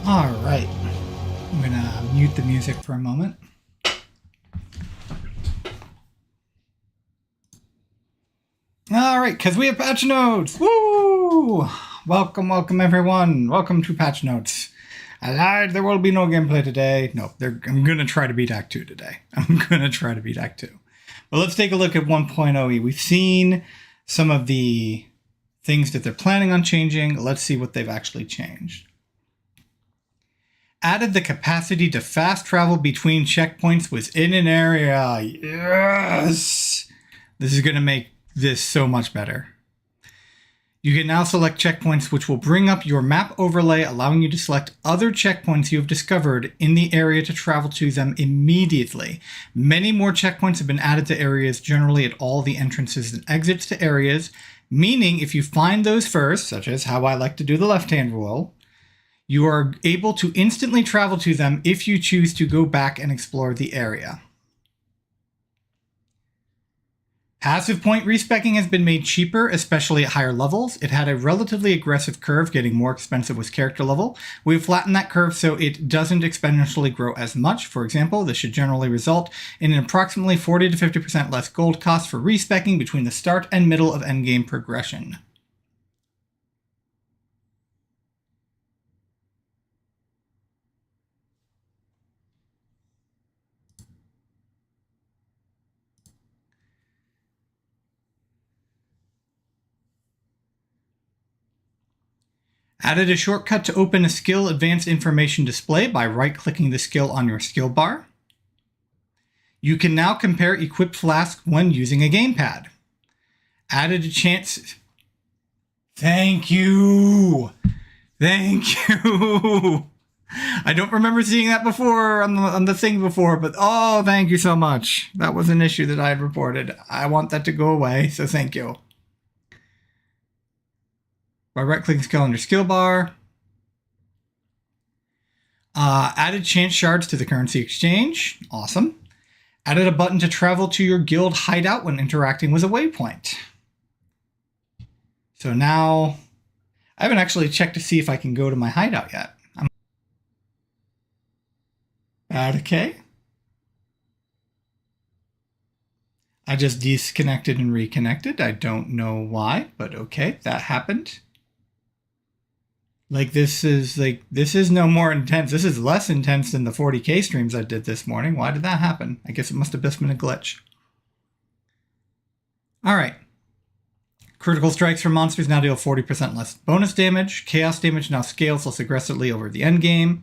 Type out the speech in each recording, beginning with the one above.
All right. I'm going to mute the music for a moment. All right, because we have patch notes. Woo! Welcome, everyone. Welcome to patch notes. I lied. There will be no gameplay today. No, I'm going to try to beat Act 2 today. But let's take a look at 1.0e. We've seen some of the things that they're planning on changing. Let's see what they've actually changed. Added the capacity to fast travel between checkpoints within an area. Yes! This is going to make this so much better. You can now select checkpoints, which will bring up your map overlay, allowing you to select other checkpoints you have discovered in the area to travel to them immediately. Many more checkpoints have been added to areas, generally at all the entrances and exits to areas, meaning if you find those first, such as how I like to do the left-hand rule, you are able to instantly travel to them if you choose to go back and explore the area. Passive point respecking has been made cheaper, especially at higher levels. It had a relatively aggressive curve, getting more expensive with character level. We've flattened that curve so it doesn't exponentially grow as much. For example, this should generally result in an approximately 40 to 50% less gold cost for respecking between the start and middle of endgame progression. Added a shortcut to open a skill advanced information display by right-clicking the skill on your skill bar. You can now compare equipped flasks when using a gamepad. Added a chance... Thank you! Thank you! I don't remember seeing that before on the thing before, but oh, thank you so much. That was an issue that I had reported. I want that to go away, so thank you. By right-clicking skill on your skill bar. Added chance shards to the currency exchange. Awesome. Added a button to travel to your guild hideout when interacting with a waypoint. So now, I haven't actually checked to see if I can go to my hideout yet. Okay. I just disconnected and reconnected. I don't know why, but okay, that happened. This is no more intense. This is less intense than the 40k streams I did this morning. Why did that happen? I guess it must have just been a glitch. All right. Critical strikes from monsters now deal 40% less bonus damage. Chaos damage now scales less aggressively over the endgame.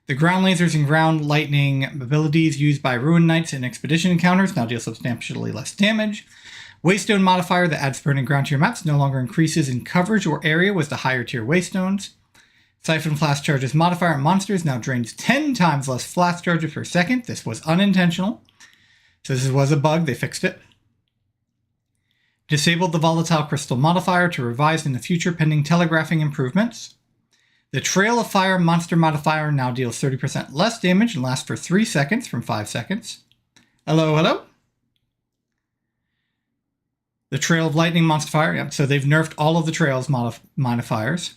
The ground lasers and ground lightning abilities used by Ruin Knights in expedition encounters now deal substantially less damage. Waystone modifier that adds burning ground to your maps no longer increases in coverage or area with the higher tier waystones. Siphon flash charges modifier on monsters now drains 10 times less flash charges per second. This was unintentional. So this was a bug, they fixed it. Disabled the volatile crystal modifier to revise in the future pending telegraphing improvements. The Trail of Fire monster modifier now deals 30% less damage and lasts for 3 seconds from 5 seconds. Hello. The Trail of Lightning modifier, yep, so they've nerfed all of the Trails modifiers.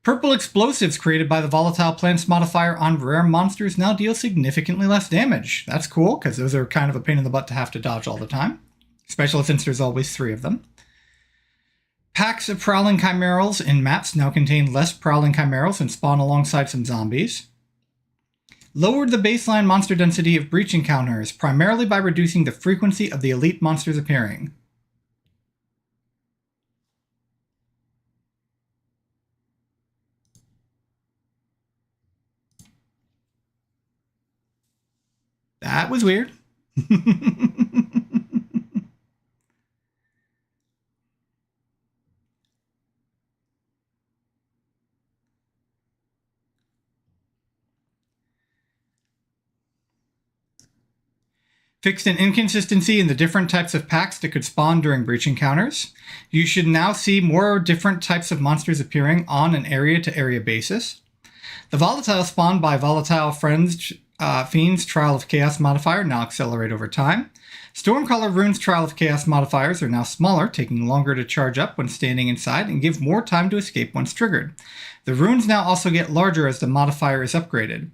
Purple explosives created by the volatile plants modifier on rare monsters now deal significantly less damage. That's cool, because those are kind of a pain in the butt to have to dodge all the time, especially since there's always 3 of them. Packs of Prowling Chimerals in maps now contain less Prowling Chimerals and spawn alongside some zombies. Lowered the baseline monster density of breach encounters, primarily by reducing the frequency of the elite monsters appearing. That was weird. Fixed an inconsistency in the different types of packs that could spawn during breach encounters. You should now see more different types of monsters appearing on an area-to-area basis. The volatile spawned by volatile fiends Trial of Chaos modifier now accelerate over time. Stormcaller Rune's Trial of Chaos modifiers are now smaller, taking longer to charge up when standing inside and give more time to escape once triggered. The runes now also get larger as the modifier is upgraded.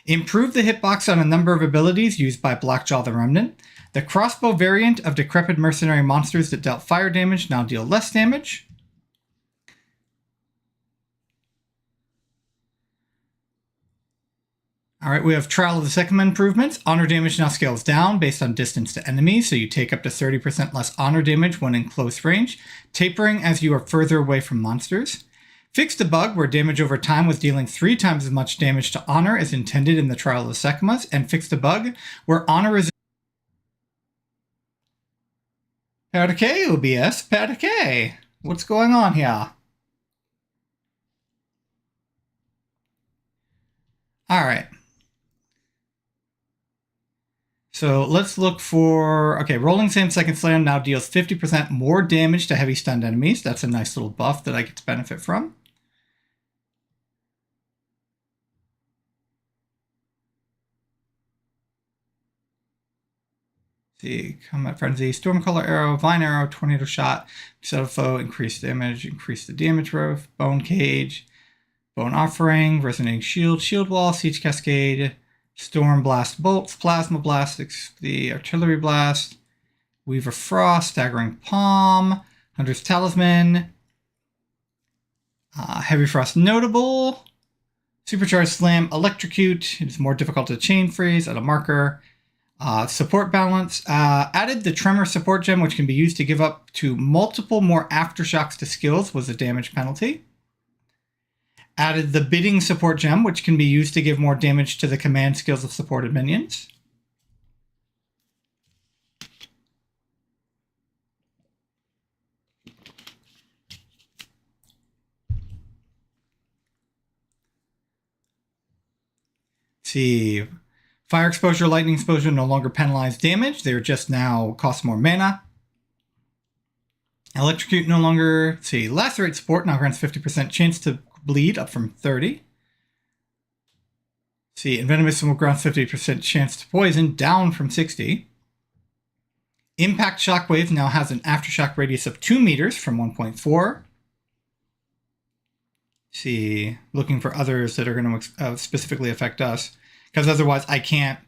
Improve the hitbox on a number of abilities used by Blackjaw the Remnant. The crossbow variant of decrepit mercenary monsters that dealt fire damage now deal less damage. Alright, we have Trial of the Sekhmet improvements. Honor damage now scales down based on distance to enemies, so you take up to 30% less honor damage when in close range, tapering as you are further away from monsters. Fixed a bug where damage over time was dealing 3 times as much damage to honor as intended in the Trial of the Sekhmet, and fixed a bug where honor is... Perdike, OBS, Perdike. What's going on here? Alright. So let's look for... Okay, Rolling Same Second Slam now deals 50% more damage to heavy stunned enemies. That's a nice little buff that I get to benefit from. See, Combat Frenzy, Stormcaller Arrow, Vine Arrow, Tornado Shot, Settle Foe, increase damage, increase the damage growth, Bone Cage, Bone Offering, Resonating Shield, Shield Wall, Siege Cascade, Storm Blast Bolts, Plasma Blast, the Artillery Blast, Weaver Frost, Staggering Palm, Hunter's Talisman, Heavy Frost Notable, Supercharged Slam, Electrocute, it's more difficult to chain freeze at a marker. Support balance, added the Tremor support gem, which can be used to give up to multiple more aftershocks to skills, was a damage penalty. Added the bidding support gem, which can be used to give more damage to the command skills of supported minions. See, fire exposure, lightning exposure no longer penalize damage. They're just now cost more mana. Electrocute no longer, see, lacerate support now grants 50% chance to bleed, up from 30. See, envenomous will grant 50% chance to poison, down from 60. Impact Shockwave now has an aftershock radius of 2 meters from 1.4. See, looking for others that are going to specifically affect us. Because otherwise I can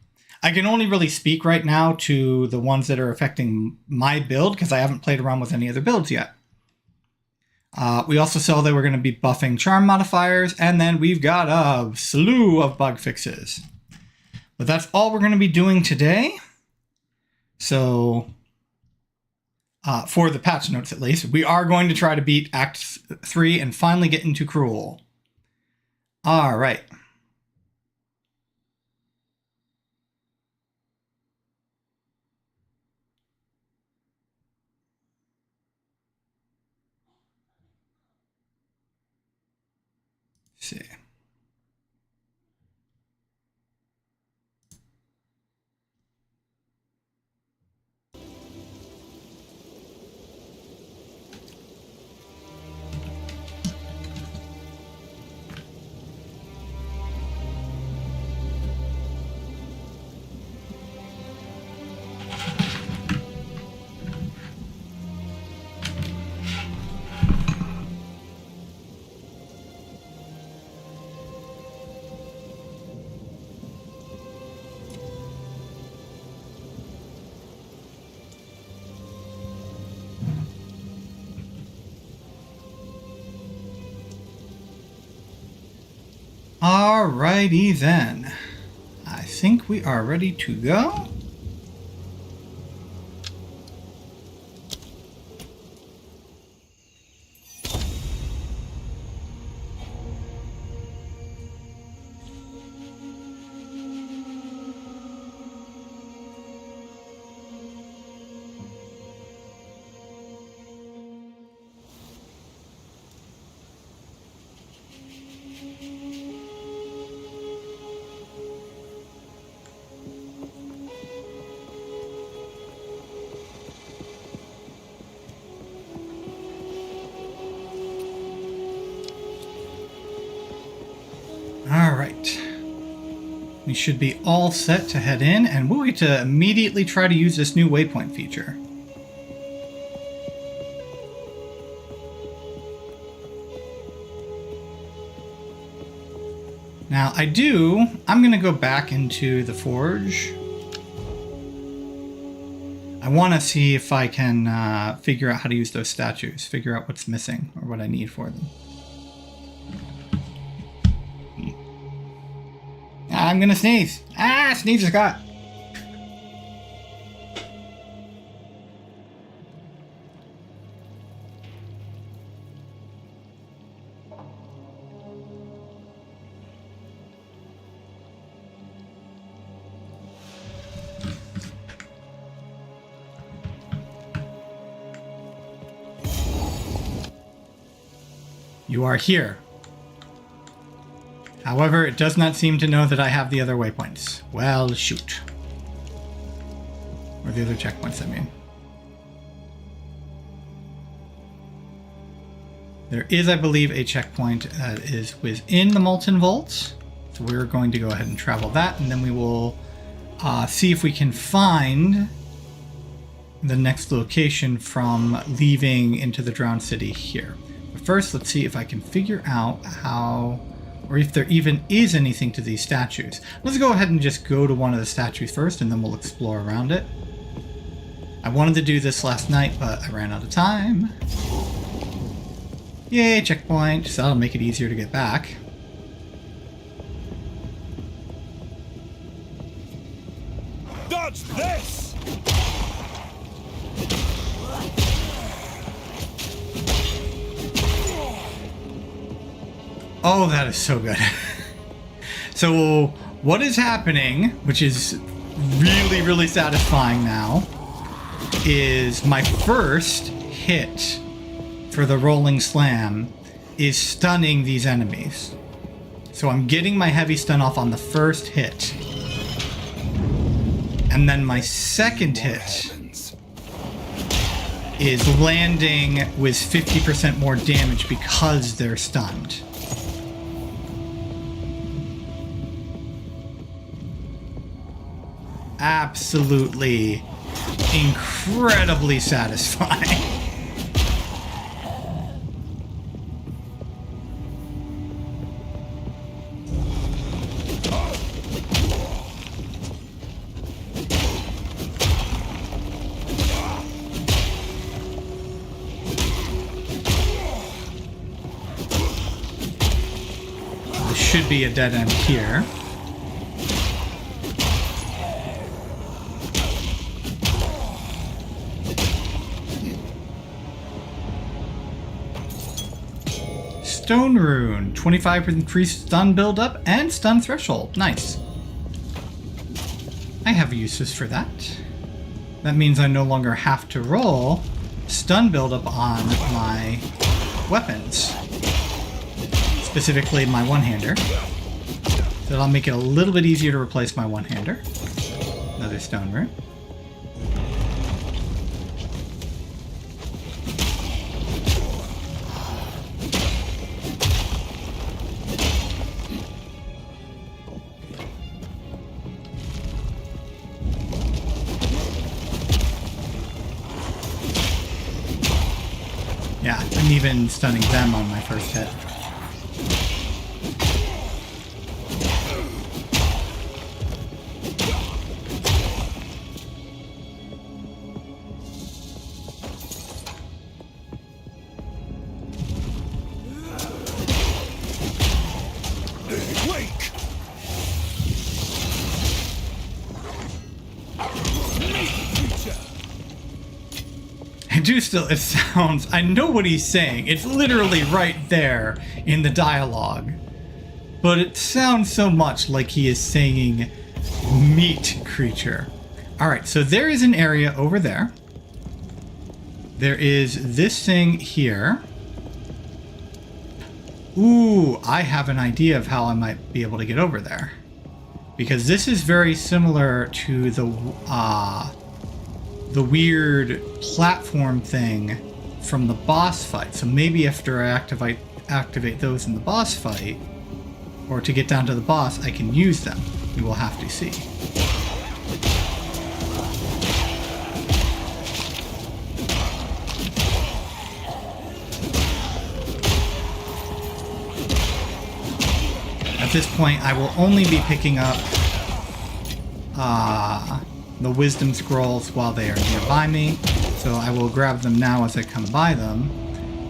only really speak right now to the ones that are affecting my build because I haven't played around with any other builds yet. We also saw that we're going to be buffing charm modifiers, and then we've got a slew of bug fixes. But that's all we're going to be doing today. So, for the patch notes at least, we are going to try to beat Act 3 and finally get into Cruel. All right. See. Alrighty then. I think we are ready to go. All right. We should be all set to head in, and we'll get to immediately try to use this new waypoint feature. Now, I'm going to go back into the forge. I want to see if I can figure out how to use those statues, figure out what's missing or what I need for them. I'm going to sneeze. Sneeze, Scott. You are here. However, it does not seem to know that I have the other waypoints. Well, shoot. Or the other checkpoints, I mean. There is, I believe, a checkpoint that is within the Molten Vault. So we're going to go ahead and travel that, and then we will see if we can find the next location from leaving into the Drowned City here. But first, let's see if I can figure out how, or if there even is anything to these statues. Let's go ahead and just go to one of the statues first, and then we'll explore around it. I wanted to do this last night, but I ran out of time. Yay, checkpoint. So that'll make it easier to get back. Dodge this! Oh, that is so good. So what is happening, which is really, really satisfying now, is my first hit for the rolling slam is stunning these enemies. So I'm getting my heavy stun off on the first hit. And then my second hit is landing with 50% more damage because they're stunned. Absolutely incredibly satisfying. There should be a dead end here. Stone Rune, 25% increased stun buildup and stun threshold. Nice. I have uses for that. That means I no longer have to roll stun buildup on my weapons. Specifically my one-hander. So that'll make it a little bit easier to replace my one-hander. Another Stone Rune. Yeah, I'm even stunning them on my first hit. It sounds, I know what he's saying. It's literally right there in the dialogue. But it sounds so much like he is saying meat creature. Alright, so there is an area over there. There is this thing here. Ooh, I have an idea of how I might be able to get over there. Because this is very similar to the weird platform thing from the boss fight. So maybe after I activate those in the boss fight, or to get down to the boss, I can use them. you will have to see. At this point, I will only be picking up the wisdom scrolls while they are nearby me, so I will grab them now as I come by them.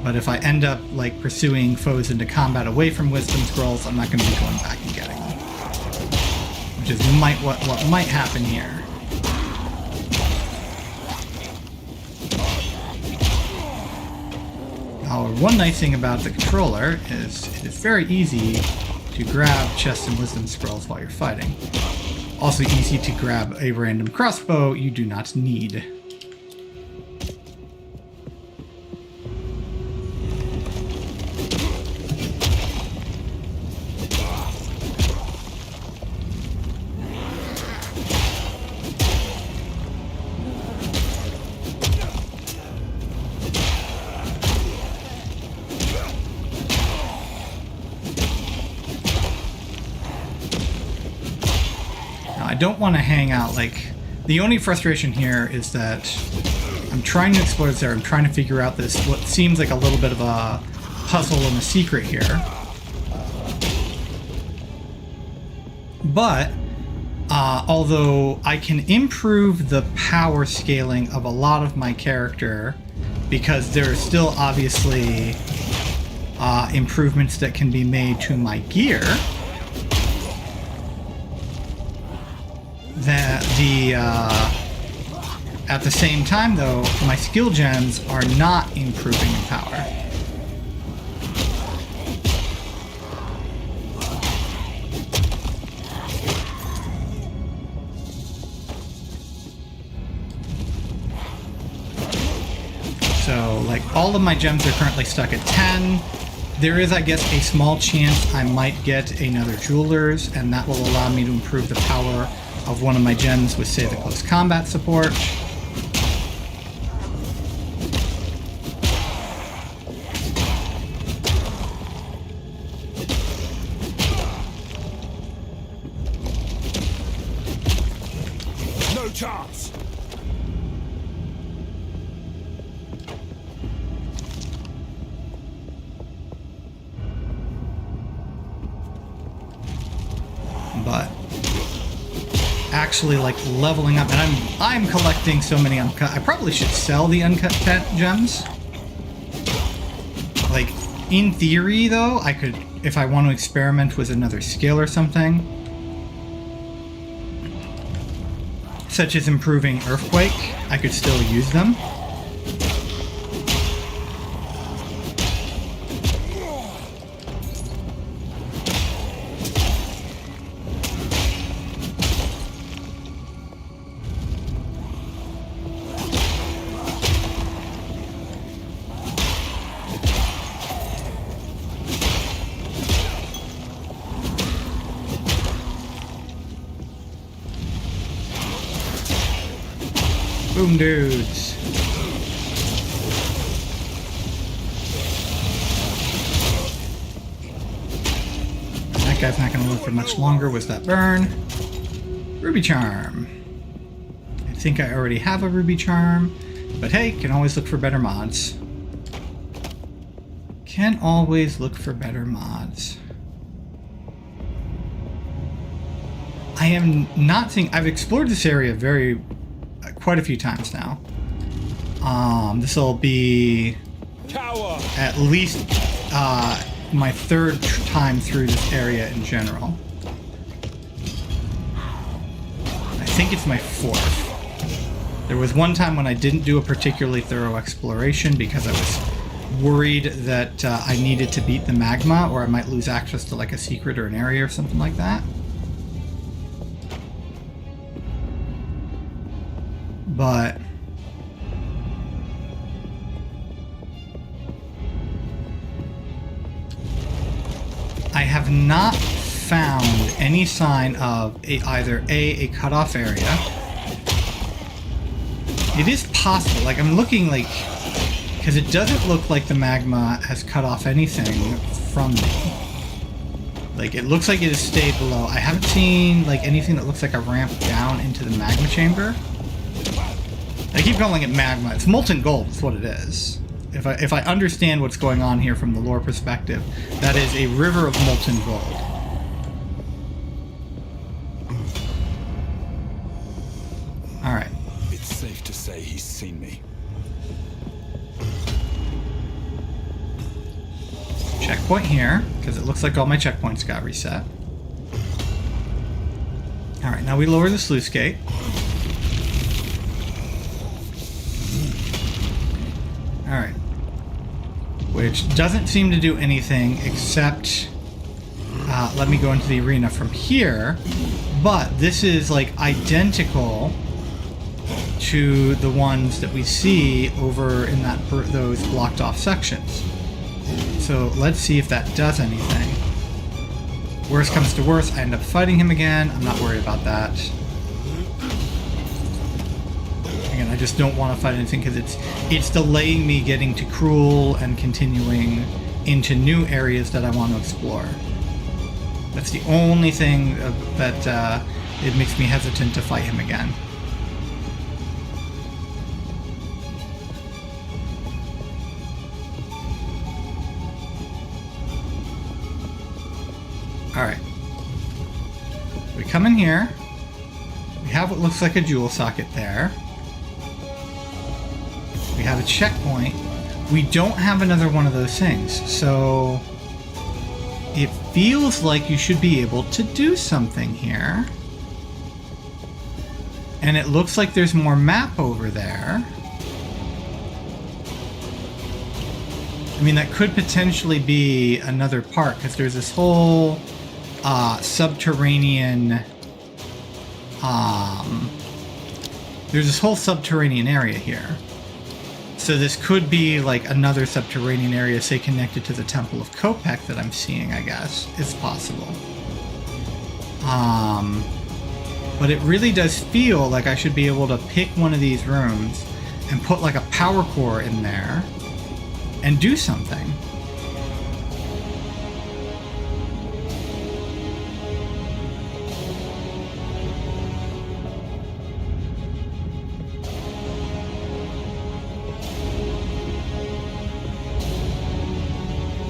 But if I end up like pursuing foes into combat away from wisdom scrolls, I'm not going to be going back and getting them, which is what might happen here. Now, one nice thing about the controller is it is very easy to grab chests and wisdom scrolls while you're fighting. Also easy to grab a random crossbow you do not need. I don't want to hang out, like, the only frustration here is that I'm trying to explore this area. I'm trying to figure out this, what seems like a little bit of a puzzle and a secret here. But, although I can improve the power scaling of a lot of my character, because there are still obviously improvements that can be made to my gear, at the same time, though, my skill gems are not improving in power. So, like, all of my gems are currently stuck at 10. There is, I guess, a small chance I might get another jeweler's, and that will allow me to improve the power of one of my gems with, say, the close combat support. No chance. But actually, like, leveling up, and I'm collecting so many uncut. I probably should sell the uncut gems. Like, in theory, though, I could, if I want to experiment with another skill or something, such as improving Earthquake, I could still use them. Boom dudes. That guy's not going to live for much longer. Was that burn? Ruby Charm. I think I already have a Ruby Charm, but hey, can always look for better mods. Can always look for better mods. I am not seeing... I've explored this area quite a few times now. This will be Cower. at least my third time through this area in general. I think it's my fourth. There was one time when I didn't do a particularly thorough exploration because I was worried that I needed to beat the magma or I might lose access to like a secret or an area or something like that. But I have not found any sign of either a cutoff area. It is possible, like I'm looking like, because it doesn't look like the magma has cut off anything from me. Like, it looks like it has stayed below. I haven't seen, like, anything that looks like a ramp down into the magma chamber. I keep calling it magma. It's molten gold is what it is. If I understand what's going on here from the lore perspective, that is a river of molten gold. Alright. It's safe to say he's seen me. Checkpoint here, because it looks like all my checkpoints got reset. Alright, now we lower the sluice gate. Alright. Which doesn't seem to do anything except let me go into the arena from here. But this is like identical to the ones that we see over in those blocked off sections. So let's see if that does anything. Worst comes to worst, I end up fighting him again. I'm not worried about that. Again, I just don't want to fight anything because it's delaying me getting to Cruel and continuing into new areas that I want to explore. That's the only thing that it makes me hesitant to fight him again. Alright. We come in here. We have what looks like a jewel socket there. We have a checkpoint. We don't have another one of those things. So it feels like you should be able to do something here. And it looks like there's more map over there. I mean, that could potentially be another part because there's this whole subterranean there's this whole subterranean area here. So this could be like another subterranean area, say connected to the Temple of Kopek that I'm seeing, I guess. It's possible. But it really does feel like I should be able to pick one of these rooms and put like a power core in there and do something.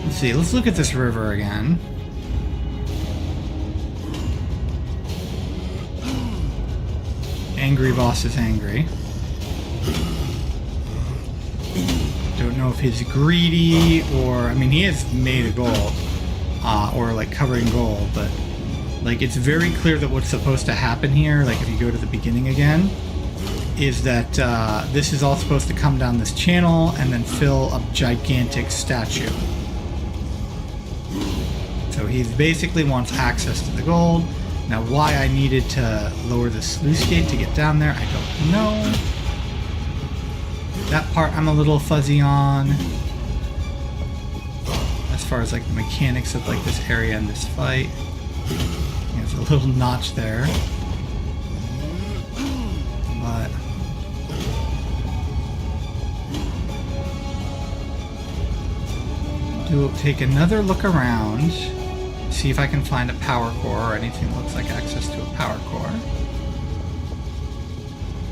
Let's see, let's look at this river again. Angry boss is angry. Don't know if he's greedy or, I mean, he is made of gold, or like covered in gold, but like it's very clear that what's supposed to happen here, like if you go to the beginning again, is that this is all supposed to come down this channel and then fill a gigantic statue. So he basically wants access to the gold. Now why I needed to lower the sluice gate to get down there, I don't know. That part I'm a little fuzzy on. As far as like the mechanics of like this area and this fight. There's a little notch there. But take another look around. See if I can find a power core or anything that looks like access to a power core.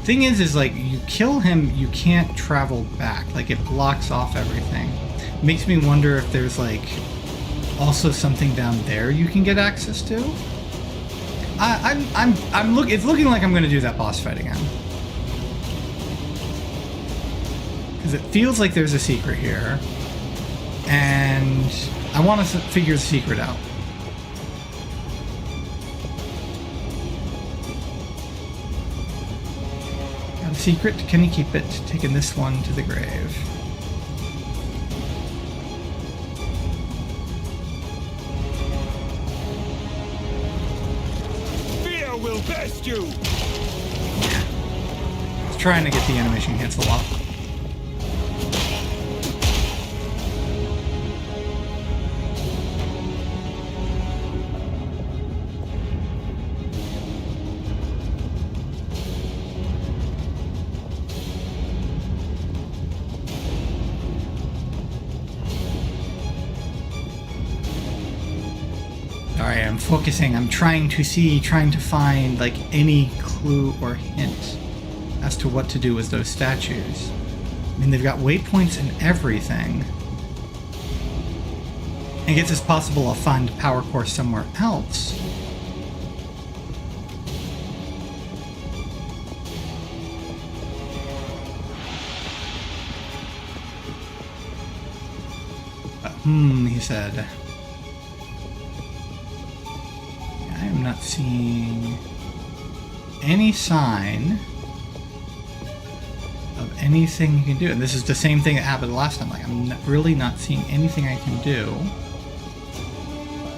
Thing is like you kill him, you can't travel back. Like it blocks off everything. Makes me wonder if there's like also something down there you can get access to. It's looking like I'm gonna do that boss fight again. Because it feels like there's a secret here. And I want to figure the secret out. Got a secret? Can you keep it? Taking this one to the grave. Fear will best you! I was trying to get the animation cancel off. Sorry, I'm focusing. I'm trying to find like any clue or hint as to what to do with those statues. I mean, they've got waypoints and everything. I guess it's possible I'll find a power core somewhere else. But, he said. I am not seeing any sign of anything you can do. And this is the same thing that happened last time. Like, I'm really not seeing anything I can do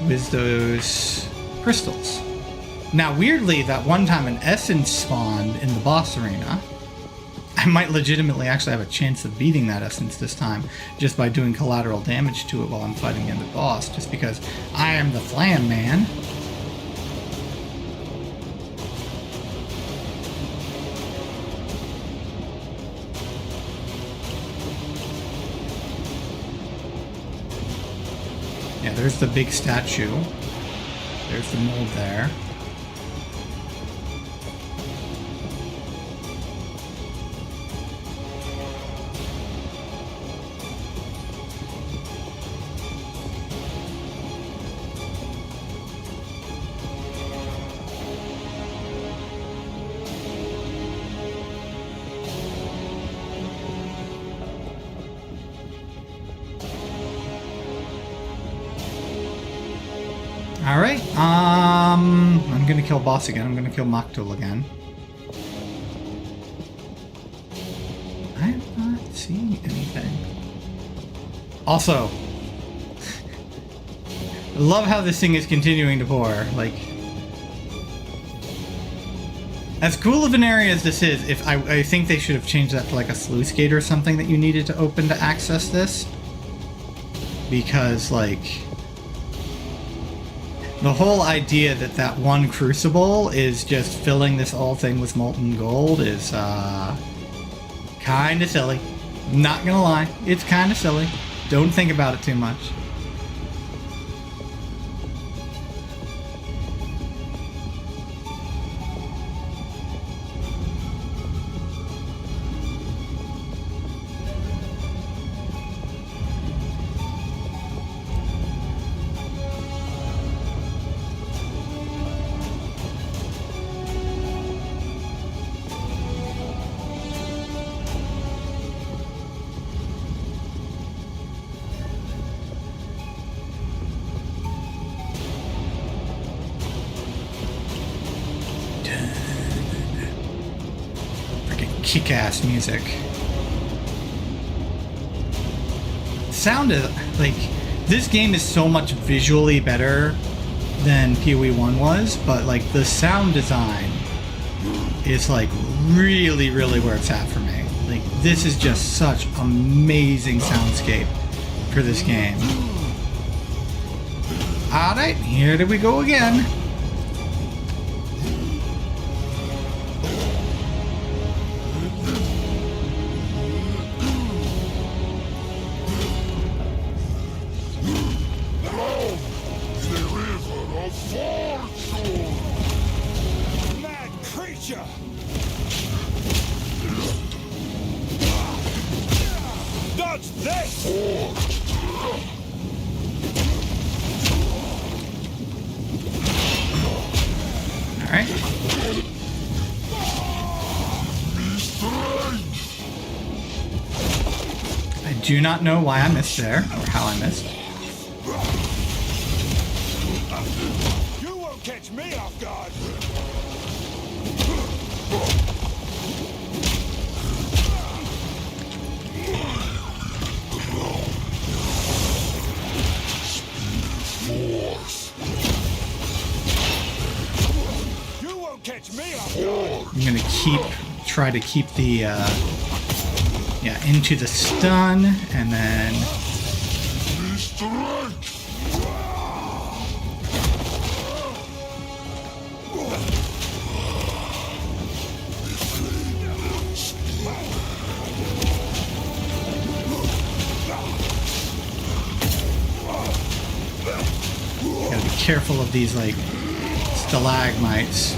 with those crystals. Now, weirdly, that one time an essence spawned in the boss arena. I might legitimately actually have a chance of beating that essence this time just by doing collateral damage to it while I'm fighting the end boss, just because I am the Flam Man. Yeah, there's the big statue. There's the mold there. Alright, I'm gonna kill boss again. I'm gonna kill Maktul again. I'm not seeing anything. Also, I love how this thing is continuing to pour. Like, as cool of an area as this is, if I think they should have changed that to like a sluice gate or something that you needed to open to access this. Because, like, the whole idea that that one crucible is just filling this whole thing with molten gold is kind of silly. Not gonna lie, it's kind of silly. Don't think about it too much. Kick-ass music. Sound is like, this game is so much visually better than PoE 1 was, but like the sound design is like really where it's at for me. Like, this is just such amazing soundscape for this game. Alright, here we go again. Dodge this! Alright. I do not know why I missed there, or how I missed. You won't catch me off guard! You won't catch me off guard! I'm gonna try to keep the, yeah, into the stun, and then... Gotta be careful of these, like, stalagmites.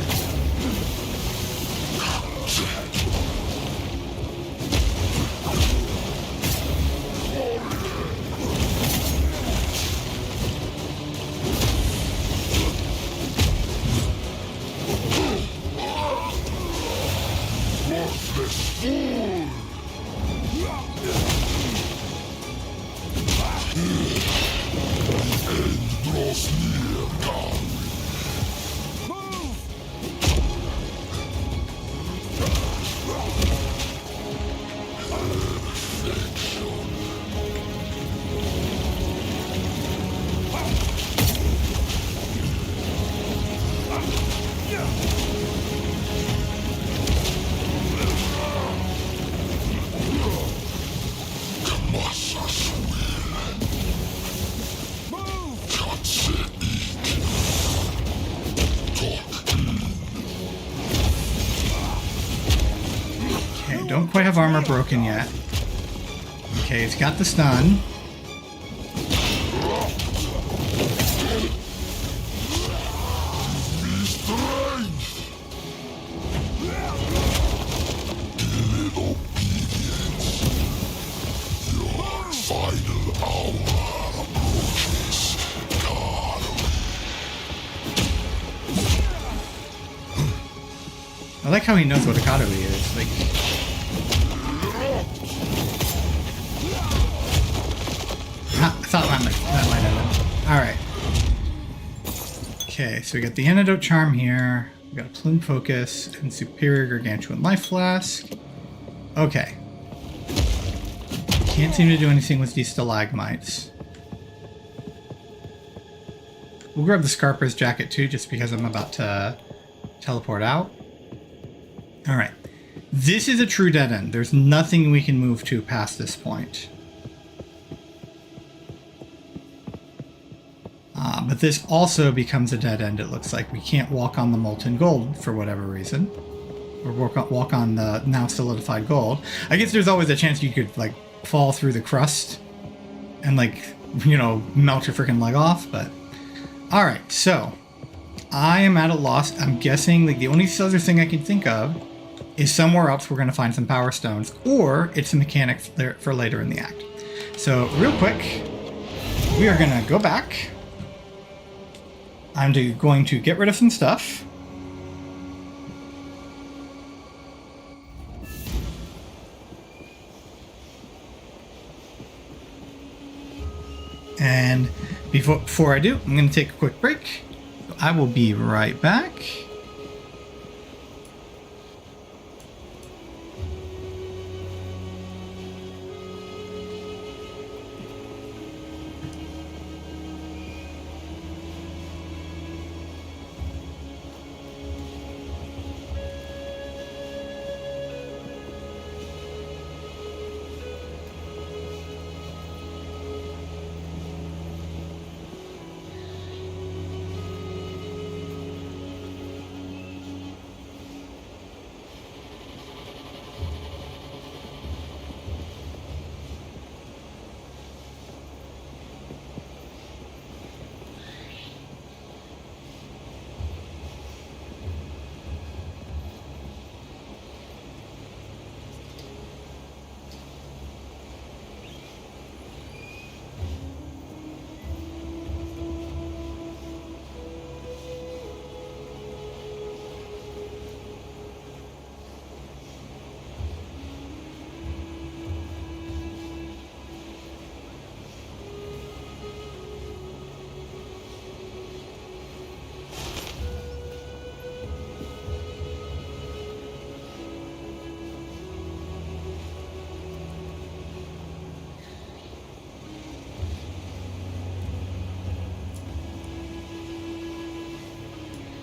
Don't quite have armor broken yet. Okay, he's got the stun. I like how he knows what a Akadoi is. Like, I thought that might have been. Alright. Okay, so we got the Antidote Charm here. We got a Plume Focus and Superior Gargantuan Life Flask. Okay. Can't seem to do anything with these stalagmites. We'll grab the Scarper's Jacket too, just because I'm about to teleport out. Alright. This is a true dead end. There's nothing we can move to past this point. But this also becomes a dead end, it looks like. We can't walk on the molten gold for whatever reason. Or walk on the now solidified gold. I guess there's always a chance you could, like, fall through the crust and, like, you know, melt your freaking leg off, but... Alright, so... I am at a loss. I'm guessing, like, the only other thing I can think of is somewhere else we're going to find some power stones, or it's a mechanic for later in the act. So, real quick, we are going to go back. I'm going to get rid of some stuff. And before I do, I'm going to take a quick break. I will be right back.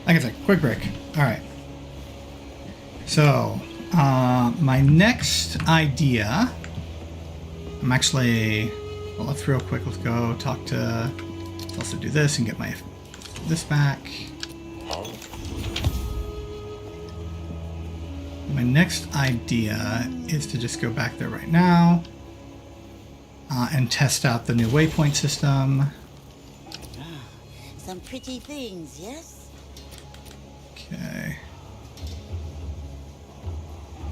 Like I said, quick break. All right. So, my next idea, I'm actually, well, let's real quick, let's go talk to, let's also do this and get this back. My next idea is to just go back there right now and test out the new waypoint system. Some pretty things, yes? Okay.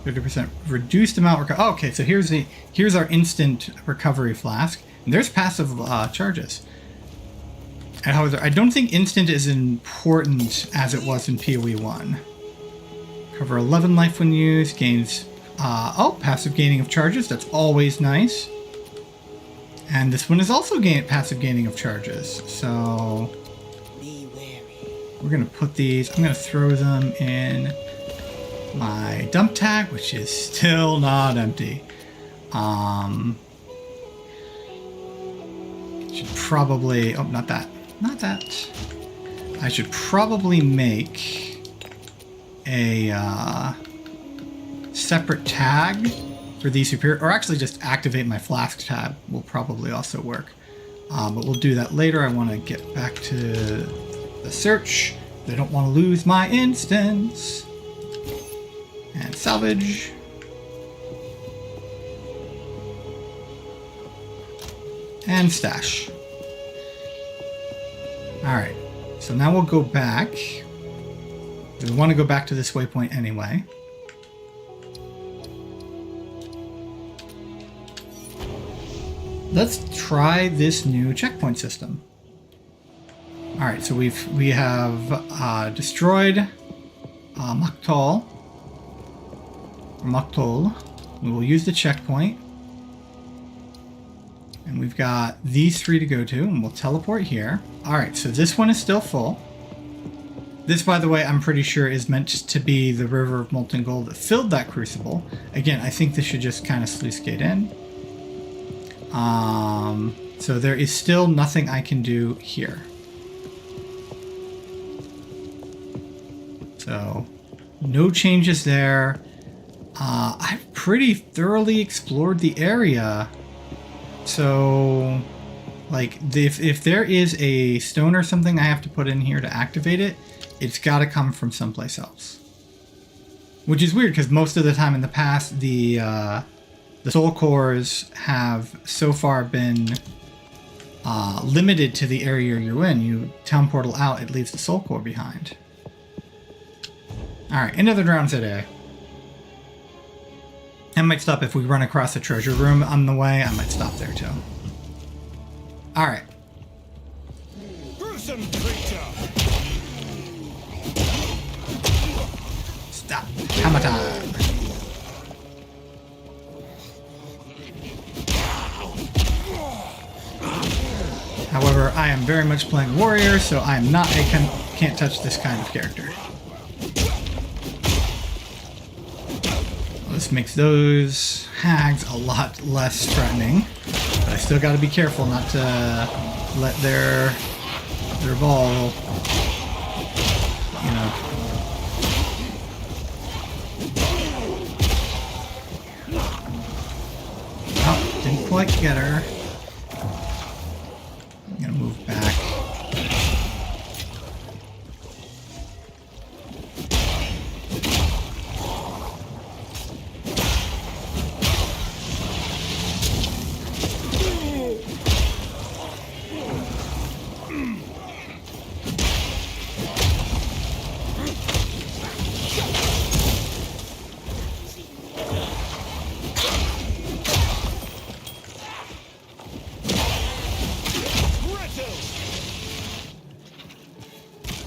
50% reduced amount. Okay, so here's our instant recovery flask. And there's passive charges. And however, I don't think instant is important as it was in PoE 1. Cover 11 life when used. Gains. Passive gaining of charges. That's always nice. And this one is also passive gaining of charges. So Be wary. we're gonna put these. I'm gonna throw them in my dump tag, which is still not empty. Should probably, not that. I should probably make a separate tag for these superior, or actually just activate my flask tab will probably also work. But we'll do that later. I want to get back to the search. I don't want to lose my instance. And salvage. And stash. Alright, so now we'll go back. We want to go back to this waypoint anyway. Let's try this new checkpoint system. Alright, so we have destroyed Maktol. We will use the checkpoint. And we've got these 3 to go to, and we'll teleport here. Alright, so this one is still full. This, by the way, I'm pretty sure is meant to be the River of Molten Gold that filled that crucible. Again, I think this should just kind of sluice gate in. So there is still nothing I can do here. So, no changes there. I've pretty thoroughly explored the area. So, like, if there is a stone or something I have to put in here to activate it, it's got to come from someplace else. Which is weird, because most of the time in the past, the soul cores have so far been limited to the area you're in. You town portal out, it leaves the soul core behind. Alright, into the Drowned City. I might stop if we run across a treasure room on the way. I might stop there too. Alright. Gruesome creature! Stop. Hammer time. However, I am very much playing warrior, so I am not a can't touch this kind of character. This makes those hags a lot less threatening, but I still got to be careful not to let their ball, you know. Oh, didn't quite get her. I'm gonna move back.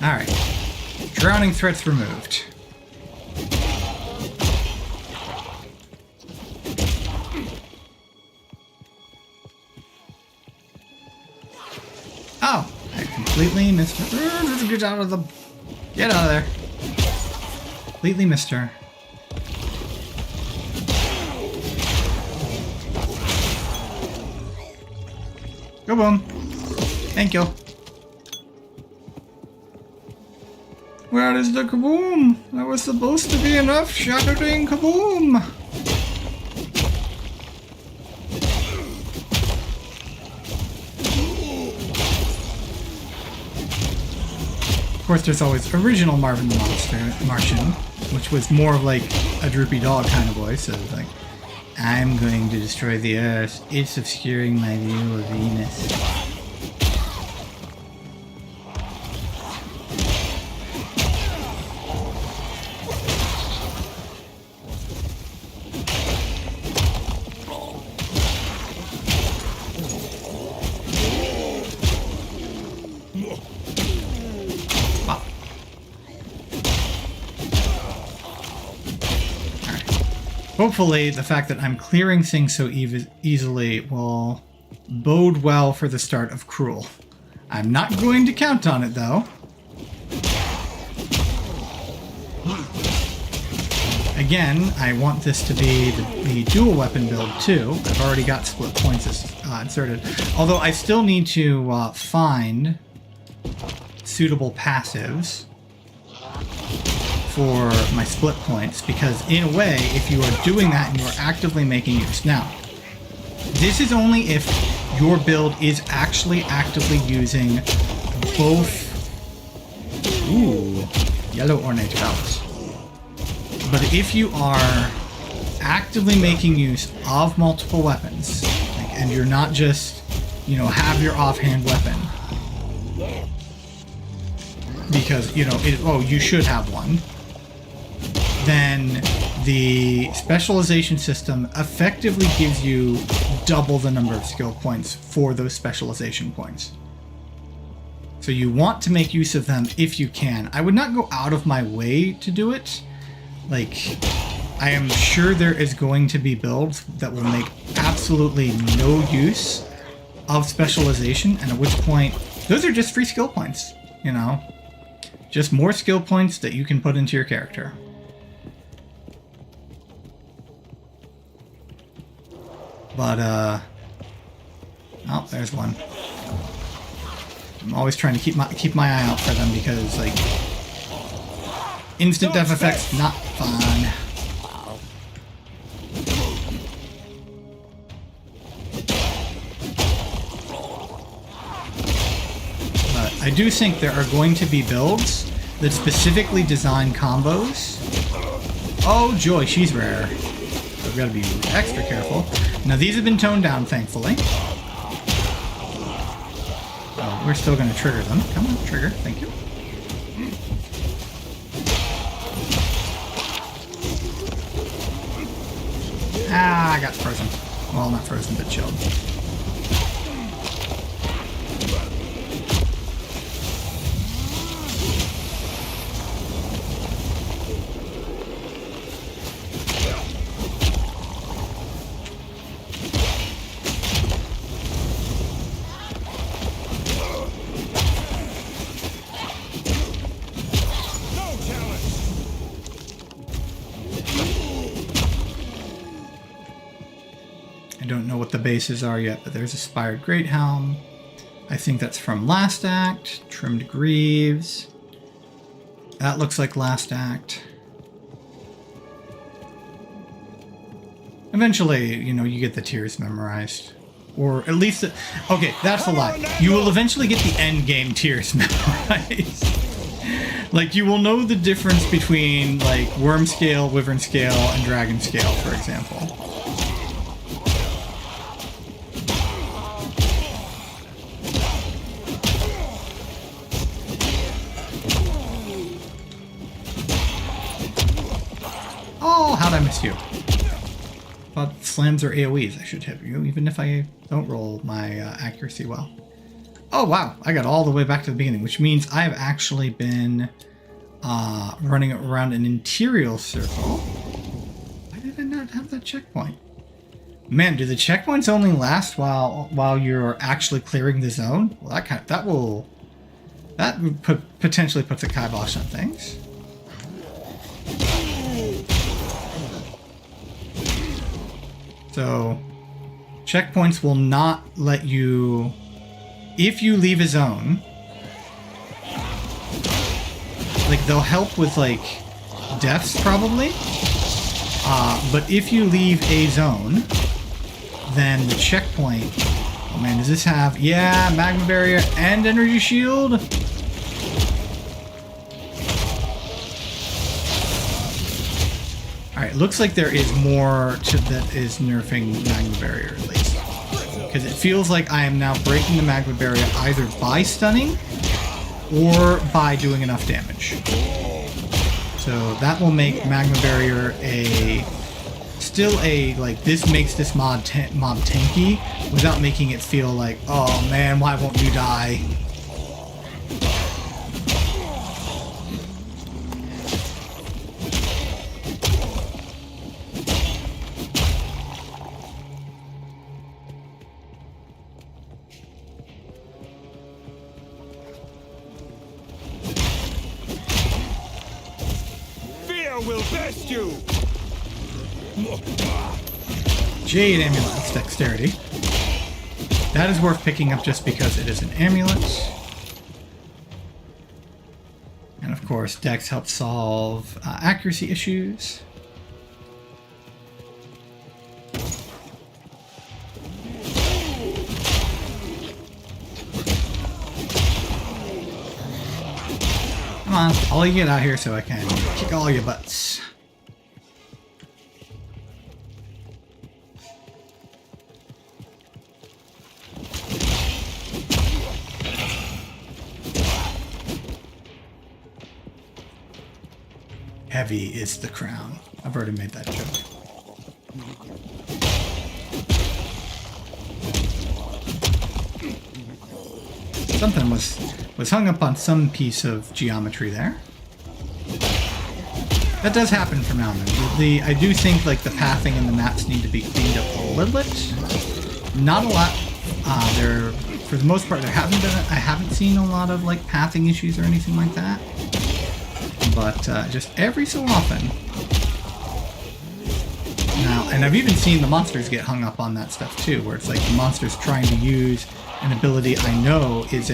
Alright. Drowning threats removed. Oh! I completely missed her. Get out of the... Get out of there. Completely missed her. Go boom. Thank you. Where is the kaboom? That was supposed to be enough shattering kaboom! Of course, there's always original Marvin the Martian, which was more of like a droopy dog kind of voice. So it's like, I'm going to destroy the Earth. It's obscuring my view of Venus. Wow. Alright. Hopefully, the fact that I'm clearing things so easily will bode well for the start of Cruel. I'm not going to count on it, though. Again, I want this to be the dual weapon build too. I've already got split points inserted. Although I still need to find suitable passives for my split points, because in a way, if you are doing that and you are actively making use. Now, this is only if your build is actually actively using both... Ooh, yellow ornate belts. But if you are actively making use of multiple weapons, like, and you're not just, you know, have your offhand weapon, because, you know, you should have one, then the specialization system effectively gives you double the number of skill points for those specialization points. So you want to make use of them if you can. I would not go out of my way to do it. Like, I am sure there is going to be builds that will make absolutely no use of specialization, and at which point, those are just free skill points, you know? Just more skill points that you can put into your character. But, oh, there's one. I'm always trying to keep my eye out for them because, like, instant death effects, not fun. But I do think there are going to be builds that specifically design combos. Oh joy, she's rare. So I've got to be extra careful. Now these have been toned down, thankfully. Oh, we're still going to trigger them. Come on, trigger. Thank you. Ah, I got frozen. Well, not frozen, but chilled. I don't know what the bases are yet, but there's a Spired Great Helm. I think that's from last act. Trimmed Greaves. That looks like last act. Eventually, you know, you get the tiers memorized. Or at least... okay, that's a lie. You will eventually get the end game tiers memorized. Like, you will know the difference between, like, Worm Scale, Wyvern Scale, and Dragon Scale, for example. Oh, how'd I miss you? But slams are AoEs. I should hit you, even if I don't roll my accuracy well. Oh, wow. I got all the way back to the beginning, which means I have actually been running around an interior circle. Why did I not have that checkpoint? Man, do the checkpoints only last while you're actually clearing the zone? Well, that potentially puts a kibosh on things. So, checkpoints will not let you, if you leave a zone, like, they'll help with, like, deaths, probably, but if you leave a zone, then the checkpoint, oh man, does this have, yeah, magma barrier and energy shield? Alright, looks like there is more that is nerfing magma barrier, at least. Because it feels like I am now breaking the magma barrier either by stunning or by doing enough damage. So that will make magma barrier still a, like, this makes this mob tanky without making it feel like, oh man, why won't you die? Fear will best you! Jade Amulet. That's dexterity. That is worth picking up just because it is an amulet. And of course, Dex helps solve accuracy issues. Come on, I'll get out here so I can kick all your butts. Heavy is the crown. I've already made that joke. Something was hung up on some piece of geometry there. That does happen from now and then. I do think like the pathing and the maps need to be cleaned up a little bit. Not a lot. For the most part, I haven't seen a lot of like pathing issues or anything like that. But just every so often. Now, and I've even seen the monsters get hung up on that stuff too, where it's like the monster's trying to use an ability I know is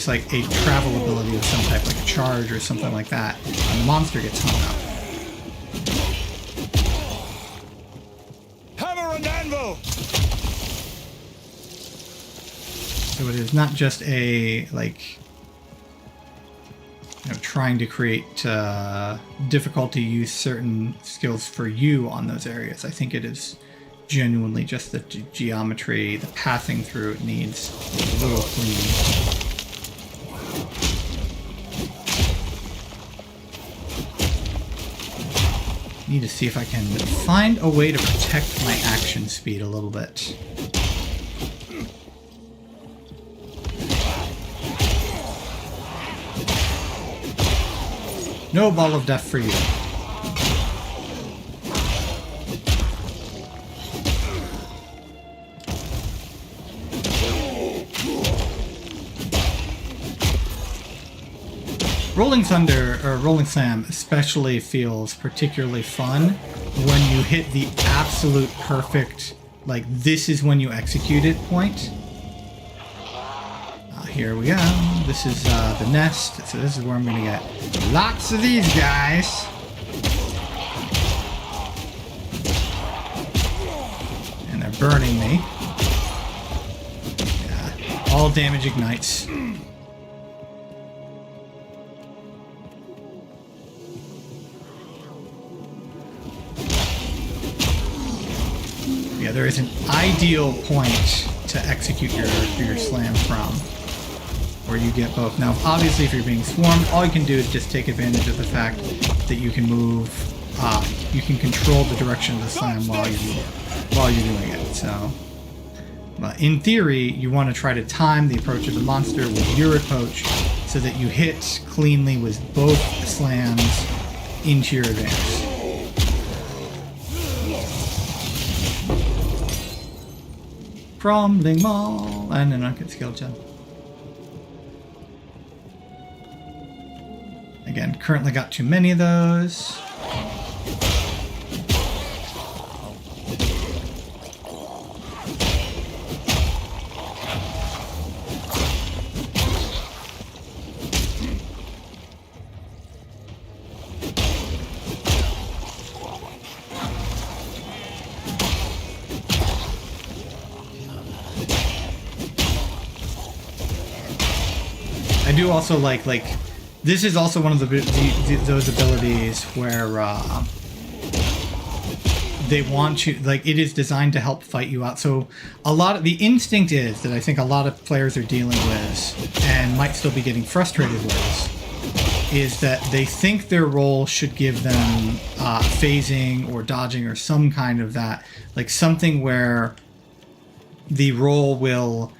like a travel ability of some type, like a charge or something like that, and the monster gets hung up. Hammer and anvil! So it is not just a, like, you know, trying to create difficulty, use certain skills for you on those areas. I think it is genuinely just the geometry, the pathing through it needs a little cleaning. Need to see if I can find a way to protect my action speed a little bit. No ball of death for you. Rolling Thunder, or Rolling Slam, especially feels particularly fun when you hit the absolute perfect, like, this is when you execute it point. Here we go. This is the nest, so this is where I'm going to get lots of these guys. And they're burning me. Yeah, all damage ignites. Yeah, there is an ideal point to execute your slam from, where you get both. Now, obviously, if you're being swarmed, all you can do is just take advantage of the fact that you can move, you can control the direction of the slam while you're doing it. So, but in theory, you want to try to time the approach of the monster with your approach so that you hit cleanly with both slams into your advance. Crumbling Mall, and then I get skill gem. Again, currently got too many of those. I do also like this is also one of those abilities where they want you, like, it is designed to help fight you out. So a lot of the instinct is that I think a lot of players are dealing with and might still be getting frustrated with is that they think their role should give them phasing or dodging or some kind of that, like something where the role will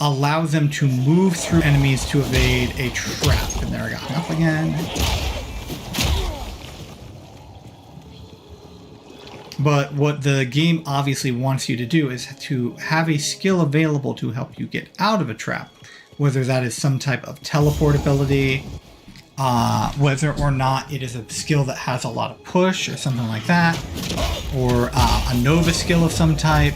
allow them to move through enemies to evade a trap. And there I got hung up again. But what the game obviously wants you to do is to have a skill available to help you get out of a trap. whether that is some type of teleport ability, whether or not it is a skill that has a lot of push or something like that, or a Nova skill of some type.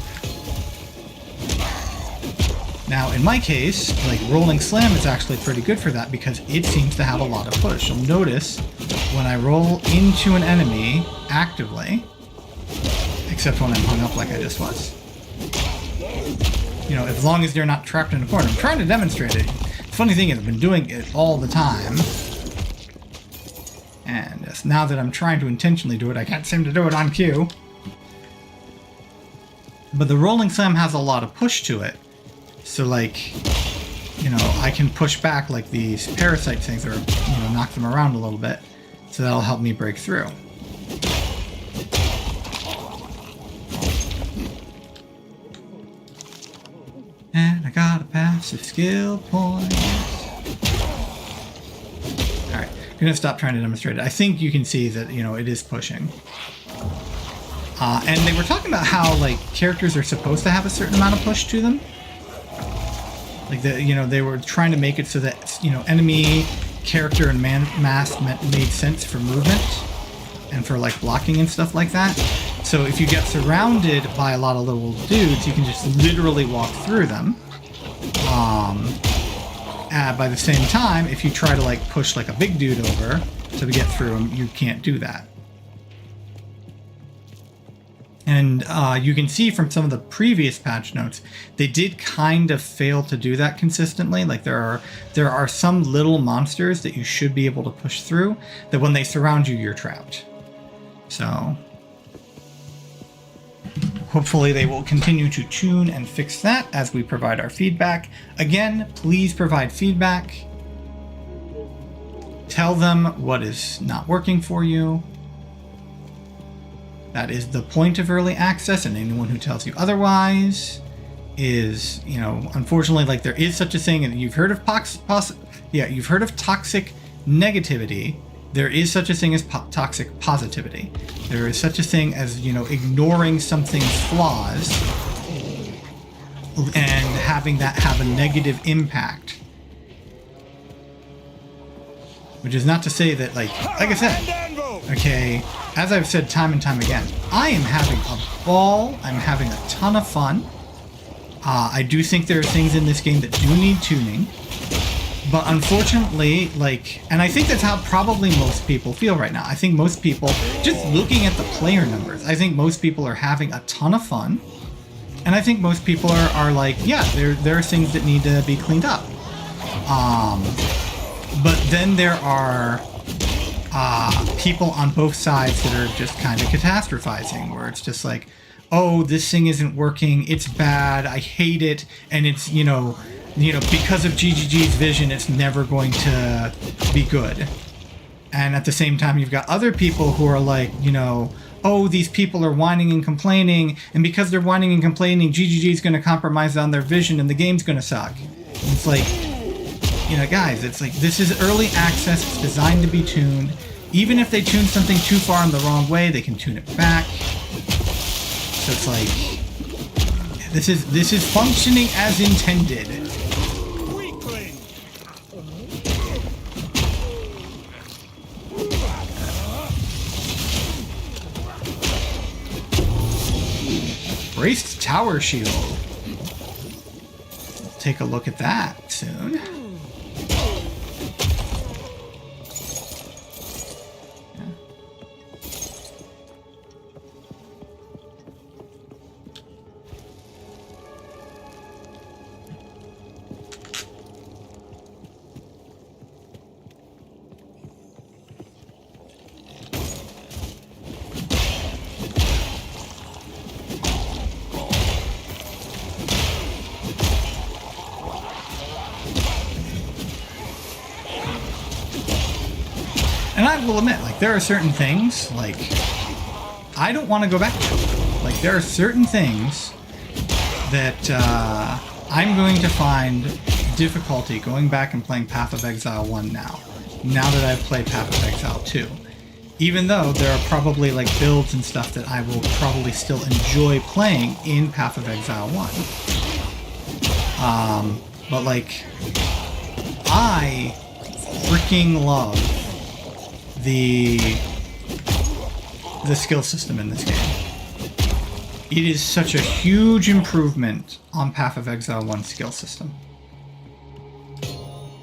Now, in my case, like Rolling Slam is actually pretty good for that because it seems to have a lot of push. You'll notice when I roll into an enemy actively, except when I'm hung up like I just was, you know, as long as they're not trapped in a corner. I'm trying to demonstrate it. The funny thing is, I've been doing it all the time. And just now that I'm trying to intentionally do it, I can't seem to do it on cue. But the Rolling Slam has a lot of push to it. So, like, you know, I can push back like these parasite things or, you know, knock them around a little bit. So that'll help me break through. And I got a passive skill point. Alright, I'm gonna stop trying to demonstrate it. I think you can see that, you know, it is pushing. And they were talking about how, like, characters are supposed to have a certain amount of push to them. Like, you know, they were trying to make it so that, you know, enemy, character, and mass made sense for movement and for, like, blocking and stuff like that. So if you get surrounded by a lot of little dudes, you can just literally walk through them. By the same time, if you try to, like, push, like, a big dude over to get through him, you can't do that. And you can see from some of the previous patch notes, they did kind of fail to do that consistently. Like there are some little monsters that you should be able to push through that when they surround you, you're trapped. So hopefully they will continue to tune and fix that as we provide our feedback. Again, please provide feedback. Tell them what is not working for you. That is the point of early access, and anyone who tells you otherwise is, you know, unfortunately, like, there is such a thing, and you've heard of you've heard of toxic negativity. There is such a thing as toxic positivity. There is such a thing as, you know, ignoring something's flaws and having that have a negative impact. Which is not to say that, like I said, okay, as I've said time and time again, I am having a ball. I'm having a ton of fun. I do think there are things in this game that do need tuning. But unfortunately, like, and I think that's how probably most people feel right now. I think most people, just looking at the player numbers, I think most people are having a ton of fun. And I think most people are like, yeah, there are things that need to be cleaned up. But then there are people on both sides that are just kind of catastrophizing, where it's just like, oh, this thing isn't working, it's bad, I hate it, and it's, you know, because of GGG's vision, it's never going to be good. And at the same time, you've got other people who are like, you know, oh, these people are whining and complaining, and because they're whining and complaining, GGG's going to compromise on their vision, and the game's going to suck. And it's like, you know, guys, it's like, this is early access, it's designed to be tuned. Even if they tune something too far in the wrong way, they can tune it back. So it's like, this is functioning as intended. Weakling. Braced tower shield. We'll take a look at that soon. And I will admit, like, there are certain things, like, I don't want to go back to. Like, there are certain things that I'm going to find difficulty going back and playing Path of Exile 1 now that I've played Path of Exile 2. Even though there are probably, like, builds and stuff that I will probably still enjoy playing in Path of Exile 1. But like, I freaking love the skill system in this game. It is such a huge improvement on Path of Exile 1's skill system.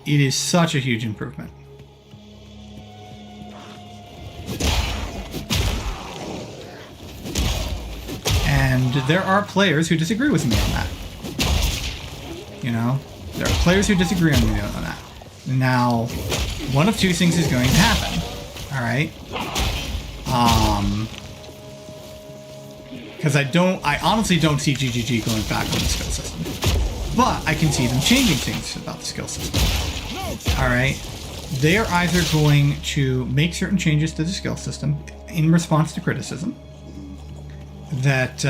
It is such a huge improvement. And there are players who disagree with me on that. You know, there are players who disagree with me on that. Now, one of two things is going to happen. All right. Because I honestly don't see GGG going back on the skill system. But I can see them changing things about the skill system. All right. They are either going to make certain changes to the skill system in response to criticism that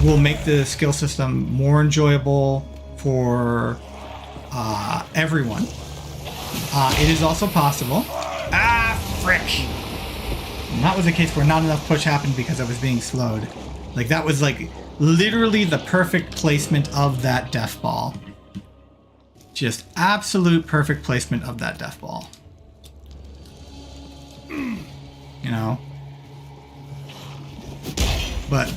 will make the skill system more enjoyable for everyone. It is also possible. Frick! And that was a case where not enough push happened because I was being slowed. Like, that was like literally the perfect placement of that death ball. Just absolute perfect placement of that death ball. You know? But,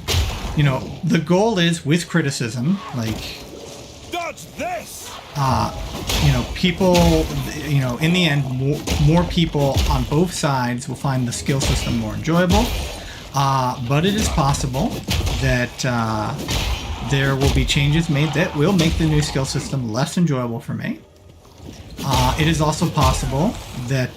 you know, the goal is, with criticism, like, Dodge this! you know, people, you know, in the end, more people on both sides will find the skill system more enjoyable. But it is possible that there will be changes made that will make the new skill system less enjoyable for me. It is also possible that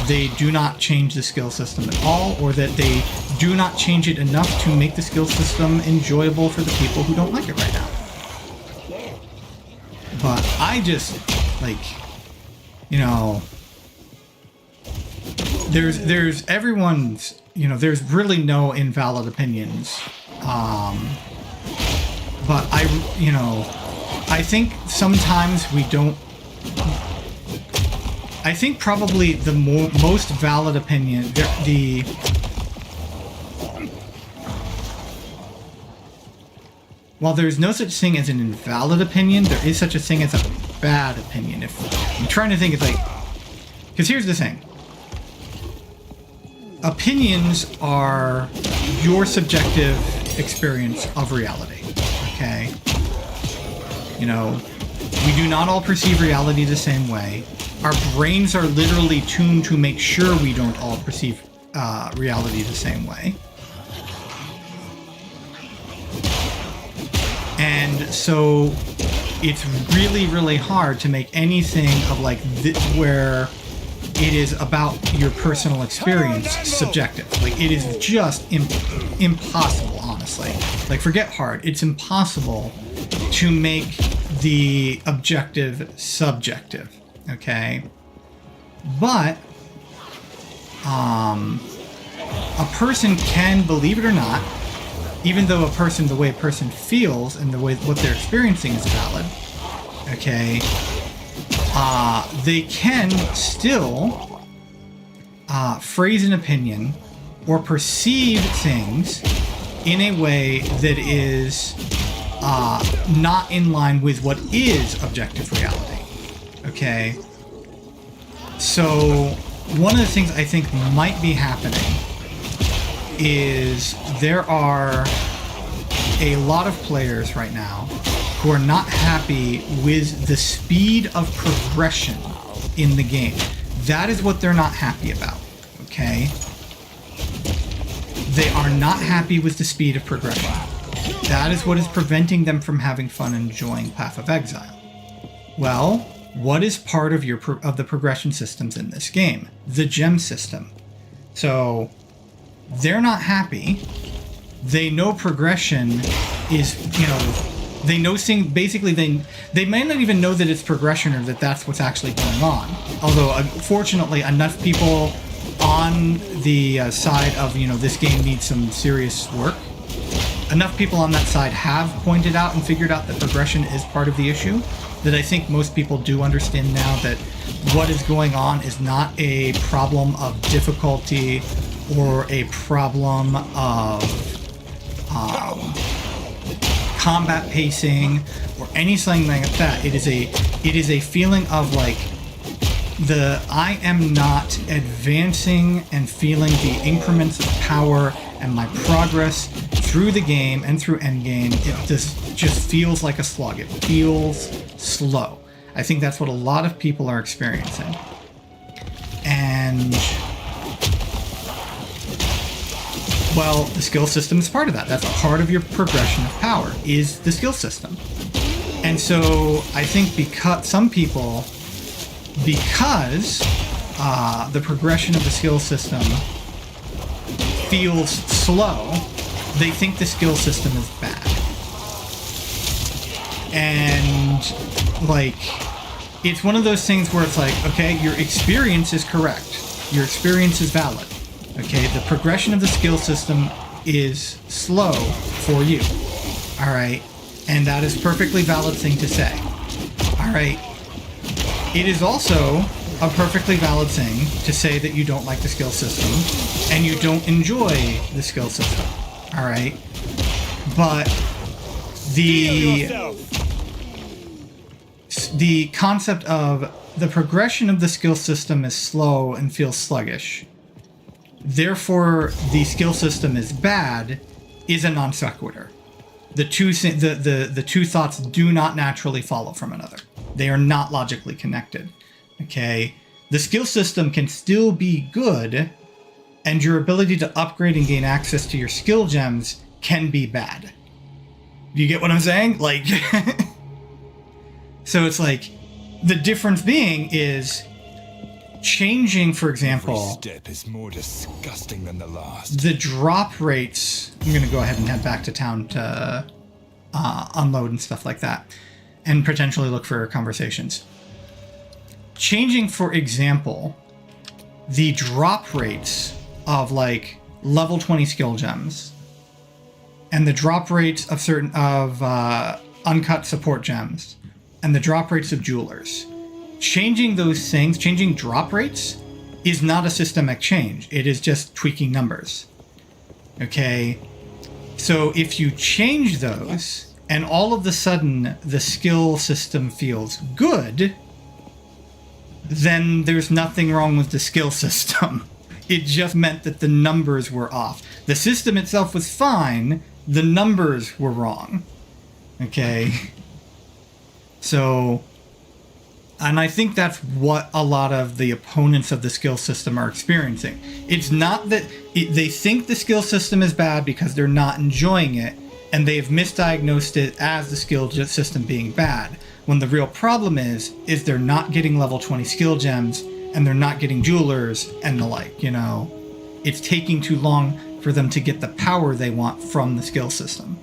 they do not change the skill system at all, or that they do not change it enough to make the skill system enjoyable for the people who don't like it right now. But I just, like, you know, there's everyone's, you know, there's really no invalid opinions. But you know, I think sometimes we don't, I think probably the most valid opinion, while there's no such thing as an invalid opinion, there is such a thing as a bad opinion. If I'm trying to think, it's like, because here's the thing. Opinions are your subjective experience of reality, okay? You know, we do not all perceive reality the same way. Our brains are literally tuned to make sure we don't all perceive reality the same way. And so it's really, really hard to make anything of like where it is about your personal experience subjective. Like, it is just impossible, honestly. Like, forget hard. It's impossible to make the objective subjective, okay? But a person can, believe it or not, even though the way a person feels and the way what they're experiencing is valid, okay, they can still phrase an opinion or perceive things in a way that is not in line with what is objective reality, okay? So one of the things I think might be happening is there are a lot of players right now who are not happy with the speed of progression in the game. That is what they're not happy about, okay? They are not happy with the speed of progression. That is what is preventing them from having fun enjoying Path of Exile. Well, what is part of the progression systems in this game? The gem system. So they're not happy. They know progression is, you know, they know basically they may not even know that it's progression or that that's what's actually going on. Although, fortunately, enough people on the side of, you know, this game needs some serious work. Enough people on that side have pointed out and figured out that progression is part of the issue, that I think most people do understand now that what is going on is not a problem of difficulty or a problem of combat pacing or anything like that. It is a feeling of like I am not advancing and feeling the increments of power and my progress through the game and through endgame. It just feels like a slog. It feels slow. I think that's what a lot of people are experiencing. And well, the skill system is part of that. That's part of your progression of power, is the skill system. And so I think because the progression of the skill system feels slow, they think the skill system is bad. And like, it's one of those things where it's like, okay, your experience is correct. Your experience is valid. Okay, the progression of the skill system is slow for you. All right, and that is a perfectly valid thing to say. All right, it is also a perfectly valid thing to say that you don't like the skill system and you don't enjoy the skill system. All right, but the concept of the progression of the skill system is slow and feels sluggish, therefore the skill system is bad, is a non sequitur. The two thoughts do not naturally follow from another. They are not logically connected. Okay, the skill system can still be good, and your ability to upgrade and gain access to your skill gems can be bad. Do you get what I'm saying? Like, so it's like, the difference being is changing, for example, every step is more disgusting than the last. the drop rates. I'm going to go ahead and head back to town to unload and stuff like that, and potentially look for conversations. Changing, for example, the drop rates of like level 20 skill gems and the drop rates of certain uncut support gems and the drop rates of jewelers. Changing those things, changing drop rates, is not a systemic change. It is just tweaking numbers. Okay? So if you change those, and all of a sudden the skill system feels good, then there's nothing wrong with the skill system. It just meant that the numbers were off. The system itself was fine, the numbers were wrong. Okay? So, and I think that's what a lot of the opponents of the skill system are experiencing. It's not that they think the skill system is bad because they're not enjoying it, and they've misdiagnosed it as the skill system being bad, when the real problem is they're not getting level 20 skill gems, and they're not getting jewelers and the like, you know. It's taking too long for them to get the power they want from the skill system.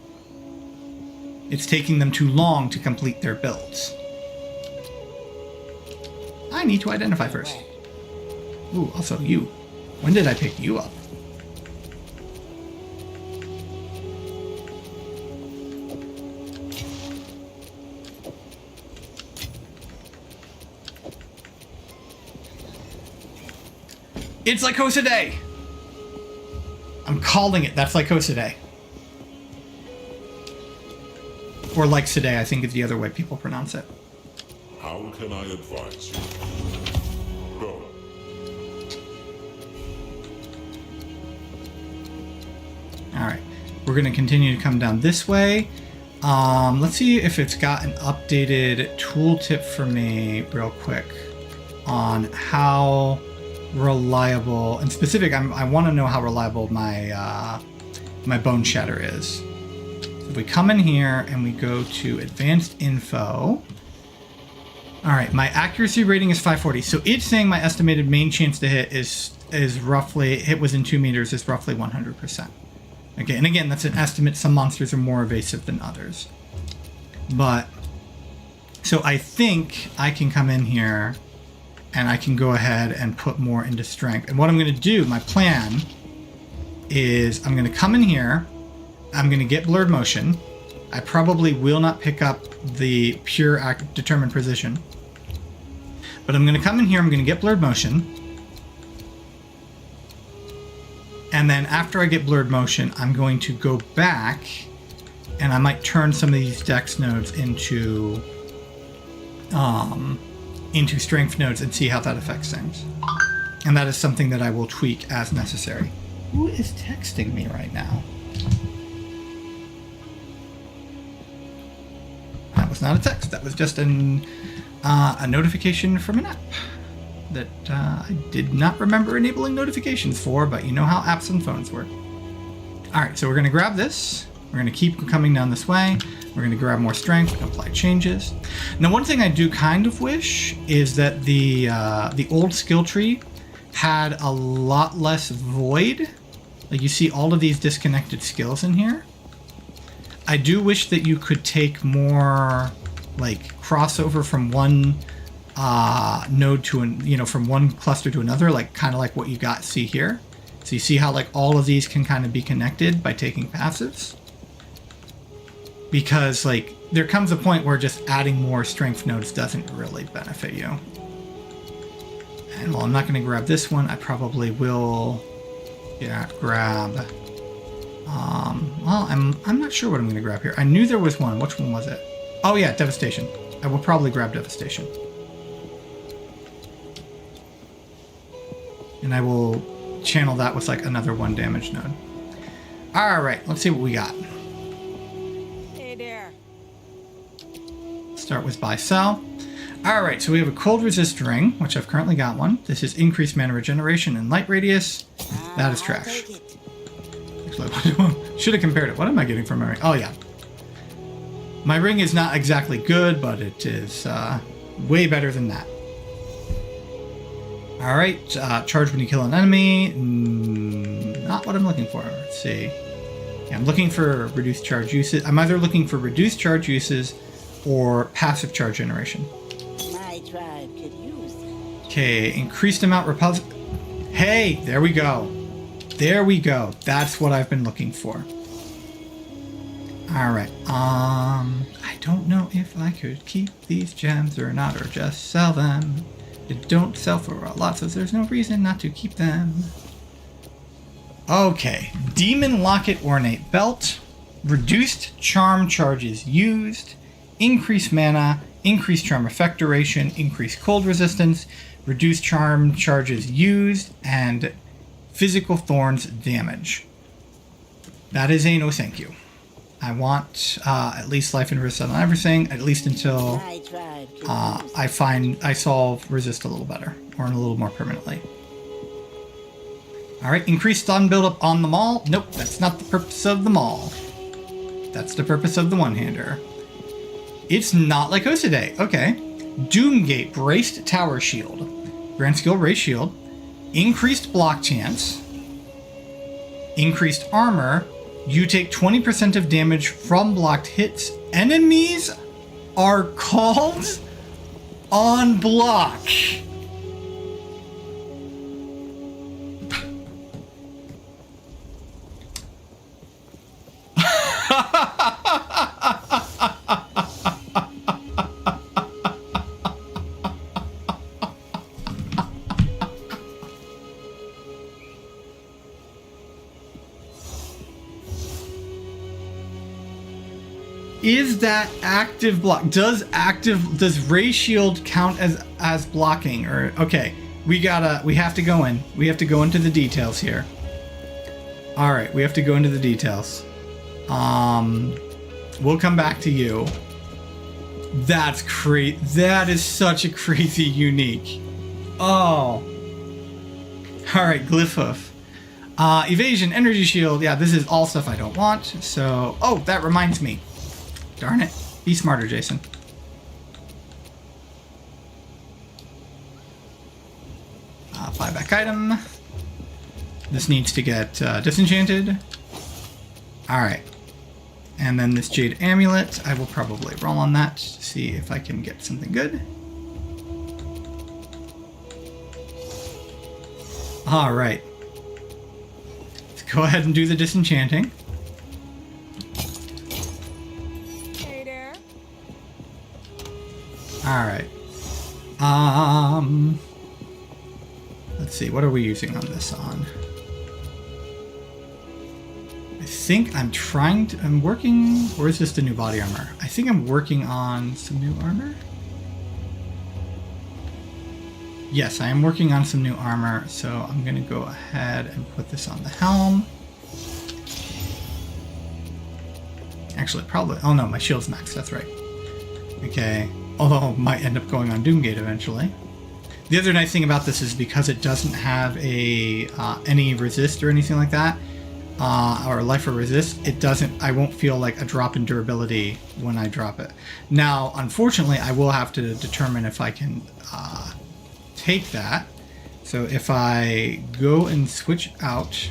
It's taking them too long to complete their builds. I need to identify first. Ooh, also you. When did I pick you up? It's Lycosa Day! I'm calling it. That's Lycosa Day. Or Lycosa Day, I think is the other way people pronounce it. How can I advise you? Go. Alright. We're going to continue to come down this way. Let's see if it's got an updated tooltip for me real quick on how reliable, and specific, I want to know how reliable my my bone shatter is. So if we come in here and we go to advanced info. Alright, my accuracy rating is 540. So it's saying my estimated main chance to hit is roughly, hit within 2 meters is roughly 100%. Okay, and again, that's an estimate. Some monsters are more evasive than others. But, so I think I can come in here and I can go ahead and put more into strength. And what I'm going to do, my plan, is I'm going to come in here, I'm going to get blurred motion. I probably will not pick up the pure determined precision. But I'm going to come in here, I'm going to get blurred motion. And then after I get blurred motion, I'm going to go back and I might turn some of these dex nodes into strength nodes and see how that affects things. And that is something that I will tweak as necessary. Who is texting me right now? That was not a text. That was just a notification from an app that I did not remember enabling notifications for, but you know how apps and phones work. All right, so we're going to grab this. We're going to keep coming down this way. We're going to grab more strength, apply changes. Now, one thing I do kind of wish is that the old skill tree had a lot less void. Like you see all of these disconnected skills in here. I do wish that you could take more like crossover from one node to from one cluster to another, like kind of like what you see here. So you see how like all of these can kind of be connected by taking passives. Because like there comes a point where just adding more strength nodes doesn't really benefit you. And while I'm not going to grab this one, I probably will grab well, I'm not sure what I'm going to grab here. I knew there was one. Which one was it? Oh yeah, Devastation. I will probably grab Devastation. And I will channel that with like another 1 damage node. All right, let's see what we got. Hey there. Start with buy sell. All right, so we have a cold resist ring, which I've currently got one. This is increased mana regeneration and light radius. That is trash. Actually, should have compared it. What am I getting from my ring? Oh yeah. My ring is not exactly good, but it is way better than that. All right, charge when you kill an enemy. Not what I'm looking for. Let's see. Yeah, I'm looking for reduced charge uses. I'm either looking for reduced charge uses or passive charge generation. My tribe could use that. Okay, increased amount repulse. Hey, there we go. There we go. That's what I've been looking for. All right. I don't know if I could keep these gems or not, or just sell them. They don't sell for a lot, so there's no reason not to keep them. Okay. Demon Locket Ornate Belt. Reduced charm charges used. Increased mana. Increased charm effect duration. Increased cold resistance. Reduced charm charges used. And physical thorns damage. That is a no thank you. I want at least life and resist on everything, at least until I solve resist a little better, or a little more permanently. All right, increased stun buildup on the maul. Nope, that's not the purpose of the maul. That's the purpose of the one-hander. It's not like Day. Okay. Doomgate braced tower shield. Grand skill raise shield. Increased block chance. Increased armor. You take 20% of damage from blocked hits. Enemies are called on block. Is that active block? Does Ray Shield count as blocking? Or okay, we have to go in. We have to go into the details here. All right, we have to go into the details. We'll come back to you. That's crazy. That is such a crazy unique. Oh. All right, Glyph Hoof. Evasion, energy shield. Yeah, this is all stuff I don't want. So, oh, that reminds me. Darn it. Be smarter, Jason. Buyback item. This needs to get disenchanted. Alright. And then this Jade Amulet. I will probably roll on that to see if I can get something good. Alright. Let's go ahead and do the disenchanting. Alright. Let's see, what are we using on this on? think I'm working, or is this the new body armor? I think I'm working on some new armor. Yes, I am working on some new armor, so I'm gonna go ahead and put this on the helm. Actually, probably, oh no, my shield's maxed, that's right. Okay, although it might end up going on Doomgate eventually. The other nice thing about this is because it doesn't have a any resist or anything like that, or life or resist, I won't feel like a drop in durability when I drop it. Now, unfortunately, I will have to determine if I can take that. So if I go and switch out,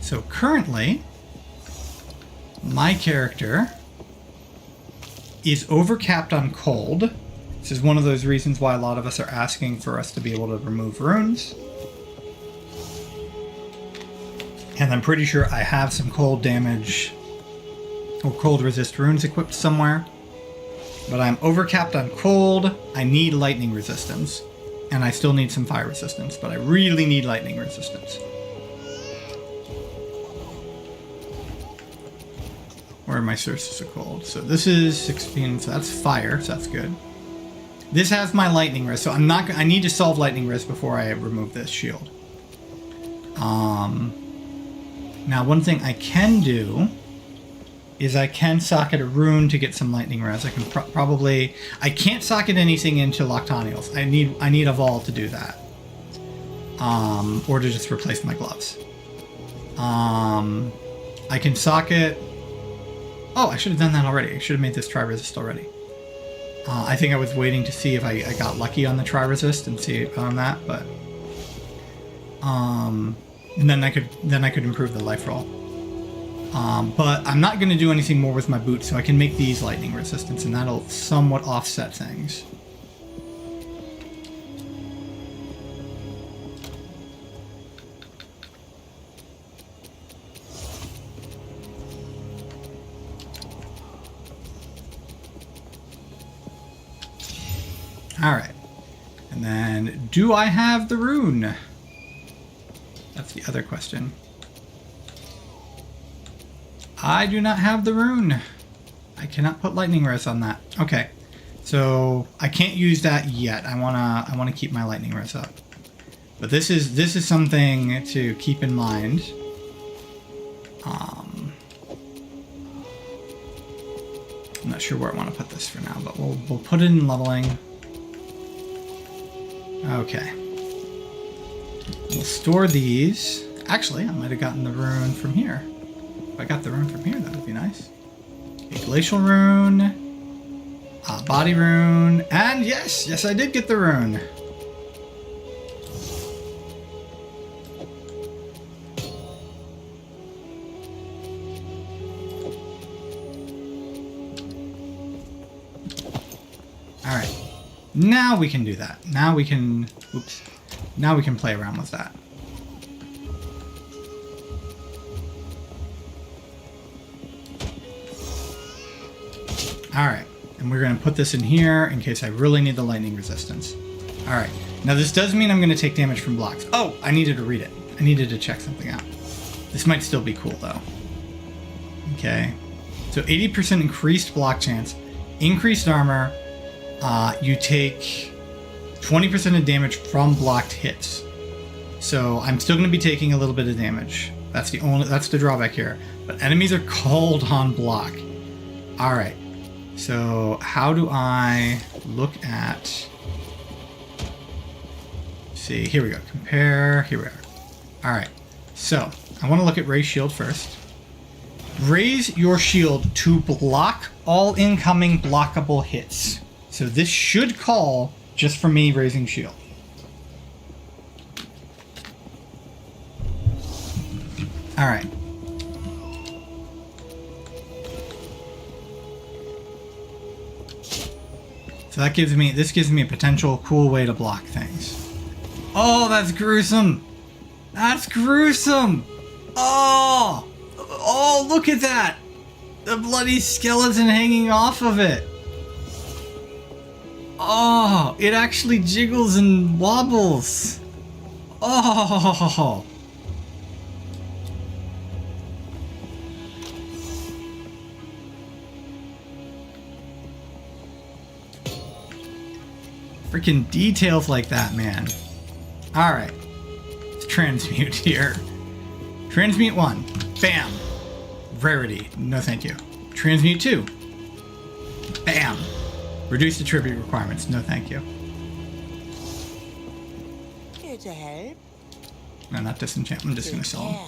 so currently my character is overcapped on cold. This is one of those reasons why a lot of us are asking for us to be able to remove runes. And I'm pretty sure I have some cold damage or cold resist runes equipped somewhere. But I'm overcapped on cold. I need lightning resistance. And I still need some fire resistance, but I really need lightning resistance. Where are my sources of cold? So this is 16, so that's fire, so that's good. This has my lightning risk, so I need to solve lightning risk before I remove this shield. Now one thing I can do is I can socket a rune to get some lightning res. I can probably, I can't socket anything into Loctanials. I need a Vol to do that. Or to just replace my gloves. I can socket, oh, I should have done that already. I should have made this tri-resist already. I think I was waiting to see if I got lucky on the tri-resist and see on that, but and then I could improve the life roll. But I'm not going to do anything more with my boots, so I can make these lightning resistance, and that'll somewhat offset things. Alright. And then, do I have the rune? That's the other question. I do not have the rune. I cannot put lightning res on that. Okay. So, I can't use that yet. I wanna keep my lightning res up. But this is something to keep in mind. I'm not sure where I want to put this for now, but we'll put it in leveling. Okay. We'll store these. Actually, I might have gotten the rune from here. If I got the rune from here, that would be nice. A glacial rune, body rune, and yes, I did get the rune. All right. Now we can do that. Now we can, oops. Now we can play around with that. All right, and we're gonna put this in here in case I really need the lightning resistance. All right, now this does mean I'm gonna take damage from blocks. Oh, I needed to read it. I needed to check something out. This might still be cool though. Okay, so 80% increased block chance, increased armor, you take 20% of damage from blocked hits. So I'm still going to be taking a little bit of damage. That's the drawback here. But enemies are cold on block. All right. So how do I look at? See, here we go. Compare. Here we are. All right. So I want to look at Raise Shield first. Raise your shield to block all incoming blockable hits. So this should call just for me raising shield. All right. So that gives me, this gives me a potential cool way to block things. Oh, that's gruesome. That's gruesome. Oh, oh, look at that. The bloody skeleton hanging off of it. Oh, it actually jiggles and wobbles. Oh. Freaking details like that, man. Alright. Let's transmute here. Transmute 1. Bam. Rarity. No thank you. Transmute 2. Bam. Reduce attribute requirements. No thank you. Here to help. No, not disenchantment. I'm just going to sell them.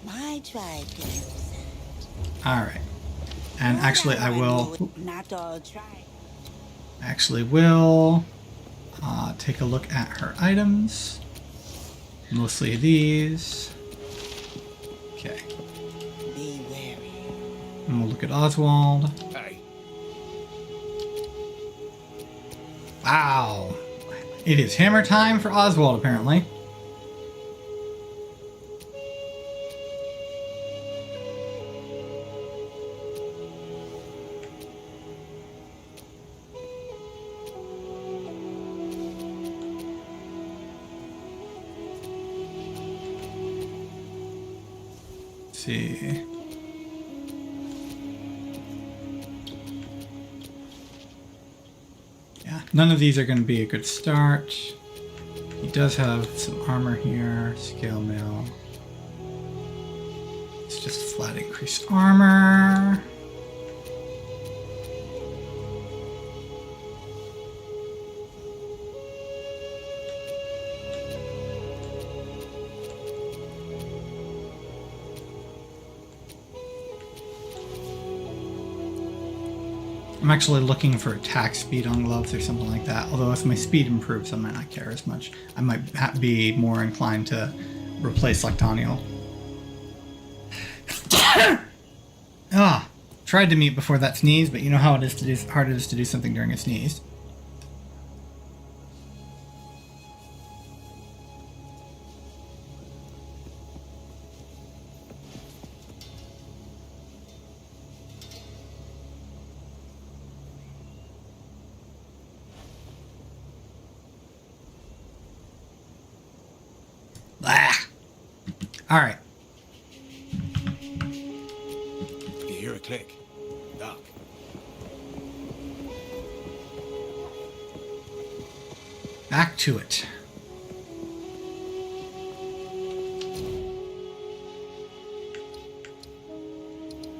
My tribe can use it. Alright. And actually, I will... Not all tribe. Actually will take a look at her items. Mostly these. Okay. Be wary. And we'll look at Oswald. Hey, Wow. It is hammer time for Oswald, apparently. See. Yeah, none of these are going to be a good start. He does have some armor here, scale mail. It's just flat increased armor. I'm actually looking for attack speed on gloves or something like that. Although if my speed improves, I might not care as much. I might be more inclined to replace Lectonial. Tried to mute before that sneeze, but you know how it is to do, hard it is to do something during a sneeze. All right. you hear a click. Duck. Back to it.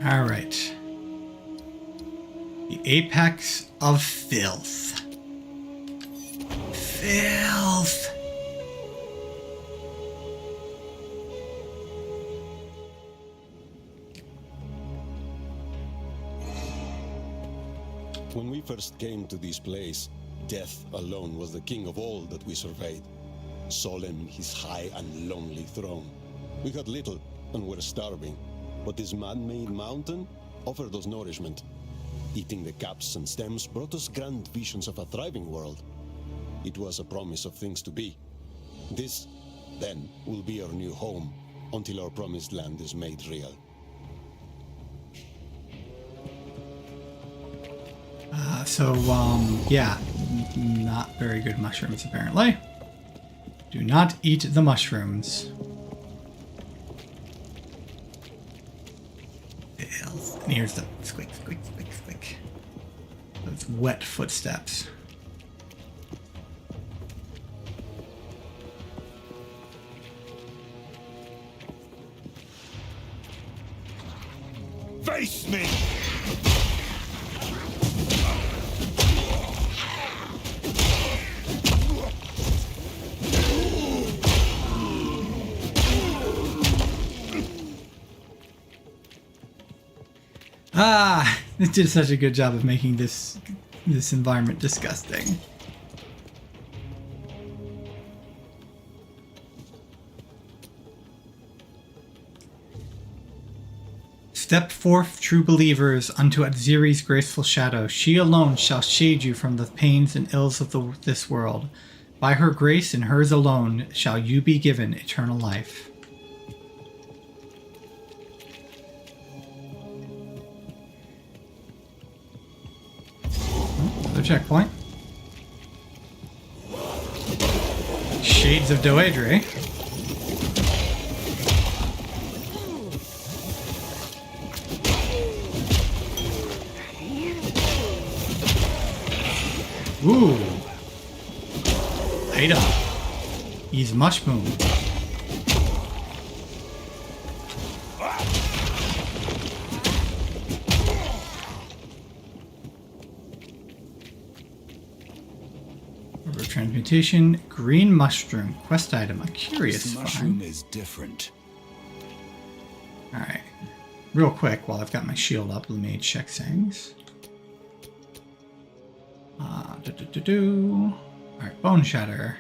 All right. The apex of filth. Filth. When we first came to this place, death alone was the king of all that we surveyed. Solemn his high and lonely throne. We had little and were starving, but this man-made mountain offered us nourishment. Eating the caps and stems brought us grand visions of a thriving world. It was a promise of things to be. This, then, will be our new home until our promised land is made real. Yeah, not very good mushrooms, apparently. Do not eat the mushrooms. And here's the squeak, squeak, squeak, squeak. Those wet footsteps. Face me! It did such a good job of making this environment disgusting. Step forth, true believers, unto Adziri's graceful shadow. She alone shall shade you from the pains and ills of this world. By her grace and hers alone shall you be given eternal life. Another checkpoint. Shades of Doedre. Ooh. Item. He's mushroom. Order transmutation. Green mushroom. Quest item. A curious This mushroom find. is different. Alright. Real quick, while I've got my shield up, let me check things. Alright, Bone Shatter.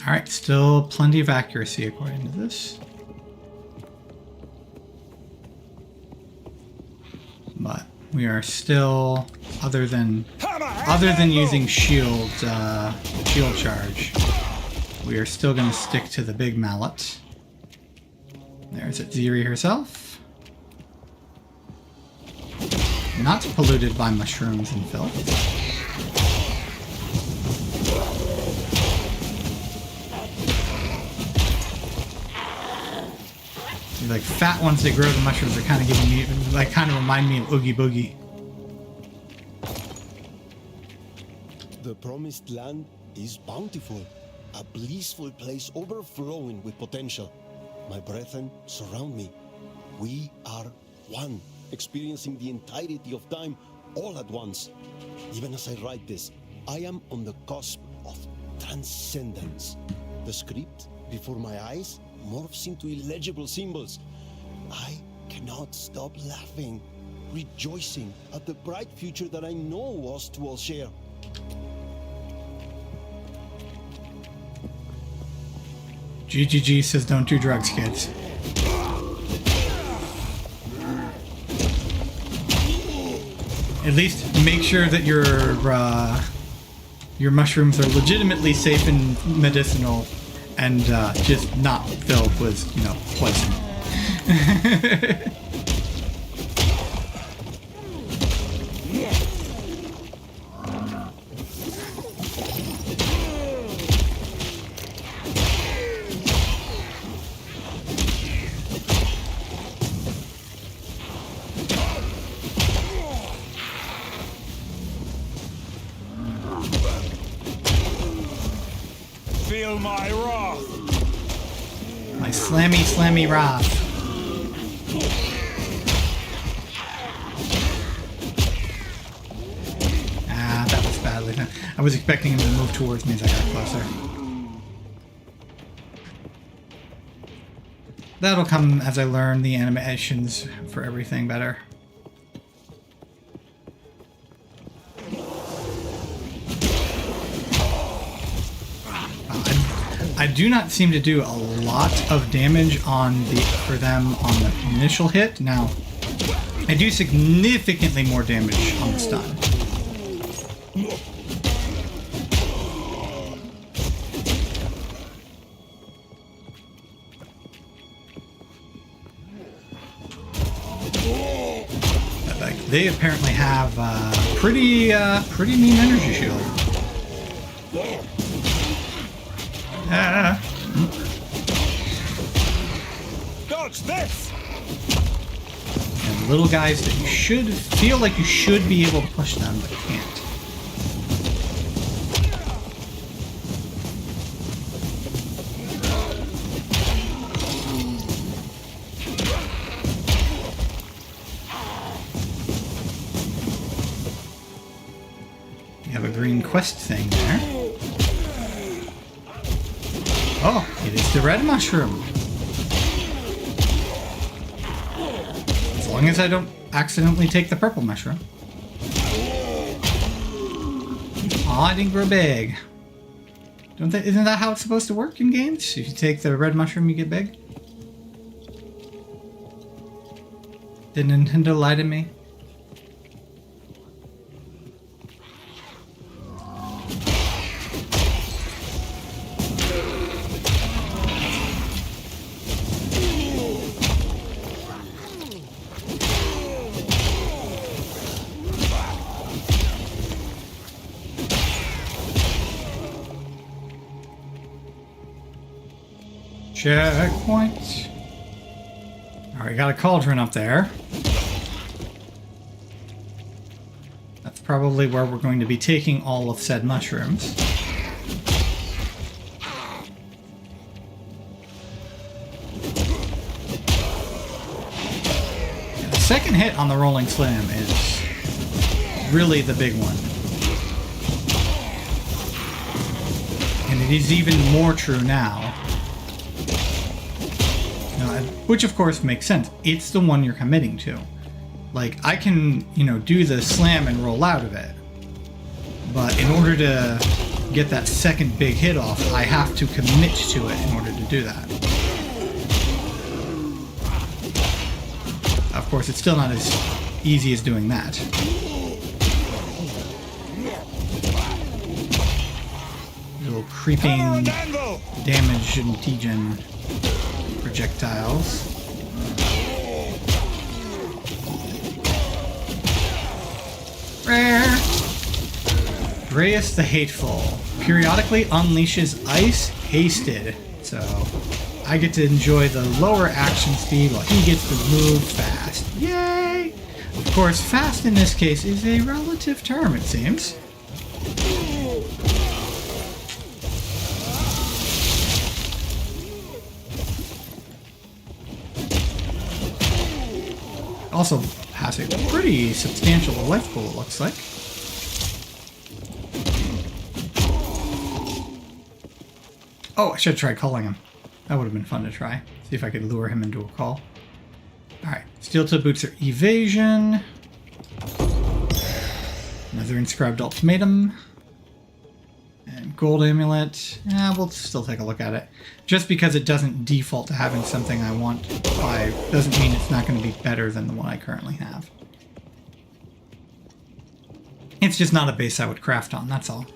Alright, still plenty of accuracy according to this. But we are still, other than using shield charge, we are still going to stick to the big mallet. There's Ziri herself. Not polluted by mushrooms and filth. Like fat ones that grow the mushrooms are kind of giving me, like, kind of remind me of Oogie Boogie. The promised land is bountiful, a blissful place overflowing with potential. My brethren surround me. We are one, experiencing the entirety of time all at once. Even as I write this, I am on the cusp of transcendence. The script before my eyes morphs into illegible symbols. I cannot stop laughing, rejoicing at the bright future that I know us two will share. GGG says don't do drugs, kids. At least make sure that your mushrooms are legitimately safe and medicinal, and just not filled with, you know, poison. Feel my wrath. My slammy wrath. Ah, that was badly done. I was expecting him to move towards me as I got closer. That'll come as I learn the animations for everything better. I do not seem to do a lot of damage for them on the initial hit. Now, I do significantly more damage on the stun. But, like, they apparently have pretty mean energy shield. Dodge this! And little guys that you should feel like you should be able to push them, but can't. You have a green quest thing there. Oh, it is the red mushroom. As long as I don't accidentally take the purple mushroom. Aw, I didn't grow big. Isn't that how it's supposed to work in games? If you take the red mushroom, you get big? Did Nintendo lie to me? Checkpoint. Alright, got a cauldron up there. That's probably where we're going to be taking all of said mushrooms. And the second hit on the Rolling Slam is really the big one. And it is even more true now. Which of course makes sense. It's the one you're committing to. Like, I can, do the slam and roll out of it. But in order to get that second big hit off, I have to commit to it in order to do that. Of course, it's still not as easy as doing that. Little creeping damage and degen projectiles. Rare! Reyes the Hateful periodically unleashes ice hasted, so I get to enjoy the lower action speed while he gets to move fast. Yay! Of course, fast in this case is a relative term, it seems. Also has a pretty substantial life pool, it looks like. Oh, I should have tried calling him. That would have been fun to try. See if I could lure him into a call. Alright, steel-toe boots are evasion. Another inscribed ultimatum. And gold amulet. Yeah, we'll still take a look at it. Just because it doesn't default to having something I want by doesn't mean it's not going to be better than the one I currently have. It's just not a base I would craft on, that's all.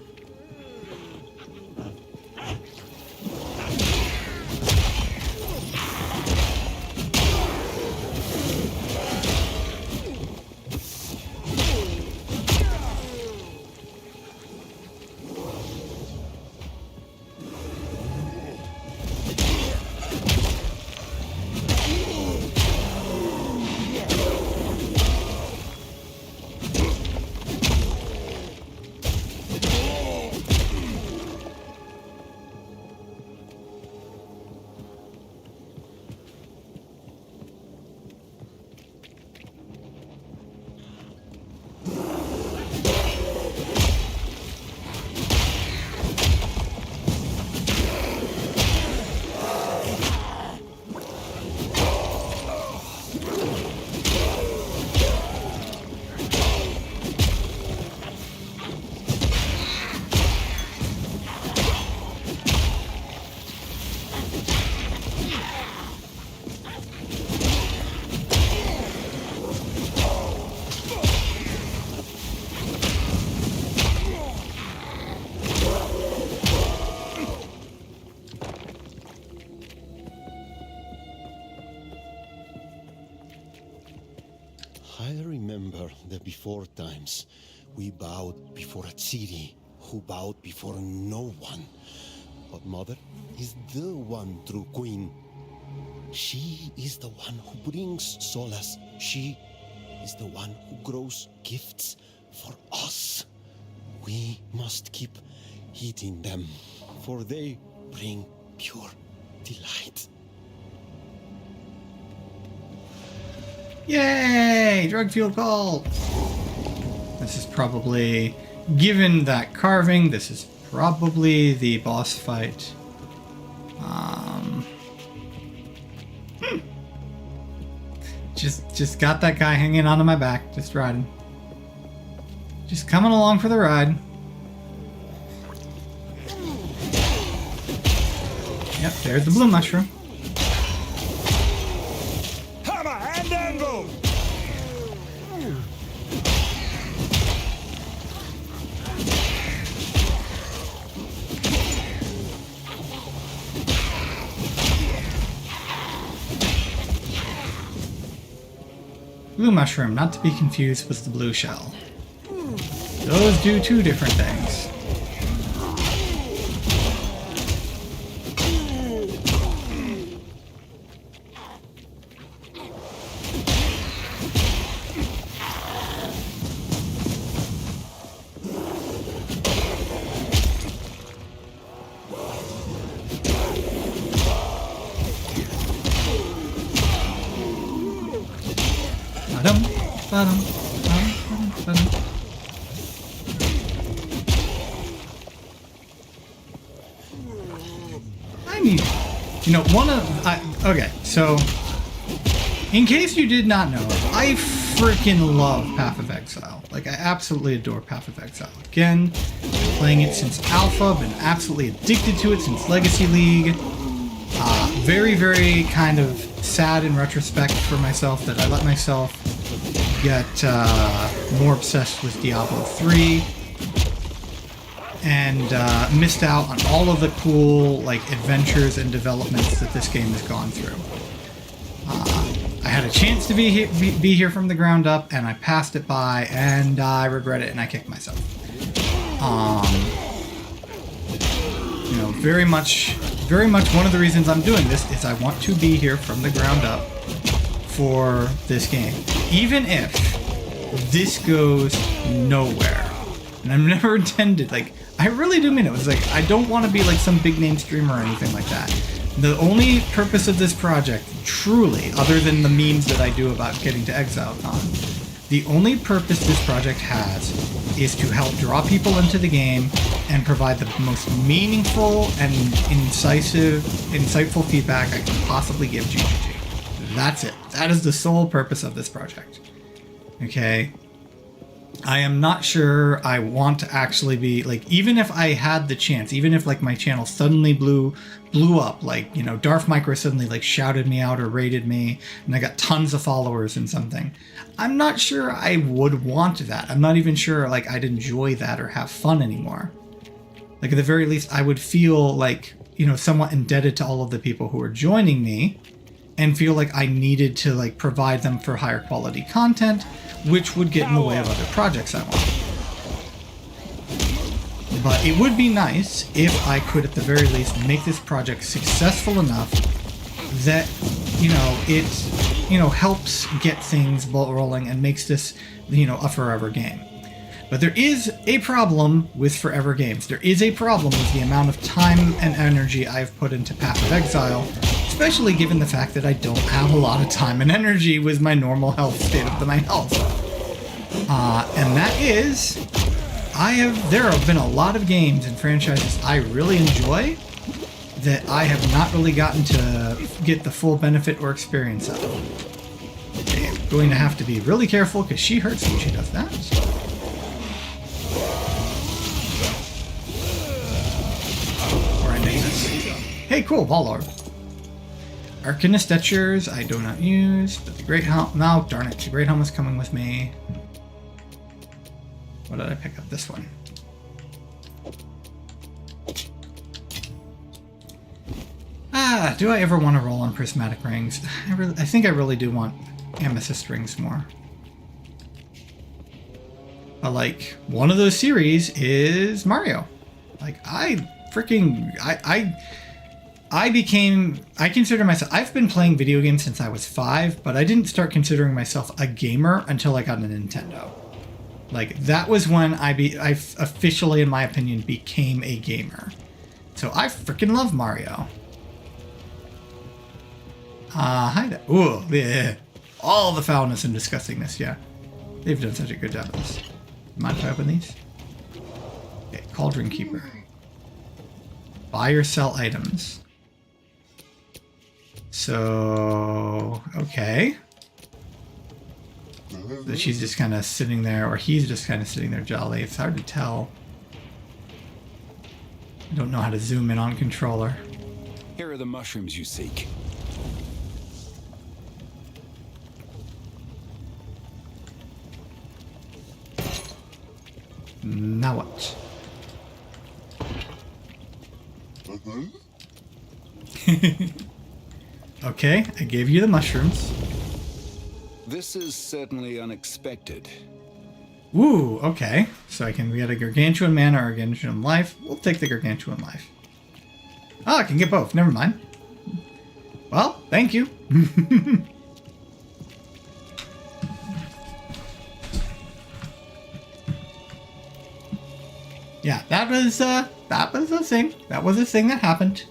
I remember the before times. We bowed before a city who bowed before no one. But Mother is the one true queen. She is the one who brings solace. She is the one who grows gifts for us. We must keep heeding them, for they bring pure delight. Yay! Drug fueled call! This is probably, given that carving, this is probably the boss fight. Just got that guy hanging onto my back, just riding. Just coming along for the ride. Yep, there's the blue mushroom. Hammer and anvil! Blue mushroom, not to be confused with the blue shell. Those do two different things. Ba-dum, ba-dum, ba-dum, ba-dum, ba-dum. I need, you know, okay, so in case you did not know, I freaking love Path of Exile. Like, I absolutely adore Path of Exile. Again, playing it since Alpha, been absolutely addicted to it since Legacy League. Very, very kind of sad in retrospect for myself that I let myself get more obsessed with Diablo 3 and missed out on all of the cool like adventures and developments that this game has gone through. I had a chance to be here from the ground up, and I passed it by, and I regret it, and I kicked myself. You know, very much one of the reasons I'm doing this is I want to be here from the ground up for this game, even if this goes nowhere. And I've never intended, like, I really do mean it. It was like, I don't want to be like some big name streamer or anything like that. The only purpose of this project, truly, other than the memes that I do about getting to ExileCon, the only purpose this project has is to help draw people into the game and provide the most meaningful and insightful feedback I can possibly give GGG. That's it. That is the sole purpose of this project. Okay? I am not sure I want to actually be, like, even if I had the chance, even if, like, my channel suddenly blew up, like, you know, Darth Micro suddenly, like, shouted me out or rated me, and I got tons of followers and something, I'm not sure I would want that. I'm not even sure, like, I'd enjoy that or have fun anymore. Like, at the very least, I would feel, like, you know, somewhat indebted to all of the people who are joining me, and feel like I needed to, like, provide them for higher quality content, which would get in the way of other projects I want. But it would be nice if I could, at the very least, make this project successful enough that, you know, it, you know, helps get things ball rolling and makes this, you know, a forever game. But there is a problem with forever games. There is a problem with the amount of time and energy I've put into Path of Exile, especially given the fact that I don't have a lot of time and energy with my normal health state of my health. And that is, there have been a lot of games and franchises I really enjoy that I have not really gotten to get the full benefit or experience of. Okay, I'm going to have to be really careful because she hurts when she does that. Or I make this. Hey, cool, Ball Orb. Arcanist Etchers I do not use, but the Great Helm, no, darn it, the Great Helm is coming with me. What did I pick up? This one. Do I ever want to roll on prismatic rings? I think I really do want amethyst rings more. But like, one of those series is Mario. Like, I consider myself, I've been playing video games since I was 5, but I didn't start considering myself a gamer until I got a Nintendo. Like, that was when I officially, in my opinion, became a gamer. So I freaking love Mario. Hi there. Ooh, yeah. All the foulness and disgustingness, yeah. They've done such a good job of this. Mind if I open these? Okay, Cauldron Keeper. Buy or sell items. So, okay. So she's just kind of sitting there, or he's just kind of sitting there jolly. It's hard to tell. I don't know how to zoom in on controller. Here are the mushrooms you seek. Now what? Okay, I gave you the mushrooms. This is certainly unexpected. Ooh, okay. So I can get a gargantuan mana or a gargantuan life. We'll take the gargantuan life. Oh, I can get both. Never mind. Well, thank you. Yeah, that was a thing. That was a thing that happened.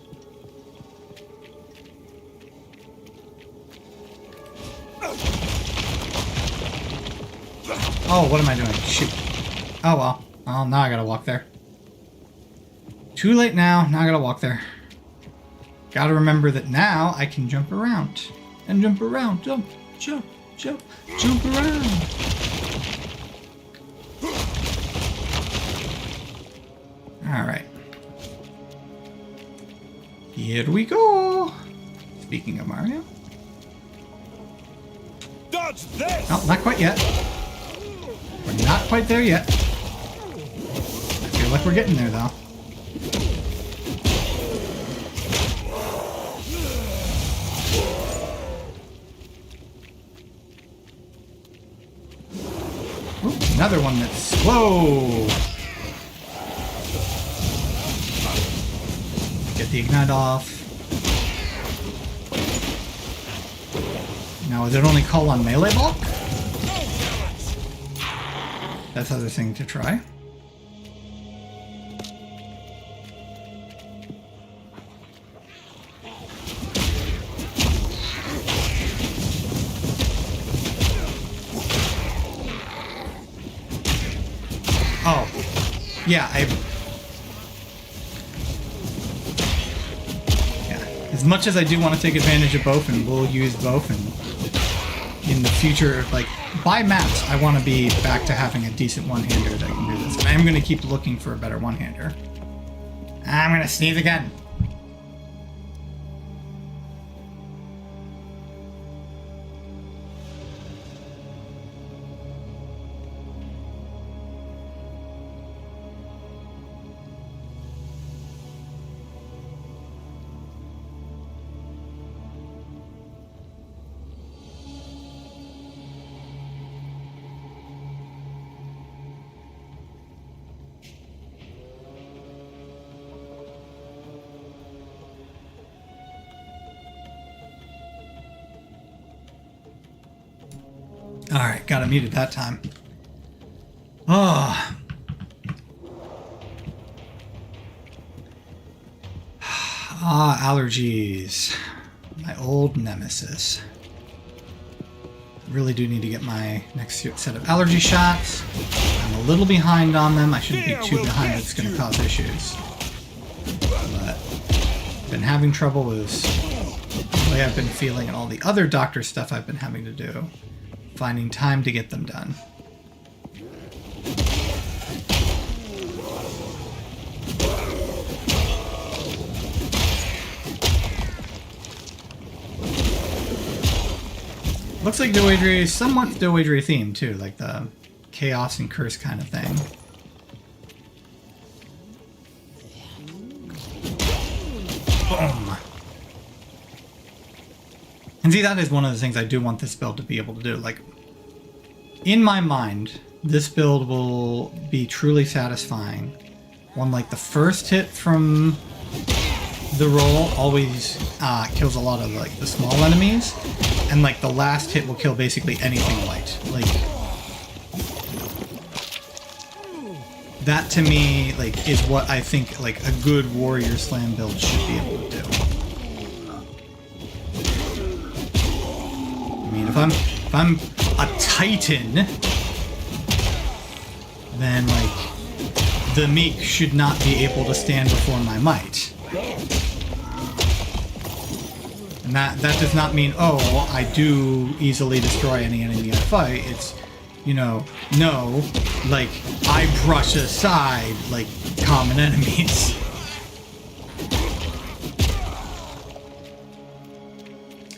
Oh, what am I doing? Shoot. Oh, well. Oh, now I gotta walk there. Too late now. Now I gotta walk there. Gotta remember that now I can jump around. And jump around. Jump, jump, jump, jump around. Alright. Here we go. Speaking of Mario. Dodge this! Oh, not quite yet. We're not quite there yet. I feel like we're getting there, though. Ooh, another one that's slow. Get the ignite off. Now, is it only call on melee bulk? That's the other thing to try. Oh, yeah, as much as I do want to take advantage of both, and will use both, and in the future, like, by maps, I want to be back to having a decent one-hander that can do this. And I am going to keep looking for a better one-hander. I'm going to sneeze again. Alright, got it muted that time. Oh. Ah, allergies. My old nemesis. Really do need to get my next set of allergy shots. I'm a little behind on them. I shouldn't be too behind. It's going to cause issues. But I've been having trouble with the way I've been feeling and all the other doctor stuff I've been having to do. Finding time to get them done. Looks like Doedre is somewhat Doedre themed too, like the chaos and curse kind of thing. Boom. And see, that is one of the things I do want this build to be able to do. Like, in my mind, this build will be truly satisfying when, like, the first hit from the roll always kills a lot of, like, the small enemies, and, like, the last hit will kill basically anything light. Like, that to me, like, is what I think, like, a good Warrior Slam build should be able to do. I mean, if I'm a Titan, then, like, the Meek should not be able to stand before my might. And that does not mean, oh, I do easily destroy any enemy I fight. It's, you know, no, like, I brush aside, like, common enemies.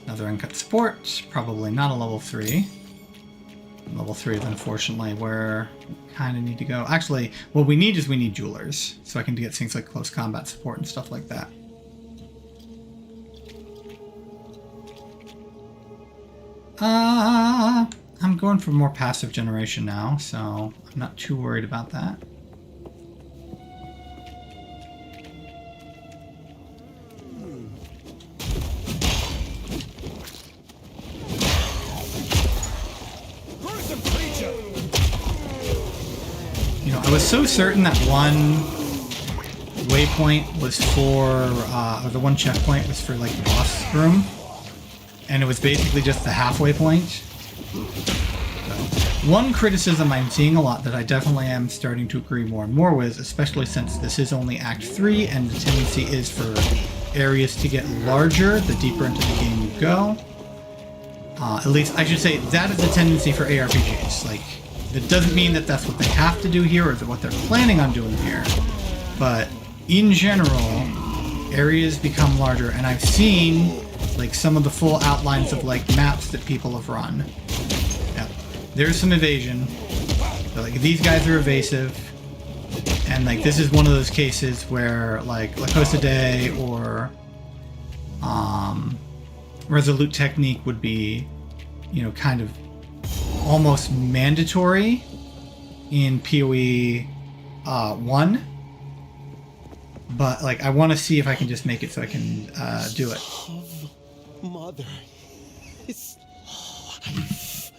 Another uncut support, probably not a level 3. Level 3 is unfortunately where we kind of need to go. Actually, what we need jewelers, so I can get things like close combat support and stuff like that. I'm going for more passive generation now, so I'm not too worried about that. You know, I was so certain that one waypoint was for, or the one checkpoint was for, like, the boss room. And it was basically just the halfway point. So, One criticism I'm seeing a lot that I definitely am starting to agree more and more with, especially since this is only Act 3 and the tendency is for areas to get larger the deeper into the game you go. At least, I should say, that is a tendency for ARPGs. Like, it doesn't mean that that's what they have to do here or what they're planning on doing here. But in general, areas become larger, and I've seen like some of the full outlines of like maps that people have run. Yeah, there's some evasion. So, like, these guys are evasive, and like this is one of those cases where like La Cosa Day or Resolute Technique would be, you know, kind of almost mandatory in PoE 1. But like I want to see if I can just make it so I can do it. Mother, his life.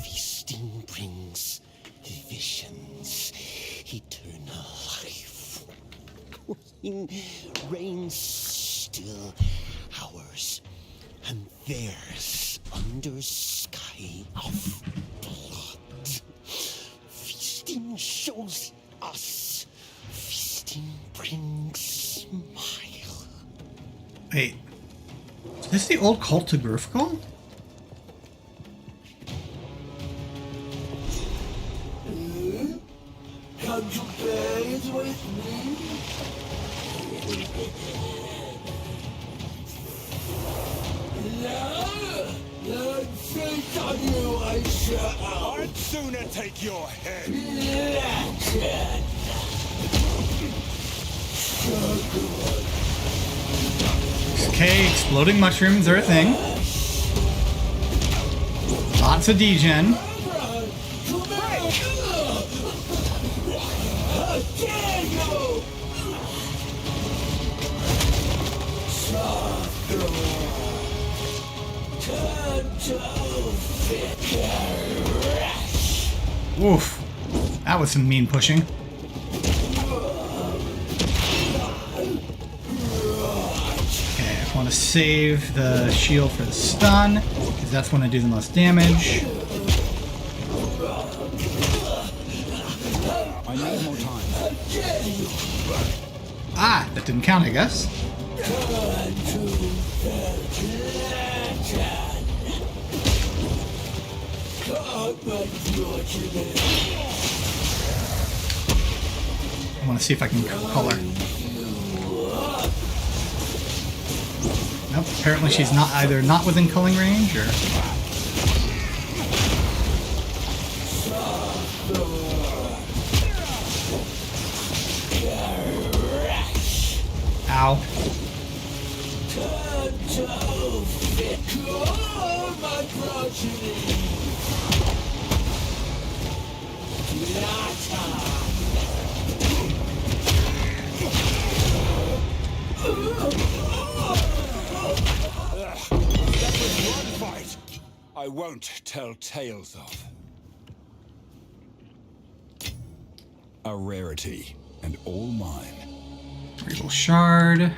Feasting brings visions, eternal life. Queen reigns still, ours and theirs under sky of blood. Feasting shows us. Feasting brings smile. Wait. Is this the old cult to Grufkul? Come to bathe with me? No, faith on you, I shall. I'd sooner take your head. Okay, exploding mushrooms are a thing. Lots of degen. Oof. That was some mean pushing. Okay, I just want to save the shield for the stun, because that's when I do the most damage. I need more time. Ah, that didn't count, I guess. I want to see if I can call her. Nope, apparently she's not either not within culling range or... Ow. That was one fight I won't tell tales of. A rarity, and all mine. Regal Shard.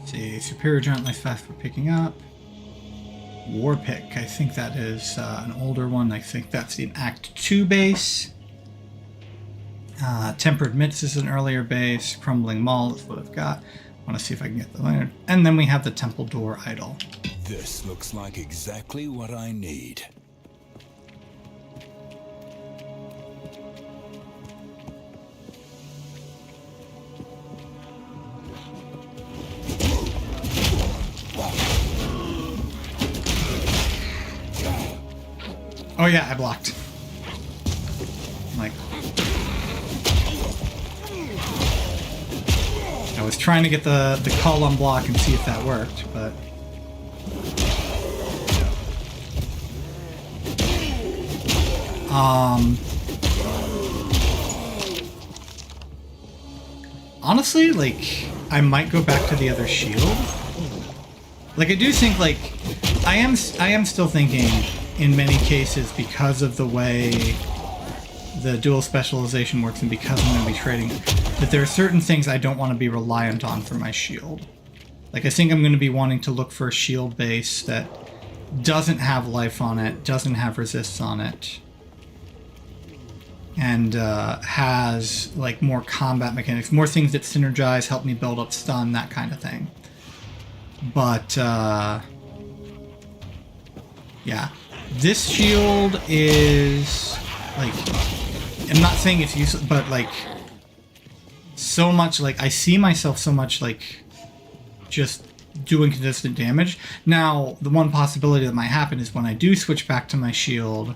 See, Superior Giant Life Fast for picking up. War Pick, I think that is an older one. I think that's the Act 2 base. Tempered Mitts is an earlier base. Crumbling Maul is what I've got. I want to see if I can get the lantern. And then we have the Temple Door Idol. This looks like exactly what I need. Oh yeah, I blocked. Like, I was trying to get the call on block and see if that worked, but honestly, like, I might go back to the other shield. Like, I do think, like, I am still thinking in many cases, because of the way the dual specialization works and because I'm going to be trading, that there are certain things I don't want to be reliant on for my shield. Like, I think I'm going to be wanting to look for a shield base that doesn't have life on it, doesn't have resists on it, and has like more combat mechanics, more things that synergize, help me build up stun, that kind of thing. But yeah, this shield is like, I'm not saying it's useless, but like so much, like I see myself so much like just doing consistent damage. Now, the one possibility that might happen is when I do switch back to my shield.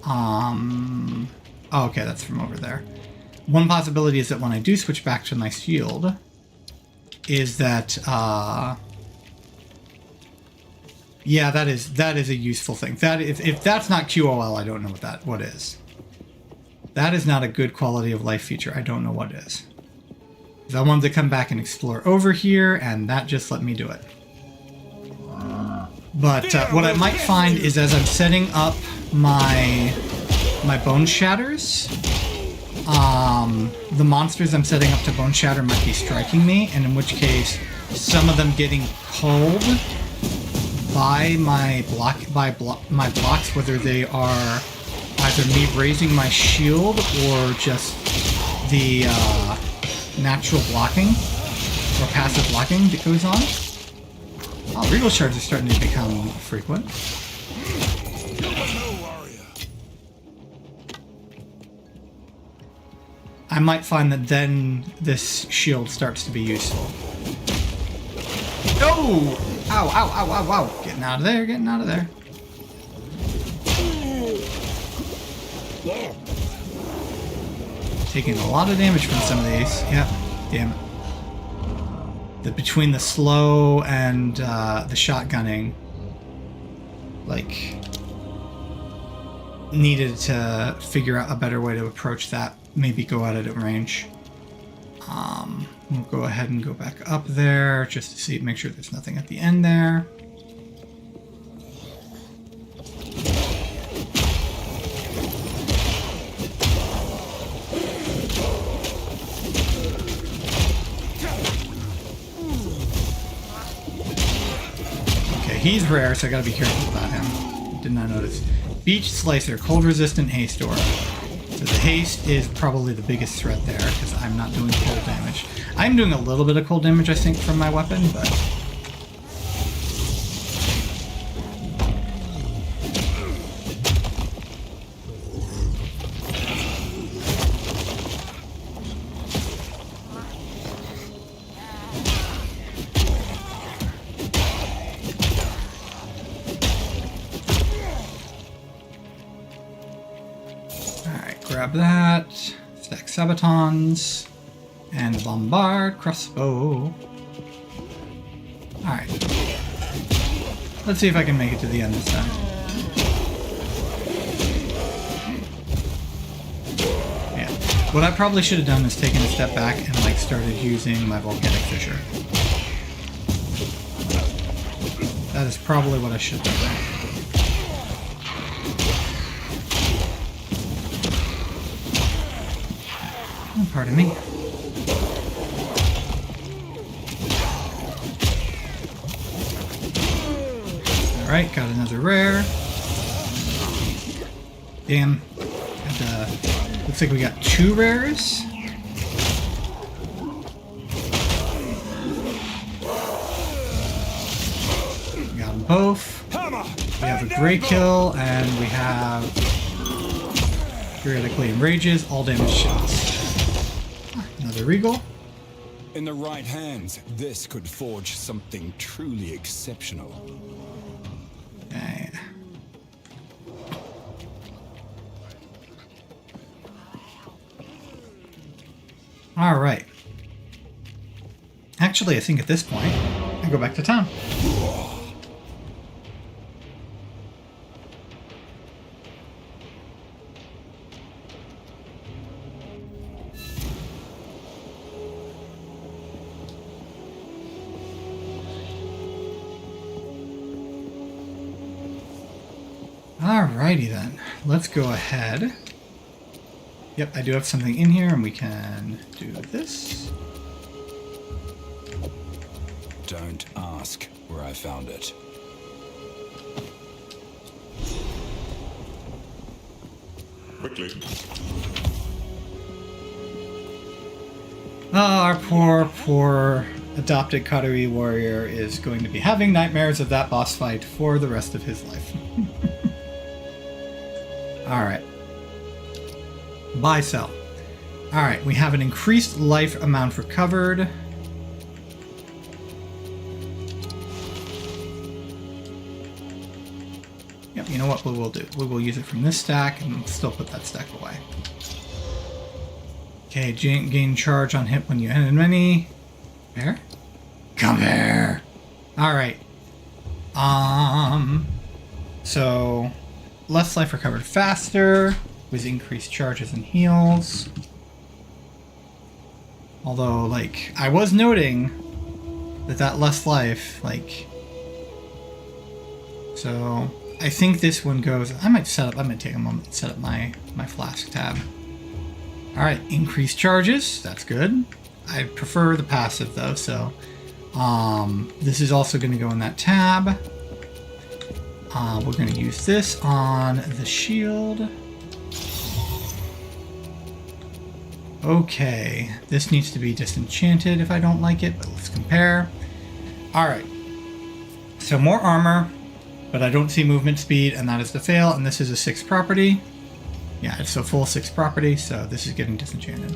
Oh, okay, that's from over there. One possibility is that when I do switch back to my shield, is that yeah, that is a useful thing. That if that's not QOL, I don't know what is. That is not a good quality of life feature. I don't know what is. I wanted to come back and explore over here, and that just let me do it. But what I might find is as I'm setting up my bone shatters, the monsters I'm setting up to bone shatter might be striking me, and in which case some of them getting pulled by my blocks, whether they are either me raising my shield or just the natural blocking or passive blocking that goes on. Oh, regal shards are starting to become frequent. I might find that then this shield starts to be useful. Oh! Ow, ow, ow, ow, ow. Getting out of there, getting out of there. Taking a lot of damage from some of these. Yep, damn it. Between the slow and the shotgunning, like, needed to figure out a better way to approach that. Maybe go at it at range. We'll go ahead and go back up there just to see, make sure there's nothing at the end there. Okay, he's rare, so I gotta be careful about him. Did not notice. Beach Slicer, cold resistant haste aura. So the haste is probably the biggest threat there, because I'm not doing cold damage. I'm doing a little bit of cold damage, I think, from my weapon, but... Grab that, stack sabatons, and bombard crossbow. Alright. Let's see if I can make it to the end this time. Yeah. What I probably should have done is taken a step back and like started using my volcanic fissure. That is probably what I should have done. Pardon me. Alright, got another rare. Damn. And, looks like we got 2 rares. We got them both. We have a Grey Kill, and we have periodically enrages, all damage shots. Another Regal. In the right hands, this could forge something truly exceptional. Okay. All right. Actually, I think at this point, I go back to town. Alrighty then, let's go ahead. Yep, I do have something in here, and we can do this. Don't ask where I found it. Quickly. Oh, our poor adopted Katari warrior is going to be having nightmares of that boss fight for the rest of his life. Alright. Buy, sell. Alright, we have an increased life amount recovered. Yep, you know what we will do? We will use it from this stack and still put that stack away. Okay, gain charge on hit when you hit enemy. Bear? Come here! Alright. So less life recovered faster with increased charges and heals. Although, like, I was noting that less life, like, so I think this one goes. I might take a moment to set up my flask tab. Alright, increased charges, that's good. I prefer the passive though, so this is also going to go in that tab. We're going to use this on the shield. Okay, this needs to be disenchanted if I don't like it, but let's compare. Alright, so more armor, but I don't see movement speed, and that is the fail, and this is a 6 property. Yeah, it's a full 6 property, so this is getting disenchanted.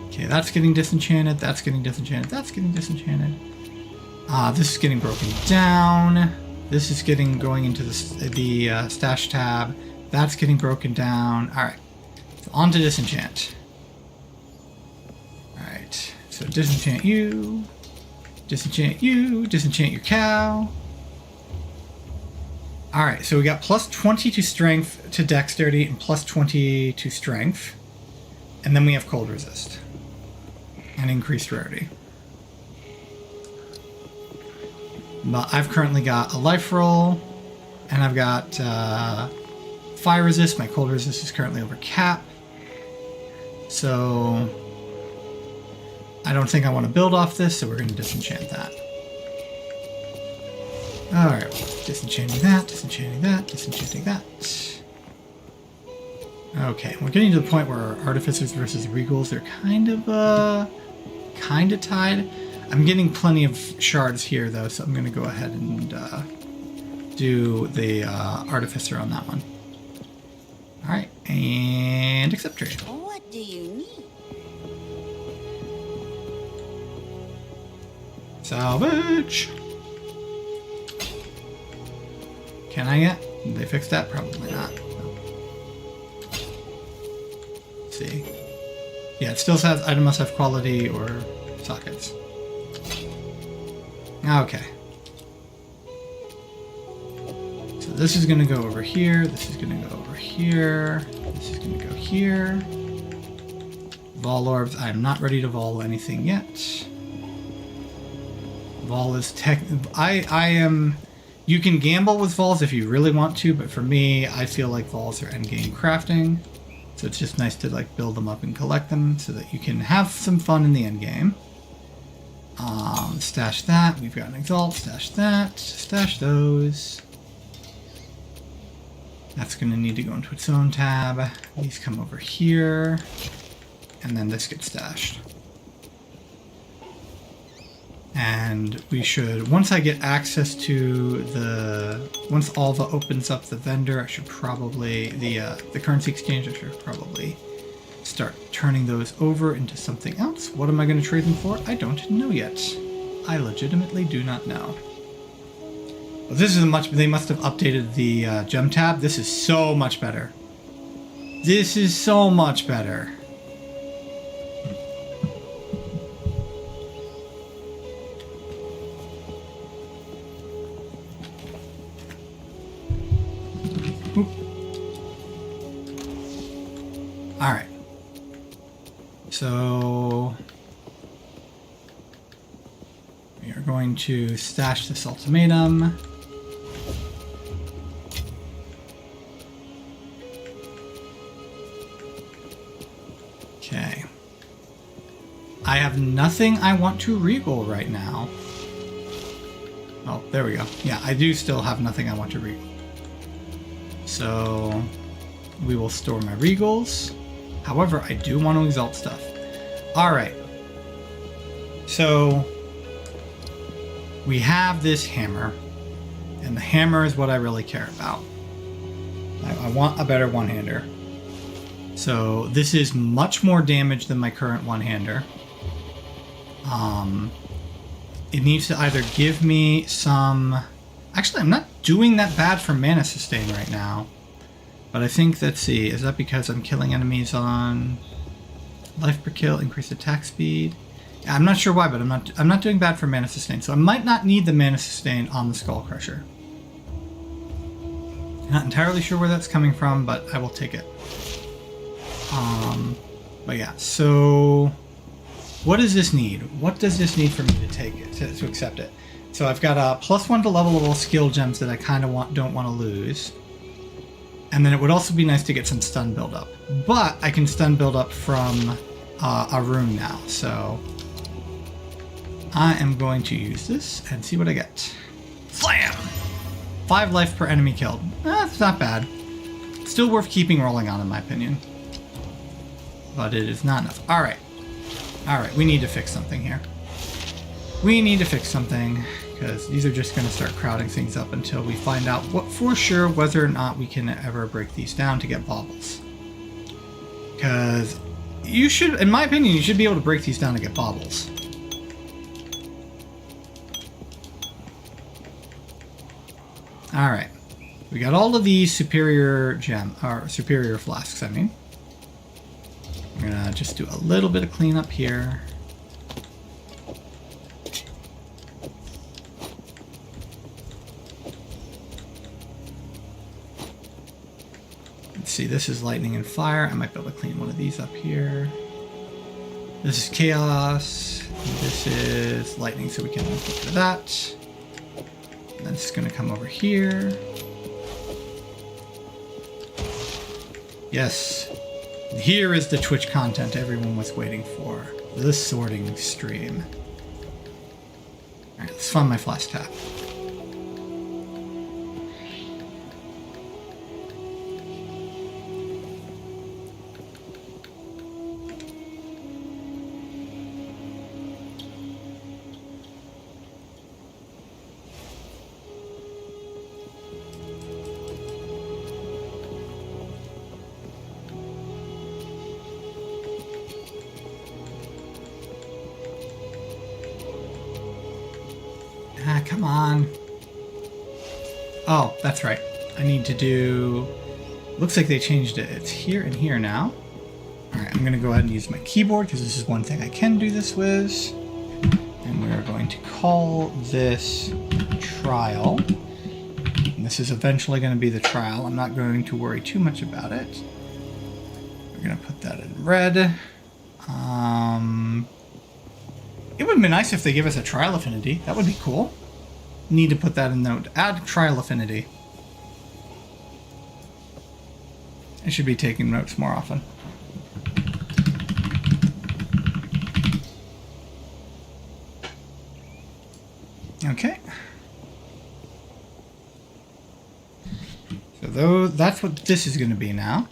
Okay, that's getting disenchanted, that's getting disenchanted, that's getting disenchanted. This is getting broken down. This is going into the stash tab. That's getting broken down. Alright, so on to disenchant. Alright, so disenchant you, disenchant your cow. Alright, so we got plus 20 to strength to dexterity and plus 20 to strength. And then we have cold resist. And increased rarity. But I've currently got a life roll. And I've got fire resist. My cold resist is currently over cap. So I don't think I want to build off this, so we're going to disenchant that. Alright, disenchanting that, disenchanting that, disenchanting that. Okay, we're getting to the point where Artificers versus Regals are kind of tied. I'm getting plenty of shards here though, so I'm going to go ahead and do the Artificer on that one. Alright, and accept trade. What do you need? Salvage! Can I yet? Did they fix that? Probably not. Let's see. Yeah, it still says item must have quality or sockets. Okay. So this is going to go over here. This is going to go over here. This is going to go here. Vol orbs. I am not ready to vol anything yet. Vol is I am. You can gamble with vols if you really want to, but for me, I feel like vols are endgame crafting. So it's just nice to like build them up and collect them so that you can have some fun in the endgame. Stash that. We've got an exalt. Stash that. Stash those. That's going to need to go into its own tab. These come over here. And then this gets stashed. And we should, once I get access to once Alva opens up the vendor, I should probably, the currency exchange, I should probably start turning those over into something else. What am I going to trade them for? I don't know yet. I legitimately do not know. Well, this is they must have updated the gem tab. This is so much better. This is so much better. Alright. So we are going to stash this ultimatum. Okay. I have nothing I want to regal right now. Oh, there we go. Yeah, I do still have nothing I want to regal. So we will store my regals. However, I do want to exalt stuff. Alright. So we have this hammer. And the hammer is what I really care about. I want a better one-hander. So this is much more damage than my current one-hander. It needs to either give me some... Actually, I'm not doing that bad for mana sustain right now. But I think, let's see, is that because I'm killing enemies on life per kill, increased attack speed? Yeah, I'm not sure why, but I'm not doing bad for mana sustain. So I might not need the mana sustain on the Skull Crusher. Not entirely sure where that's coming from, but I will take it. But yeah, so what does this need? What does this need for me to take it, to accept it? So I've got a +1 to levelable skill gems that I kind of don't want to lose. And then it would also be nice to get some stun build up. But I can stun build up from a rune now, so I am going to use this and see what I get. Slam! 5 life per enemy killed. That's not bad. Still worth keeping rolling on, in my opinion. But it is not enough. Alright. Alright, we need to fix something here. We need to fix something, because these are just going to start crowding things up until we find out what for sure whether or not we can ever break these down to get baubles. Because you should, in my opinion, you should be able to break these down to get baubles. Alright. We got all of these superior superior flasks, I mean. I'm gonna just do a little bit of cleanup here. Let's see, this is lightning and fire. I might be able to clean one of these up here. This is chaos. This is lightning, so we can get rid of that. And then it's gonna come over here. Yes. Here is the Twitch content everyone was waiting for. The sorting stream. Alright, let's find my flash tap. Come on. Oh, that's right. I need to do... Looks like they changed it. It's here and here now. Alright, I'm going to go ahead and use my keyboard because this is one thing I can do this with. And we're going to call this trial. And this is eventually going to be the trial. I'm not going to worry too much about it. We're going to put that in red. It would be nice if they give us a trial affinity. That would be cool. Need to put that in note. Add trial affinity. I should be taking notes more often. Okay. So that's what this is going to be now.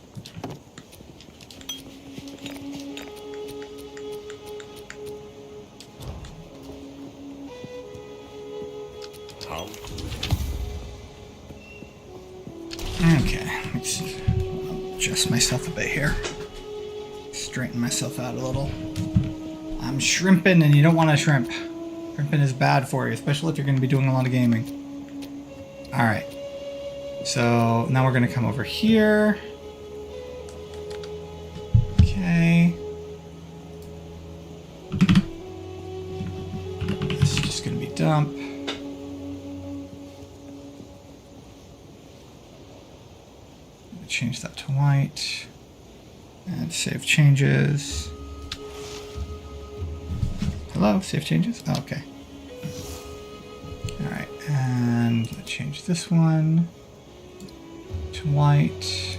Okay, let's adjust myself a bit here. Straighten myself out a little. I'm shrimping and you don't want to shrimp. Shrimping is bad for you, especially if you're going to be doing a lot of gaming. Alright. So now we're going to come over here. Okay. This is just going to be dump. Change that to white and save changes. Hello, save changes? Oh, okay. Alright, and let's change this one to white.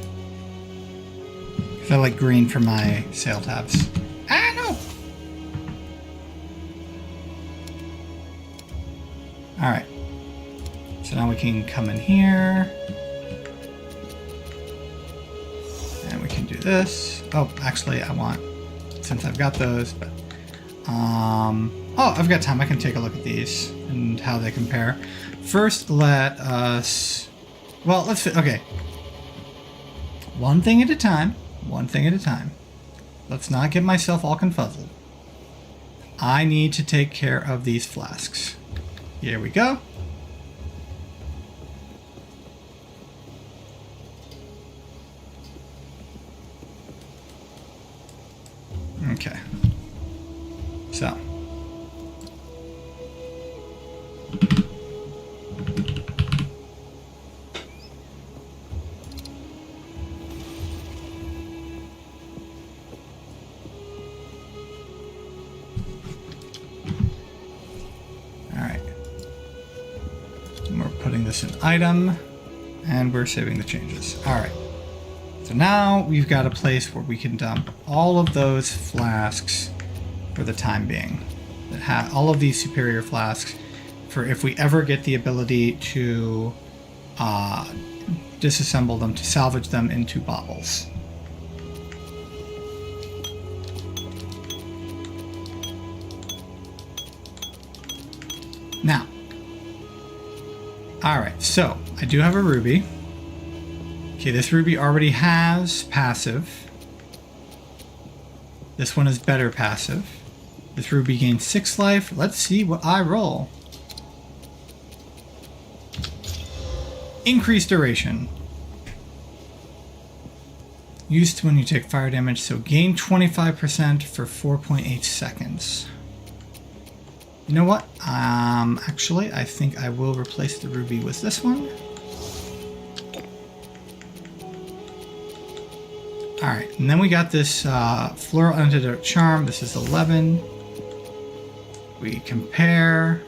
Because I like green for my sail tabs. Ah, no! Alright. So now we can come in here. this. Oh, actually, I want, since I've got those, but oh, I've got time. I can take a look at these and how they compare. First, let us, well, okay. One thing at a time. One thing at a time. Let's not get myself all confuzzled. I need to take care of these flasks. Here we go. Okay. So. This an item, and we're saving the changes. All right. So now we've got a place where we can dump all of those flasks for the time being. That have all of these superior flasks for if we ever get the ability to disassemble them, to salvage them into bottles. Now. Alright, so I do have a ruby. Okay, this ruby already has passive. This one is better passive. This ruby gains 6 life. Let's see what I roll. Increased duration. Used when you take fire damage, so gain 25% for 4.8 seconds. You know what? Actually, I think I will replace the ruby with this one. Alright, and then we got this Floral Antidote Charm. This is 11. We compare.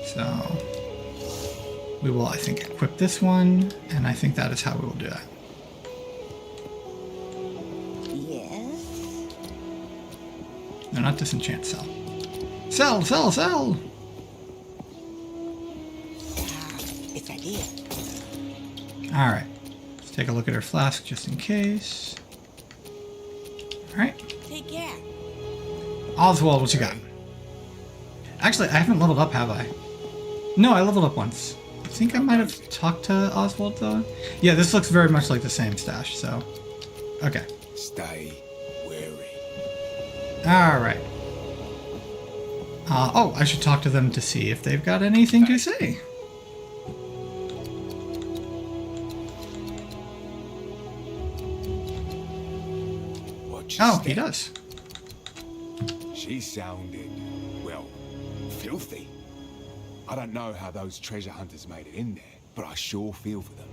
So, we will, I think, equip this one, and I think that is how we will do that. No, not disenchant, sell. Sell, sell, sell! It's idea. Alright. Let's take a look at our flask just in case. Alright. Take care. Oswald, what you got? Actually, I haven't leveled up, have I? No, I leveled up once. I think I might have talked to Oswald, though. Yeah, this looks very much like the same stash, so... Okay. Stay wary. Alright. Oh, I should talk to them to see if they've got anything to say. Oh, he does. She sounded, well, filthy. I don't know how those treasure hunters made it in there, but I sure feel for them.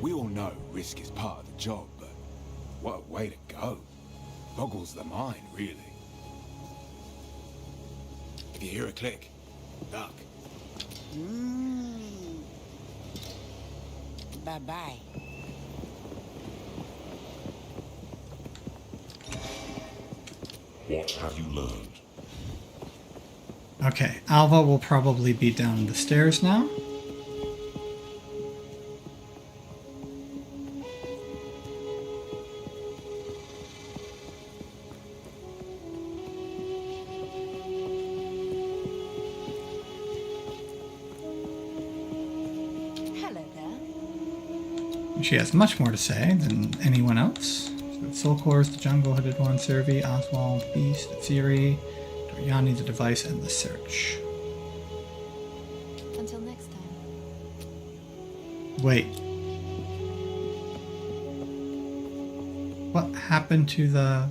We all know risk is part of the job, but what a way to go. Boggles the mind, really. If you hear a click, duck. Bye-bye. What have you learned? Okay, Alva will probably be down the stairs now. Hello there. She has much more to say than anyone else. So Soul Cores, the Jungle, Hooded One, Servi, Oswald, Beast, Ziri, Doriani, the Device, and the Search. Until next time. Wait. What happened to the...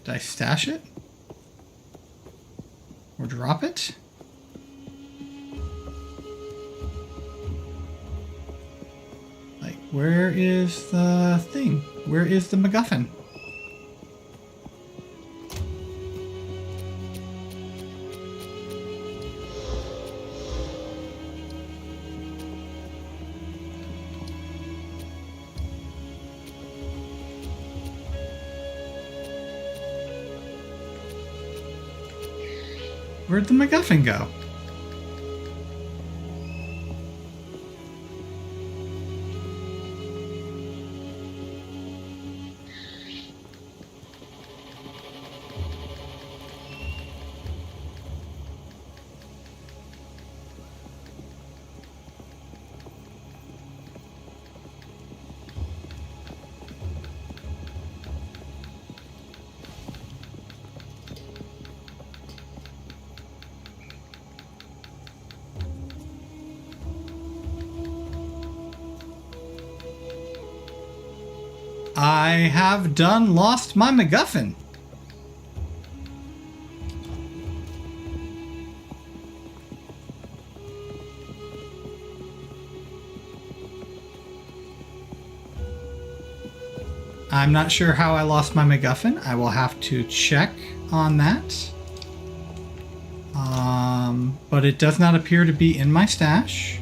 Did I stash it? Or drop it? Like, where is the thing? Where is the MacGuffin? Where'd the MacGuffin go? I have done lost my MacGuffin. I'm not sure how I lost my MacGuffin. I will have to check on that. But it does not appear to be in my stash.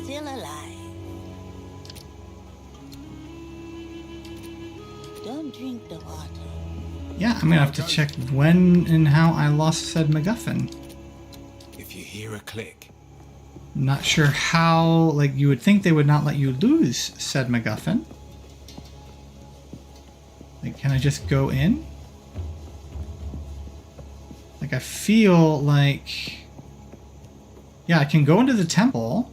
Still alive. Don't drink the water. Yeah, I'm gonna have to check when and how I lost said MacGuffin. If you hear a click, Not sure how, like, you would think they would not let you lose said MacGuffin. Like, can I just go in? Like, I feel like... Yeah, I can go into the temple,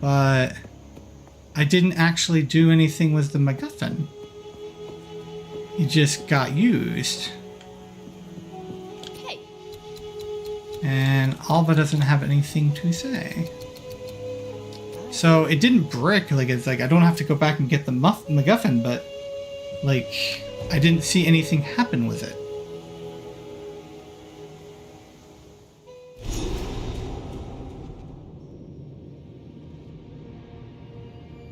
but I didn't actually do anything with the MacGuffin. It just got used. Hey, And Alba doesn't have anything to say. So it didn't brick, like it's like I don't have to go back and get the MacGuffin, but like I didn't see anything happen with it.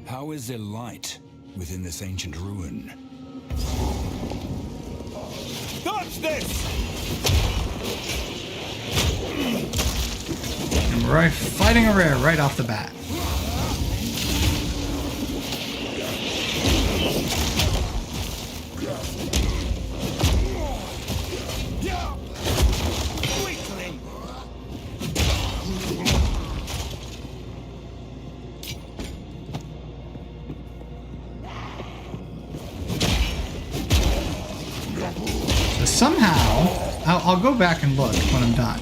How is there light within this ancient ruin? Dodge this! And we're fighting a rare right off the bat. Weakling! So somehow, I'll go back and look when I'm done.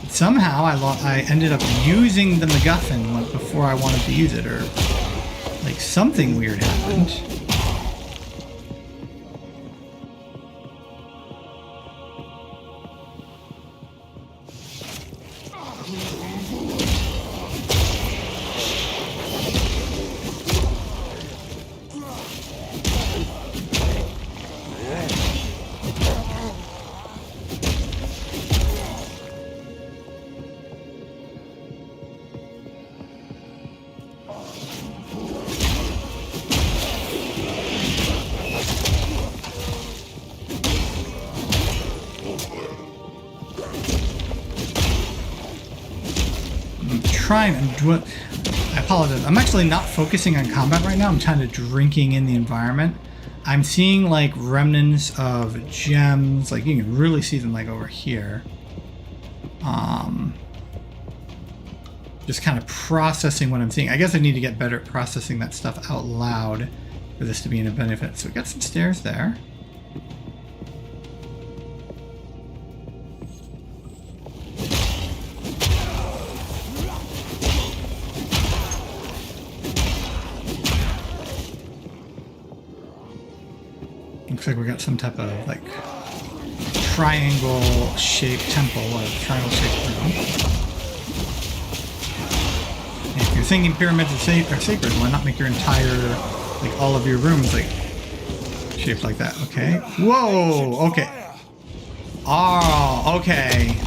But somehow I ended up using the MacGuffin before I wanted to use it, or like something weird happened. Trying and do it. I apologize. I'm actually not focusing on combat right now. I'm kind of drinking in the environment. I'm seeing like remnants of gems. Like you can really see them like over here. Just kind of processing what I'm seeing. I guess I need to get better at processing that stuff out loud for this to be in a benefit. So we got some stairs there. Looks like we got some type of like triangle shaped temple, or triangle shaped room. And if you're thinking pyramids are sacred, why not make your entire, like all of your rooms like shaped like that? Okay. Whoa. Okay. Oh. Okay.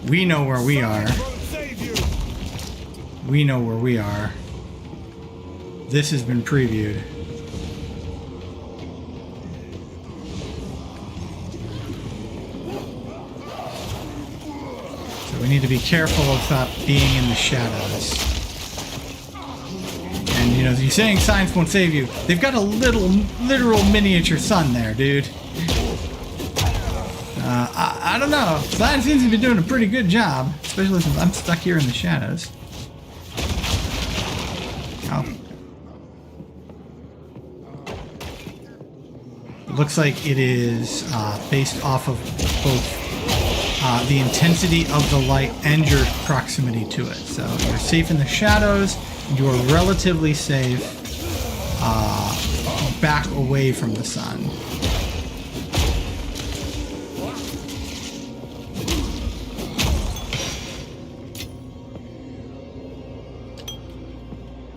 We know where we are. Won't save you! We know where we are. This has been previewed. So we need to be careful of not being in the shadows. And you know, you're saying science won't save you. They've got a literal miniature sun there, dude. I don't know. Science seems to be doing a pretty good job, especially since I'm stuck here in the shadows. Oh. It looks like it is based off of both the intensity of the light and your proximity to it. So you're safe in the shadows, you are relatively safe back away from the sun.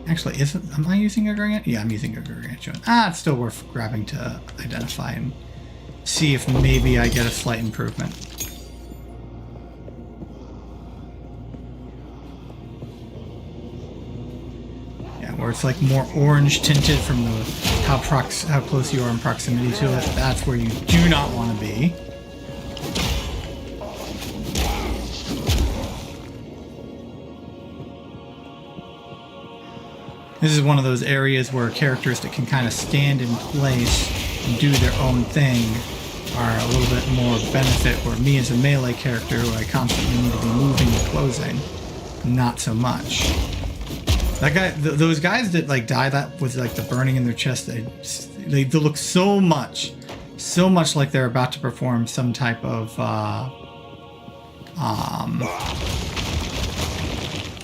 Actually, am I using a gargantuan? Yeah, I'm using a gargantuan. It's still worth grabbing to identify and see if maybe I get a slight improvement. Yeah, where it's like more orange tinted from the how close you are in proximity to it. That's where you do not want to be. This is one of those areas where characters that can kind of stand in place and do their own thing are a little bit more benefit, where me as a melee character who I constantly need to be moving and closing, not so much. That guy, those guys that like die that with like the burning in their chest, they look so much like they're about to perform some type of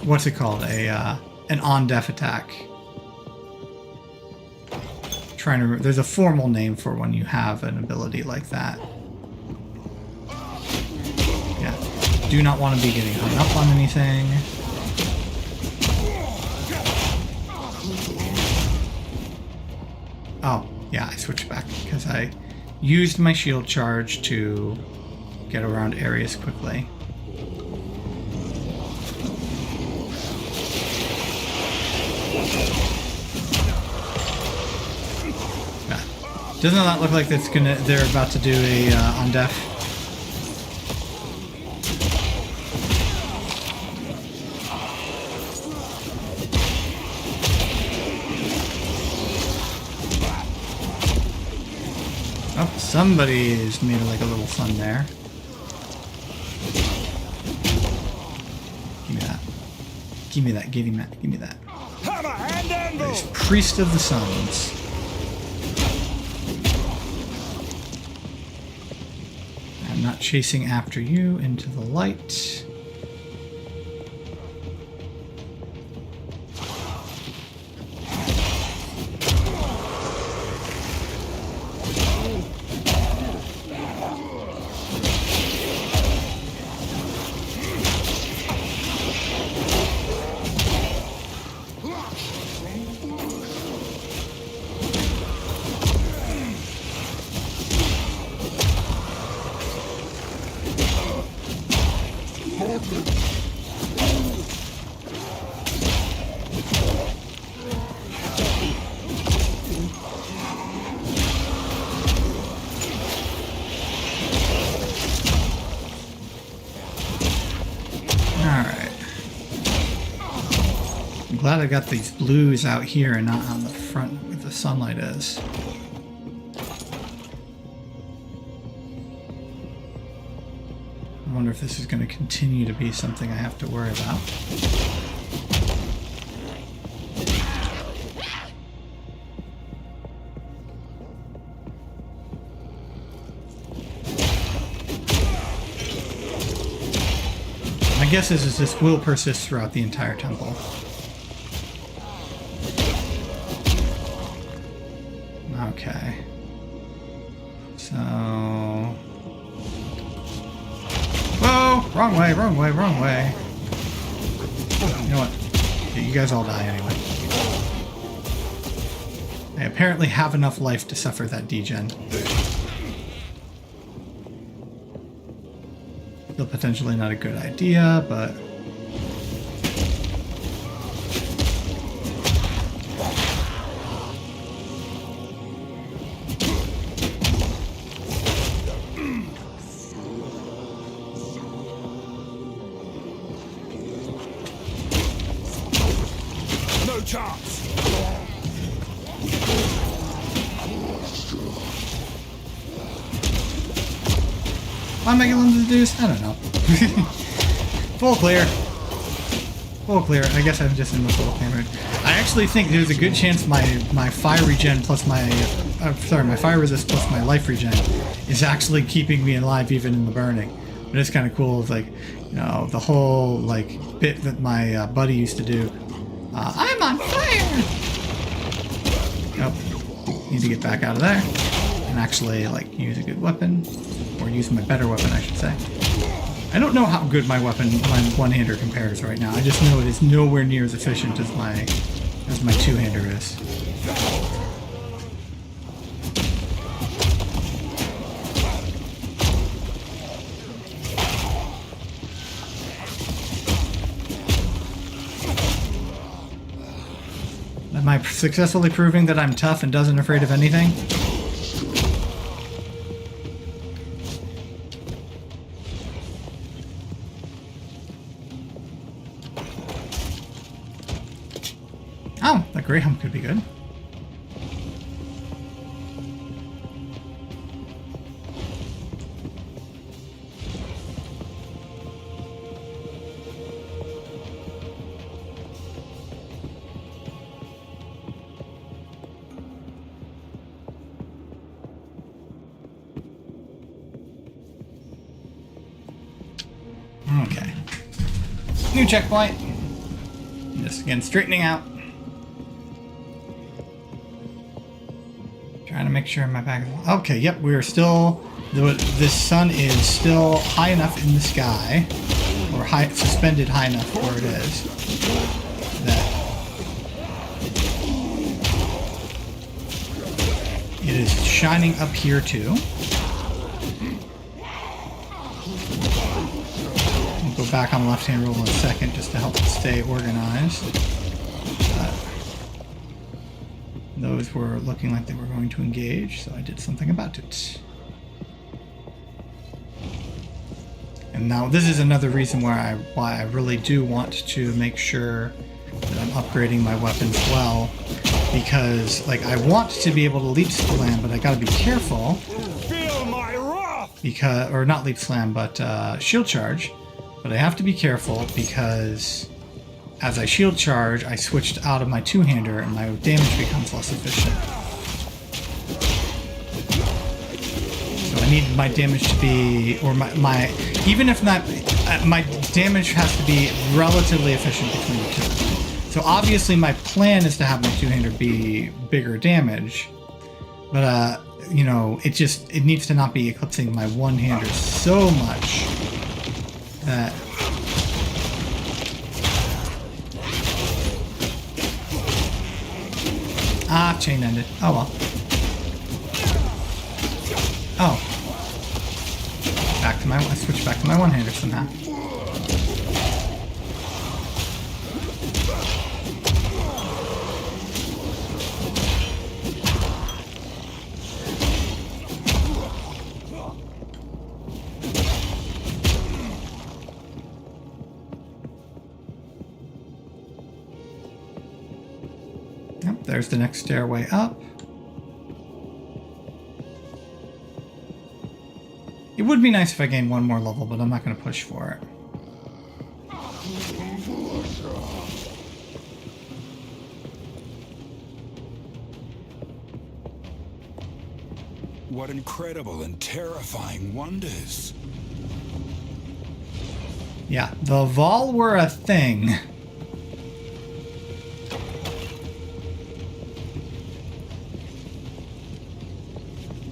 what's it called? An on-death attack. There's a formal name for when you have an ability like that. Yeah. Do not want to be getting hung up on anything. Oh, yeah, I switched back because I used my shield charge to get around areas quickly. Doesn't that look like they're about to do a on death? Oh, somebody's made like a little sun there. Give me that. Give me that. Give me that. Give me that. Nice. Priest of the Suns. I'm not chasing after you into the light. Glad I got these blues out here and not on the front where the sunlight is. I wonder if this is going to continue to be something I have to worry about. My guess is this will persist throughout the entire temple. Okay. So... Whoa! Wrong way, wrong way, wrong way. You know what? Okay, you guys all die anyway. I apparently have enough life to suffer that degen. Still potentially not a good idea, but... Why am I getting to do this? I don't know. Full clear. Full clear. I guess I'm just in the full clear mode. I actually think there's a good chance my fire regen plus my my fire resist plus my life regen is actually keeping me alive even in the burning. But it's kind of cool. It's like, you know, the whole like bit that my buddy used to do I'm on fire! Oh, need to get back out of there. And actually, like, use a good weapon. Or use my better weapon, I should say. I don't know how good my one-hander compares right now. I just know it is nowhere near as efficient as my two-hander is. Am I successfully proving that I'm tough and doesn't afraid of anything? Oh, the Greyhound could be good. Okay. New checkpoint. Just again, straightening out. Trying to make sure my back is... Okay, yep, we are still... This sun is still high enough in the sky, or high, suspended high enough where it is, that it is shining up here too. We'll go back on the left-hand rule in a second just to help it stay organized. Those were looking like they were going to engage, so I did something about it. And now this is another reason why I really do want to make sure that I'm upgrading my weapons well, because like I want to be able to leap slam, but I gotta be careful. Feel my wrath! Because, or not leap slam, but shield charge. But I have to be careful because as I shield charge, I switched out of my two-hander and my damage becomes less efficient. So I need my damage to be, or my even if not, my damage has to be relatively efficient between the two. So obviously my plan is to have my two-hander be bigger damage, but you know, it needs to not be eclipsing my one-hander so much that chain ended. Oh well. Oh. Back to my, I switched back to my one-hander somehow. Yep, there's the next stairway up. It would be nice if I gained one more level, but I'm not going to push for it. What incredible and terrifying wonders. Yeah, the Vol were a thing.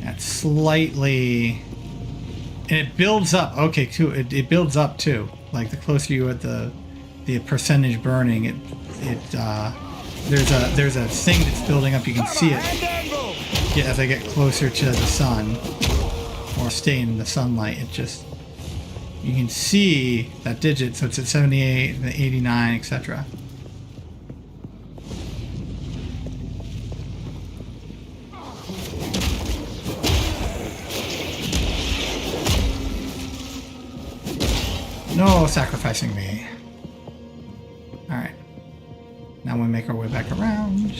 That's slightly... And it builds up. Okay, too. It builds up too. Like the closer you at the percentage burning, there's a thing that's building up. You can see it as I get closer to the sun or stay in the sunlight. It just, you can see that digit. So it's at 78, 89, etc. No sacrificing me. Alright. Now we make our way back around.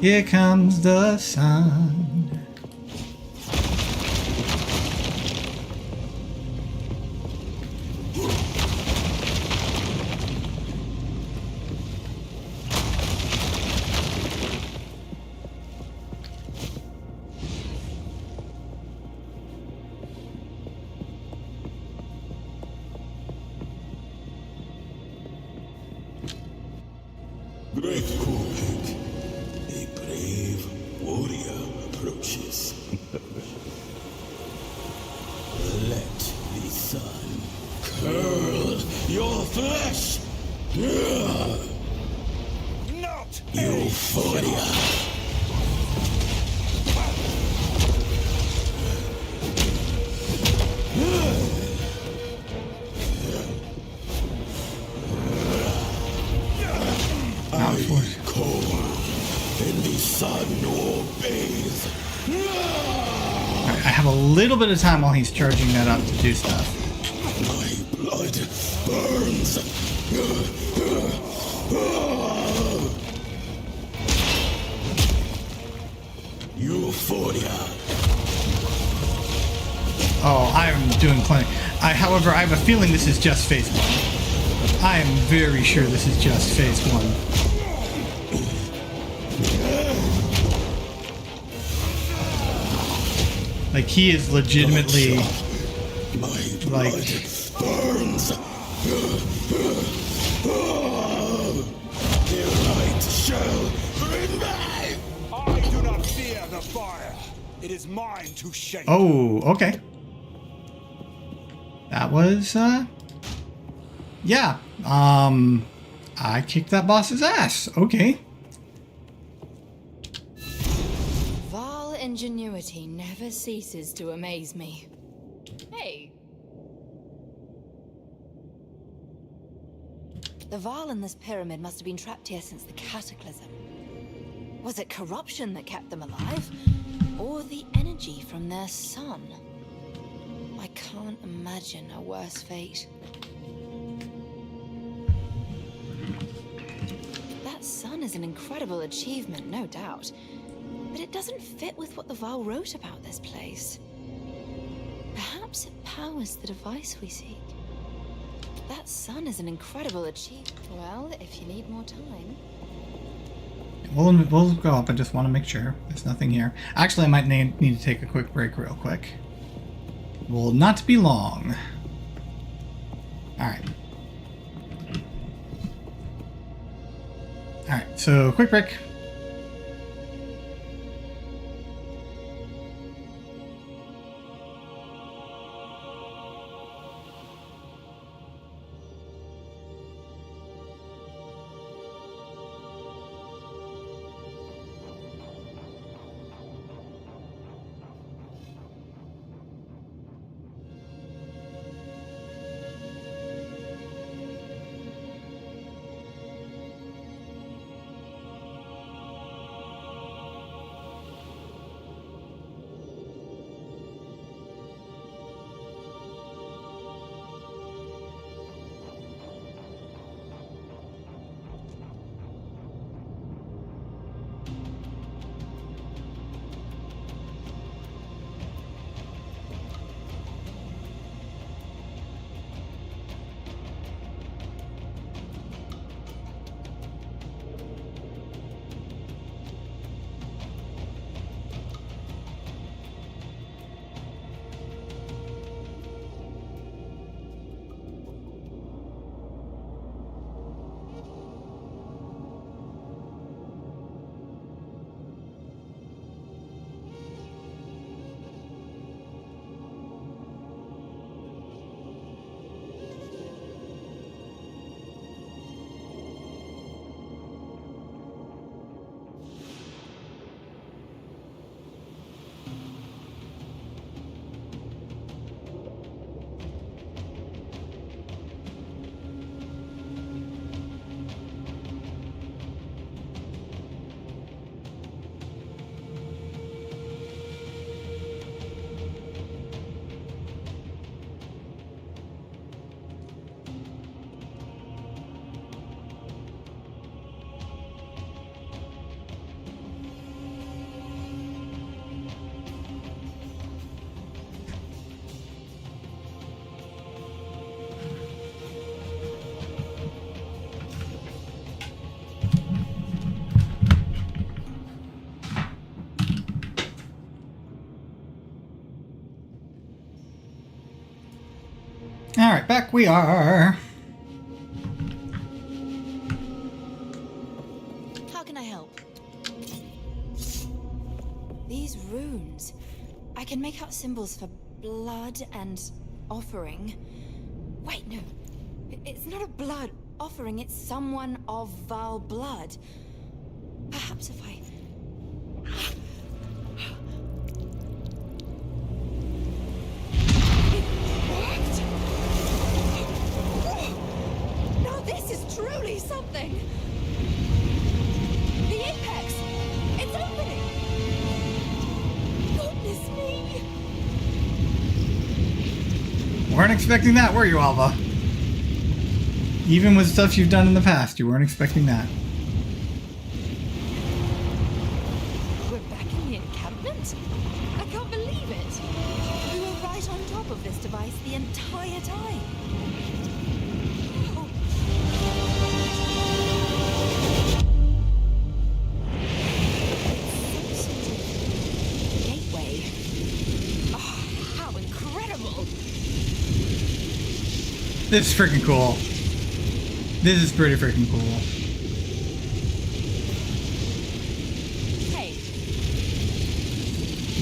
Here comes the sun. have a little bit of time while he's charging that up to do stuff. My blood burns. Euphoria. Oh, I'm doing plenty. However, I have a feeling this is just phase 1. I am very sure this is just phase 1. Like, he is legitimately, My like, blood burns. The light shall remain. I do not fear the fire. It is mine to shake. oh, okay. That was, yeah. I kicked that boss's ass. Okay. Val ingenuity never ceases to amaze me. Hey. The Val in this pyramid must have been trapped here since the Cataclysm. Was it corruption that kept them alive? Or the energy from their sun? I can't imagine a worse fate. That sun is an incredible achievement, no doubt. But it doesn't fit with what the Val wrote about this place. Perhaps it powers the device we seek. That sun is an incredible achievement. Well, if you need more time. We'll go up. I just want to make sure there's nothing here. Actually, I might need to take a quick break real quick. Will not be long. Alright. Alright, so quick break. Alright, back we are. How can I help? These runes. I can make out symbols for blood and offering. Wait, no. It's not a blood offering, it's someone of Val blood. Perhaps if I... Now this is truly something! The apex! It's opening! Goodness me! Weren't expecting that, were you, Alva? Even with stuff you've done in the past, you weren't expecting that. We're back in the encampment? I can't believe it. We were right on top of this device the entire time. Oh. Some sort of gateway. Oh, how incredible! This is freaking cool. This is pretty freaking cool. Hey,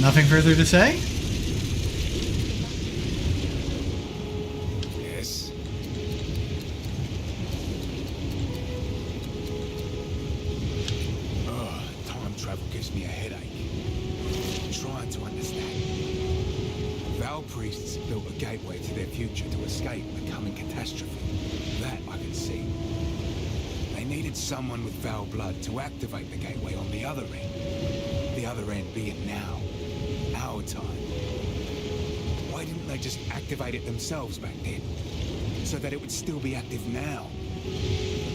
Nothing further to say? Yes. Time travel gives me a headache. I'm trying to understand. Val priests built a gateway to their future to escape the coming catastrophe. That I can see. They needed someone with Val blood to activate the gateway on the other end. The other end being now. Our time. Why didn't they just activate it themselves back then? So that it would still be active now?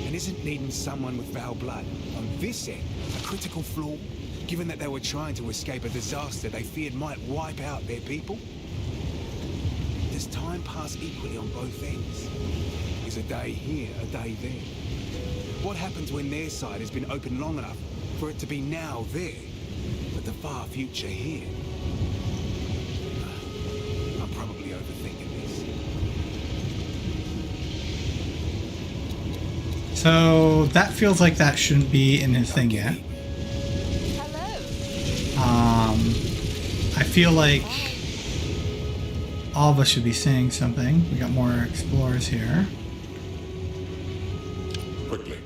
And isn't needing someone with Val blood on this end a critical flaw? Given that they were trying to escape a disaster they feared might wipe out their people? Does time pass equally on both ends? Is a day here, a day there? What happens when their side has been open long enough for it to be now there, but the far future here? I'm probably overthinking this. So that feels like that shouldn't be in his thing yet. hello. I feel like all of us should be saying something. We got more explorers here. Quickly.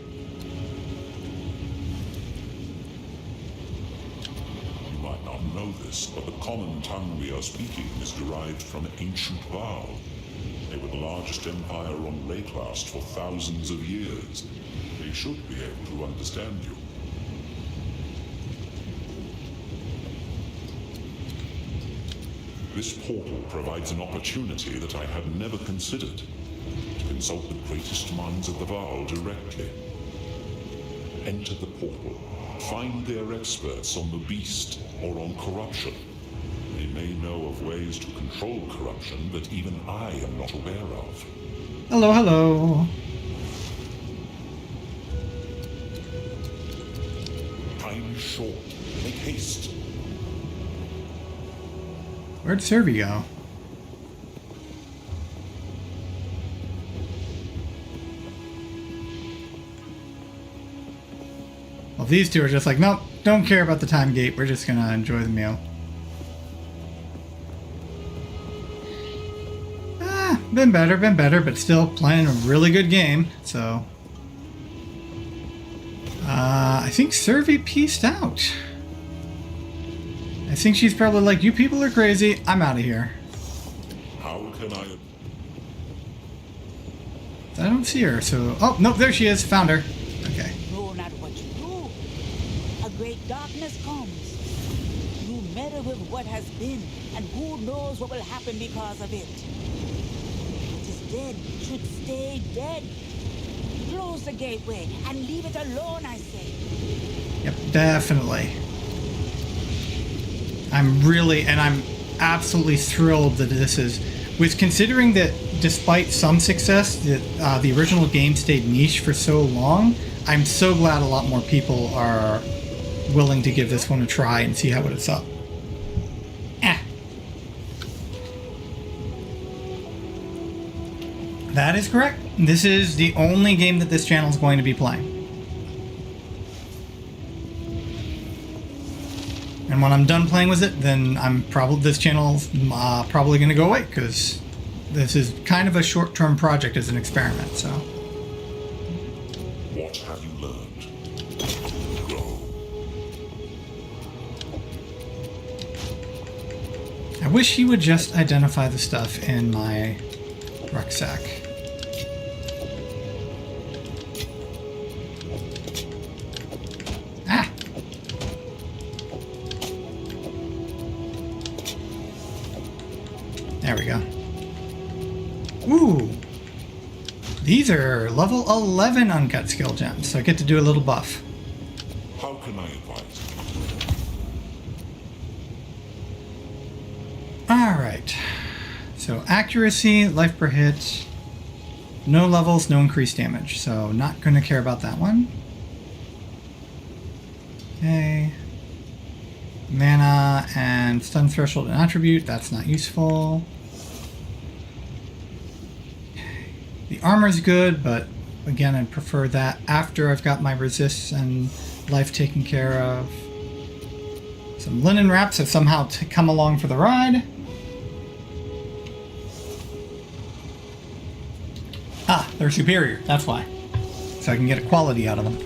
You might not know this, but the common tongue we are speaking is derived from ancient Val. They were the largest empire on Rayclast for thousands of years. They should be able to understand you. This portal provides an opportunity that I had never considered. To consult the greatest minds of the Val directly. Enter the portal. Find their experts on the beast or on corruption. They may know of ways to control corruption that even I am not aware of. Hello, hello. Time is short. Make haste. Where'd Servy go? Well, these two are just like, nope, don't care about the time gate. We're just gonna enjoy the meal. Been better, but still playing a really good game. So, I think Servy pieced out. I think she's probably like, you people are crazy. I'm out of here. How can I... I don't see her, so... Oh, no, there she is. Found her. Okay. Know not what you do. A great darkness comes. You meddle with what has been, and who knows what will happen because of it. What is dead should stay dead. Close the gateway and leave it alone, I say. Yep, definitely. I'm absolutely thrilled that this is... With considering that despite some success, that the original game stayed niche for so long, I'm so glad a lot more people are willing to give this one a try and see how it's up. That is correct. This is the only game that this channel is going to be playing. And when I'm done playing with it, then this channel's probably going to go away, because this is kind of a short-term project as an experiment, so. What have you learned? Go. I wish he would just identify the stuff in my rucksack. There we go. Ooh. These are level 11 uncut skill gems, so I get to do a little buff. How can I advise? Alright. So accuracy, life per hit, no levels, no increased damage. So not going to care about that one. Okay. Mana and stun threshold and attribute, that's not useful. The armor's good, but again, I'd prefer that after I've got my resists and life taken care of. Some linen wraps have somehow come along for the ride. Ah, they're superior, that's why. So I can get a quality out of them.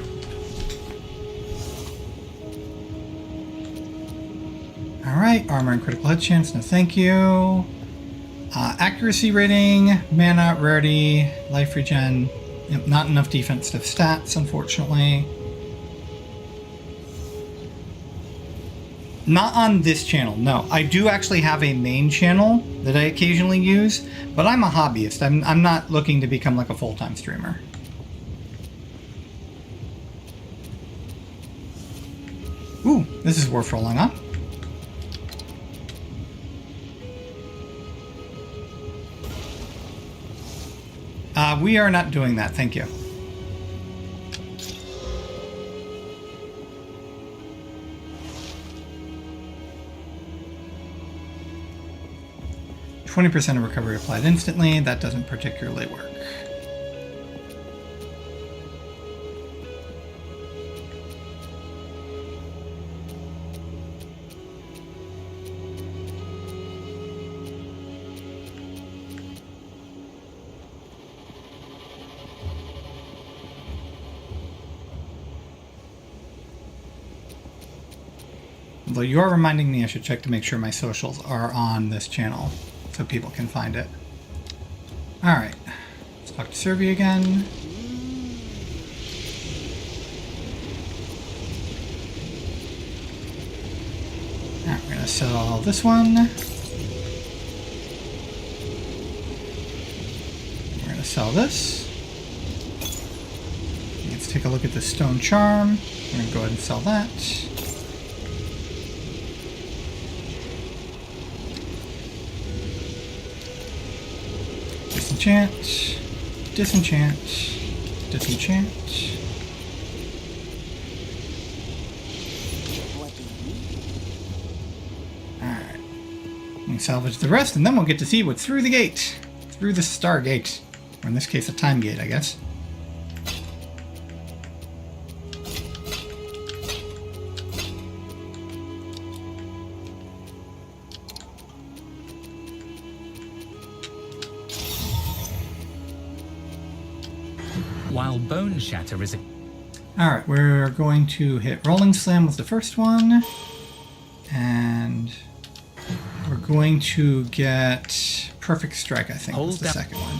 Alright, armor and critical hit chance, no thank you. Accuracy rating, mana, rarity, life regen. Yep, not enough defensive stats, unfortunately. Not on this channel, no. I do actually have a main channel that I occasionally use, but I'm a hobbyist. I'm not looking to become like a full-time streamer. Ooh, this is worth rolling on. We are not doing that, thank you. %of recovery applied instantly. That doesn't particularly work. Although you are reminding me I should check to make sure my socials are on this channel so people can find it. Alright, let's talk to Serby again. Alright, we're gonna sell this one. We're gonna sell this. Let's take a look at the stone charm. We're gonna go ahead and sell that. Disenchant, disenchant, disenchant. Alright. We can salvage the rest and then we'll get to see what's through the gate. Through the star gate. Or in this case, a time gate, I guess. While Bone Shatter is a... Alright, we're going to hit Rolling Slam with the first one. And we're going to get Perfect Strike, I think, was the second one.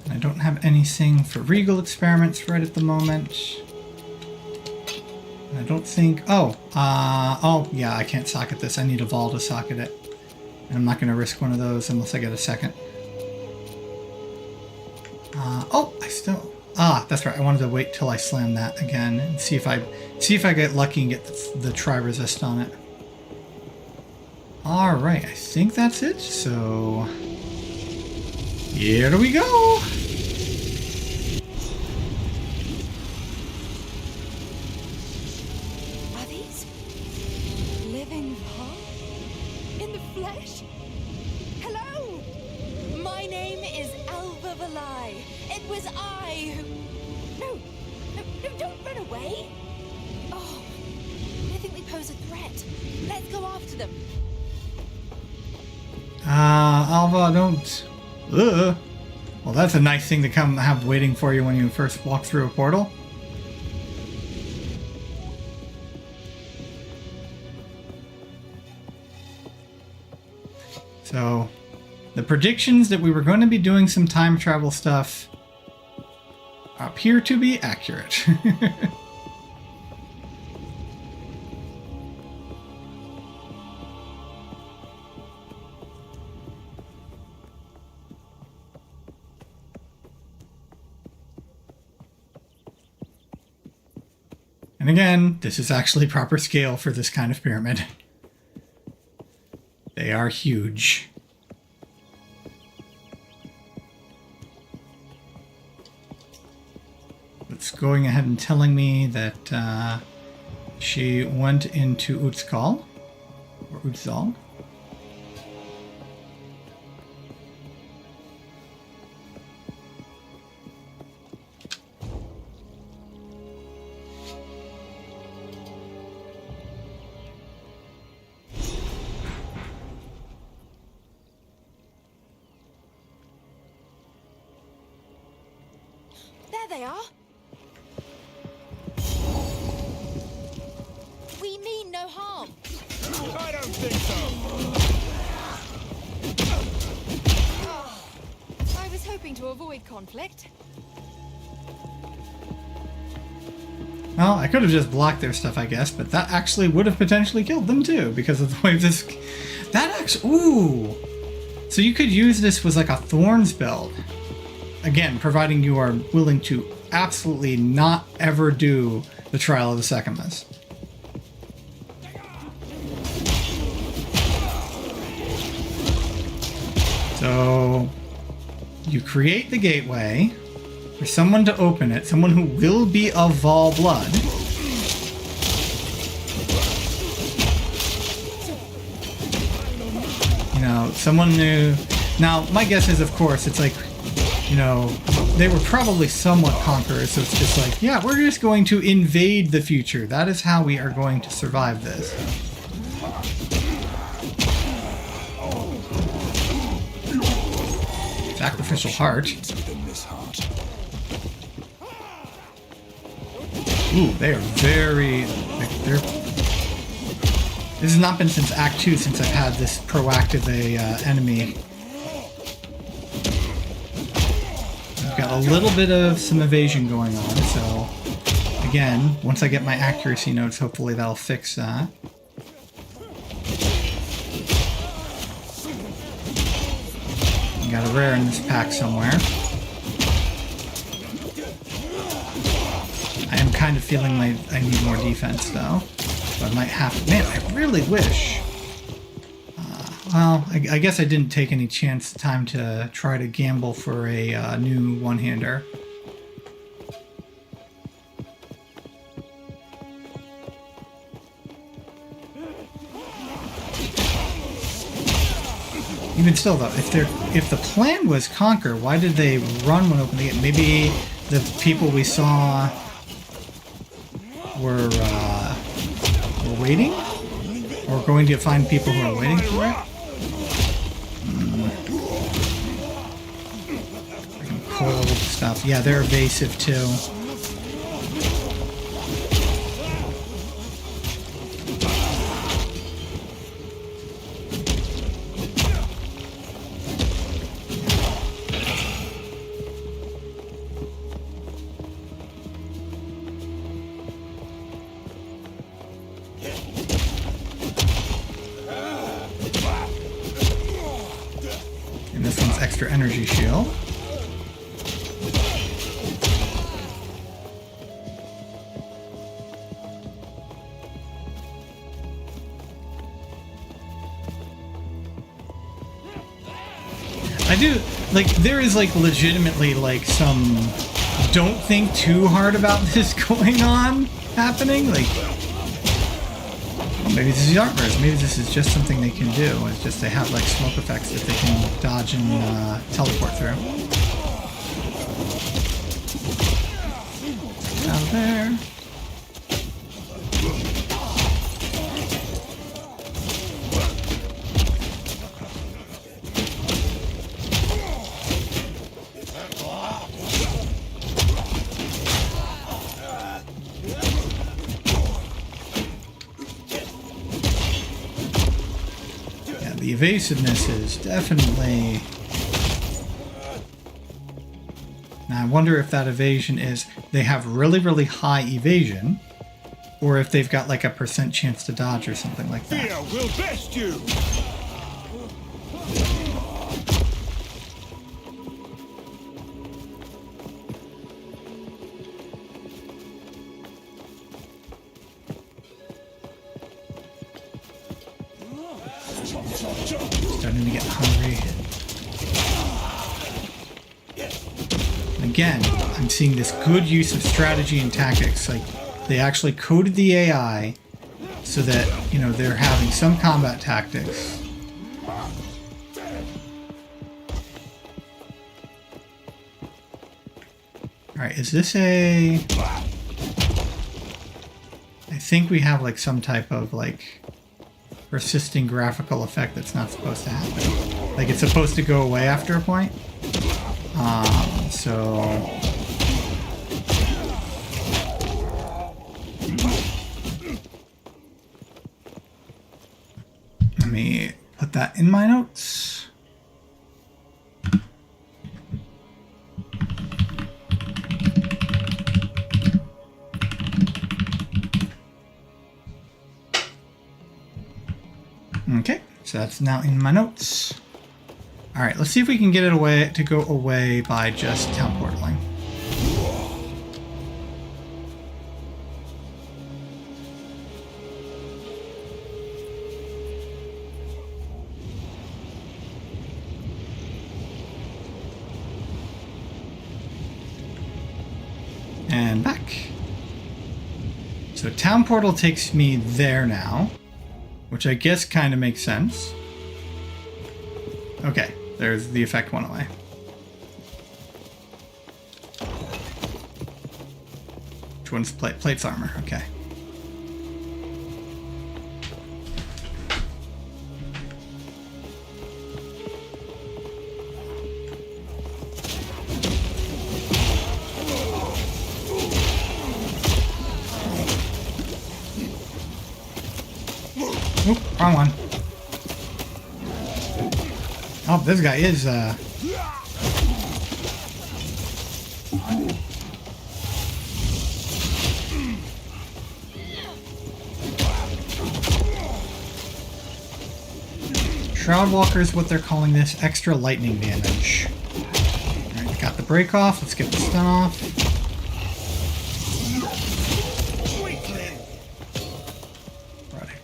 And I don't have anything for Regal Experiments right at the moment. I don't think... Oh, yeah, I can't socket this. I need a Vol to socket it. And I'm not going to risk one of those unless I get a second. Oh, I still... Ah, that's right. I wanted to wait till I slam that again and see if I get lucky and get the tri-resist on it. Alright, I think that's it. So... here we go! Alva, don't... Ugh. Well, that's a nice thing to come have waiting for you when you first walk through a portal. So, the predictions that we were going to be doing some time travel stuff appear to be accurate. And again, this is actually proper scale for this kind of pyramid. They are huge. It's going ahead and telling me that she went into Uzkal, or Uzal. There they are. We mean no harm. I don't think so. I was hoping to avoid conflict. Well, I could have just blocked their stuff, I guess, but that actually would have potentially killed them too, because of the way this... That actually... Ooh! So you could use this with like a Thorns build. Again, providing you are willing to absolutely not ever do the Trial of the Sekhmet. So you create the gateway for someone to open it, someone who will be of Vol blood. You know, someone new. Now, my guess is, of course, it's like, you know, they were probably somewhat conquerors, so it's just like, yeah, we're just going to invade the future. That is how we are going to survive this. Sacrificial heart. Ooh, they are very... They're... This has not been since Act 2 since I've had this proactive enemy. I've got a little bit of some evasion going on, so... Again, once I get my accuracy notes, hopefully that'll fix that. Got a rare in this pack somewhere. I am kind of feeling like I need more defense, though. So I might have to... Man, I really wish... well, I guess I didn't take any time to try to gamble for a new one-hander. Even still, though, if the plan was conquer, why did they run when opening it? Maybe the people we saw were waiting, or going to find people who are waiting for it. Cold stuff. Yeah, they're evasive too. And this one's extra energy shield. I do, like, there is, like, legitimately, like, some don't think too hard about this going on happening. Like, well, maybe this is armors. Maybe this is just something they can do. It's just they have, like, smoke effects that they can dodge and teleport through. Out of there. The evasiveness is definitely... Now I wonder if that evasion is they have really, really high evasion, or if they've got like a % chance to dodge or something like that. Fear will best you! Starting to get hungry. And again, I'm seeing this good use of strategy and tactics. Like, they actually coded the AI so that, you know, they're having some combat tactics. Alright, is this a... I think we have like some type of like persisting graphical effect that's not supposed to happen. Like it's supposed to go away after a point. So... Let me put that in my notes. Okay, so that's now in my notes. All right, let's see if we can get it away to go away by just town portaling. And back. So town portal takes me there now, which I guess kind of makes sense. Okay, there's the effect went away. Which one's plates armor? Okay. Oop, wrong one. Oh, this guy is, Shroud Walker is what they're calling this, extra lightning damage. Alright, got the break off, let's get the stun off.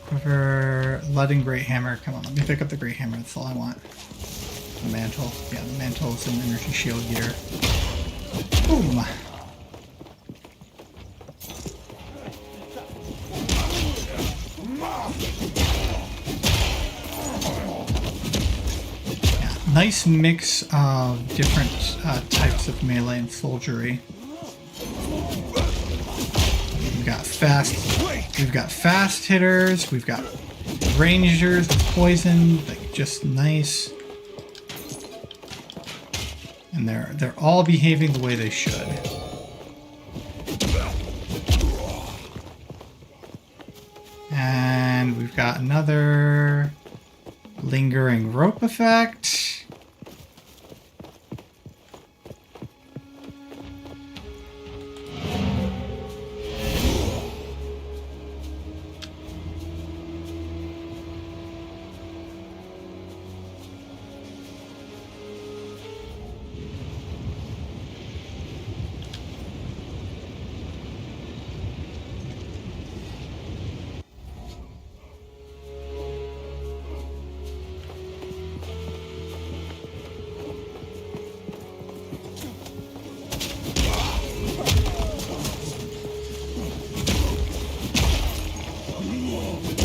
Quiver, Lead and Great Hammer. Come on, let me pick up the Great Hammer. That's all I want. The mantle. Yeah, the mantle is an energy shield gear. Boom! Yeah, nice mix of different types of melee and soldiery. We've got fast hitters, we've got rangers with poison, like just nice. And they're all behaving the way they should. And we've got another lingering rope effect.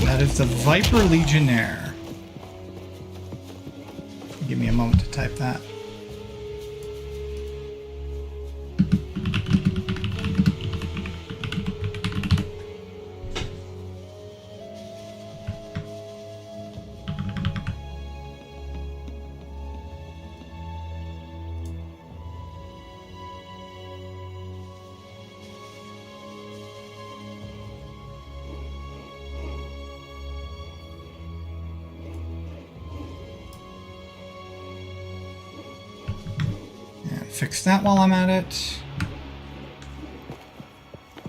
That is the Viper Legionnaire. Give me a moment to type that. Fix that while I'm at it.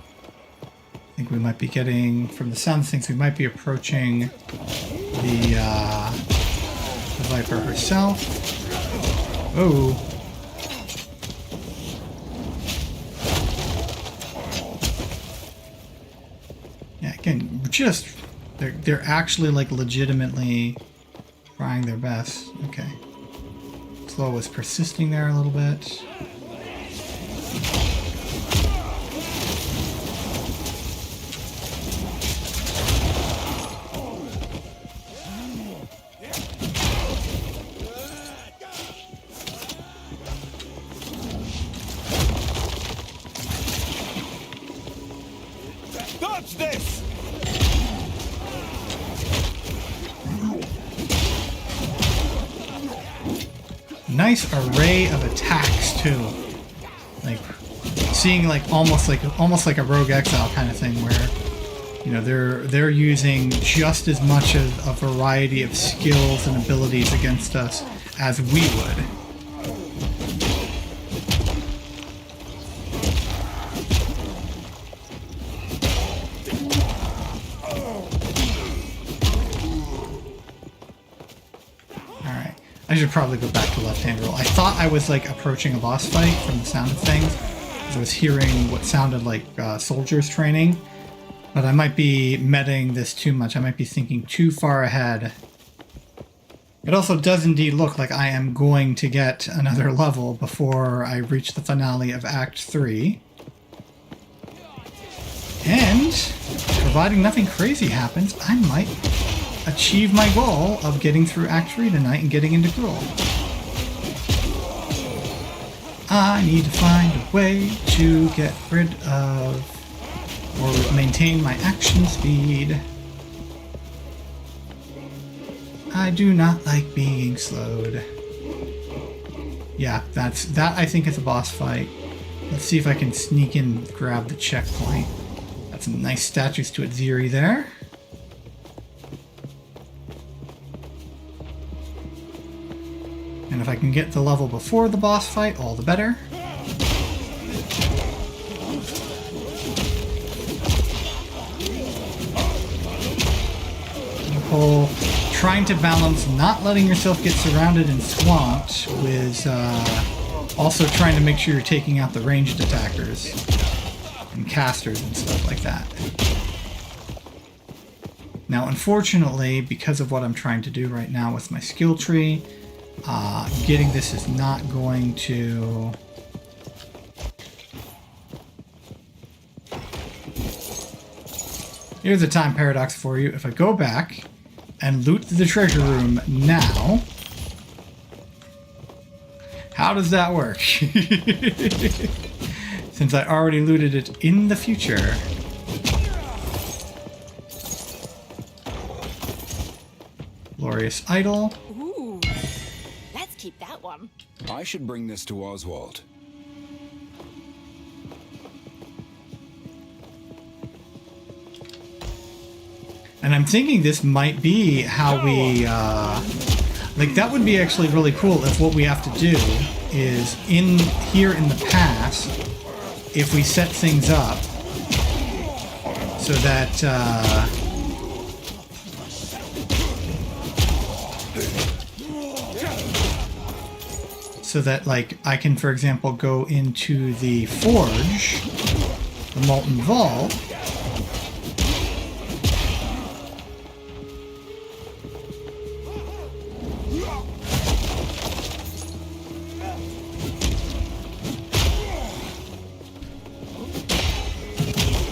I think we might be getting, from the sound of things, we might be approaching the Viper herself. Oh. Yeah, again, they're actually like legitimately trying their best. Okay. Slow was persisting there a little bit. Dodge this! Nice array of attacks too. Like seeing almost like a Rogue Exile kind of thing where, you know, they're using just as much of a variety of skills and abilities against us as we would. I should probably go back to left-hand roll. I thought I was like approaching a boss fight from the sound of things, because I was hearing what sounded like soldiers training, but I might be meting this too much. I might be thinking too far ahead. It also does indeed look like I am going to get another level before I reach the finale of Act 3. And, providing nothing crazy happens, I might achieve my goal of getting through Act 3 tonight and getting into Gruul. I need to find a way to get rid of or maintain my action speed. I do not like being slowed. Yeah, that I think is a boss fight. Let's see if I can sneak in and grab the checkpoint. Got some nice statues to Atziri there. And if I can get the level before the boss fight, all the better. Whole trying to balance not letting yourself get surrounded and swamped with also trying to make sure you're taking out the ranged attackers and casters and stuff like that. Now, unfortunately, because of what I'm trying to do right now with my skill tree, getting this is not going to... Here's a time paradox for you. If I go back and loot the treasure room now, how does that work? Since I already looted it in the future. Glorious Idol. Ooh, let's keep that one. I should bring this to Oswald. And I'm thinking this might be how we, like that would be actually really cool if what we have to do is here in the past, if we set things up so that, like I can, for example, go into the forge, the Molten Vault,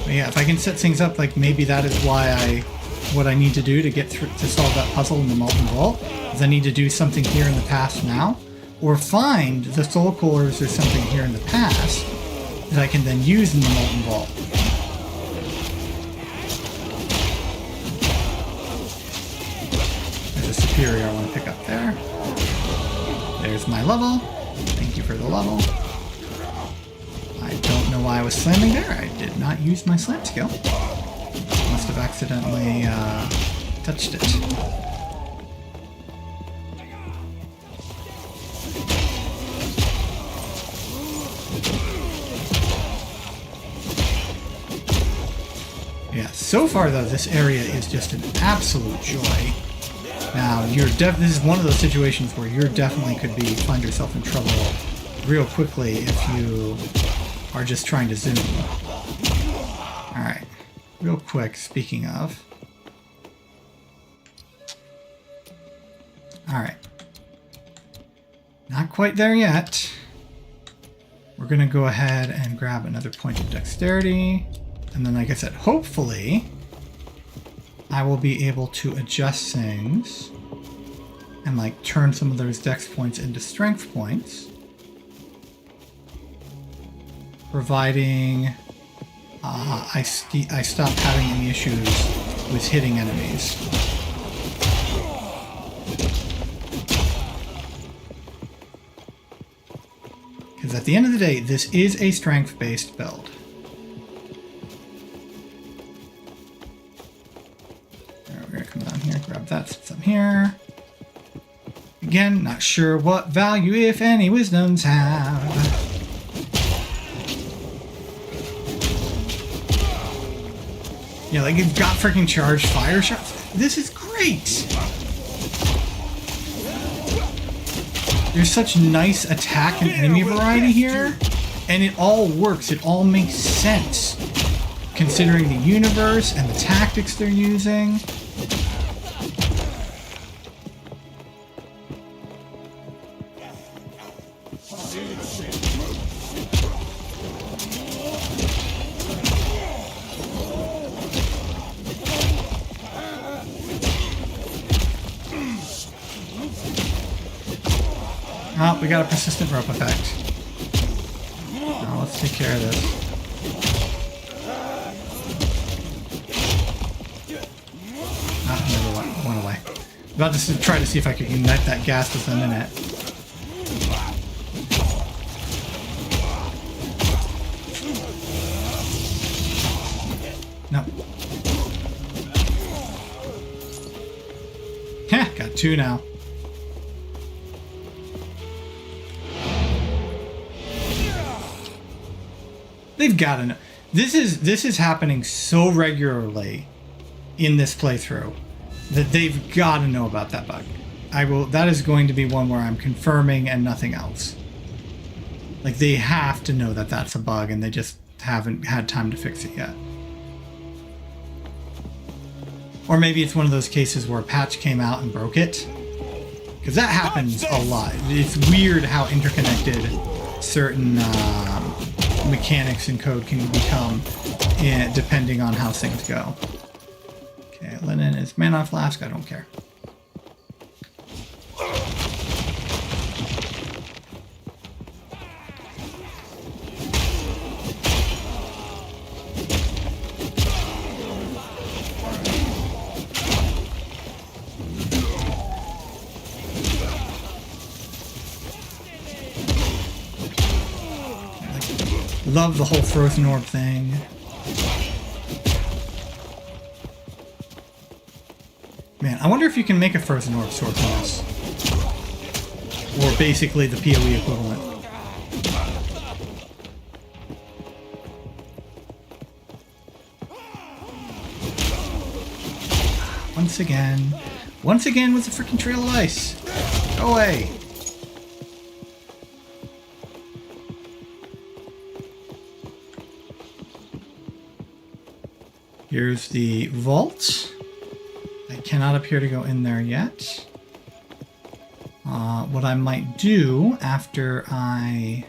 yeah, if I can set things up, like maybe that is why what I need to do to get through to solve that puzzle in the Molten Vault is I need to do something here in the past now, or find the soul cores or something here in the past that I can then use in the Molten Vault. There's a superior I want to pick up there. There's my level. Thank you for the level. I don't know why I was slamming there. I did not use my slam skill. Must have accidentally touched it. Yeah, so far though, this area is just an absolute joy. Now, this is one of those situations where you definitely find yourself in trouble real quickly if you are just trying to zoom. Alright, real quick, speaking of, Alright. Not quite there yet. We're going to go ahead and grab another point of dexterity. And then, like I said, hopefully I will be able to adjust things and like turn some of those dex points into strength points. Providing I stop having any issues with hitting enemies. Because at the end of the day, this is a strength-based build. Right, we're going to come down here, grab that since I'm here. Again, not sure what value, if any, wisdoms have. Yeah, like you've got freaking charged fire shots. This is great! There's such nice attack and enemy variety here, and it all works. It all makes sense, considering the universe and the tactics they're using. Oh, we got a persistent rope effect. Now let's take care of this. Ah, never went away. About to try to see if I could ignite that gas within a minute. No. Heh, got two now. They've got to know. This is happening so regularly in this playthrough that they've got to know about that bug. That is going to be one where I'm confirming and nothing else. Like, they have to know that that's a bug and they just haven't had time to fix it yet. Or maybe it's one of those cases where a patch came out and broke it. Because that happens a lot. It's weird how interconnected certain mechanics and code can become depending on how things go. Okay, linen is mana flask, I don't care. Love the whole frozen orb thing. Man, I wonder if you can make a frozen orb sword from this. Or basically the PoE equivalent. Once again with the freaking trail of ice. Go away. Here's the vault. I cannot appear to go in there yet. What I might do after I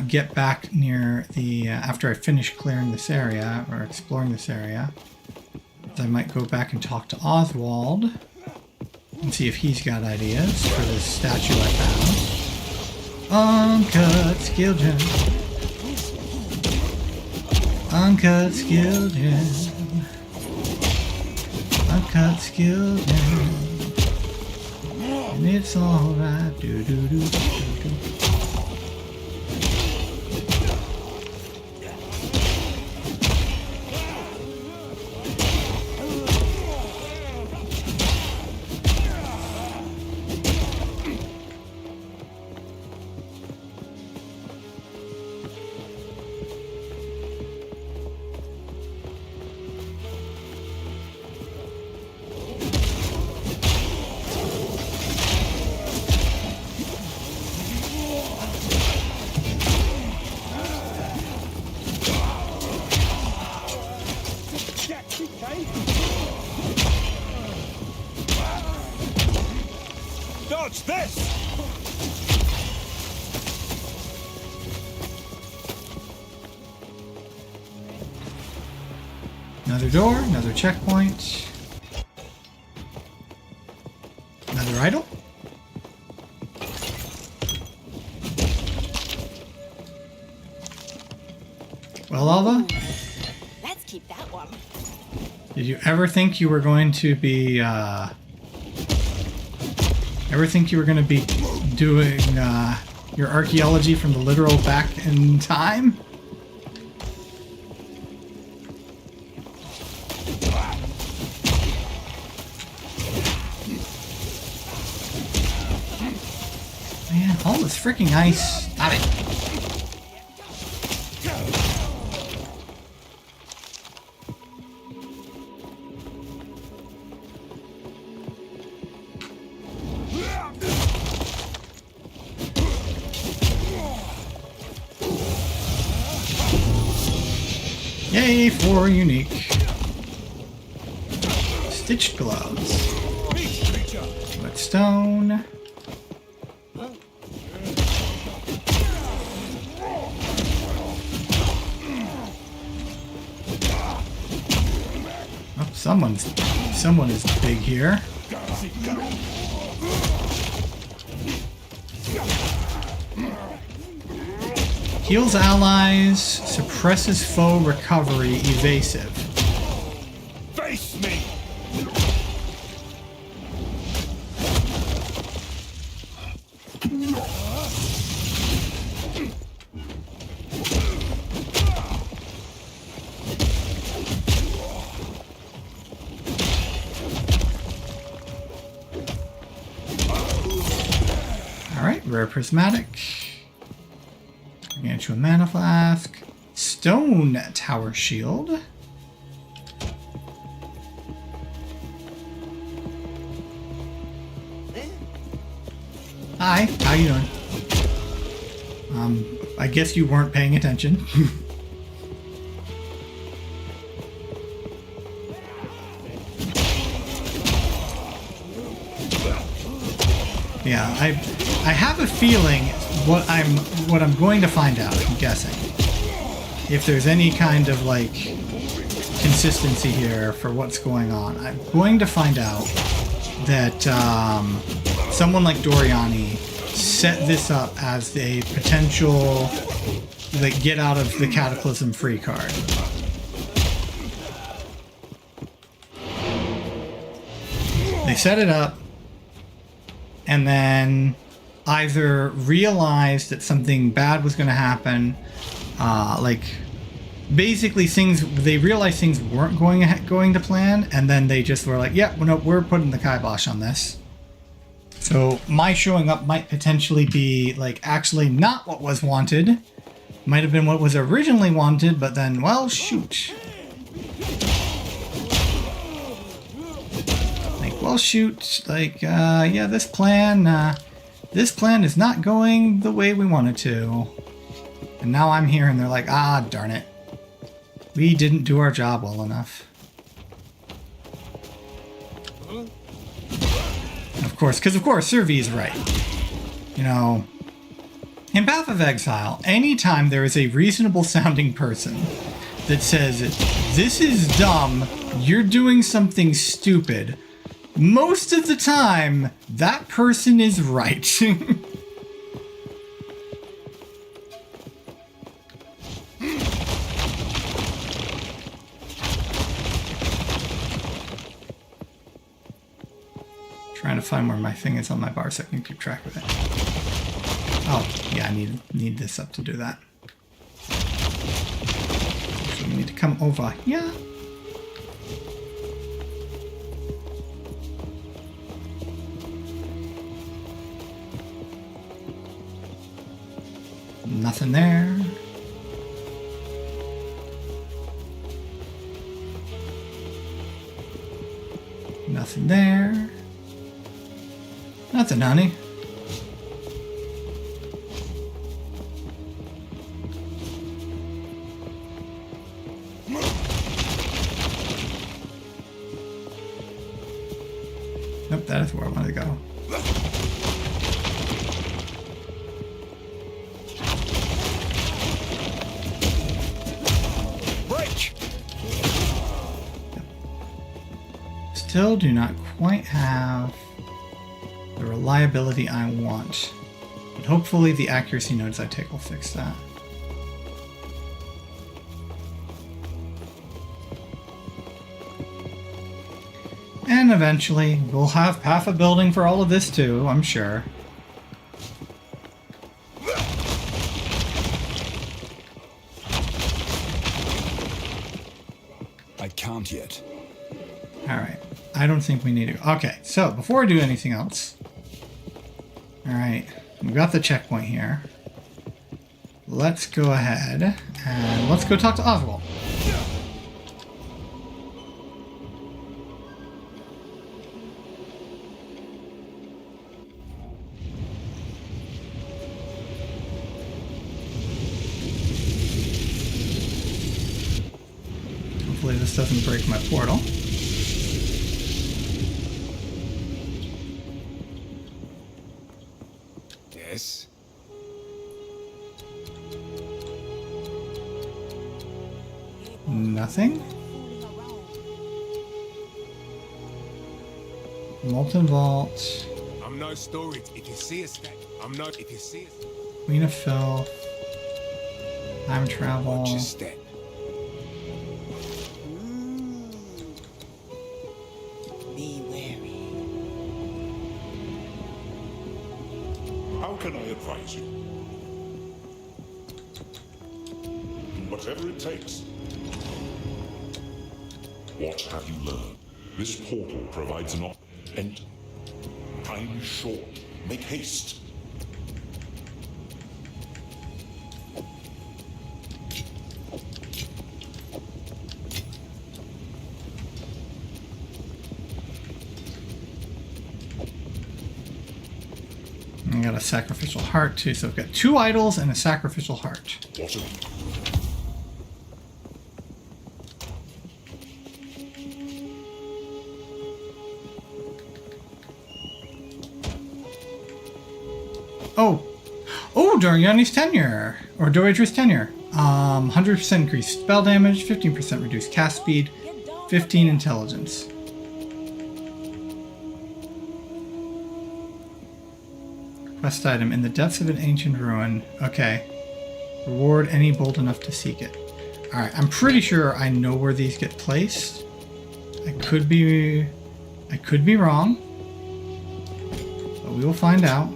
get back near the... after I finish clearing this area, or exploring this area, is I might go back and talk to Oswald and see if he's got ideas for this statue I found. Uncut skill gem. Uncut skill gem. Uncut skill gem. And it's alright. Do do do do do. Dodge this! Another door, another checkpoint. Another idol. Well, Alva, Let's keep that one. did you ever think you were going to be, doing, your archaeology from the literal back in time? Man, all this freaking ice. Stop it. Yay for unique. Stitched gloves. Whetstone. Oh, someone is big here. Heals allies, suppresses foe recovery, evasive. Face me! Alright, rare prismatic. Get you a mana flask. Stone tower shield. Hi, how you doing? I guess you weren't paying attention. Yeah, I have a feeling what I'm going to find out, I'm guessing. If there's any kind of like consistency here for what's going on. I'm going to find out that someone like Doriani set this up as a potential like get out of the Cataclysm free card. They set it up and then either realized that something bad was going to happen, like basically they realized things weren't going to plan, and then they just were like, yeah, well, no, we're putting the kibosh on this. So my showing up might potentially be like actually not what was wanted. Might have been what was originally wanted, but then, well, shoot. Like, well, shoot. Like, yeah, this plan is not going the way we wanted to. And now I'm here and they're like, ah, darn it. We didn't do our job well enough. Because of course, Sir V is right. You know, in Path of Exile, anytime there is a reasonable sounding person that says, this is dumb, you're doing something stupid, most of the time, that person is right. Trying to find where my thing is on my bar so I can keep track of it. Oh, yeah, I need this up to do that. So we need to come over here. Nothing there. Nothing there. Nothing, honey. Nope, that is where I wanted to go. still do not quite have the reliability I want. But hopefully the accuracy nodes I take will fix that. And eventually we'll have half a building for all of this too, I'm sure. I can't yet. Alright, I don't think we need to. Okay, so before I do anything else. Alright, we've got the checkpoint here. Let's go ahead and let's go talk to Oswald. Hopefully this doesn't break my portal. Yes. Nothing. Molten Vault. I'm no storage. If you see a stack, I'm no. If you see a Queen of Filth. Time travel. watch your step. Be wary. How can I advise you? Whatever it takes. What have you learned? This portal provides an enter. Time is short. Make haste. I got a sacrificial heart too, so I've got 2 idols and a sacrificial heart. What have you? Oh, Doriani's tenure, or Doradra's tenure. 100% increased spell damage, 15% reduced cast speed, 15 intelligence. Quest item, in the depths of an ancient ruin. Okay. Reward any bold enough to seek it. Alright, I'm pretty sure I know where these get placed. I could be wrong. But we will find out.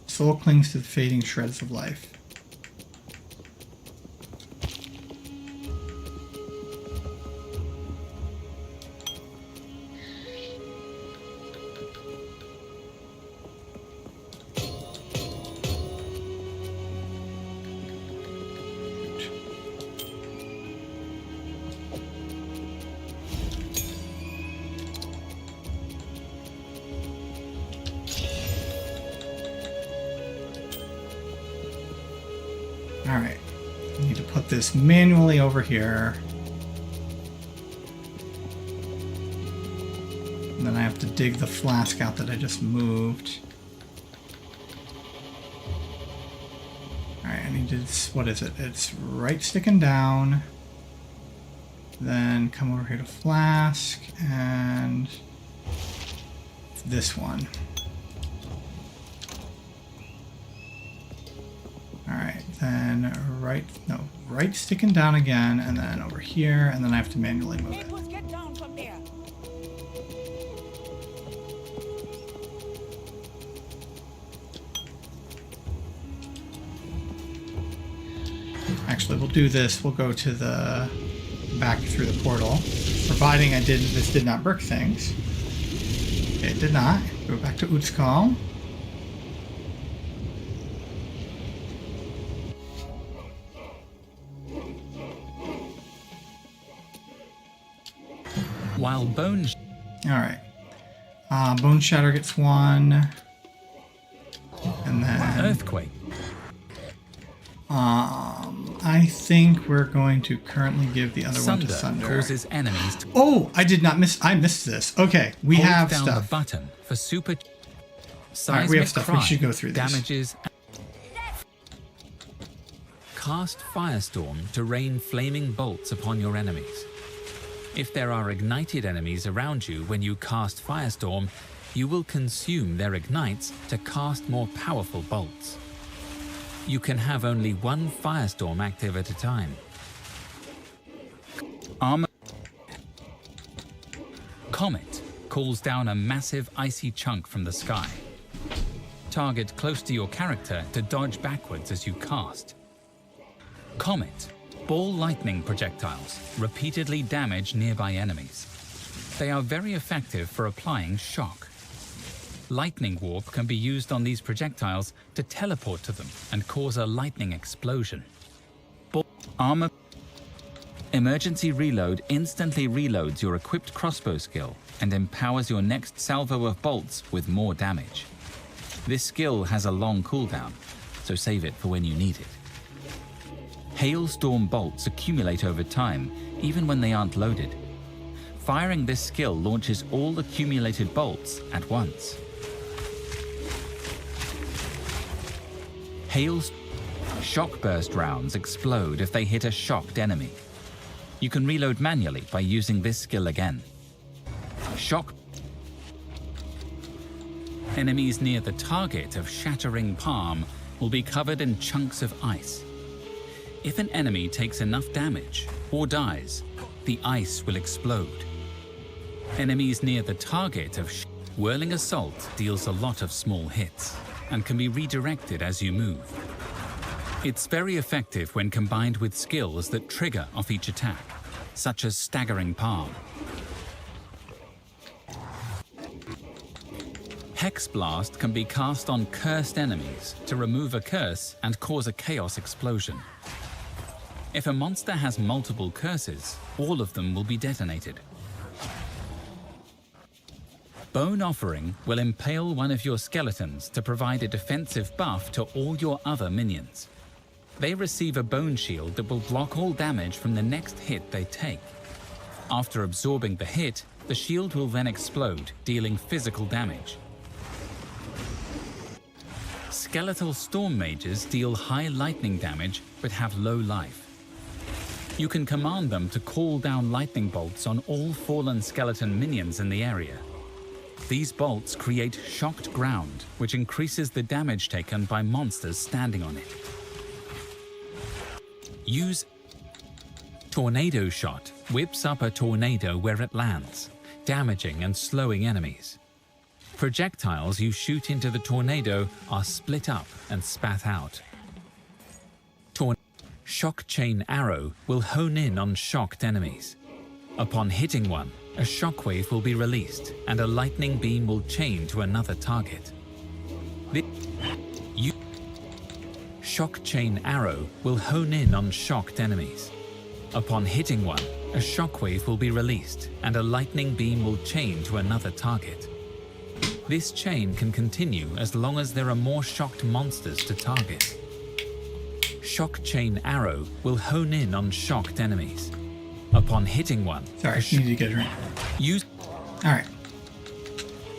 Soul clings to the fading shreds of life. Alright, I need to put this manually over here. And then I have to dig the flask out that I just moved. Alright, I need to, what is it? It's right sticking down. Then come over here to flask and this one. Alright, then right sticking down again, and then over here, and then I have to manually move it. Let's get down from there. Actually, we'll do this. We'll go to the back through the portal, providing this did not break things. Okay, it did not. Go back to Utskal. While Bone Alright. Bone Shatter gets 1. And then Earthquake. I think we're going to currently give the other one to Sunder Sunder. causes enemies to Oh, I missed this. Okay, we hold have down stuff. the button for super Alright, we have seismic stuff. We cry should go through this. damages cast Firestorm to rain flaming bolts upon your enemies. If there are ignited enemies around you when you cast Firestorm, you will consume their ignites to cast more powerful bolts. You can have only one Firestorm active at a time. Armor Comet calls down a massive icy chunk from the sky. Target close to your character to dodge backwards as you cast. Comet ball lightning projectiles repeatedly damage nearby enemies. They are very effective for applying shock. Lightning warp can be used on these projectiles to teleport to them and cause a lightning explosion. Armor Emergency Reload instantly reloads your equipped crossbow skill and empowers your next salvo of bolts with more damage. This skill has a long cooldown, so save it for when you need it. Hailstorm bolts accumulate over time, even when they aren't loaded. Firing this skill launches all accumulated bolts at once. Shock burst rounds explode if they hit a shocked enemy. You can reload manually by using this skill again. Shock enemies near the target of Shattering Palm will be covered in chunks of ice. If an enemy takes enough damage or dies, the ice will explode. Enemies near the target of Whirling Assault deals a lot of small hits and can be redirected as you move. It's very effective when combined with skills that trigger off each attack, such as Staggering Palm. Hex Blast can be cast on cursed enemies to remove a curse and cause a chaos explosion. If a monster has multiple curses, all of them will be detonated. Bone Offering will impale one of your skeletons to provide a defensive buff to all your other minions. They receive a bone shield that will block all damage from the next hit they take. After absorbing the hit, the shield will then explode, dealing physical damage. Skeletal Storm Mages deal high lightning damage but have low life. You can command them to call down lightning bolts on all fallen skeleton minions in the area. These bolts create shocked ground, which increases the damage taken by monsters standing on it. Use Tornado Shot whips up a tornado where it lands, damaging and slowing enemies. Projectiles you shoot into the tornado are split up and spat out. Shock Chain Arrow will hone in on shocked enemies. Upon hitting one, a shockwave will be released and a lightning beam will chain to another target. Shock Chain Arrow will hone in on shocked enemies. Upon hitting one, a shockwave will be released and a lightning beam will chain to another target. This chain can continue as long as there are more shocked monsters to target. Shock Chain Arrow will hone in on shocked enemies. Upon hitting one... Sorry, I need to get it right. Use... Alright.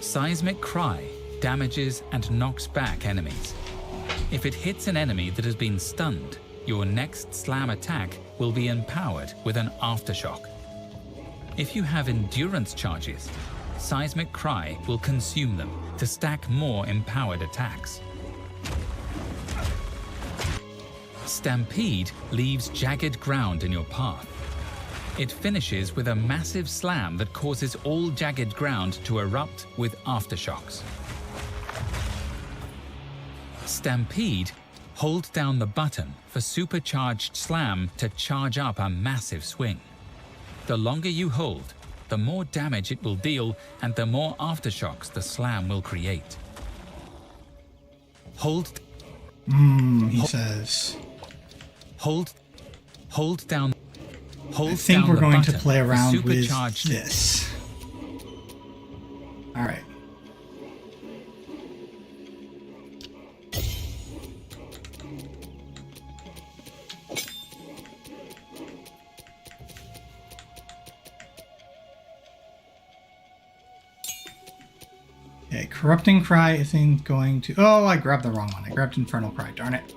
Seismic Cry damages and knocks back enemies. If it hits an enemy that has been stunned, your next slam attack will be empowered with an aftershock. If you have endurance charges, Seismic Cry will consume them to stack more empowered attacks. Stampede leaves jagged ground in your path. It finishes with a massive slam that causes all jagged ground to erupt with aftershocks. Stampede, hold down the button for Supercharged Slam to charge up a massive swing. The longer you hold, the more damage it will deal and the more aftershocks the slam will create. Hold... He says... Hold down... I think we're going to play around with this. Alright. Okay, Corrupting Cry isn't going to... Oh, I grabbed the wrong one. I grabbed Infernal Cry, darn it.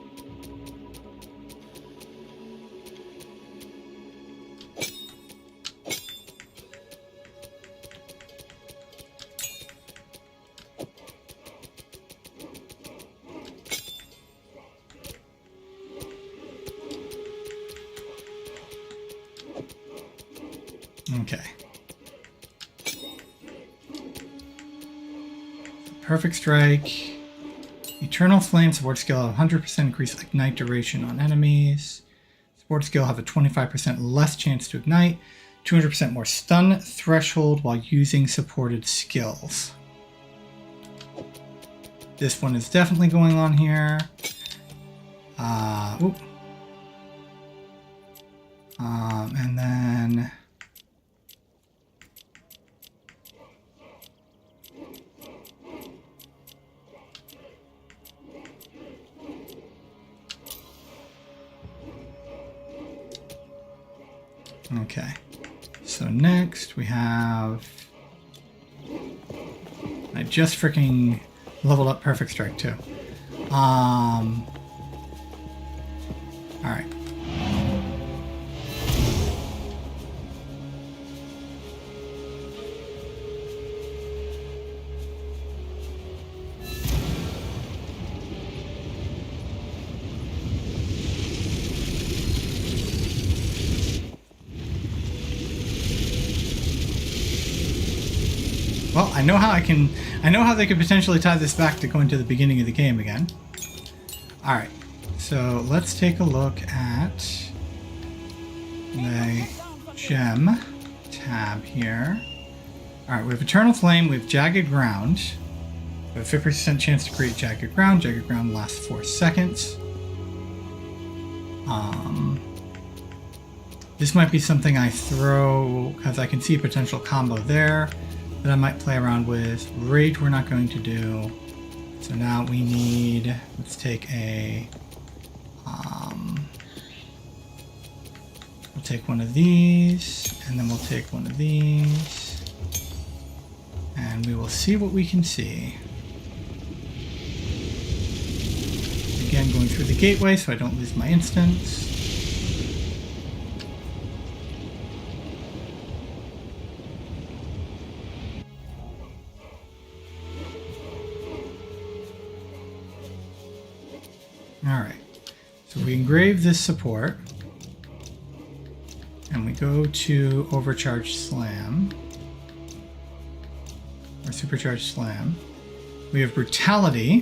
Okay. Perfect Strike. Eternal Flame support skill, 100% increased ignite duration on enemies. Support skill have a 25% less chance to ignite. 200% more stun threshold while using supported skills. This one is definitely going on here. And then okay. So next we have, I just freaking leveled up Perfect Strike too. All right. Well, I know how they could potentially tie this back to going to the beginning of the game again. All right, so let's take a look at the gem tab here. All right, we have Eternal Flame, we have Jagged Ground. We have a 50% chance to create Jagged Ground. Jagged Ground lasts 4 seconds. This might be something I throw because I can see a potential combo there that I might play around with. Rage we're not going to do. So now we need, let's take a, we'll take one of these, and then we'll take one of these, and we will see what we can see. Again, going through the gateway so I don't lose my instance. Alright, so we engrave this support, and we go to Overcharged Slam, or Supercharged Slam. We have Brutality,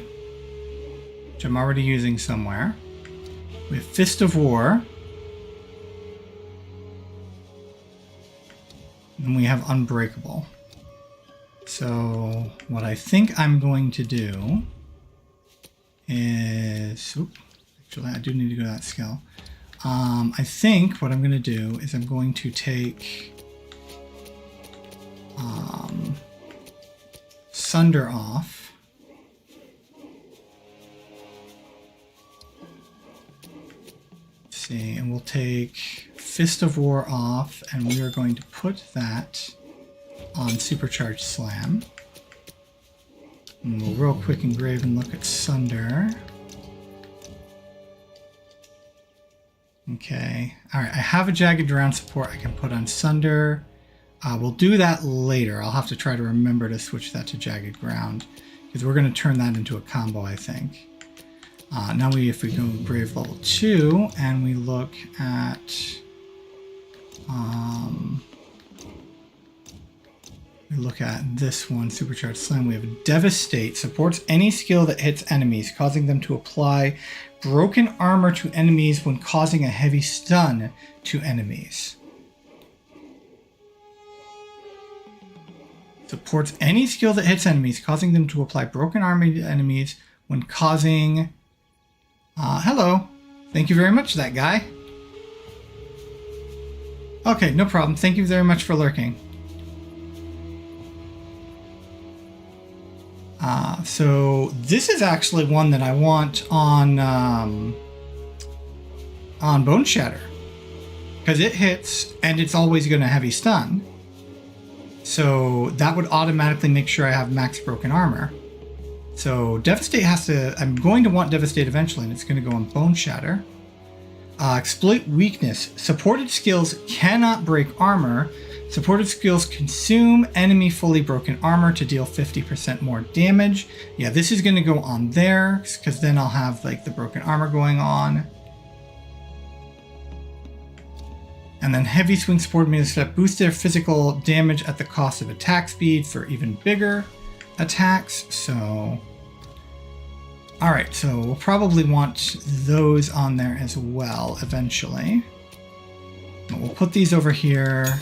which I'm already using somewhere. We have Fist of War, and we have Unbreakable. So what I think I'm going to do is, actually I do need to go to that skill. I think what I'm going to do is I'm going to take Sunder off. Let's see, and we'll take Fist of War off, and we are going to put that on Supercharged Slam. And we'll real quick engrave and look at Sunder. Okay. Alright, I have a Jagged Ground support I can put on Sunder. We'll do that later. I'll have to try to remember to switch that to Jagged Ground, because we're going to turn that into a combo, I think. Now if we go Brave level 2 and we look at this one, Supercharged Slam, we have Devastate. Supports any skill that hits enemies, causing them to apply broken armor to enemies when causing a heavy stun to enemies. Supports any skill that hits enemies, causing them to apply broken armor to enemies when causing... hello. Thank you very much, that guy. Okay, no problem. Thank you very much for lurking. So this is actually one that I want on Bone Shatter, because it hits and it's always going to heavy stun. So that would automatically make sure I have max broken armor. So Devastate has to, I'm going to want Devastate eventually, and it's going to go on Bone Shatter. Exploit Weakness. Supported skills cannot break armor. Supported skills consume enemy fully broken armor to deal 50% more damage. Yeah, this is going to go on there, because then I'll have like the broken armor going on. And then heavy swing support means that boost their physical damage at the cost of attack speed for even bigger attacks. So, alright, so we'll probably want those on there as well eventually. But we'll put these over here.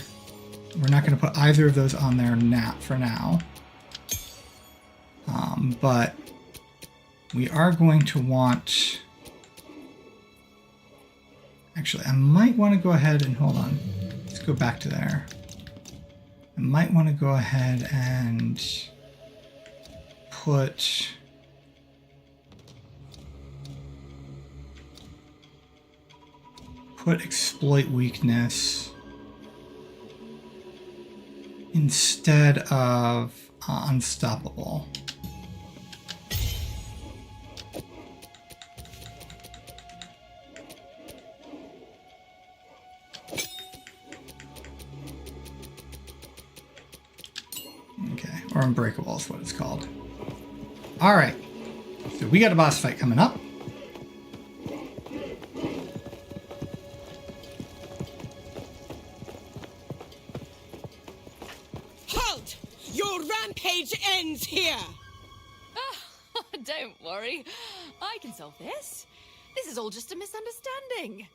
We're not going to put either of those on there for now. But we are going to want... Actually, I might want to go ahead and hold on. Let's go back to there. I might want to go ahead and put exploit weakness instead of unstoppable. Okay, or unbreakable is what it's called. All right, so we got a boss fight coming up. Halt! Your rampage ends here! Don't worry. I can solve this. This is all just a misunderstanding.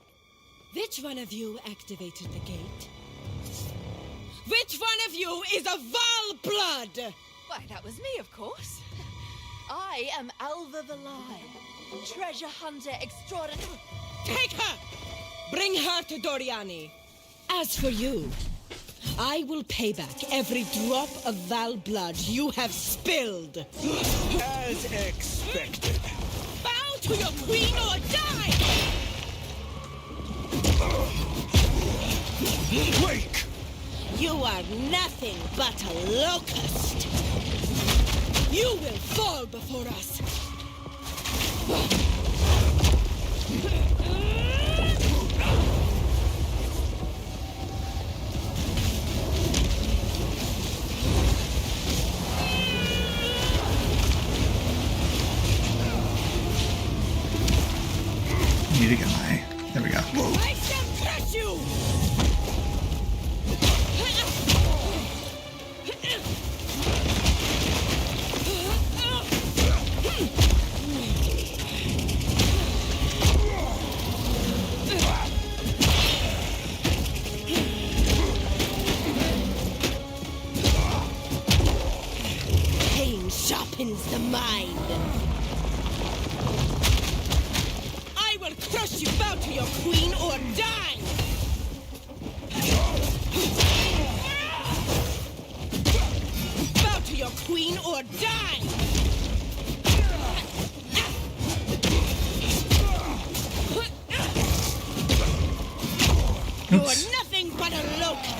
Which one of you activated the gate? Which one of you is a Val blood? Why, that was me, of course. I am Alva Valai, treasure hunter extraordinary. Take her! Bring her to Doriani. As for you, I will pay back every drop of Val blood you have spilled. As expected. Bow to your queen or die! Wake! You are nothing but a locust. You will fall before us. Need to get my... There we go. I shall crush you! Pain sharpens the mind. I will crush you, bow to your queen or die! Bow to your queen or die! You are nothing but a locust!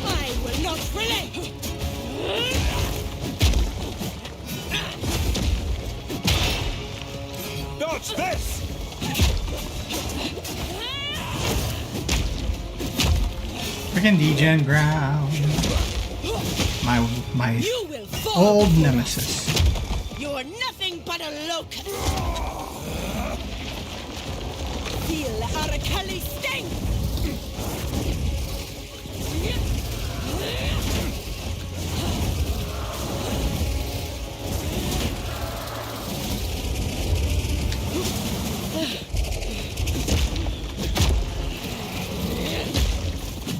I will not relent! Dodge this! Freaking degen ground. My You will fall old before nemesis. us. You are nothing but a locust! Feel Arakali sting!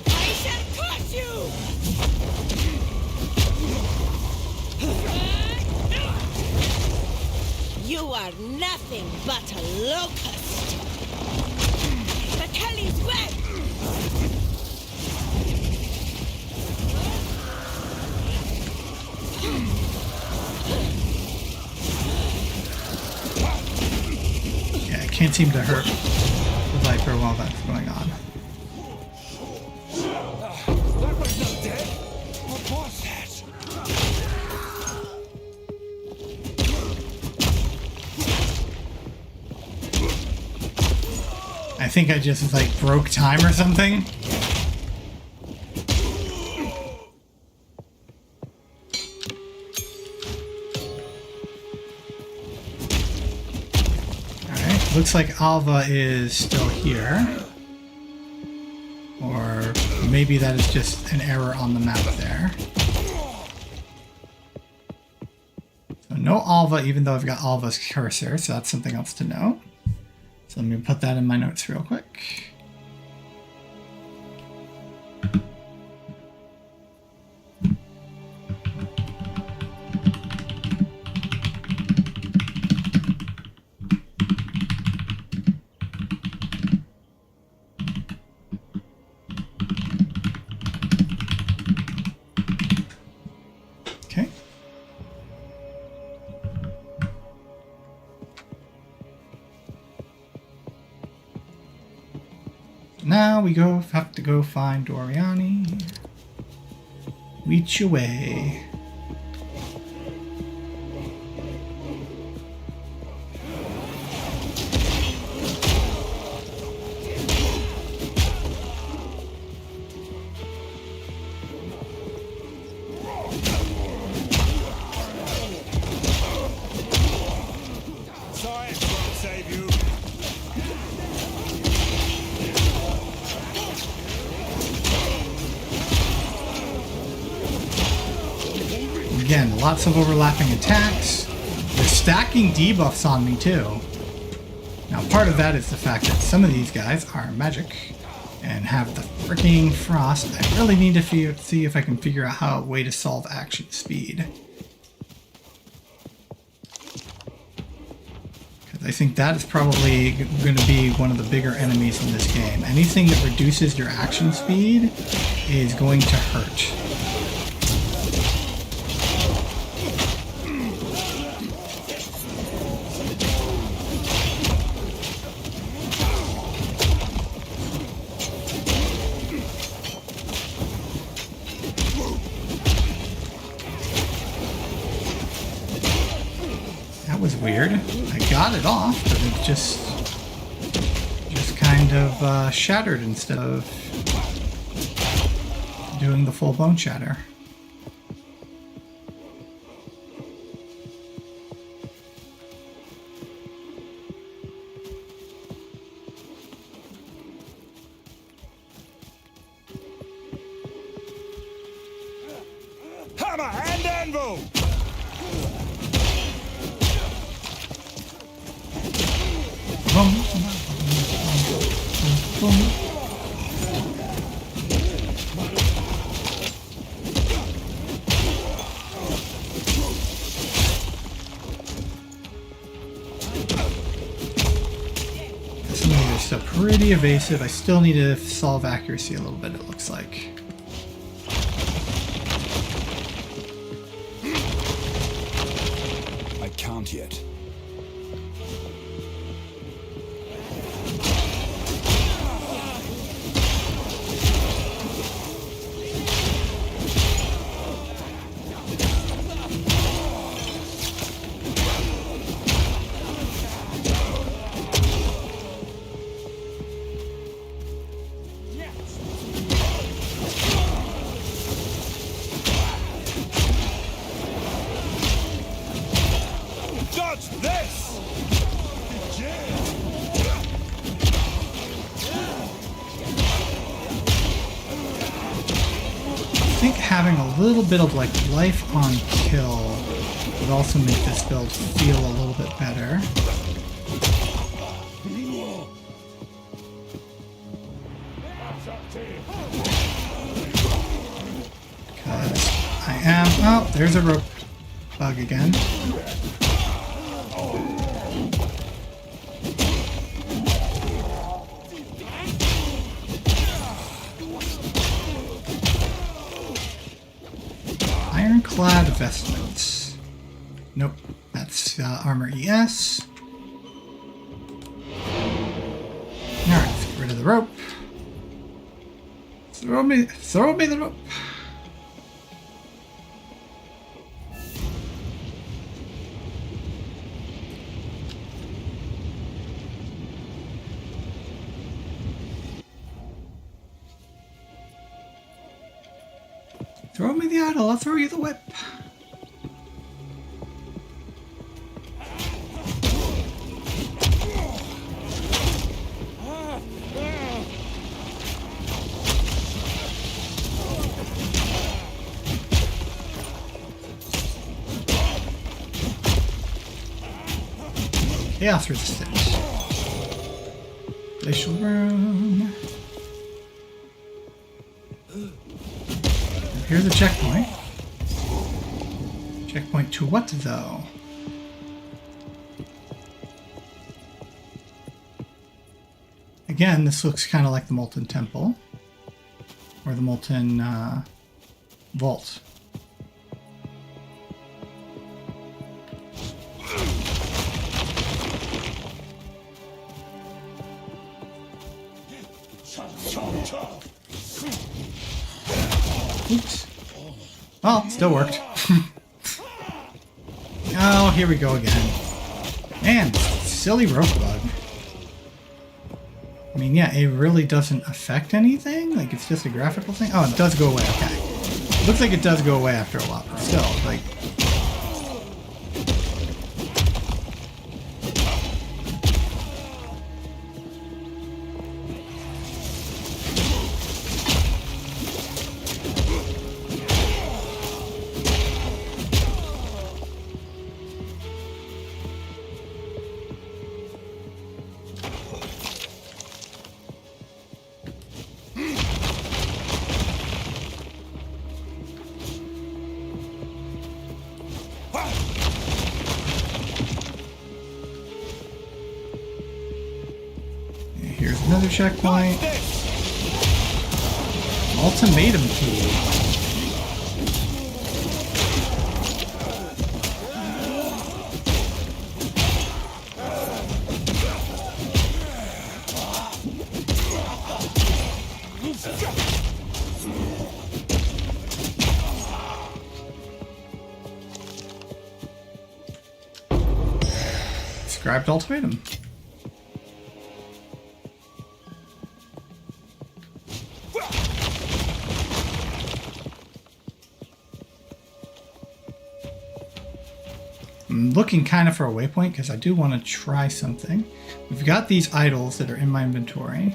I shall crush you! You are nothing but a locust! The Kelly's web! Yeah, I can't seem to hurt the Viper while that's going on. That was not dead. What was that? I think I just like broke time or something. Alright, Looks like Alva is still here. Or maybe that is just an error on the map there. So no Alva, even though I've got Alva's cursor, so that's something else to know. So let me put that in my notes real quick. Okay. Now we have to go find Doriani. Reach away. Science won't save you. Again, lots of overlapping attacks. They're stacking debuffs on me too. Now part of that is the fact that some of these guys are magic and have the freaking frost. I really need to see if I can figure out a way to solve action speed. Because I think that is probably going to be one of the bigger enemies in this game. Anything that reduces your action speed is going to hurt. That was weird. I got it off, but it just kind of shattered instead of doing the full bone shatter. Hammer and anvil! Boom, boom, boom. Some of these are still pretty evasive. I still need to solve accuracy a little bit, it looks like. I can't yet. Dodge this! I think having a little bit of like life on kill would also make this build feel a little bit better. Because I am... Oh, there's a rope bug again. Ironclad vestments. Nope, that's armor ES. Alright, let's get rid of the rope. Throw me the rope. Throw me the idol, I'll throw you the whip. Chaos resistance. Glacial room. Here's a checkpoint. Checkpoint to what though? Again, this looks kind of like the Molten Temple. Or the Molten Vault. Oops. Well, still worked. Oh, here we go again. Man, silly rope bug. I mean, yeah, it really doesn't affect anything? Like, it's just a graphical thing? Oh, it does go away, okay. Looks like it does go away after a while, but still, like... Here's another checkpoint. Ultimatum key. Described ultimatum. I'm looking kind of for a waypoint because I do want to try something. We've got these idols that are in my inventory.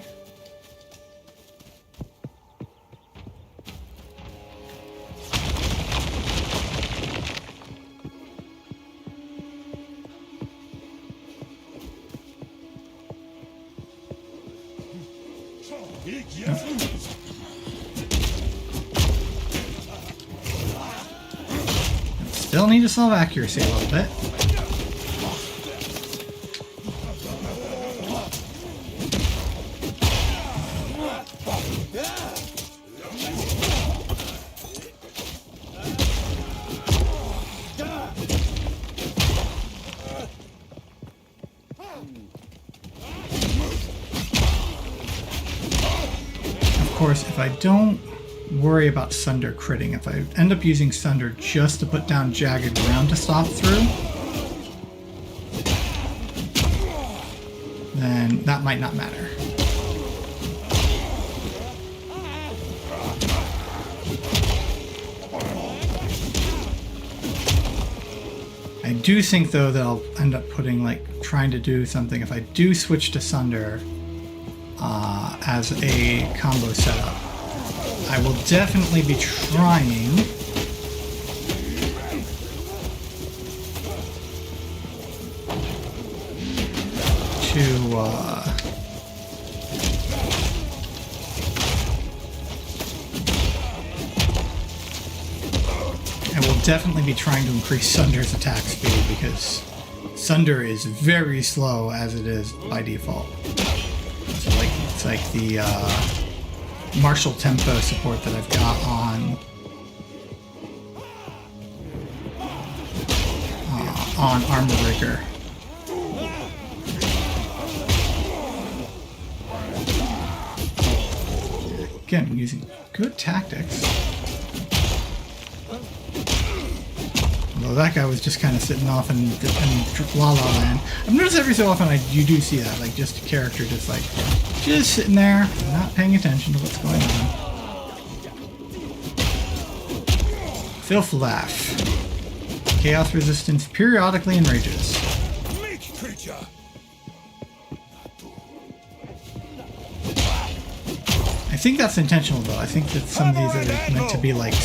Still need to solve accuracy a little bit. Of course, if I don't worry about Sunder critting, if I end up using Sunder just to put down jagged ground to stop through, then that might not matter. I do think though that I'll end up putting, like, trying to do something if I do switch to Sunder as a combo setup. I will definitely be trying to increase Sunder's attack speed because Sunder is very slow as it is by default. So it's like the martial tempo support that I've got on Armor Breaker. Again, using good tactics. Although that guy was just kind of sitting off in La La Land. I've noticed every so often you do see that, like just a character just sitting there, not paying attention to what's going on. Filth Laugh. Chaos resistance periodically enrages. I think that's intentional though. I think that some of these are meant to be like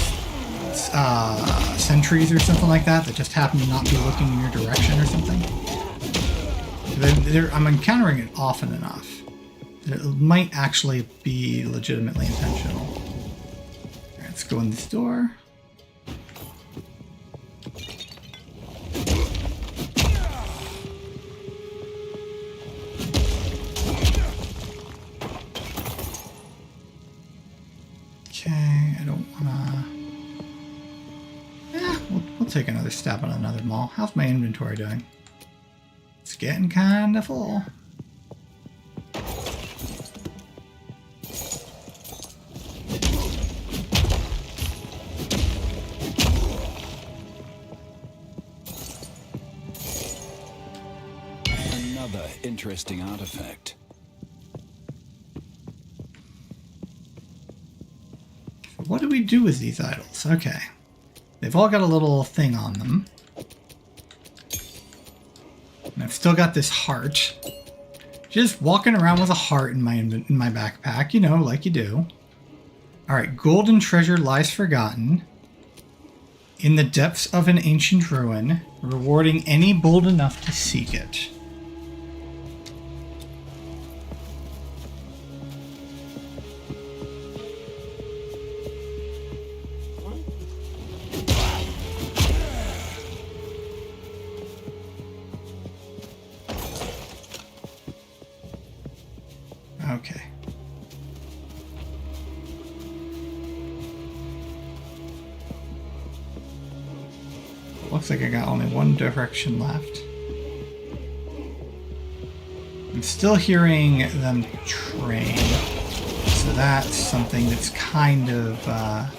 sentries or something like that just happen to not be looking in your direction or something. I'm encountering it often enough. It might actually be legitimately intentional. Alright, let's go in this door. Okay, I don't wanna... we'll take another stab on another mall. How's my inventory doing? It's getting kinda full. Another interesting artifact. What do we do with these idols? Okay. They've all got a little thing on them. And I've still got this heart. Just walking around with a heart in my backpack, you know, like you do. Alright, golden treasure lies forgotten in the depths of an ancient ruin, rewarding any bold enough to seek it. Okay. Looks like I got only one direction left. I'm still hearing them train, so that's something that's kind of a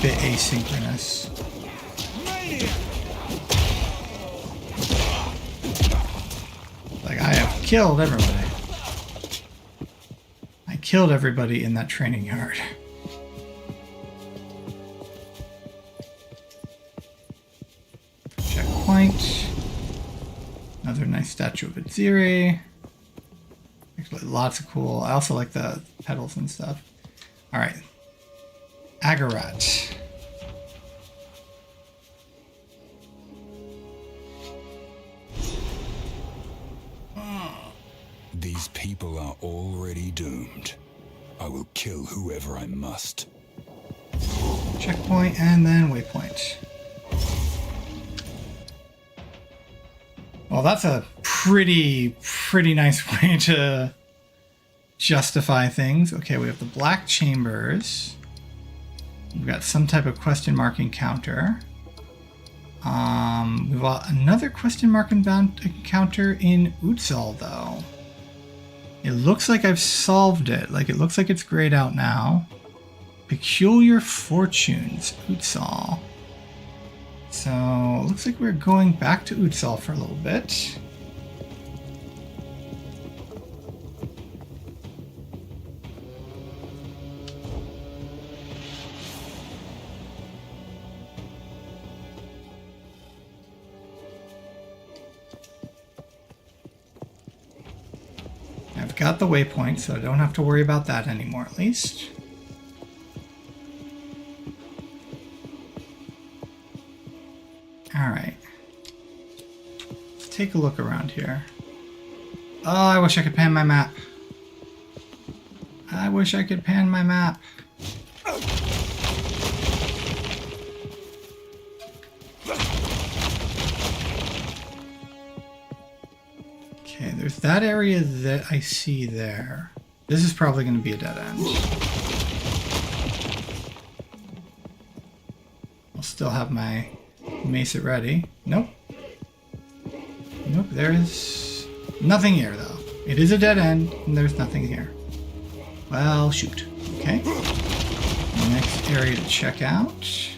bit asynchronous. Like, I have killed everybody. I killed everybody in that training yard. Checkpoint. Another nice statue of Itziri. Actually, lots of cool. I also like the petals and stuff. Alright. Agarat. These people are already doomed. I will kill whoever I must. Checkpoint and then waypoint. Well, that's a pretty nice way to justify things. Okay, we have the black chambers. We've got some type of question mark encounter. We've got another question mark encounter in Exile, though. It looks like I've solved it. Like, it looks like it's grayed out now. Peculiar Fortunes, Exile. So, it looks like we're going back to Exile for a little bit. I've got the waypoint, so I don't have to worry about that anymore, at least. Alright. Let's take a look around here. Oh, I wish I could pan my map. I wish I could pan my map. Okay, there's that area that I see there. This is probably going to be a dead end. I'll still have my mace it ready. Nope. Nope, there's nothing here, though. It is a dead end, and there's nothing here. Well, shoot. Okay. Next area to check out.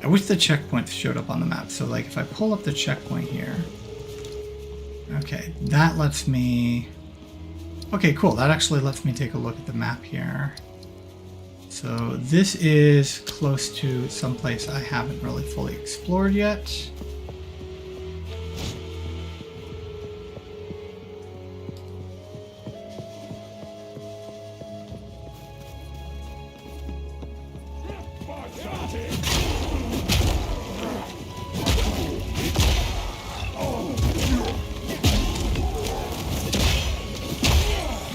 I wish the checkpoints showed up on the map. So, like, if I pull up the checkpoint here. Okay, that lets me... Okay, cool. That actually lets me take a look at the map here. So this is close to someplace I haven't really fully explored yet.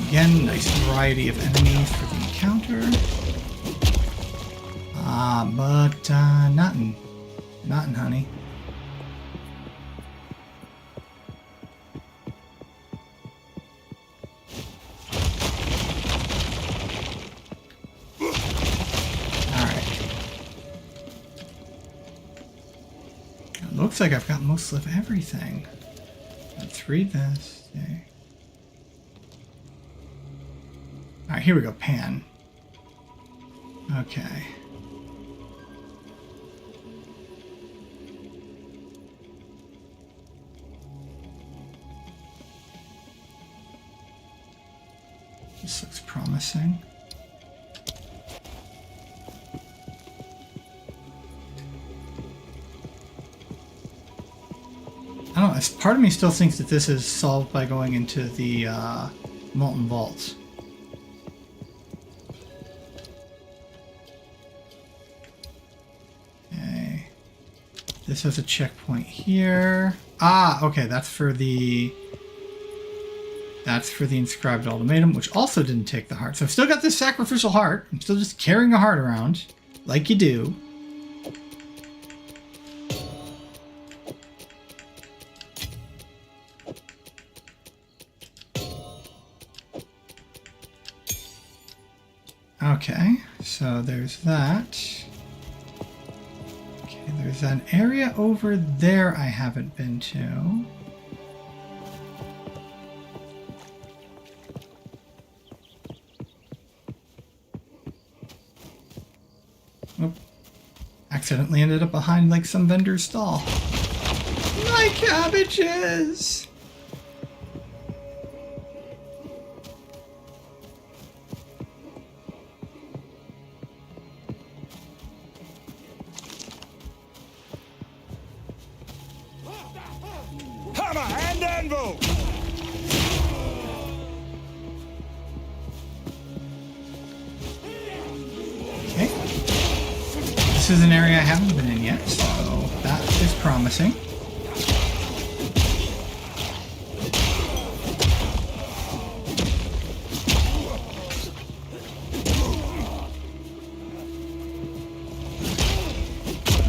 Again, nice variety of enemies for the encounter. But nothing, honey. Looks like I've got most of everything. Let's read this. Okay. Alright, here we go. Pan. Okay. This looks promising. I don't know, part of me still thinks that this is solved by going into the Molten Vault. Okay. This has a checkpoint here. Ah, okay, that's for the inscribed ultimatum, which also didn't take the heart. So I've still got this sacrificial heart. I'm still just carrying a heart around, like you do. Okay, so there's that. Okay, there's an area over there I haven't been to. Oh, accidentally ended up behind like some vendor's stall. My cabbages! Hammer and anvil! Okay. This is an area I haven't been in yet, so that is promising.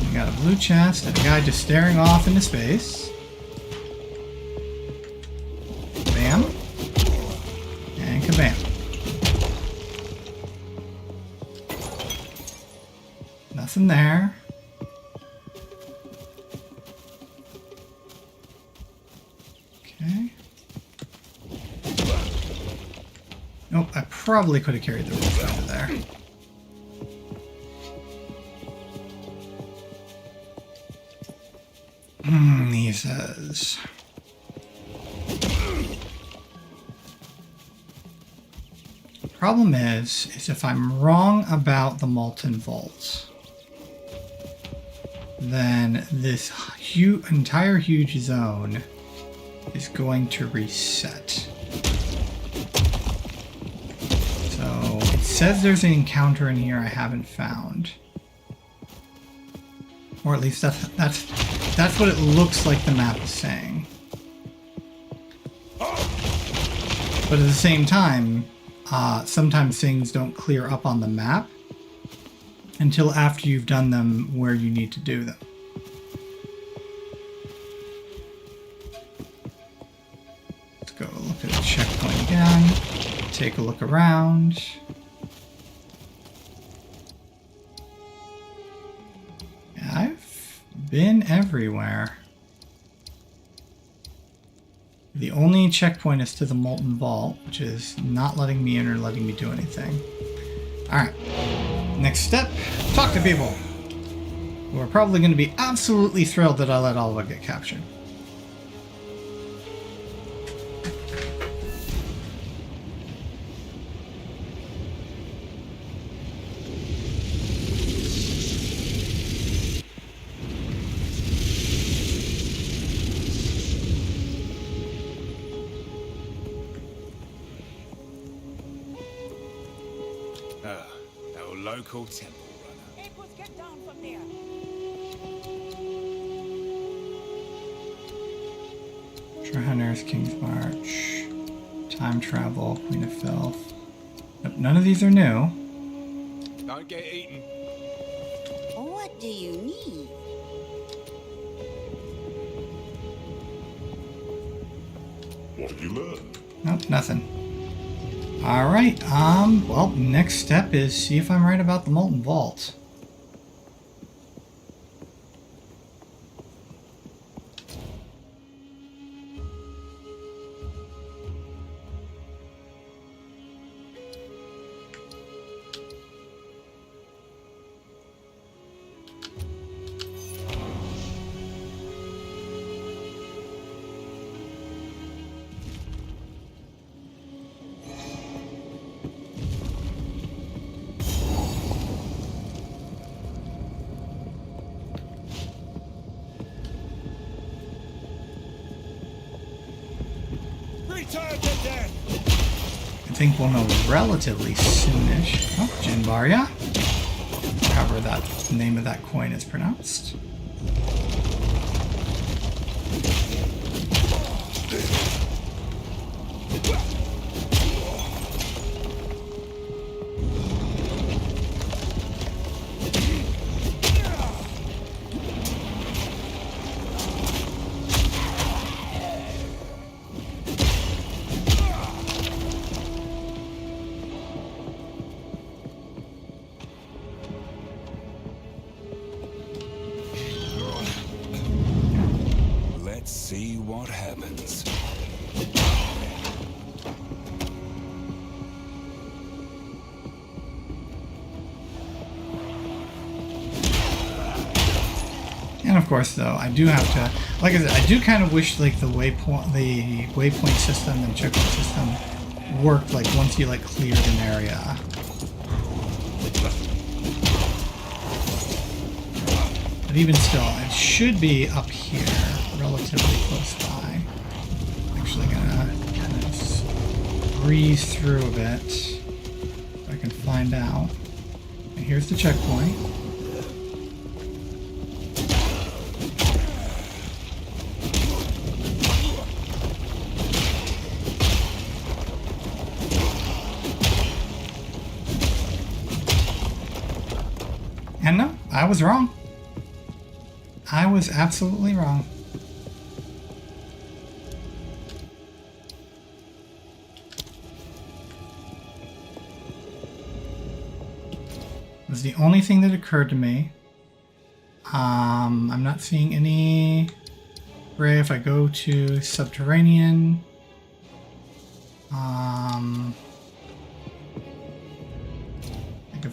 We got a blue chest and a guy just staring off into space. Bam. And kabam. Nothing there. Okay. Nope, I probably could have carried the roof out of there. He says. Problem is if I'm wrong about the Molten Vault, then this entire huge zone is going to reset. So it says there's an encounter in here I haven't found. Or at least that's what it looks like the map is saying. But at the same time, sometimes things don't clear up on the map until after you've done them where you need to do them. Let's go look at the checkpoint again. Take a look around. Yeah, I've been everywhere. The only checkpoint is to the Molten Vault, which is not letting me in or letting me do anything. Alright. Next step, talk to people. Who are probably going to be absolutely thrilled that I let Alva get captured. Our local temple runner. Make us get down from there. Treasure Hunters, King's March, Time Travel, Queen of Filth. Nope, none of these are new. Don't get eaten. What do you need? What have you learned? Nope, nothing. Alright, well, next step is see if I'm right about the Molten Vault. Return to death! I think we'll know relatively soonish. Oh, Jinbaria. However that name of that coin is pronounced. Let's see what happens. And of course, though, I do have to, like I said, I do kind of wish like the waypoint system and checkpoint system worked like once you like cleared an area. But even still, it should be up here, relatively close by. I'm actually gonna kind of just breeze through a bit so I can find out. And here's the checkpoint. And no, I was wrong. I was absolutely wrong. It was the only thing that occurred to me. I'm not seeing any gray. If I go to Subterranean,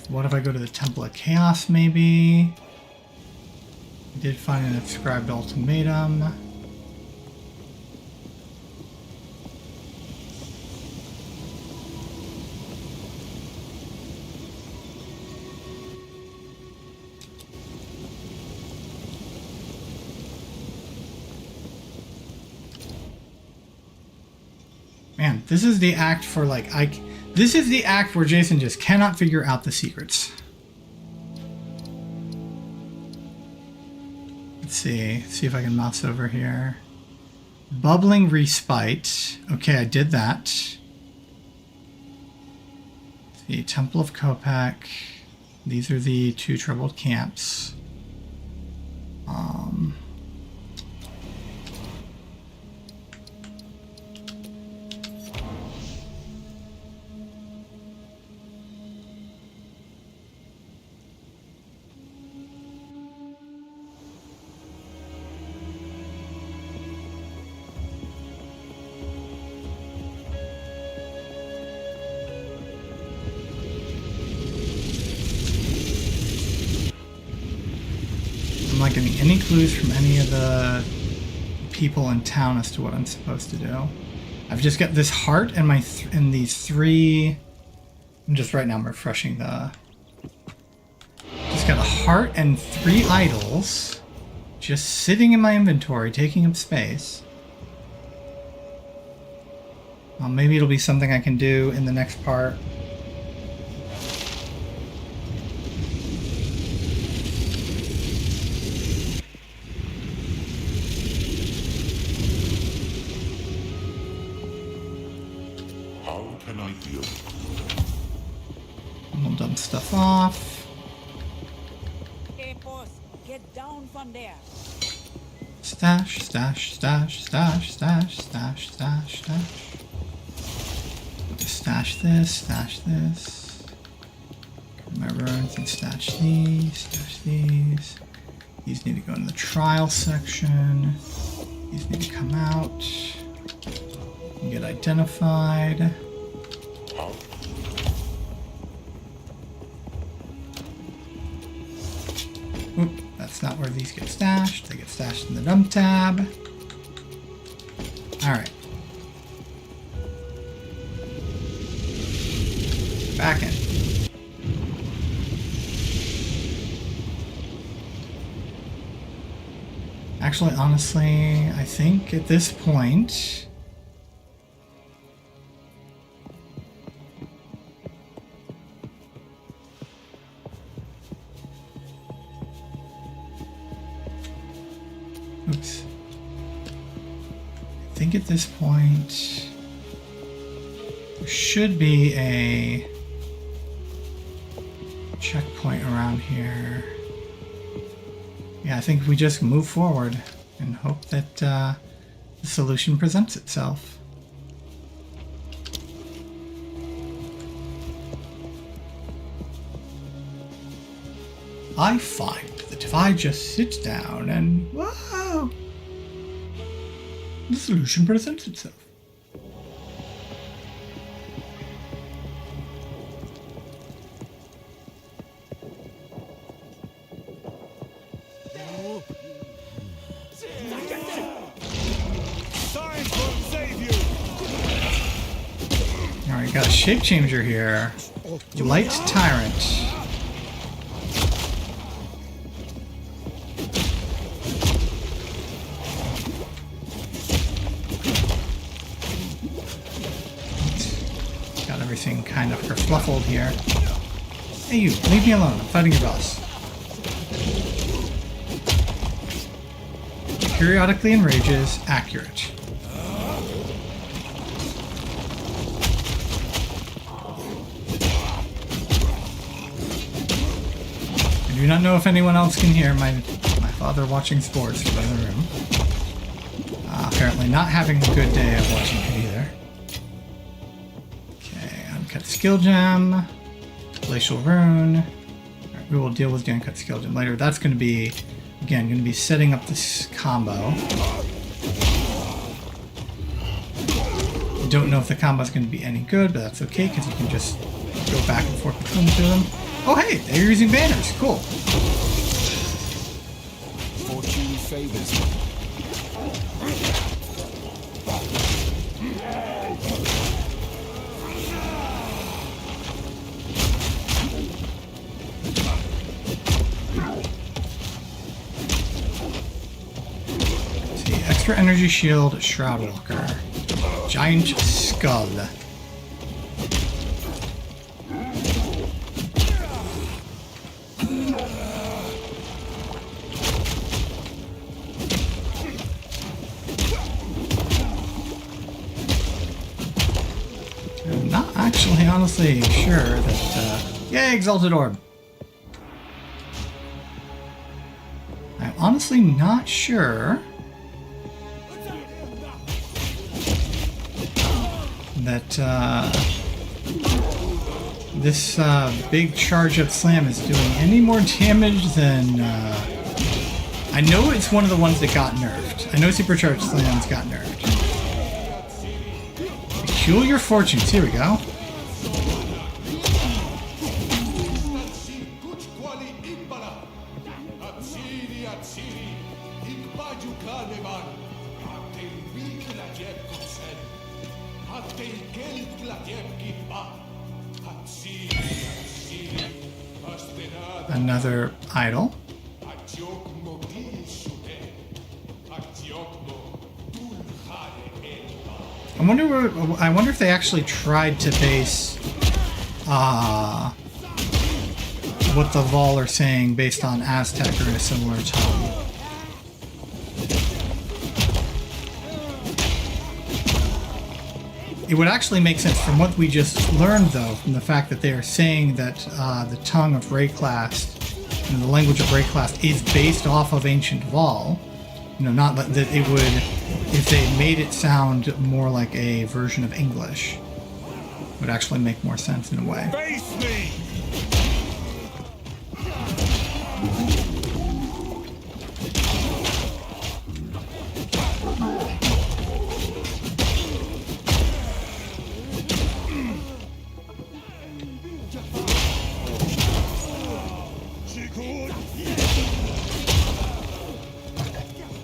what if I go to the Temple of Chaos, maybe? I did find an inscribed ultimatum. Man, this is the act for like, this is the act where Jason just cannot figure out the secrets. Let's see if I can mouse over here. Bubbling Respite. Okay, I did that. The Temple of Kopak. These are the two troubled camps. I'm not getting any clues from any of the people in town as to what I'm supposed to do. I've just got this heart and my and these three. I'm just right now I'm refreshing the. Just got a heart and 3 idols, just sitting in my inventory, taking up space. Well, maybe it'll be something I can do in the next part. ideal. We'll dump stuff off. Hey, boss, get down from there. Stash, stash, stash, stash, stash, stash, stash, stash. Just stash this, stash this. My runes and stash these, stash these. These need to go in the trial section. These need to come out and get identified. Oop, that's not where these get stashed. They get stashed in the dump tab. Alright. Back in. Actually, honestly, I think at this point... Oops. I think at this point... there should be a checkpoint around here. Yeah, I think we just move forward and hope that the solution presents itself. I find that if I just sit down and, whoa, the solution presents itself. Alright, got a shape changer here. Light Tyrant. Got everything kind of kerfluffled here. Hey you, leave me alone, I'm fighting your boss. Periodically enrages, accurate. I do not know if anyone else can hear my father watching sports from the other room. Apparently not having a good day of watching it either. Okay, uncut skill gem, glacial rune. Right, we will deal with the uncut skill gem later. That's going to be, again, going to be setting up this combo. Don't know if the combo is going to be any good, but that's okay because you can just go back and forth between the two of them. Oh hey, they're using banners. Cool. Fortune favors me. Let's see, extra energy shield, Shroud Walker, giant skull. Actually, honestly, sure that, yay, Exalted Orb! I'm honestly not sure that, this, big charge-up slam is doing any more damage than, I know it's one of the ones that got nerfed. I know Supercharged Slams got nerfed. Peculiar Fortunes, here we go. Another idol. I wonder if they actually tried to base what the Vol are saying based on Aztec or in a similar tone. It would actually make sense from what we just learned, though, from the fact that they are saying that the tongue of Rayclast and the language of Rayclast is based off of Ancient Val. You know, not that it would, if they made it sound more like a version of English, it would actually make more sense in a way. Face me!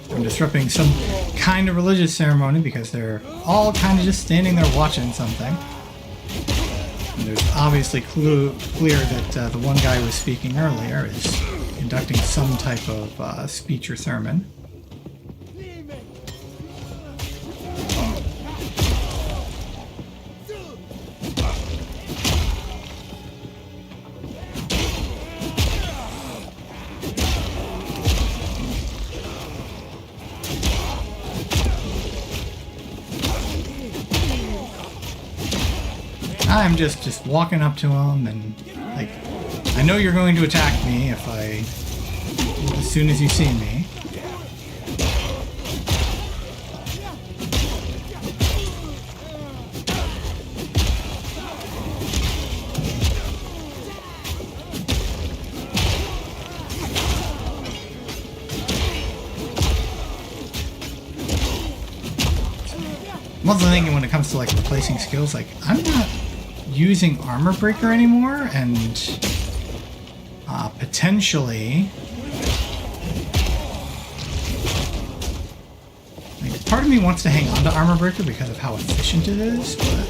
I'm disrupting some kind of religious ceremony because they're all kind of just standing there watching something. And there's obviously clear that the one guy who was speaking earlier is conducting some type of speech or sermon. I'm just walking up to him and like, I know you're going to attack me as soon as you see me. I'm also thinking when it comes to like replacing skills, like I'm not using Armor Breaker anymore, and potentially, like, part of me wants to hang on to Armor Breaker because of how efficient it is, but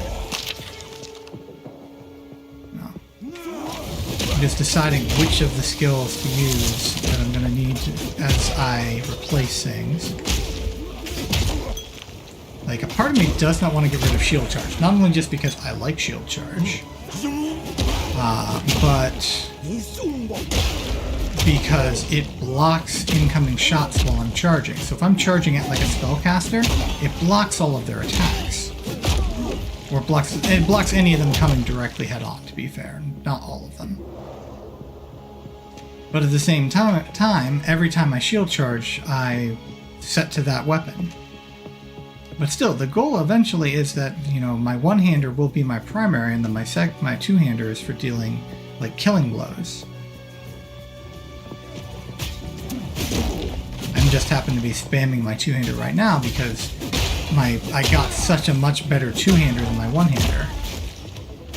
no. I'm just deciding which of the skills to use that I'm going to need as I replace things. Like, a part of me does not want to get rid of Shield Charge, not only just because I like Shield Charge, but because it blocks incoming shots while I'm charging. So if I'm charging it like a spellcaster, it blocks all of their attacks. Or it blocks any of them coming directly head on, to be fair, not all of them. But at the same time, every time I shield charge, I set to that weapon. But still, the goal eventually is that, you know, my one-hander will be my primary, and then my two-hander is for dealing, like, killing blows. I just happen to be spamming my two-hander right now because I got such a much better two-hander than my one-hander.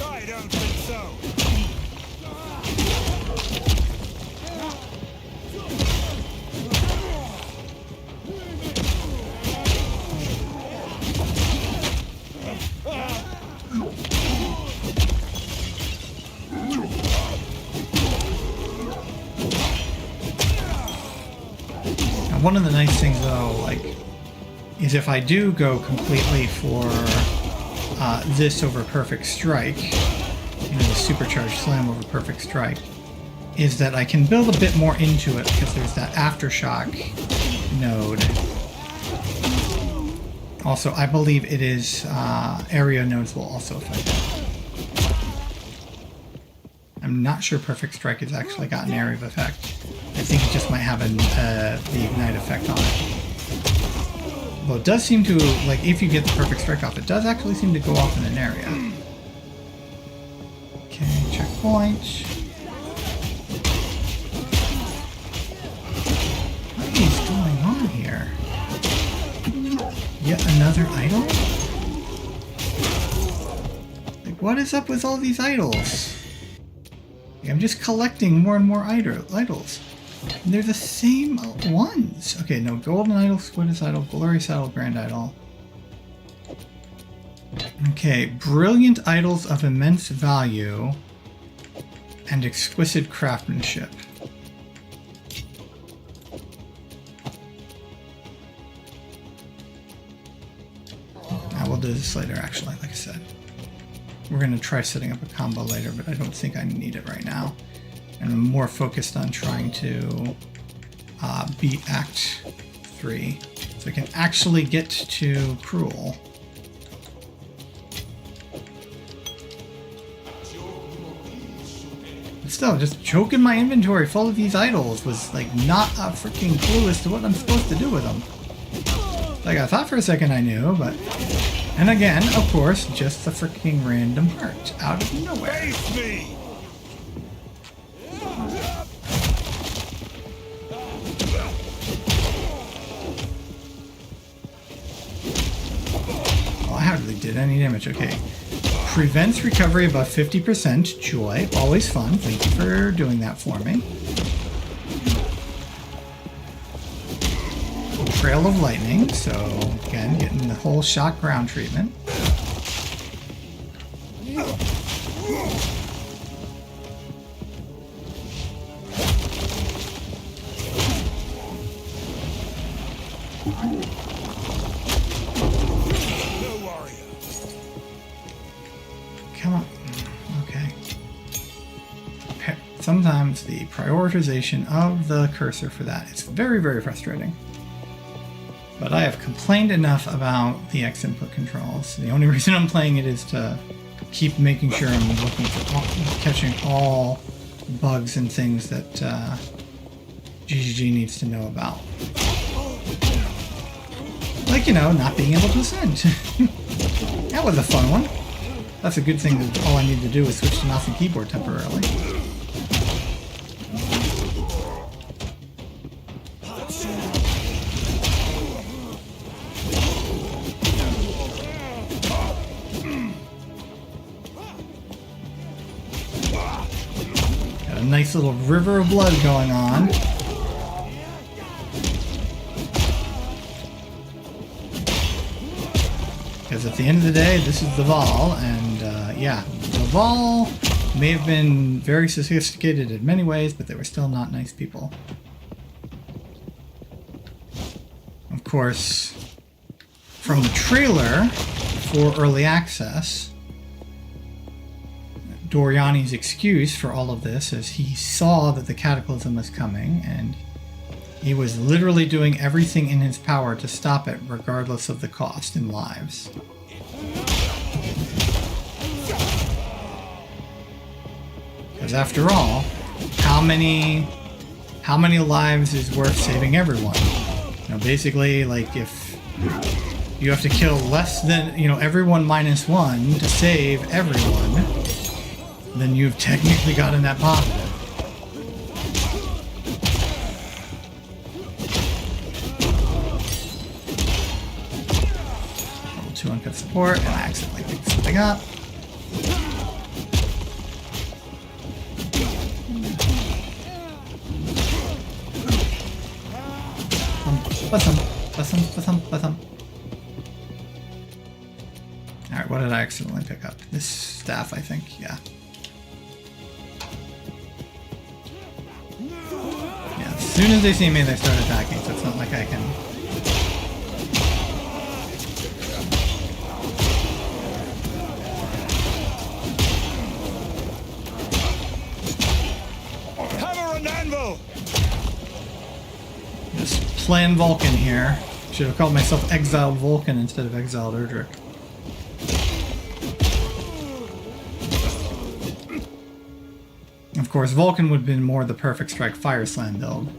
I don't think so. One of the nice things, though, like, is if I do go completely for this over Perfect Strike, you know, the Supercharged Slam over Perfect Strike, is that I can build a bit more into it because there's that Aftershock node. Also, I believe it is area nodes will also affect it. I'm not sure Perfect Strike has actually got an area of effect. I think it just might have the Ignite effect on it. Well, it does seem to, like, if you get the Perfect Strike off, it does actually seem to go off in an area. Okay, checkpoint. What is going on here? Yet another idol? Like, what is up with all these idols? I'm just collecting more and more idols. And they're the same ones. Okay, no, Golden Idol, Squidus Idol, Glorious Idol, Grand Idol. Okay, Brilliant Idols of Immense Value and Exquisite Craftsmanship. We'll do this later, actually, like I said. We're going to try setting up a combo later, but I don't think I need it right now. And I'm more focused on trying to beat Act 3. So I can actually get to Cruel. still, just choking my inventory full of these idols was like not a freaking clue as to what I'm supposed to do with them. Like I thought for a second I knew, but... And again, of course, just a freaking random heart out of nowhere. Face me! Oh, I hardly did any damage. Okay. Prevents recovery above 50%. Joy. Always fun. Thank you for doing that for me. Trail of Lightning. So, again, getting the whole shock ground treatment. Come on. Okay. Sometimes the prioritization of the cursor for that is very, very frustrating. But I have complained enough about the X input controls. The only reason I'm playing it is to keep making sure I'm looking for catching all bugs and things that GGG needs to know about. Like, you know, not being able to ascend. That was a fun one. That's a good thing that all I need to do is switch to mouse and keyboard temporarily. Got a nice little river of blood going on. Because at the end of the day, this is the Vol, and yeah, the Vol may have been very sophisticated in many ways, but they were still not nice people. Of course, from the trailer for Early Access, Doriani's excuse for all of this is he saw that the Cataclysm was coming, and he was literally doing everything in his power to stop it, regardless of the cost in lives. Because after all, how many lives is worth saving everyone? You know, basically, like if you have to kill less than, you know, everyone minus one to save everyone, then you've technically got a net positive. Level 2 uncut support, and I accidentally picked something up. Listen. Alright, what did I accidentally pick up? This staff, I think, yeah. Yeah, as soon as they see me, they start attacking, so it's not like I can... Hammer and anvil! Just playing Vulcan here. Should have called myself Exiled Vulcan instead of Exiled Erdrick. Of course, Vulcan would have been more the perfect Strike Fire Slam build.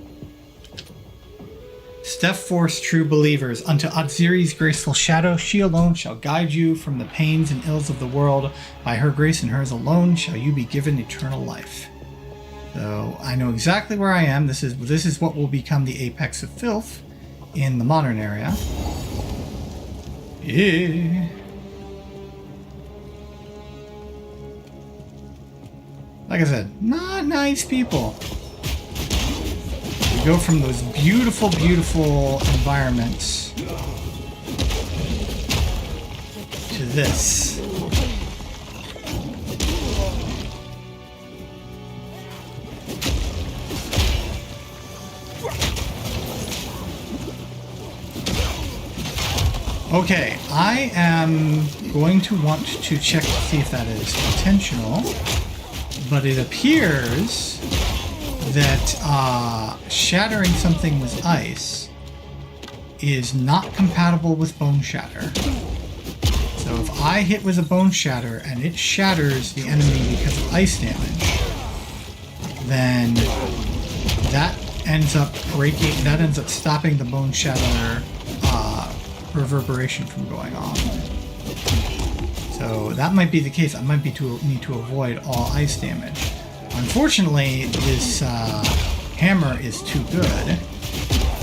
Step Force, true believers, unto Otziri's graceful shadow, she alone shall guide you from the pains and ills of the world. By her grace and hers alone shall you be given eternal life. So I know exactly where I am. This is what will become the apex of filth in the modern area. Yeah. Like I said, not nice people. We go from those beautiful, beautiful environments to this. Okay, I am going to want to check to see if that is intentional, but it appears that shattering something with ice is not compatible with Bone Shatter. So if I hit with a Bone Shatter and it shatters the enemy because of ice damage, then that ends up stopping the Bone Shatter reverberation from going on. So that might be the case. I might need to avoid all ice damage. Unfortunately, this hammer is too good.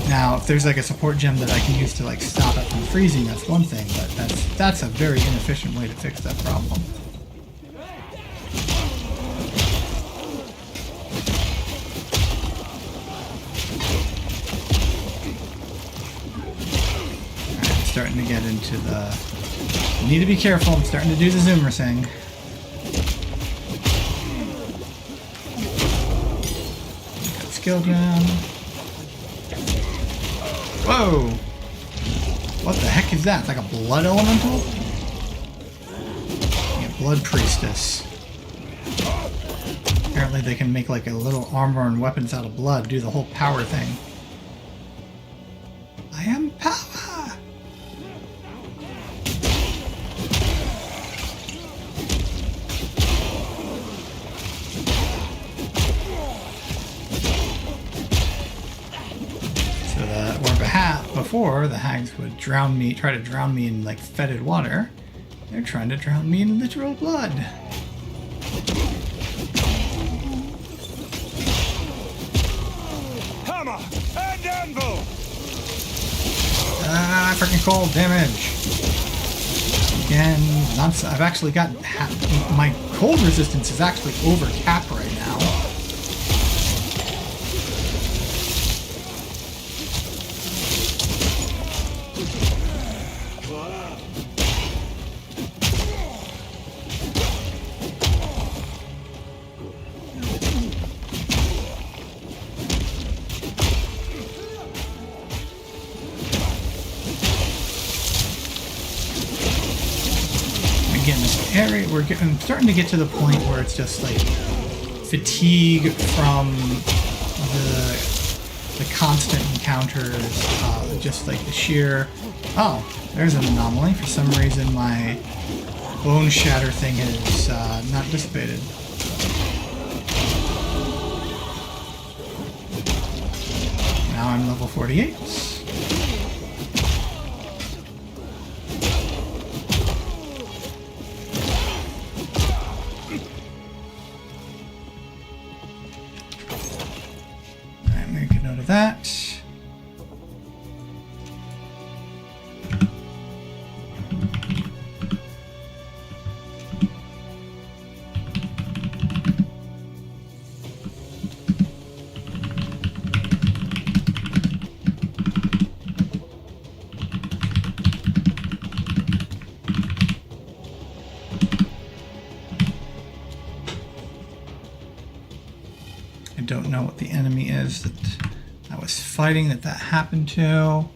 Now, if there's like a support gem that I can use to like stop it from freezing, that's one thing, but that's a very inefficient way to fix that problem. Alright, I'm starting to get into the... Need to be careful, I'm starting to do the zoomer thing. Got skill gem. Whoa! What the heck is that? It's like a blood elemental? Yeah, blood priestess. Apparently they can make like a little armor and weapons out of blood, do the whole power thing. I am power! Before, the hags would try to drown me in like fetid water. They're trying to drown me in literal blood. Hammer and anvil. Freaking cold damage. Again, I've actually got my cold resistance is actually over cap right now. I'm starting to get to the point where it's just like fatigue from the constant encounters, just like the sheer... Oh, there's an anomaly. For some reason my Bone Shatter thing is not dissipated. Now I'm level 48. That. I don't know what the enemy is that I was fighting that happened to.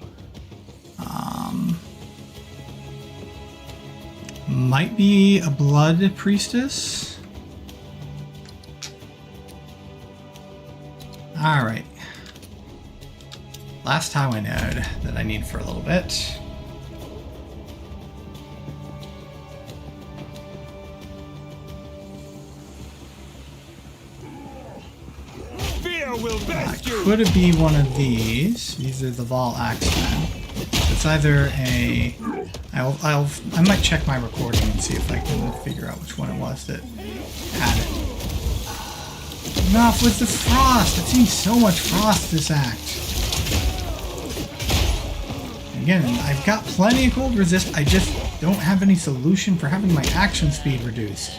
Might be a blood priestess. Alright. Last highway node that I need for a little bit. Could it be one of these? These are the Vol Axemen. It's either a... I might check my recording and see if I can figure out which one it was that had it. Enough with the frost! I've seen so much frost this act. Again, I've got plenty of cold resist, I just don't have any solution for having my action speed reduced.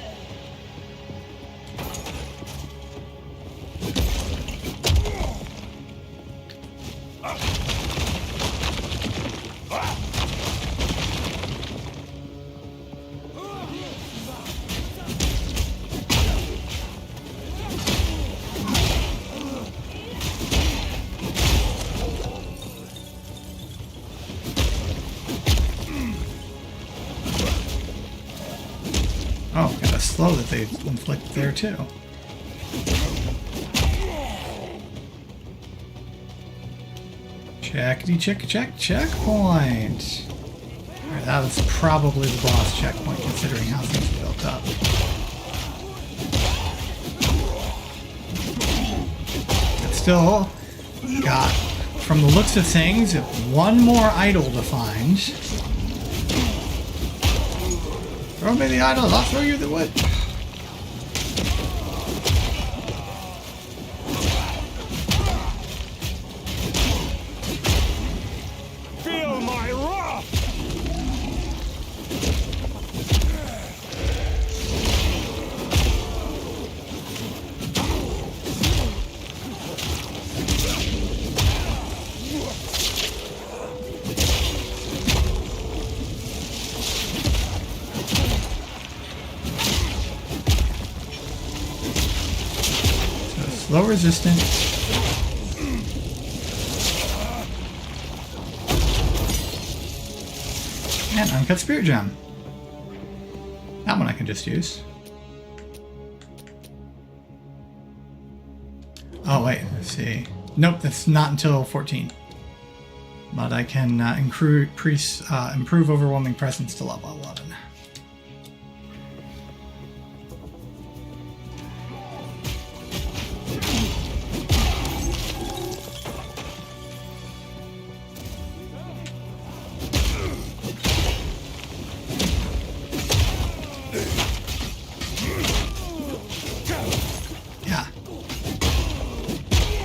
Oh, got a slow that they inflict there too. Checkity checkpoint. Alright, that was probably the boss checkpoint considering how things are built up. still got, from the looks of things, one more idol to find. Throw me the idols, I'll throw you the wood. Feel my wrath! Slow resistant. And uncut spirit gem. That one I can just use. Oh wait, let's see. Nope, that's not until 14. But I can improve overwhelming presence to level 11.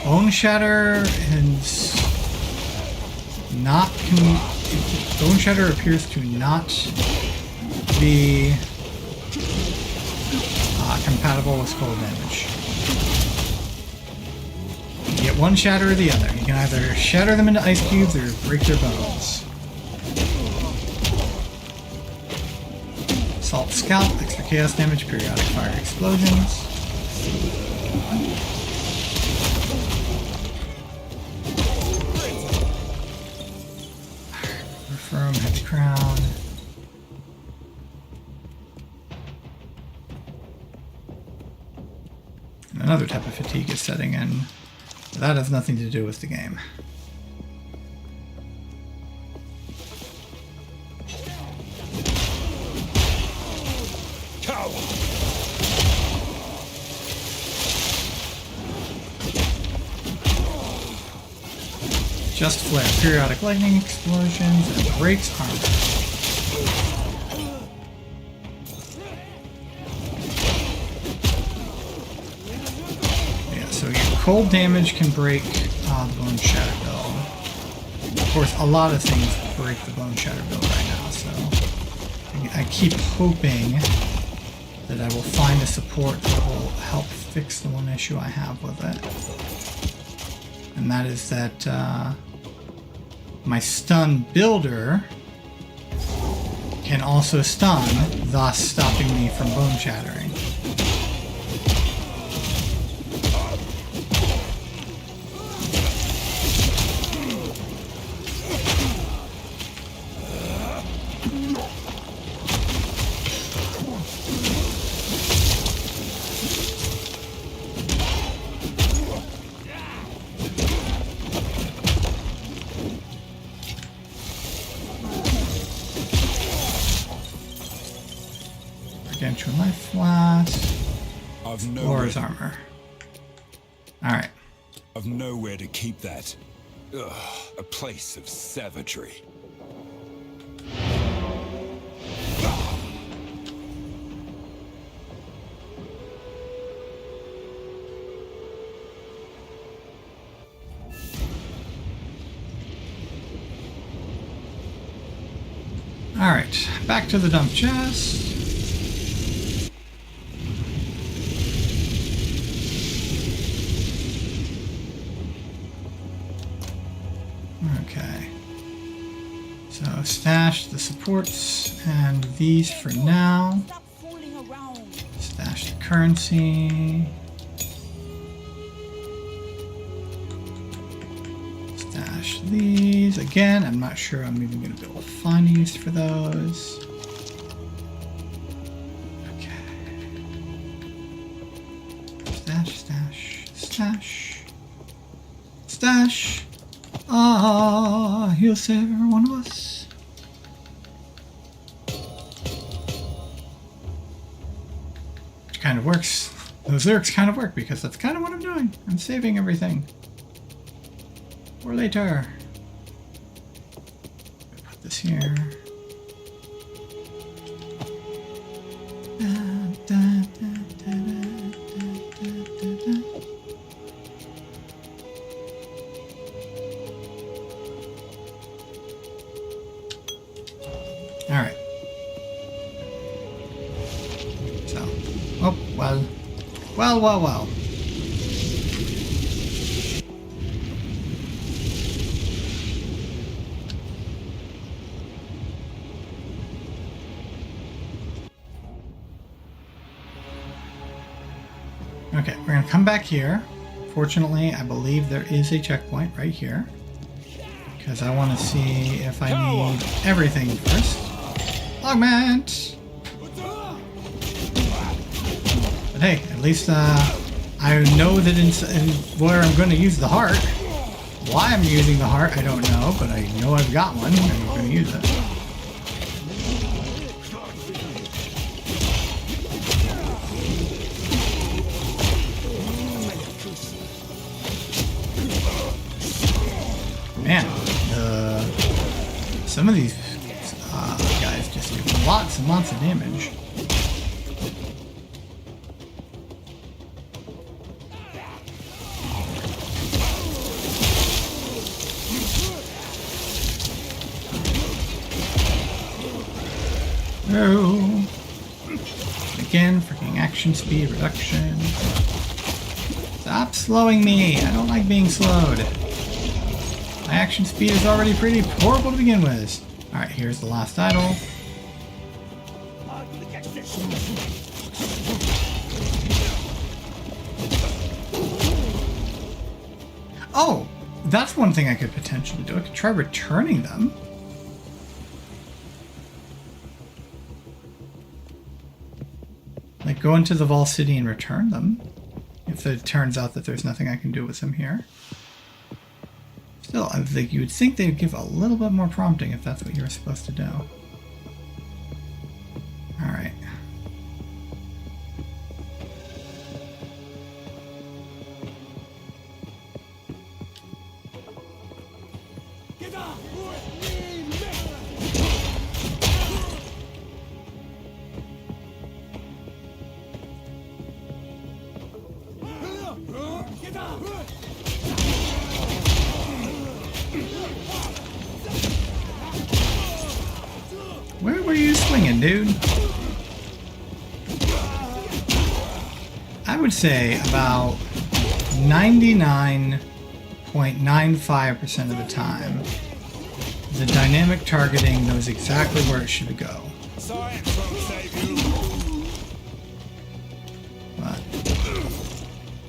Bone Shatter is not. Bone Shatter appears to not be compatible with cold damage. You get one shatter or the other. You can either shatter them into ice cubes or break their bones. Assault Scalp, extra chaos damage, periodic fire explosions. Firm, heavy crown. And another type of fatigue is setting in. That has nothing to do with the game. Just flare, periodic lightning explosions, and breaks armor. Yeah, so your cold damage can break the Bone Shatter build. Of course, a lot of things break the Bone Shatter build right now, so I keep hoping that I will find a support that will help fix the one issue I have with it. And that is that my stun builder can also stun, thus stopping me from bone shattering. Gargantuan life flask. Or his armor. Alright. I've nowhere to keep that. Ugh, a place of savagery. Alright, back to the dump chest. Okay. So stash the supports and these for now. Stash the currency. Stash these. Again, I'm not sure I'm even going to be able to find a use for those. Okay. Stash, stash, stash. Stash. Ah, he'll save every one of us. Which kind of works. Those lyrics kind of work because that's kind of what I'm doing. I'm saving everything. Or later. Put this here. All right. So, oh, well. Okay, we're gonna come back here. Fortunately, I believe there is a checkpoint right here. Because I want to see if I need everything first. Augment! But hey, at least I know that where I'm going to use the heart. Why I'm using the heart, I don't know, but I know I've got one and I'm going to use it. Man, some of these guys just do lots and lots of damage. Oh. Again, freaking action speed reduction. Stop slowing me! I don't like being slowed. My action speed is already pretty horrible to begin with. Alright, here's the last idol. Oh! That's one thing I could potentially do. I could try returning them. Like, go into the Vol City and return them. If it turns out that there's nothing I can do with them here. Still, I think you would think they'd give a little bit more prompting if that's what you were supposed to do. Alright. Where were you swinging, dude? I would say about 99.95% of the time, the dynamic targeting knows exactly where it should go. But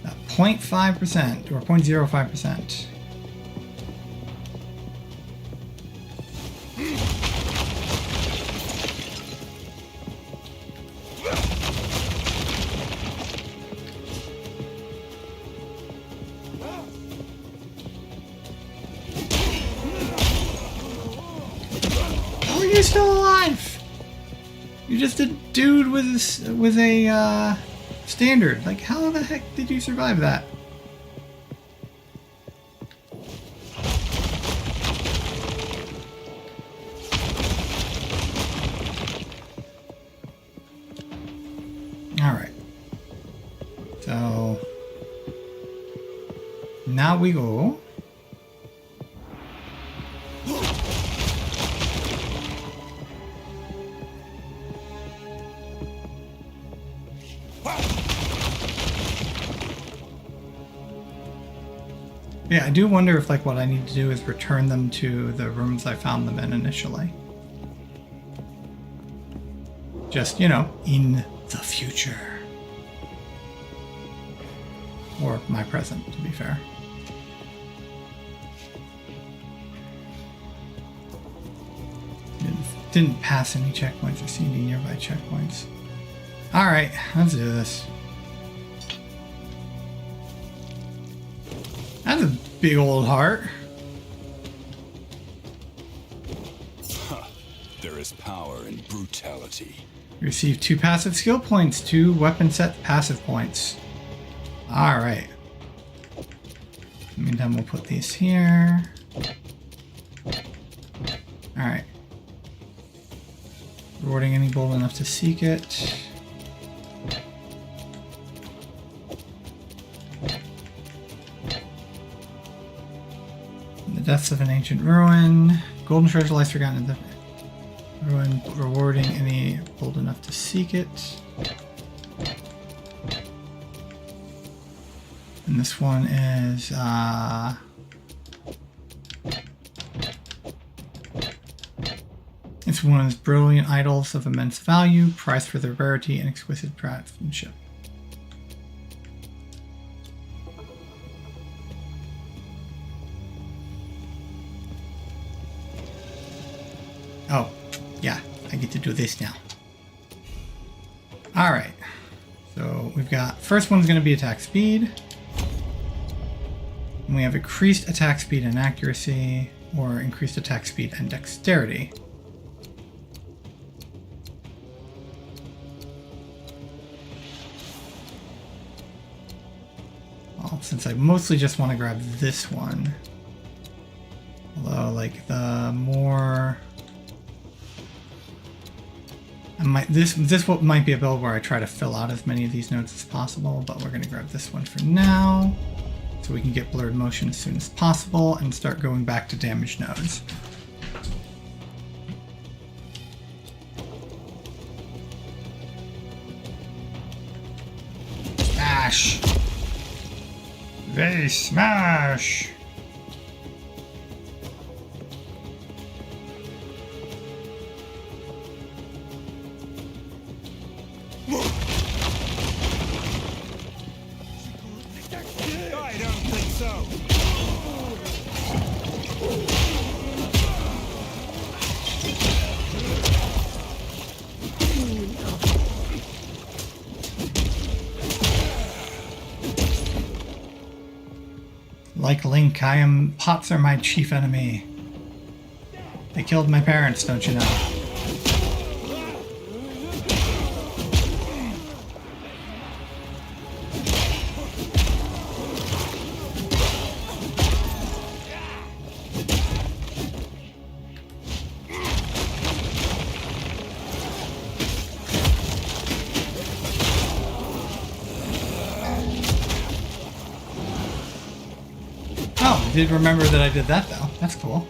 that 0.5% or 0.05%. You're still alive. You're just a dude with a standard. Like, how the heck did you survive that? All right. So now we go. Yeah, I do wonder if, like, what I need to do is return them to the rooms I found them in initially. Just, you know, in the future. Or my present, to be fair. Didn't pass any checkpoints or see any nearby checkpoints. Alright, let's do this. That's a big old heart. There is power in brutality. You receive 2 passive skill points, 2 weapon set passive points. Alright. the meantime, we'll put these here. Alright. Rewarding any bold enough to seek it. In the depths of an ancient ruin. Golden treasure lies forgotten in the ruin, rewarding any bold enough to seek it. And this one is it's one of those brilliant idols of immense value, prized for their rarity and exquisite craftsmanship. Oh, yeah, I get to do this now. Alright, so we've got, first one's going to be attack speed. And we have increased attack speed and accuracy, or increased attack speed and dexterity. Well, since I mostly just want to grab this one. Although, like, the more... This might be a build where I try to fill out as many of these nodes as possible, but we're going to grab this one for now, so we can get blurred motion as soon as possible and start going back to damage nodes. Smash! They smash! I don't think so. Like Link, pots are my chief enemy. They killed my parents, don't you know? Oh, I did remember that I did that though. That's cool.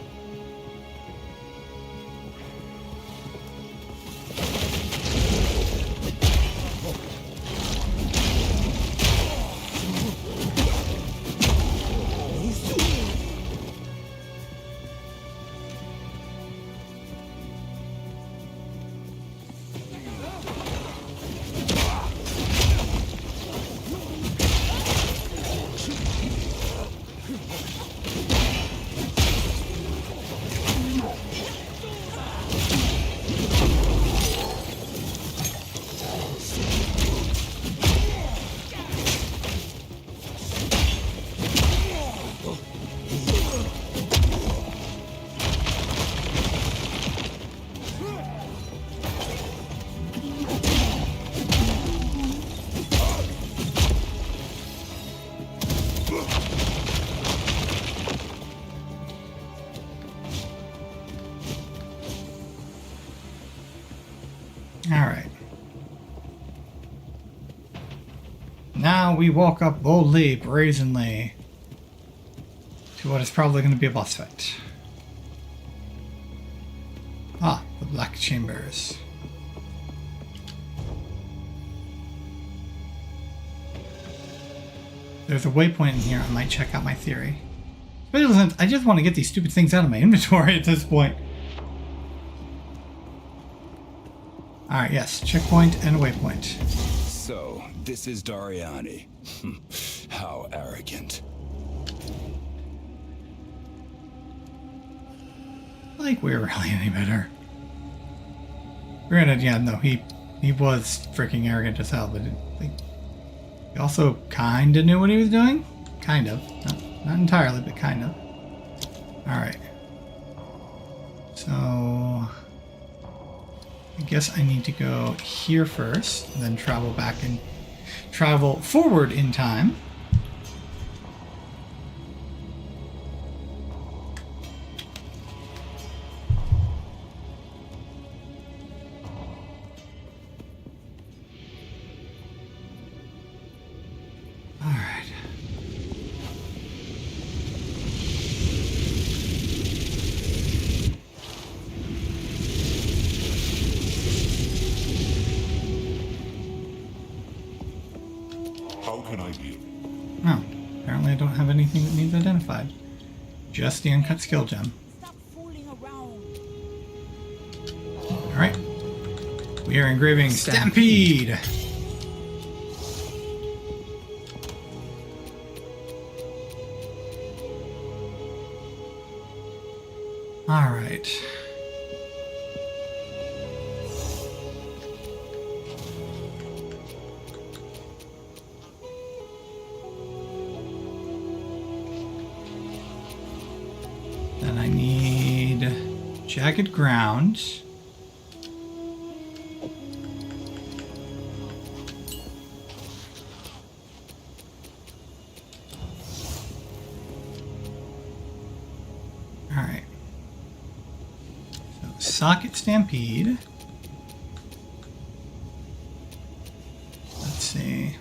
Alright. Now we walk up boldly, brazenly, to what is probably going to be a boss fight. Ah, the Black Chambers. There's a waypoint in here. I might check out my theory. Especially since I just want to get these stupid things out of my inventory at this point. Alright, yes. Checkpoint and waypoint. So, this is Dariani. How arrogant. Like we're really any better. Granted, yeah, no, he was freaking arrogant as hell, but he also kind of knew what he was doing. Kind of. Not entirely, but kind of. Alright. So... I guess I need to go here first, and then travel back and travel forward in time. Just the uncut skill gem. Stop fooling around. Alright. We are engraving Stampede. Alright. Then I need jagged ground. Alright. So socket stampede. Let's see.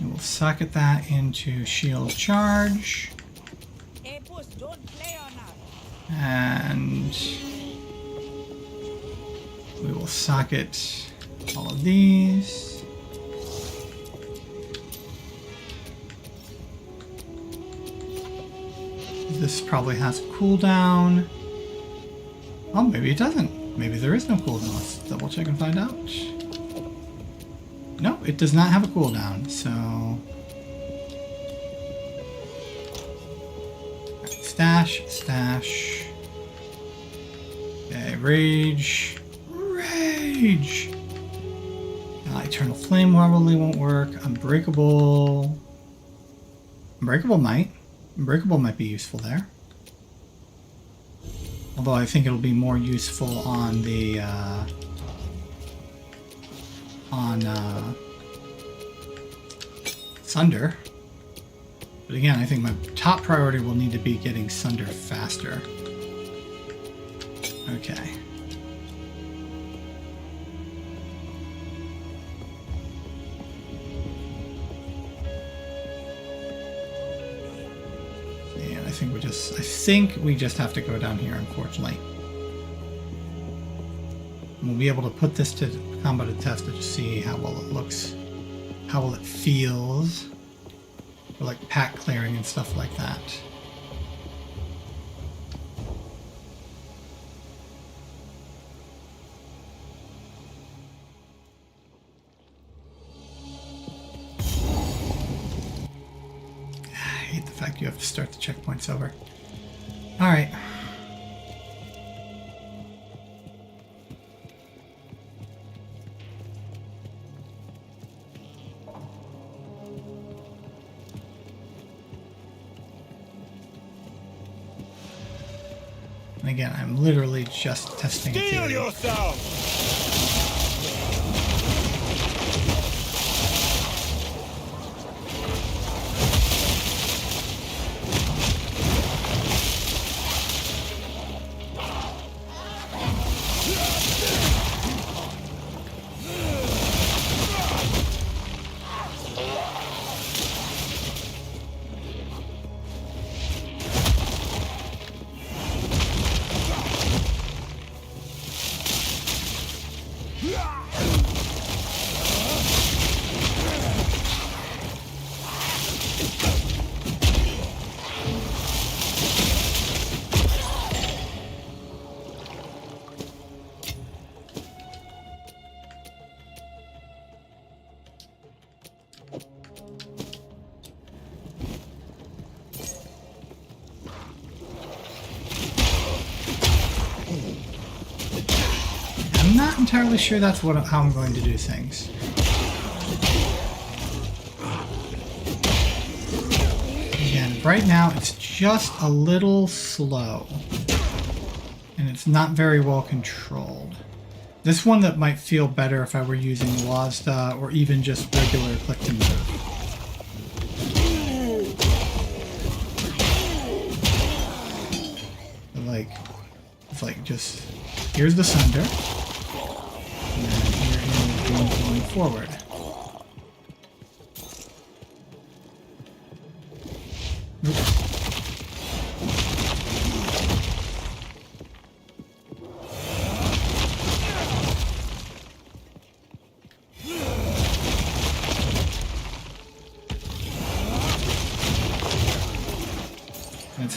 We'll socket that into shield charge. Hey, boss, don't play on us. And we will socket all of these. This probably has a cooldown. Oh, maybe it doesn't. Maybe there is no cooldown. Let's double check and find out. No, it does not have a cooldown, so... Right, stash, stash. Okay, rage. Rage! Eternal Flame probably won't work. Unbreakable. Unbreakable might. Unbreakable might be useful there. Although I think it'll be more useful on the, Sunder. But again, I think my top priority will need to be getting Sunder faster. Okay. And I think we just have to go down here, unfortunately. We'll be able to put this to combat test to see how well it looks, how well it feels, for like pack clearing and stuff like that. I hate the fact you have to start the checkpoints over. All right. And again, I'm literally just testing a Steel theory. yourself! I'm not entirely sure that's how I'm going to do things. Again, right now it's just a little slow. And it's not very well controlled. This one that might feel better if I were using WASDA or even just regular click to move. It's like just, here's the Sunder, and then here is going forward.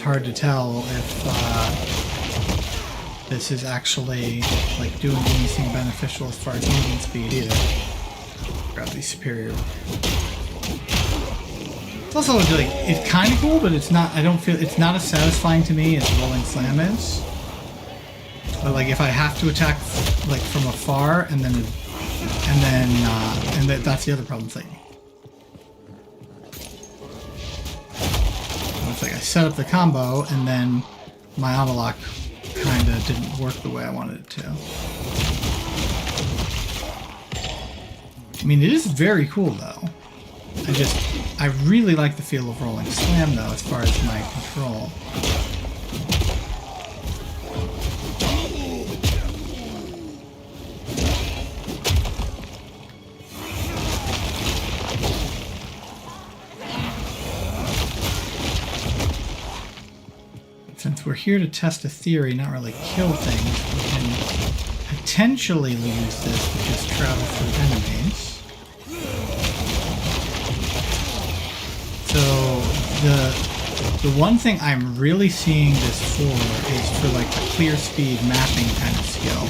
hard to tell if this is actually like doing anything beneficial as far as movement speed either. Gravity superior. It's also like it's kind of cool, but it's not. I don't feel it's not as satisfying to me as Rolling Slam is. But like if I have to attack like from afar and that's the other problem. It's like I set up the combo and then my auto lock kind of didn't work the way I wanted it to. I mean, it is very cool though. I really like the feel of Rolling Slam though, as far as my control. Since we're here to test a theory, not really kill things, we can potentially use this to just travel through enemies. So the one thing I'm really seeing this for is for like the clear speed mapping kind of skill.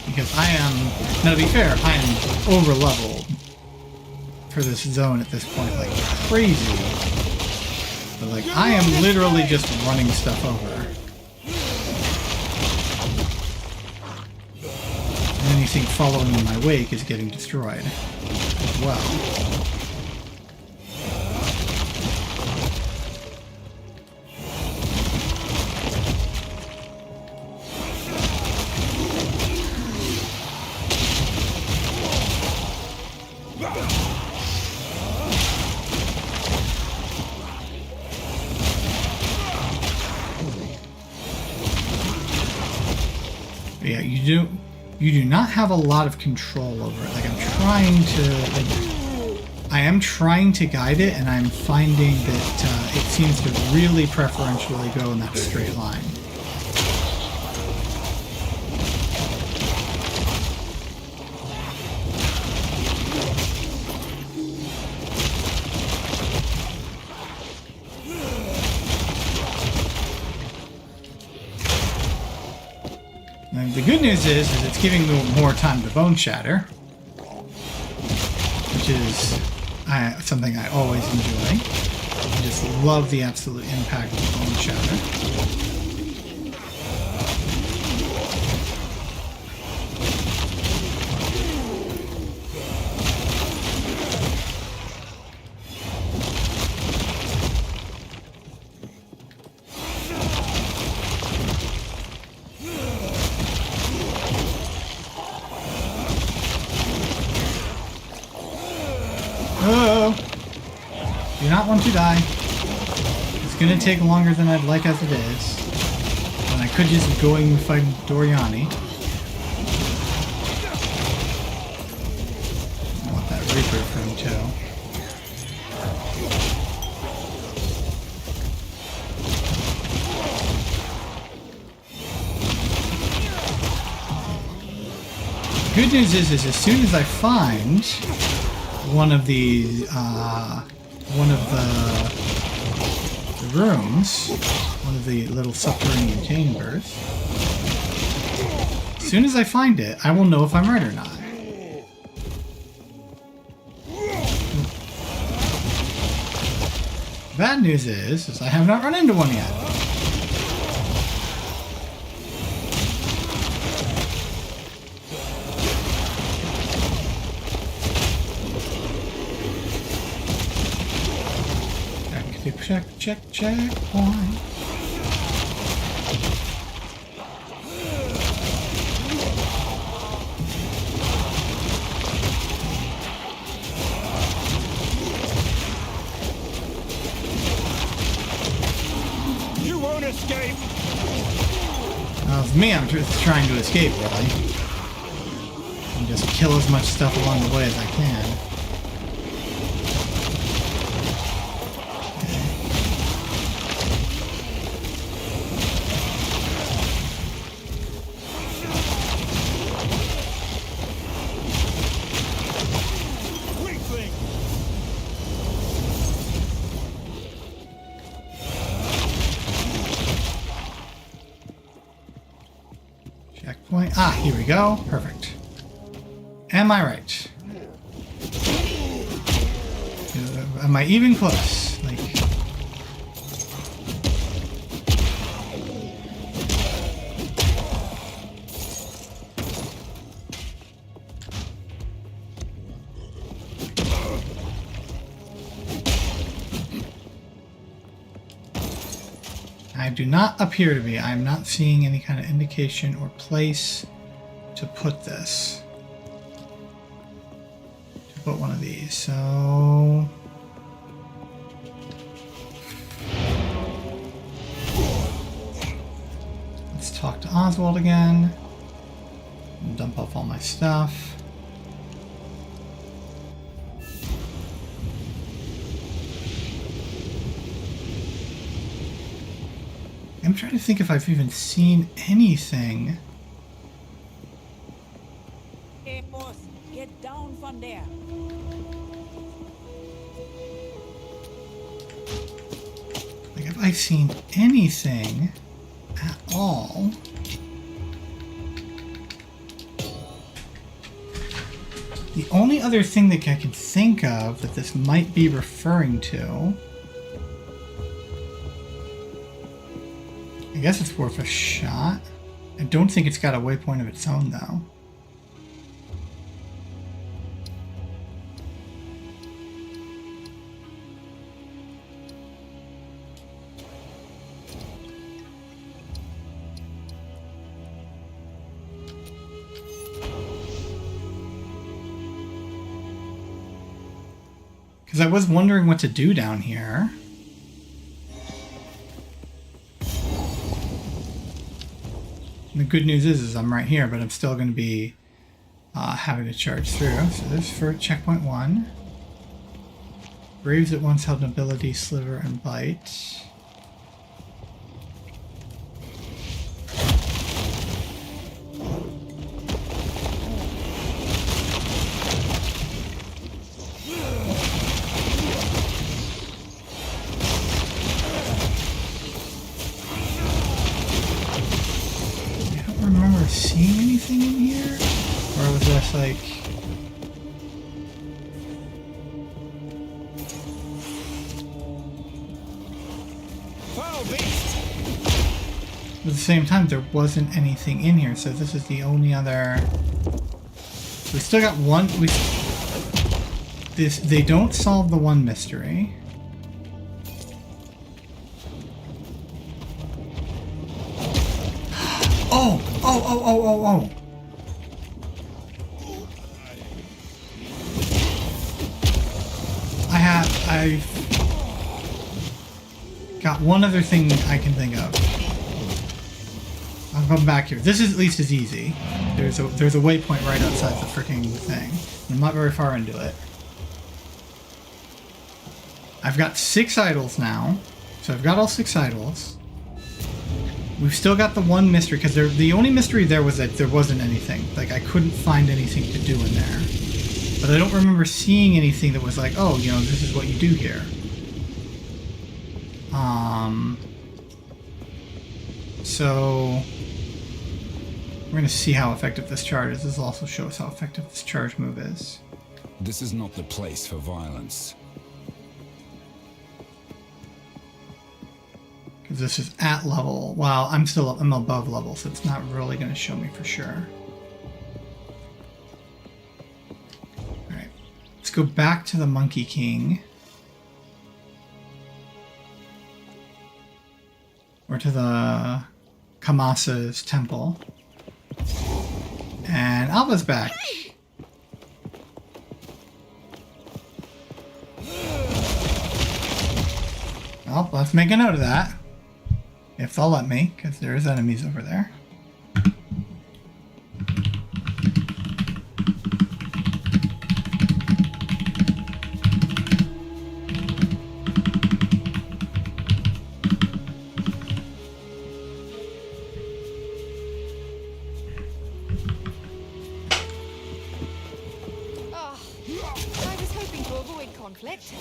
Because I am, now to be fair, I am over leveled for this zone at this point, like crazy. But like I am literally just running stuff over. And anything following in my wake is getting destroyed as well. Yeah, you do not have a lot of control over it. Like I am trying to guide it, and I'm finding that it seems to really preferentially go in that straight line. And the good news is it's giving me more time to bone shatter, which is something I always enjoy. I just love the absolute impact of bone shatter. Oh! Do not want to die. It's gonna take longer than I'd like as it is. And I could just go and fight Doriani. I want that Reaper from Joe. Good news is as soon as I find one of the rooms, one of the little subterranean chambers, as soon as I find it, I will know if I'm right or not. Bad news is I have not run into one yet. Checkpoint. You won't escape. Well, for me, I'm just trying to escape, really. And just kill as much stuff along the way as I can. Checkpoint. Ah, here we go. Perfect. Am I right? Am I even close? Like... I do not appear to be. I'm not seeing any kind of indication or place to put this. To put one of these. So... let's talk to Oswald again. And dump off all my stuff. I'm trying to think if I've even seen anything. Hey, boss, get down from there. Like, have I seen anything at all? The only other thing that I can think of that this might be referring to... I guess it's worth a shot. I don't think it's got a waypoint of its own, though. Because I was wondering what to do down here. And the good news is I'm right here, but I'm still going to be having to charge through. So this is for checkpoint 1. Braves that once held nobility, sliver, and bite. Seeing anything in here? Or was this like... At the same time, there wasn't anything in here, so this is the only other... We still got one... They don't solve the one mystery. Oh! I've got one other thing I can think of. I'll come back here. This is at least as easy. There's a waypoint right outside the freaking thing. I'm not very far into it. I've got 6 idols now. So I've got all 6 idols. We've still got the one mystery, because the only mystery there was that there wasn't anything. Like, I couldn't find anything to do in there. But I don't remember seeing anything that was like, oh, you know, this is what you do here. So... we're going to see how effective this charge is. This will also show us how effective this charge move is. This is not the place for violence. This is at level. Well, I'm above level, so it's not really going to show me for sure. Alright. Let's go back to the Monkey King. Or to the Kamasa's temple. And Alva's back. Well, let's make a note of that. If they'll let me, because there's enemies over there. Oh, I was hoping to avoid conflict.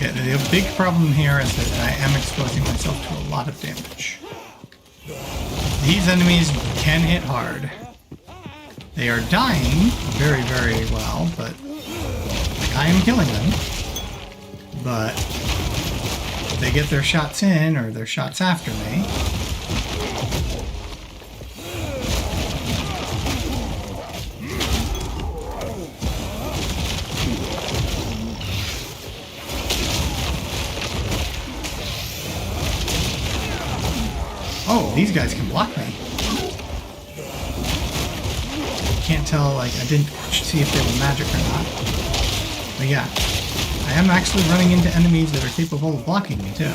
Okay, the big problem here is that I am exposing myself to a lot of damage. These enemies can hit hard. They are dying very, very well, but like, I am killing them. But if they get their shots in, or their shots after me, oh, these guys can block me. Can't tell, like, I didn't see if they were magic or not. But yeah, I am actually running into enemies that are capable of blocking me, too.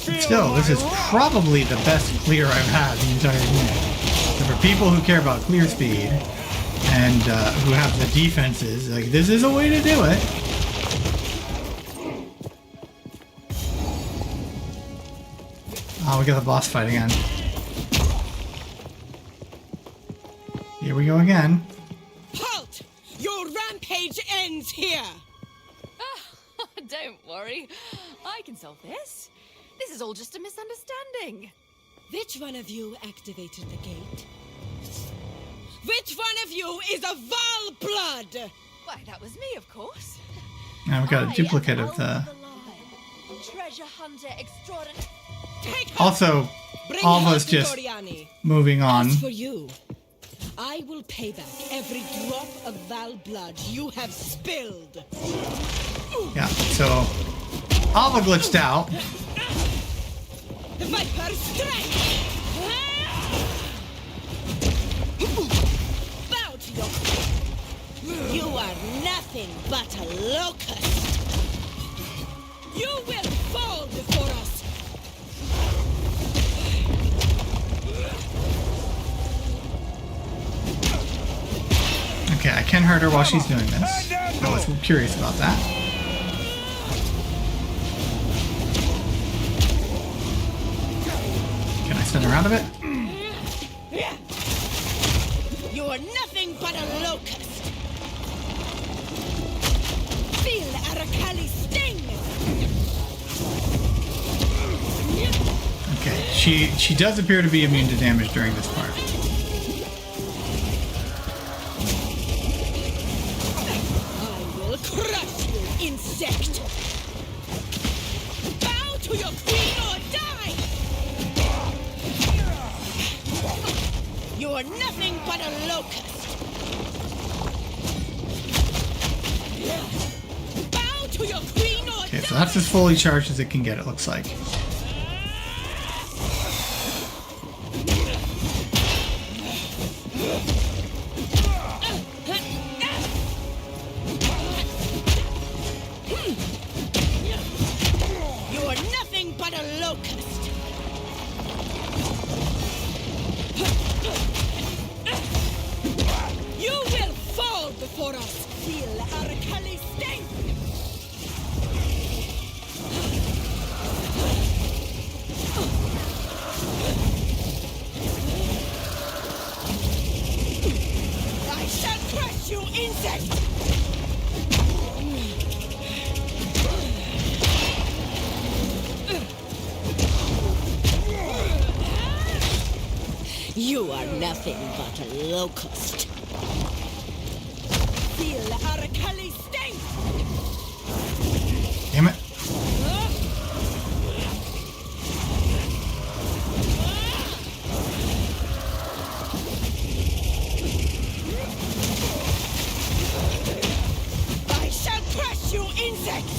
But still, this is probably the best clear I've had the entire game. So for people who care about clear speed, and who have the defenses, like, this is a way to do it. Oh, we got the boss fight again. Here we go again. Halt! Your rampage ends here! Don't worry. I can solve this. This is all just a misunderstanding. Which one of you activated the gate? Which one of you is a Val blood? Why, that was me, of course. Now we got a duplicate of the... Treasure hunter extraordinary. Also, all of us just moving on. As for you, I will pay back every drop of Val blood you have spilled. Yeah, so Alva glitched out. The Viper strike! Bow to your... You are nothing but a locust. You will fall before us. Okay, I can hurt her while she's doing this. I was curious about that. Can I stun her out of it? You are nothing but a locust. Feel Arakali's sting. Okay, she does appear to be immune to damage during this part. Crush you, insect! Bow to your queen or die! You are nothing but a locust! Bow to your queen or Okay, so that's as fully charged as it can get, it looks like. You are nothing but a locust. Feel Arakali's sting! Damn it. I shall crush you, insect!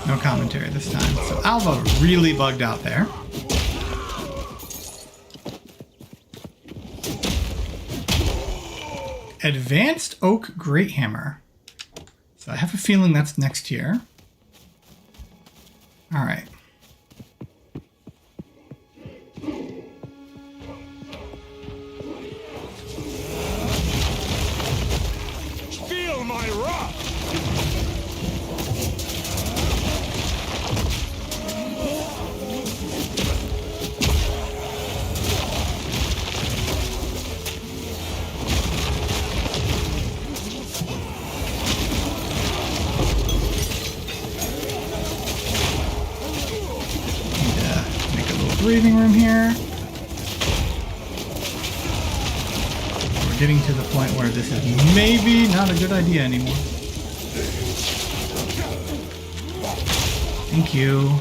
No commentary this time. So Alva really bugged out there. Advanced Oak Great Hammer. So I have a feeling that's next here. All right. Feel my wrath! breathing room here. We're getting to the point where this is maybe not a good idea anymore. Thank you.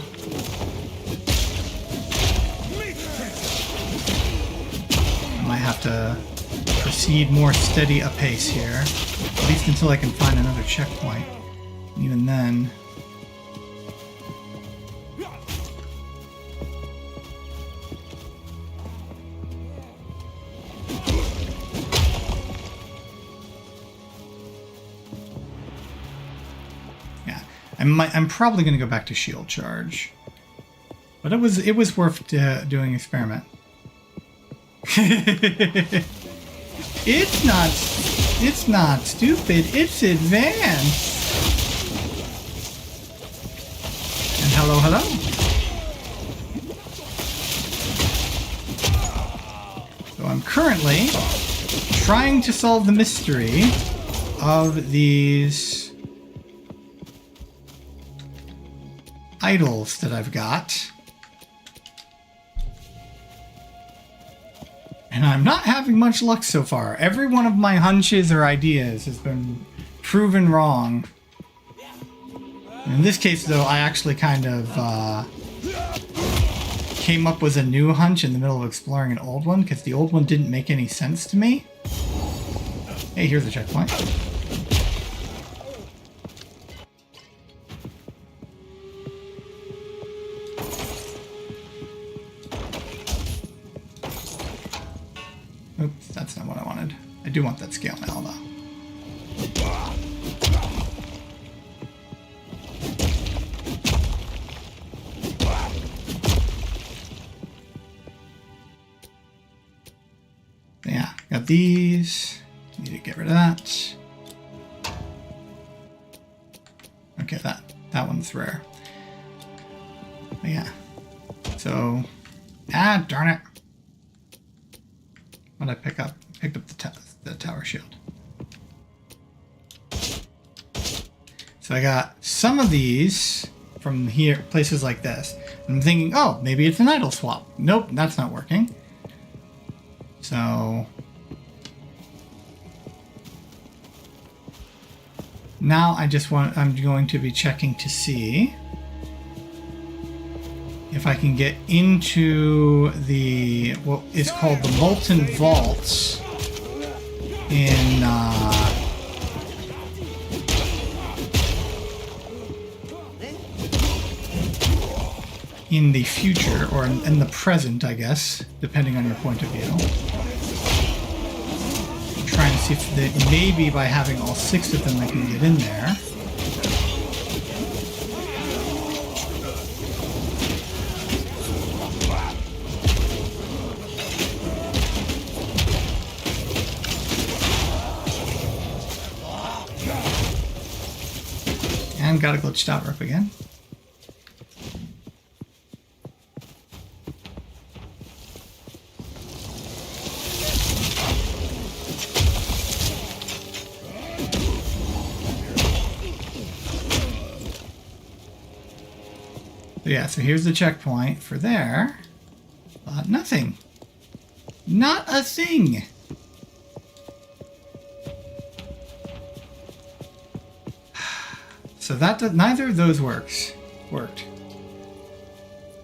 I might have to proceed more steady apace here, at least until I can find another checkpoint. Even then... yeah, I'm probably going to go back to shield charge, but it was worth doing experiment. It's not stupid, it's advanced. And hello, hello. So I'm currently trying to solve the mystery of these idols that I've got. And I'm not having much luck so far. Every one of my hunches or ideas has been proven wrong. In this case, though, I actually kind of came up with a new hunch in the middle of exploring an old one, because the old one didn't make any sense to me. Hey, here's a checkpoint. Oops, that's not what I wanted. I do want that scale now, though. Yeah, got these. Need to get rid of that. Okay, that one's rare. But yeah. So, darn it. What did I pick up? Picked up the tower shield. So I got some of these from here, places like this. And I'm thinking, oh, maybe it's an idol swap. Nope, that's not working. So now I'm going to be checking to see if I can get into the what is called the Molten Vaults in the future, or in the present, I guess, depending on your point of view. I'm trying to see if maybe by having all 6 of them I can get in there. And got a glitched out rip again. So yeah, so here's the checkpoint for there. Nothing. Not a thing. So neither of those worked.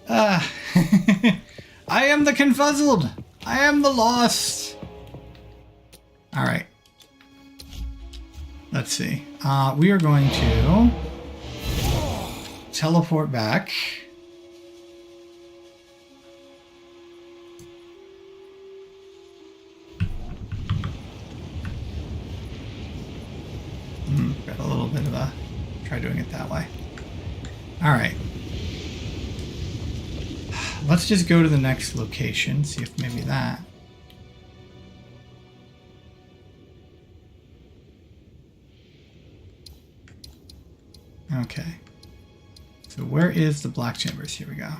I am the confuzzled. I am the lost. All right. Let's see. We are going to teleport back. Got a little bit of a... Try doing it that way. All right. Let's just go to the next location, see if maybe that... Okay. So where is the black chambers? Here we go.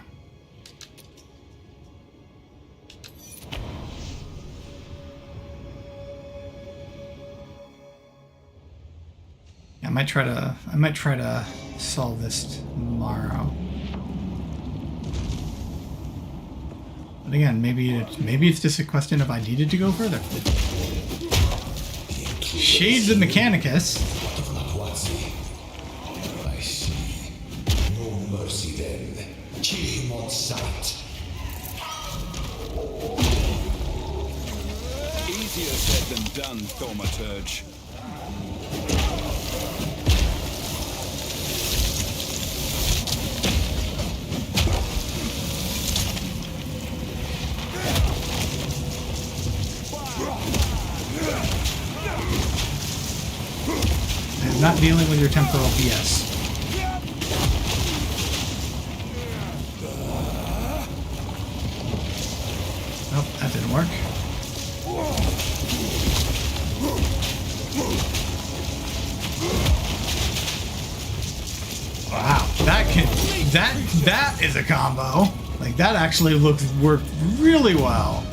I might try to solve this tomorrow. But again, maybe it's just a question of I needed to go further. Shades of Mechanicus. I see. No mercy then. Kill him on sight. Easier said than done, Thaumaturge. I'm not dealing with your temporal BS. Oh, that didn't work. Wow, that is a combo. Like that actually worked really well.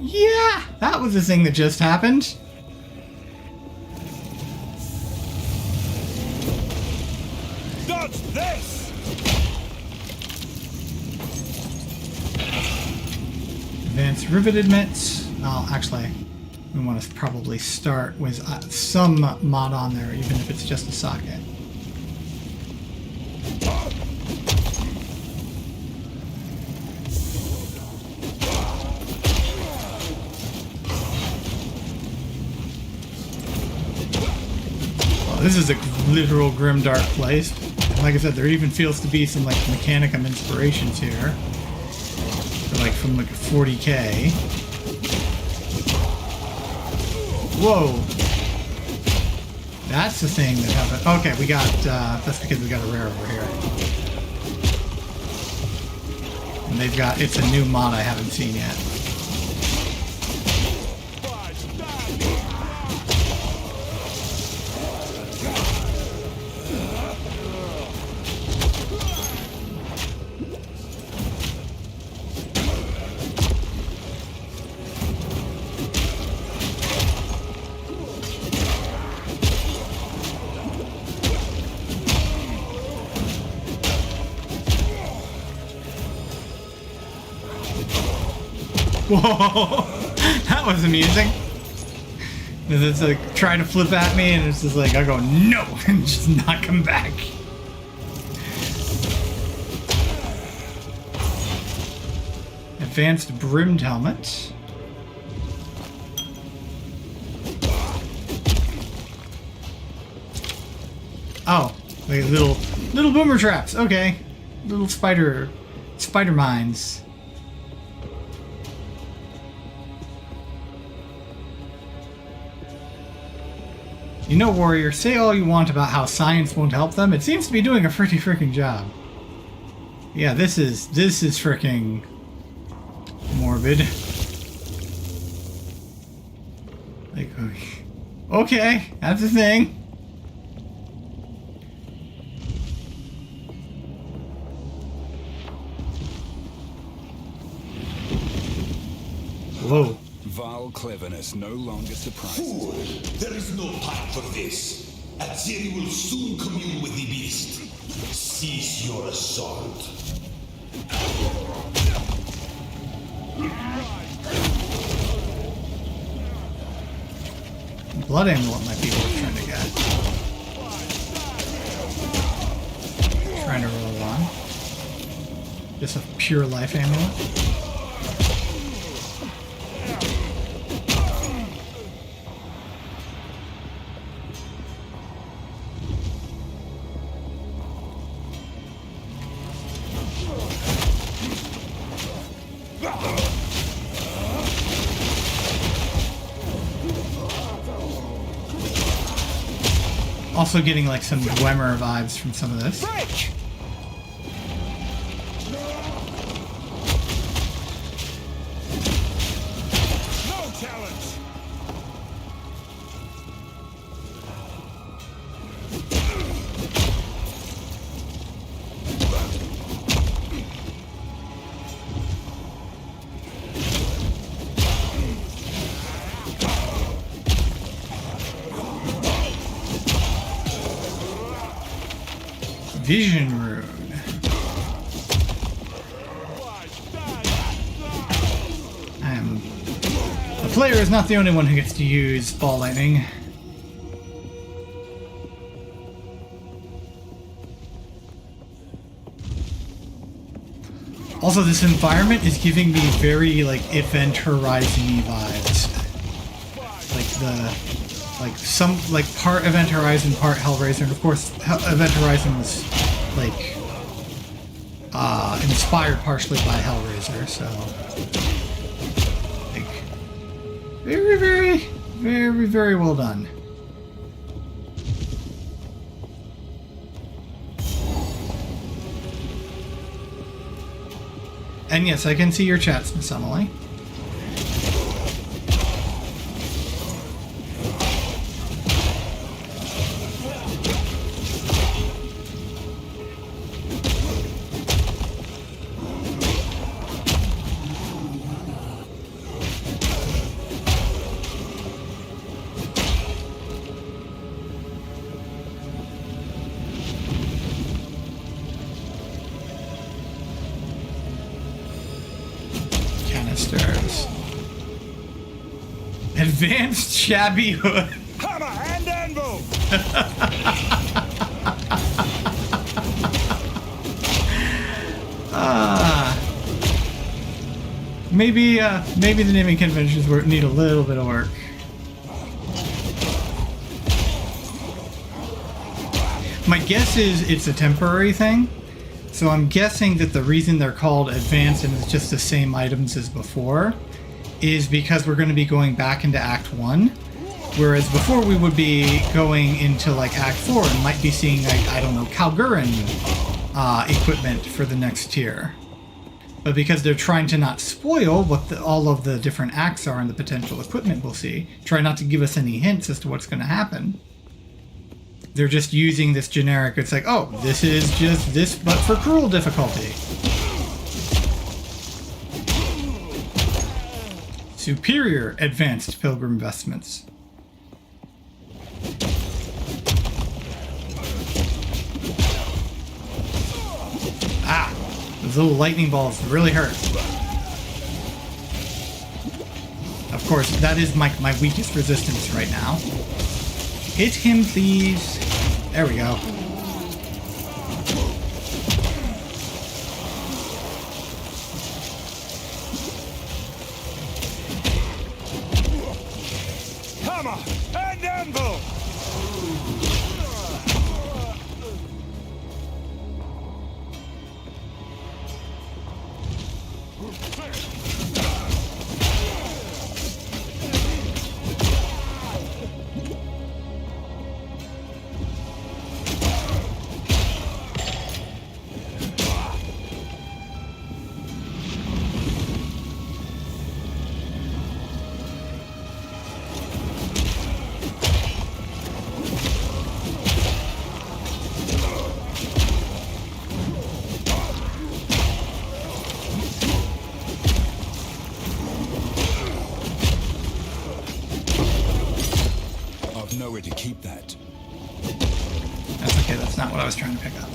Yeah, that was the thing that just happened. Dodge this! Advanced riveted mitts. Well, actually, we want to probably start with some mod on there, even if it's just a socket. This is a literal grimdark place. Like I said, there even feels to be some like Mechanicum inspirations here. Like from like 40k. Whoa! That's the thing that happened. Okay, we got. That's because we got a rare over here. And they've got. It's a new mod I haven't seen yet. Whoa, that was amusing. It's like trying to flip at me, and it's just like I go no, and just not come back. Advanced brimmed helmet. Oh, like little boomer traps. Okay, little spider mines. You know, warrior, say all you want about how science won't help them. It seems to be doing a pretty freaking job. Yeah, this is freaking morbid. Like, okay, that's a thing. Whoa. Vile cleverness no longer surprises. Fool! There is no time for this. Azeri will soon commune with the beast. Cease your assault. Blood amulet might be worth trying to get. Trying to roll on. Just a pure life amulet. Also getting like some Dwemer vibes from some of this. Break! No challenge! Vision Rune. The player is not the only one who gets to use ball lightning. Also, this environment is giving me very, like, Event Horizon-y vibes. Like part Event Horizon, part Hellraiser, and of course, Event Horizon was, like, inspired partially by Hellraiser, so... like, very, very, very, very well done. And yes, I can see your chats, Miss Emily. Advanced shabby hood. Hammer and anvil. Maybe the naming conventions need a little bit of work. My guess is it's a temporary thing. So I'm guessing that the reason they're called advanced and it's just the same items as before is because we're going to be going back into Act 1, whereas before we would be going into like Act 4 and might be seeing, like, I don't know, Kalgurin equipment for the next tier. But because they're trying to not spoil what all of the different acts are and the potential equipment we'll see, try not to give us any hints as to what's going to happen. They're just using this generic, it's like, oh, this is just this but for cruel difficulty. Superior advanced pilgrim vestments. Ah, those little lightning balls really hurt. Of course, that is my weakest resistance right now. Hit him, please. There we go. Hammer and anvil. Nowhere to keep that. That's okay, that's not what I was trying to pick up.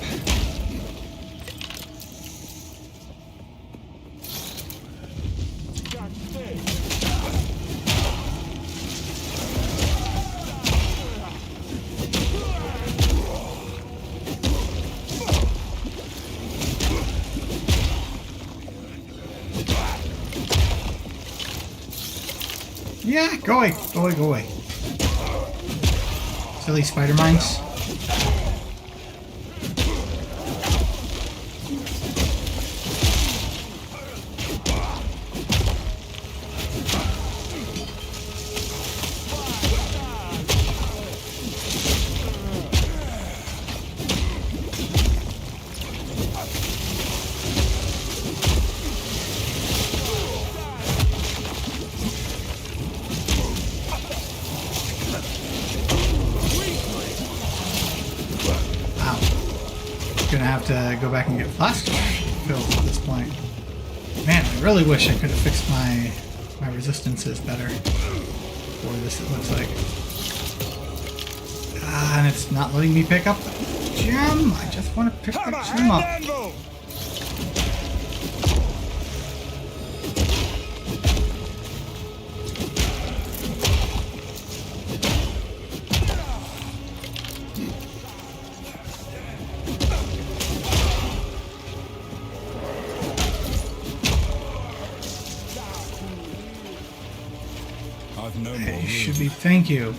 Yeah, go away, go away, go away. Silly spider mines. Gonna have to go back and get flask fills at this point. Man, I really wish I could have fixed my resistances better for this, it looks like. And it's not letting me pick up gem. I just want to pick the gem up. I've no more You room. should be. Thank you.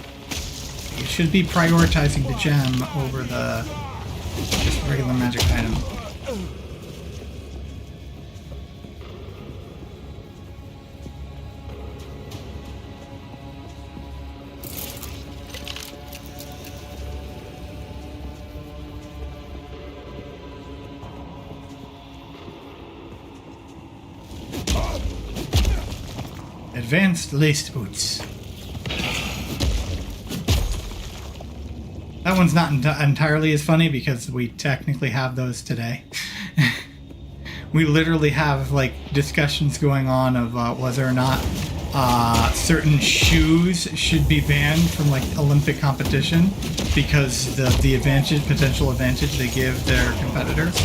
You should be prioritizing the gem over the just regular magic item. Advanced laced boots. That one's not entirely as funny because we technically have those today. We literally have like discussions going on of whether or not certain shoes should be banned from like Olympic competition because the potential advantage they give their competitors.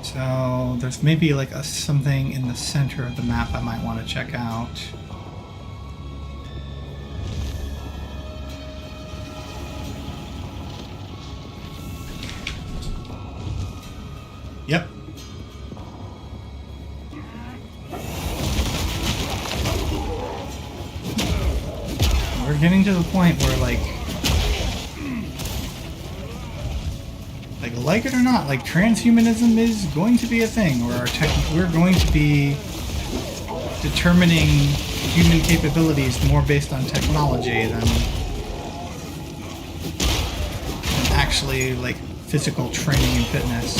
So there's maybe like something in the center of the map I might want to check out. Yep. We're getting to the point where like it or not, like transhumanism is going to be a thing, where we're going to be determining human capabilities more based on technology than actually like physical training and fitness.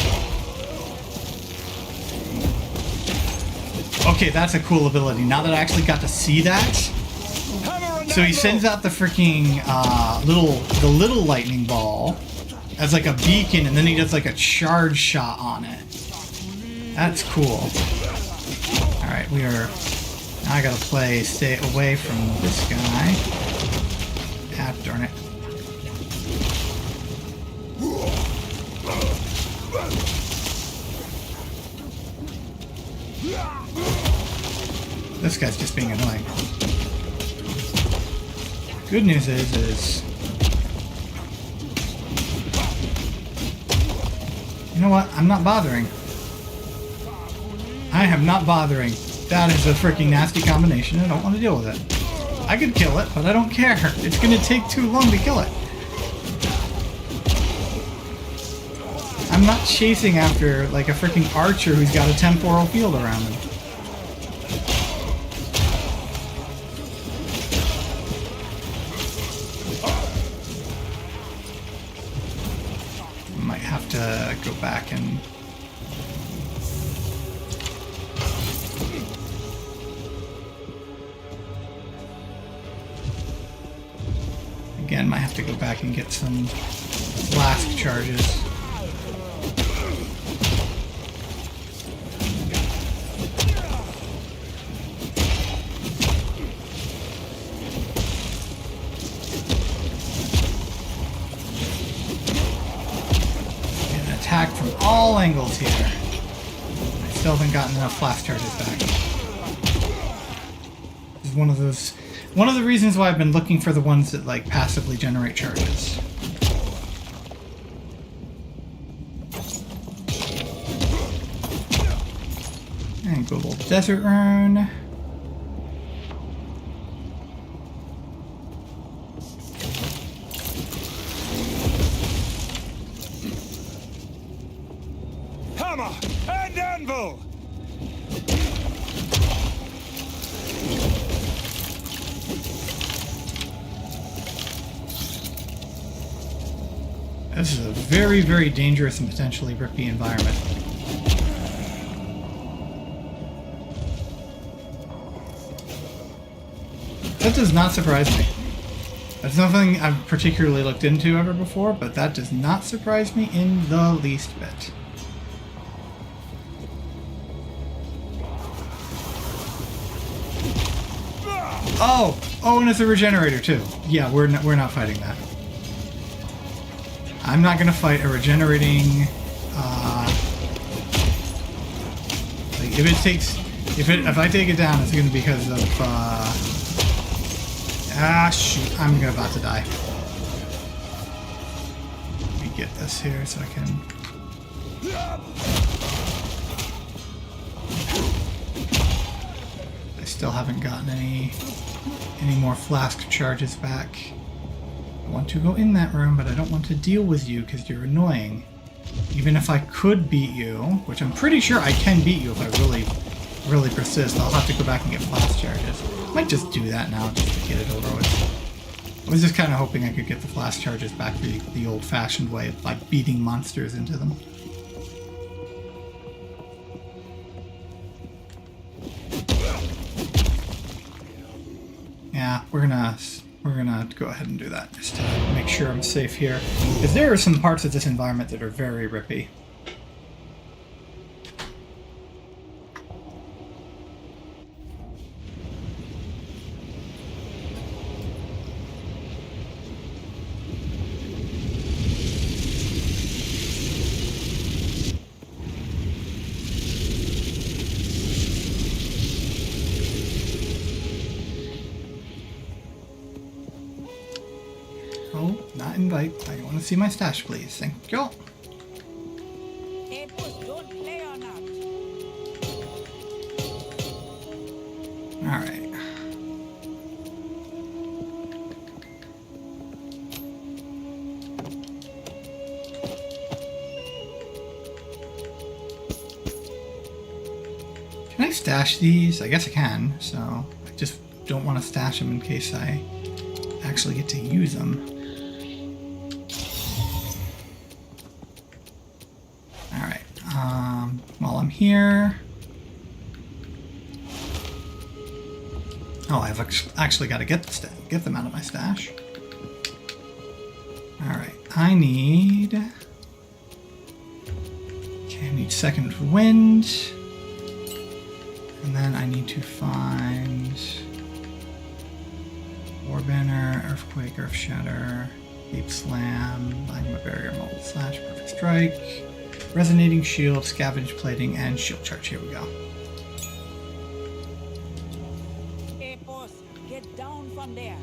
Okay, that's a cool ability. Now that I actually got to see that, so he sends out the freaking little lightning ball as like a beacon, and then he does like a charge shot on it. That's cool. Alright, we are... Now I gotta stay away from this guy. Ah, darn it. This guy's just being annoying. Good news is... You know what? I'm not bothering. I am not bothering. That is a freaking nasty combination. I don't want to deal with it. I could kill it, but I don't care. It's going to take too long to kill it. I'm not chasing after like a freaking archer who's got a temporal field around him. Might have to go back and... Again, might have to go back and get some flask charges. Attack from all angles here. I still haven't gotten enough flash charges back. This is one of the reasons why I've been looking for the ones that like passively generate charges. And go little desert urn. This is a very, very dangerous and potentially rippy environment. That does not surprise me. That's nothing I've particularly looked into ever before, but that does not surprise me in the least bit. Oh! Oh, and it's a regenerator too. Yeah, we're not fighting that. I'm not gonna fight a regenerating. Like if I take it down, it's gonna be because of. Shoot! I'm about to die. Let me get this here so I can. I still haven't gotten any more flask charges back. I want to go in that room, but I don't want to deal with you because you're annoying. Even if I could beat you, which I'm pretty sure I can beat you if I really persist, I'll have to go back and get flask charges. I might just do that now just to get it over with. I was just kind of hoping I could get the flask charges back the old-fashioned way of like beating monsters into them. Yeah, we're gonna go ahead and do that just to make sure I'm safe here, because there are some parts of this environment that are very rippy. Oh, not invite. I want to see my stash, please. Thank you. Hey, boss, don't play or not. Alright. Can I stash these? I guess I can, so I just don't want to stash them in case I actually get to use them. Alright, while I'm here... Oh, I've actually got to get them out of my stash. Alright, I need... Okay, I need second wind. And then I need to find... War Banner, Earthquake, Earth Shatter, Deep Slam, Magma Barrier, Mold Slash, Perfect Strike, Resonating Shield, Scavenge Plating, and Shield Charge. Here we go. Hey, boss, get down from there.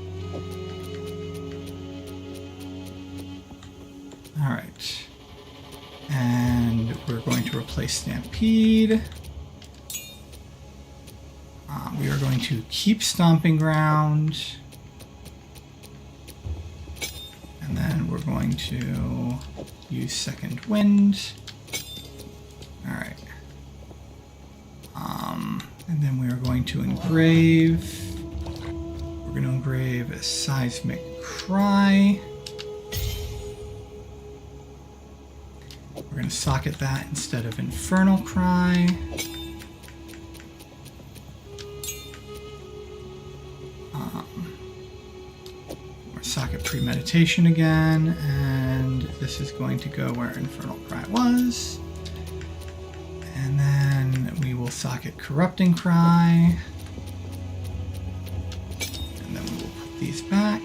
Alright. And we're going to replace Stampede. We are going to keep Stomping Ground. And then we're going to use Second Wind. Alright. And then we are going to engrave. We're going to engrave a Seismic Cry. We're going to socket that instead of Infernal Cry. Socket Premeditation again, and this is going to go where Infernal Cry was. And then we will socket Corrupting Cry. And then we will put these back.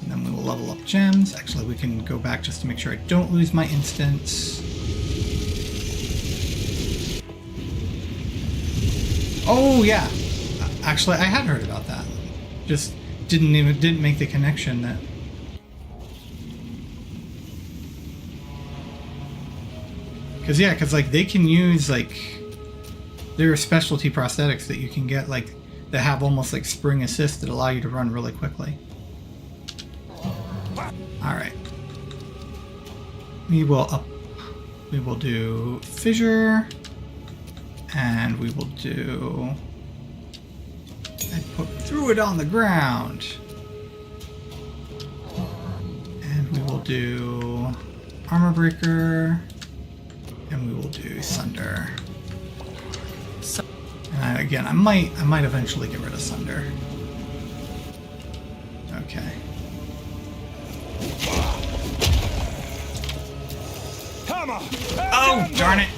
And then we will level up gems. Actually, we can go back just to make sure I don't lose my instance. Oh, yeah. Actually, I had heard about that. Just didn't make the connection that. Because like they can use like there are specialty prosthetics that you can get like that have almost like spring assist that allow you to run really quickly. All right. We will do Fissure, and we will do. I threw it on the ground. do Armor Breaker, and we will do Sunder. And again, I might eventually get rid of Sunder. Okay. Oh, darn it!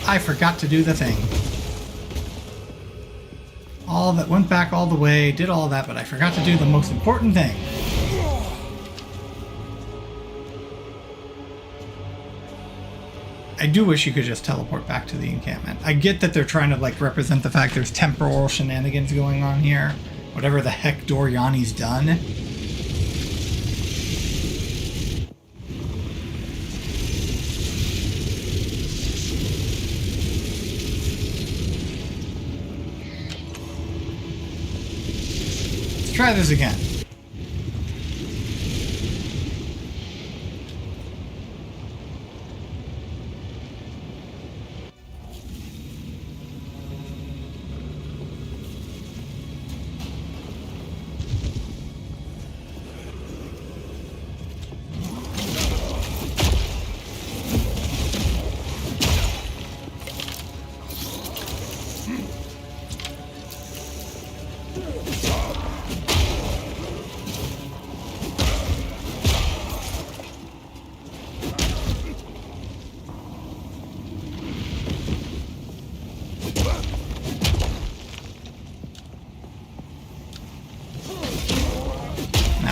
I forgot to do the thing. All that went back all the way, did all that, but I forgot to do the most important thing. I do wish you could just teleport back to the encampment. I get that they're trying to like represent the fact there's temporal shenanigans going on here. Whatever the heck Doriani's done. Let's try this again.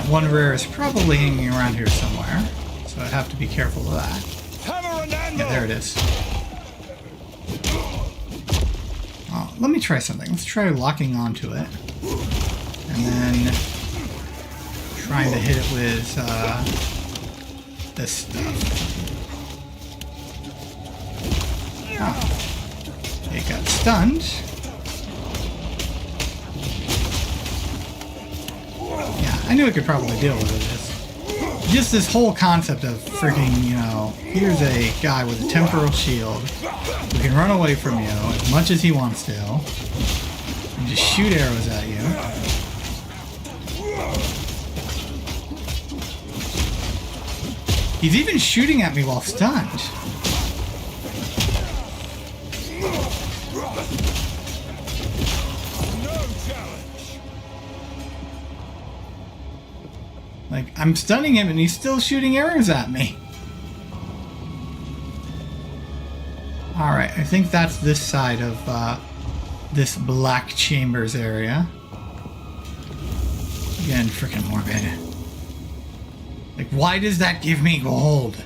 One rare is probably hanging around here somewhere, so I have to be careful of that. Yeah, there it is. Oh, let me try something. Let's try locking onto it, and then trying to hit it with this stuff. Oh, it got stunned. I knew I could probably deal with it. Just this whole concept of freaking, you know, here's a guy with a temporal shield who can run away from you as much as he wants to and just shoot arrows at you. He's even shooting at me while stunned. Like, I'm stunning him and he's still shooting arrows at me. Alright, I think that's this side of this Black Chambers area. Again, freaking morbid. Like, why does that give me gold?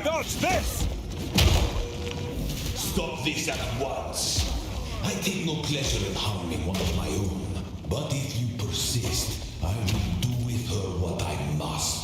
Dodge this! Stop this at once. I take no pleasure in harming one of my own, but if you persist, I will do with her what I must.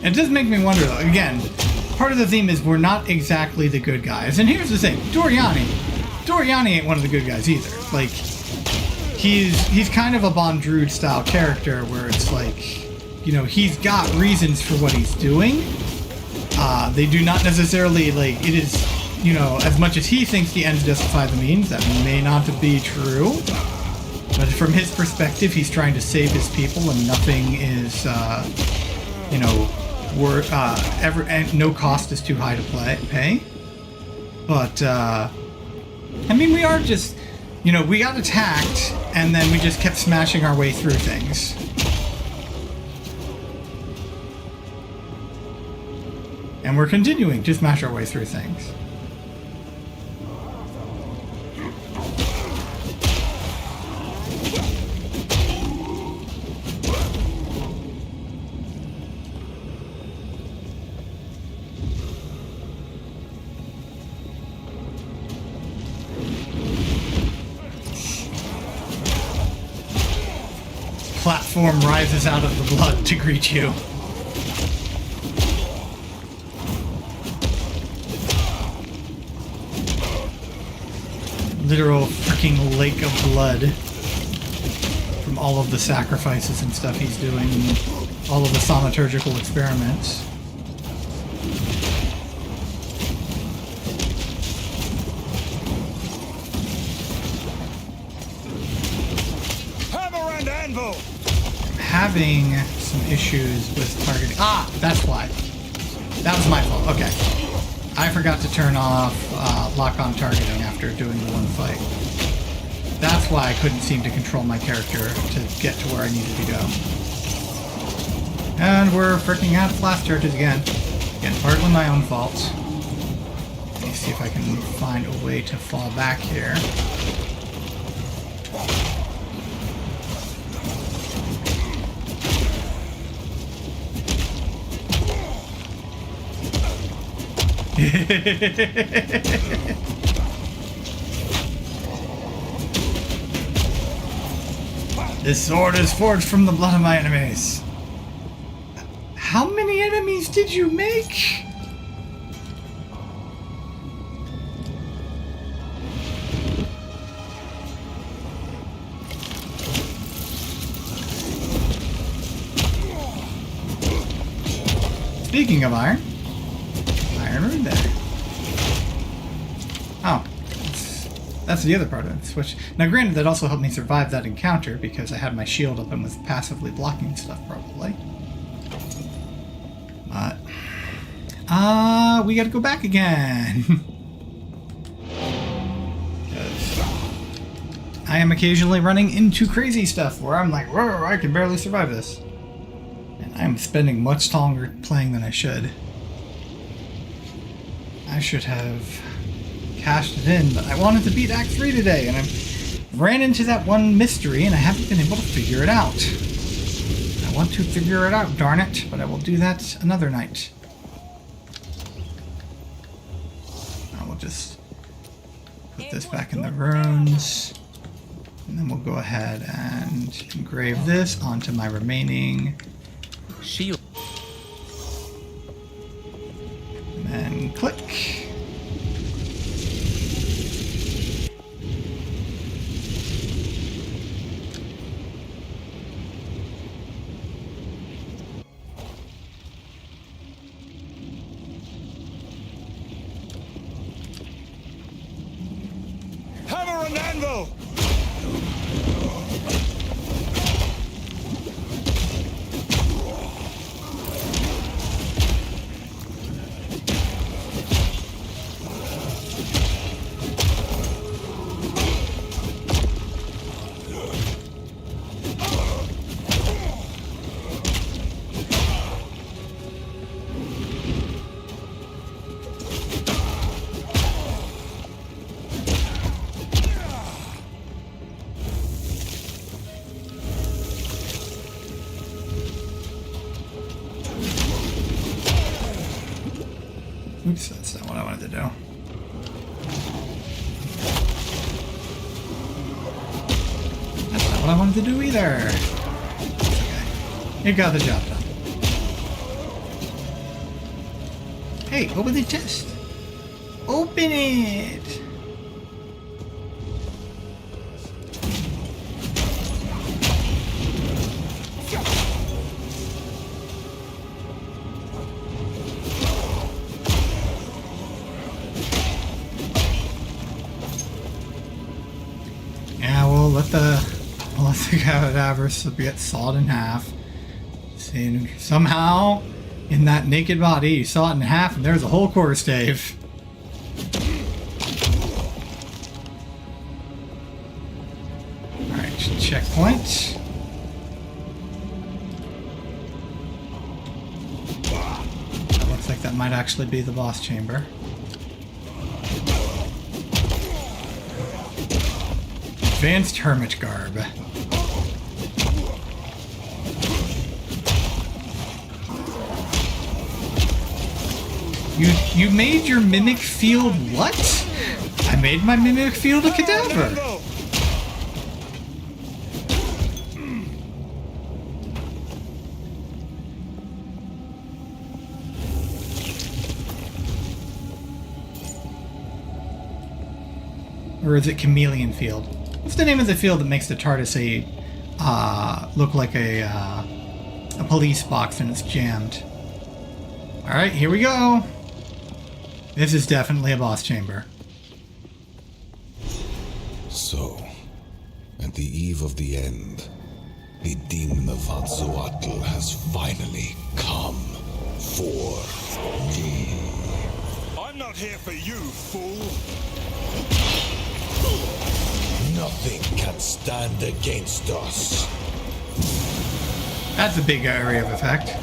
It does make me wonder, though. Again, part of the theme is we're not exactly the good guys. And here's the thing. Doriani ain't one of the good guys either. Like, he's kind of a Bondrude style character where it's like, you know, he's got reasons for what he's doing. They do not necessarily, like, it is, you know, as much as he thinks the ends justify the means, that may not be true. But from his perspective, he's trying to save his people and nothing is, you know, and no cost is too high to pay. But, I mean, we are just, you know, we got attacked, and then we just kept smashing our way through things. And we're continuing to smash our way through things. platform rises out of the blood to greet you. Literal freaking lake of blood from all of the sacrifices and stuff he's doing, all of the thaumaturgical experiments. Hammer and anvil! I'm having some issues with targeting. Ah, that's why. That was my fault. Okay. I forgot to turn off lock-on targeting after doing the one fight. That's why I couldn't seem to control my character to get to where I needed to go. And we're freaking out of blast charges again. Again, partly my own fault. Let me see if I can find a way to fall back here. This sword is forged from the blood of my enemies. How many enemies did you make? Speaking of iron, iron rune there. Oh, that's the other part of the switch. Now granted, that also helped me survive that encounter because I had my shield up and was passively blocking stuff probably. But, we gotta go back again. I am occasionally running into crazy stuff where I'm like, whoa, I can barely survive this. And I'm spending much longer playing than I should. I should have cashed it in, but I wanted to beat Act 3 today, and I ran into that one mystery, and I haven't been able to figure it out. I want to figure it out, darn it, but I will do that another night. I will just put this back in the runes, and then we'll go ahead and engrave this onto my remaining shield. And then click. Hammer and anvil! Oops, that's not what I wanted to do. That's not what I wanted to do either. Okay. You got the job done. Hey, open the chest. Open it. Let the cadavers get sawed in half. See, somehow, in that naked body, you saw it in half, and there's a whole quarter stave. Alright, checkpoint. Looks like that might actually be the boss chamber. Advanced hermit garb. You made your mimic field what? I made my mimic field a cadaver. Or is it Chameleon Field? What's the name of the field that makes the TARDIS look like a police box and it's jammed? Alright, here we go. This is definitely a boss chamber. So, at the eve of the end, the demon of Vatzoatl has finally come for me. I'm not here for you, fool! Nothing can stand against us. That's a big area of effect.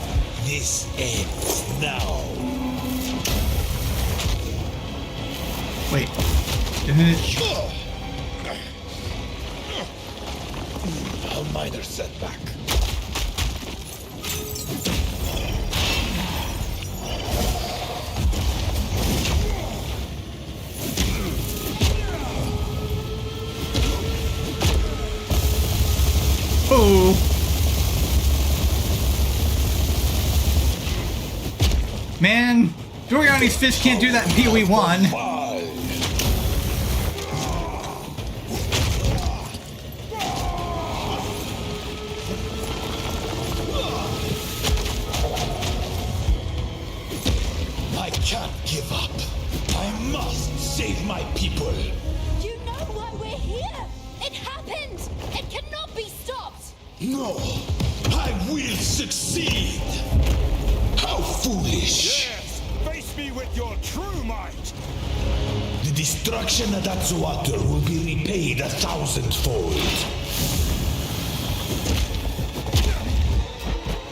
This ends now. Wait, didn't it? A minor setback. Oh! Man, Doriani's fist can't do that in PoE 1. I can't give up. I must save my people. You know why we're here? It happened! It cannot be stopped! No, I will succeed. How foolish. Yes! Face me with your true might! The destruction of Vatzoatl will be repaid 1,000-fold.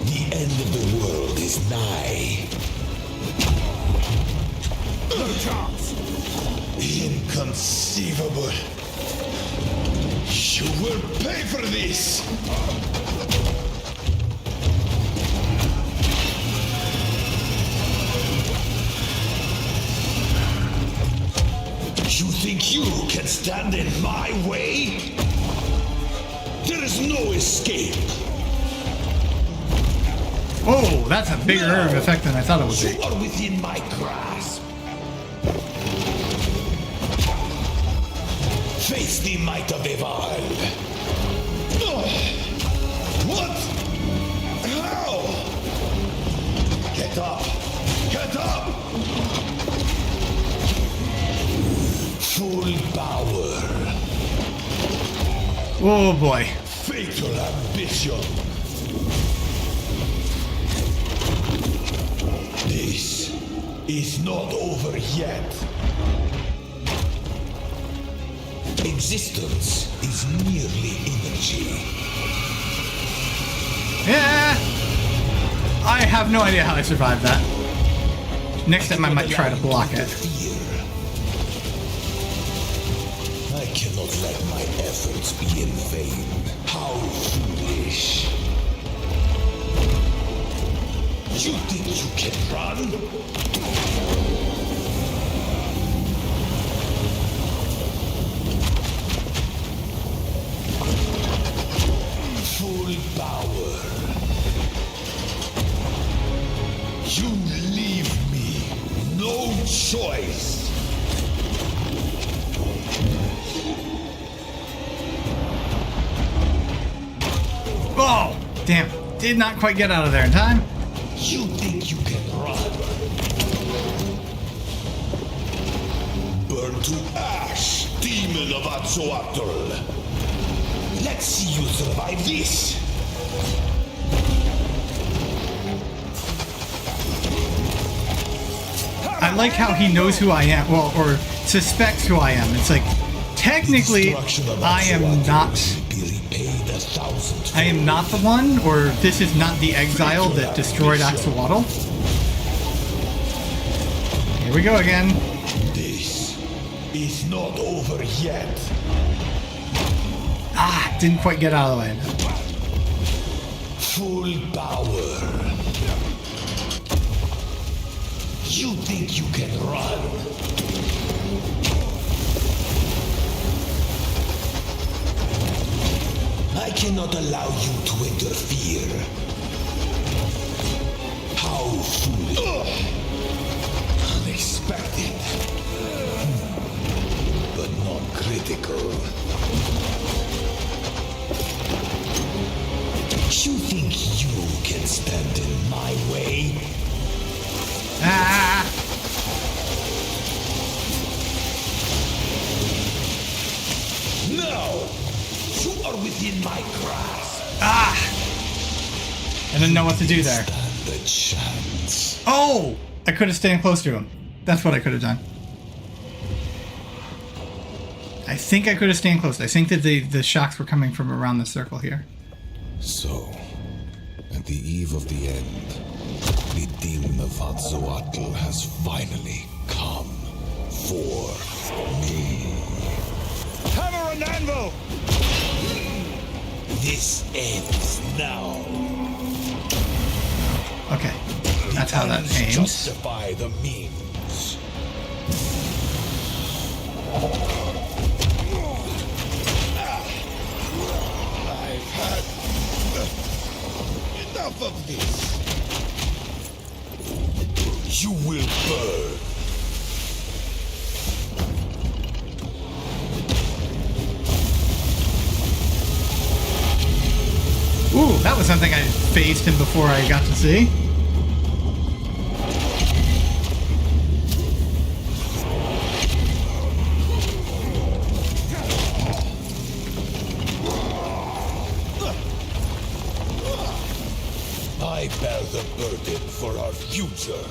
The end of the world is nigh. No chance! Inconceivable. You will pay for this! You think you can stand in my way? There is no escape. Oh, that's a bigger area of effect than I thought it would You be. are within my grasp. Face the might of Eval. What? How? Get up! Get up! Full power. Oh boy. Fatal ambition. This is not over yet. Existence is merely energy. Yeah! I have no idea how I survived that. Next time I might try to block it. I cannot let my efforts be in vain. How foolish. You think you can run? Full power. You leave me no choice. Oh, damn. Did not quite get out of there in time. You think you can run? Burn to ash, demon of Vatzoatl. Let's see you survive this. I like how he knows who I am, well, or suspects who I am. It's like, technically, I am not the one, or this is not the Exile that destroyed Axolotl. Here we go again. This is not over yet. Ah, didn't quite get out of the way. Full power. You think you can run? I cannot allow you to interfere. How foolish. Unexpected. But not critical. spectacle. You think you can stand in my way? Ah! No! You are within my grasp. Ah! I didn't know what to do there. Stand a chance. Oh! I could have stayed close to him. That's what I could have done. I think I could have stayed close. I think that the shocks were coming from around the circle here. So, at the eve of the end, the demon of Vatzoatl has finally come for me. Hammer and anvil! This ends now. Okay, that's how that aims. Justify the means. I've had enough of this. You will burn. Ooh, that was something I phased him before I got to see. I bear the burden for our future.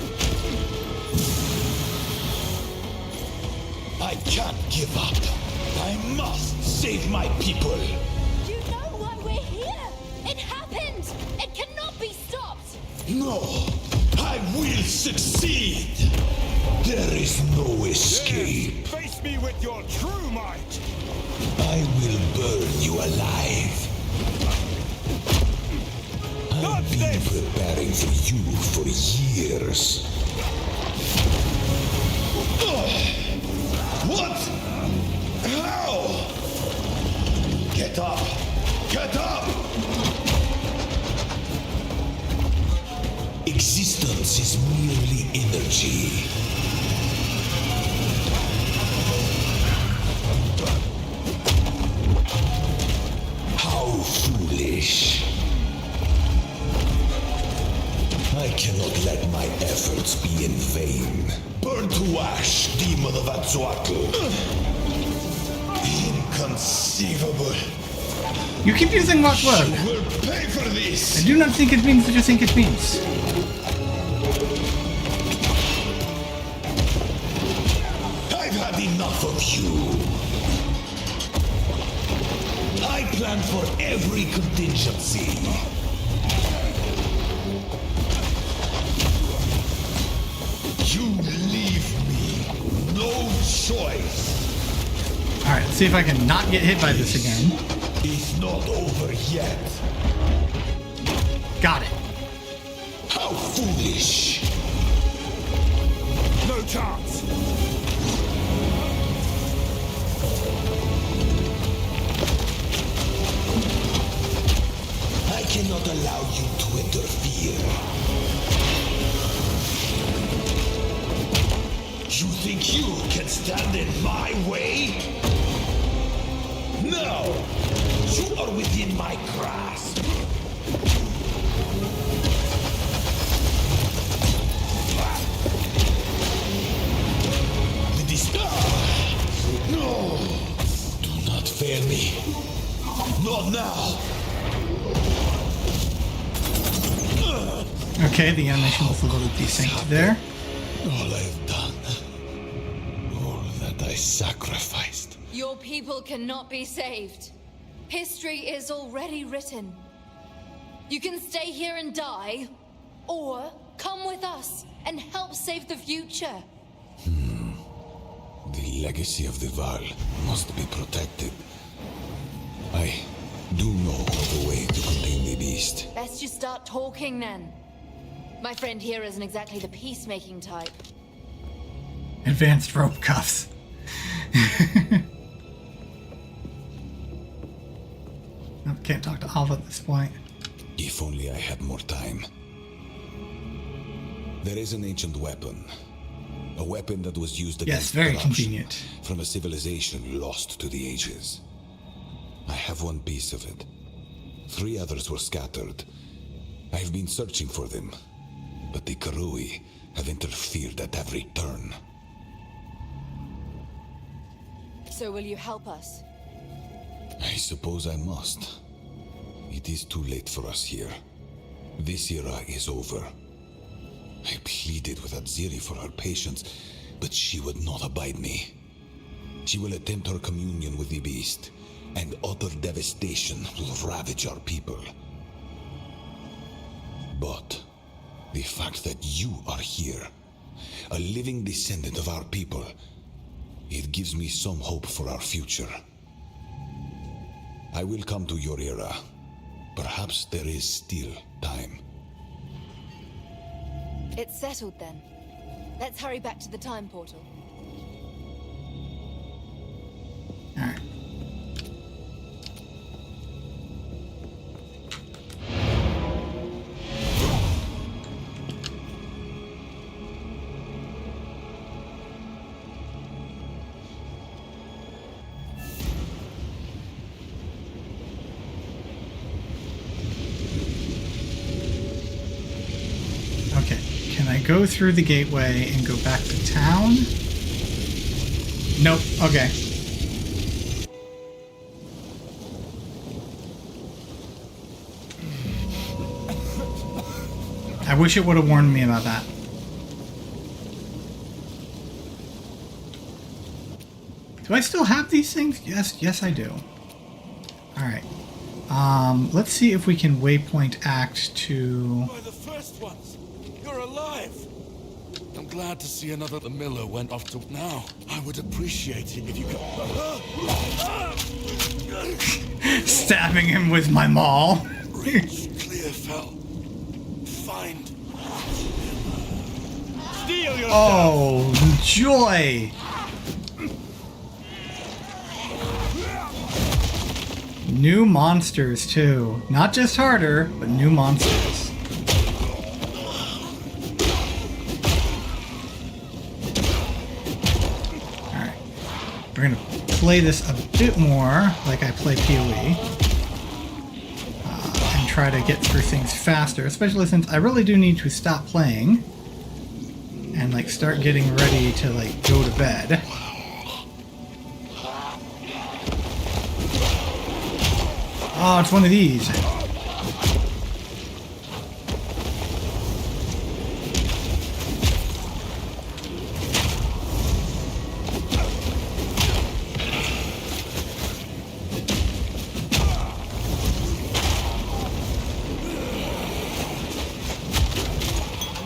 I can't give up. I must save my people. You know why we're here! It happened! It cannot be stopped! No, I will succeed. There is no escape. Face me with your true might! I will burn you alive. I've been preparing for you for years. What? How? Get up! Get up! Existence is merely energy. How foolish. I cannot let my efforts be in vain. Burn to ash, demon of Vatzoatl. Inconceivable. You keep using what word? You will pay for this. I do not think it means what you think it means. I've had enough of you. I plan for every contingency. You leave me no choice. Alright, let's see if I can not get hit by this again. It's not over yet. Got it. How foolish. No chance! I cannot allow you to interfere. You think you can stand in my way? No! You are within my grasp. No! Do not fail me. Not now. Okay, the animation was a little desynced there. All I've done. All that I sacrificed. Your people cannot be saved. History is already written. You can stay here and die, or come with us and help save the future. The legacy of the Val must be protected. I do know of a way to contain the beast. Best you start talking then. My friend here isn't exactly the peacemaking type. Advanced rope cuffs. No, can't talk to Alva at this point. If only I had more time. There is an ancient weapon. A weapon that was used Yes, against very corruption convenient. from a civilization lost to the ages. I have one piece of it. 3 others were scattered. I have been searching for them, but the Karui have interfered at every turn. So will you help us? I suppose I must. It is too late for us here. This era is over. I pleaded with Atziri for her patience, but she would not abide me. She will attempt her communion with the beast, and utter devastation will ravage our people. But the fact that you are here, a living descendant of our people, it gives me some hope for our future. I will come to your era. Perhaps there is still time. It's settled then. Let's hurry back to the time portal. Alright. Okay, can I go through the gateway and go back to town? Nope, okay. I wish it would have warned me about that. Do I still have these things? Yes I do. Alright. Let's see if we can waypoint act to... By the first ones! You're alive! I'm glad to see another. The miller went off to now. I would appreciate it if you could... Stabbing him with my maul. Reach Clearfell. Find... Steal yourself! Oh, joy! New monsters, too. Not just harder, but new monsters. Alright. We're gonna play this a bit more like I play PoE. And try to get through things faster, especially since I really do need to stop playing and like start getting ready to like go to bed. Oh, it's one of these.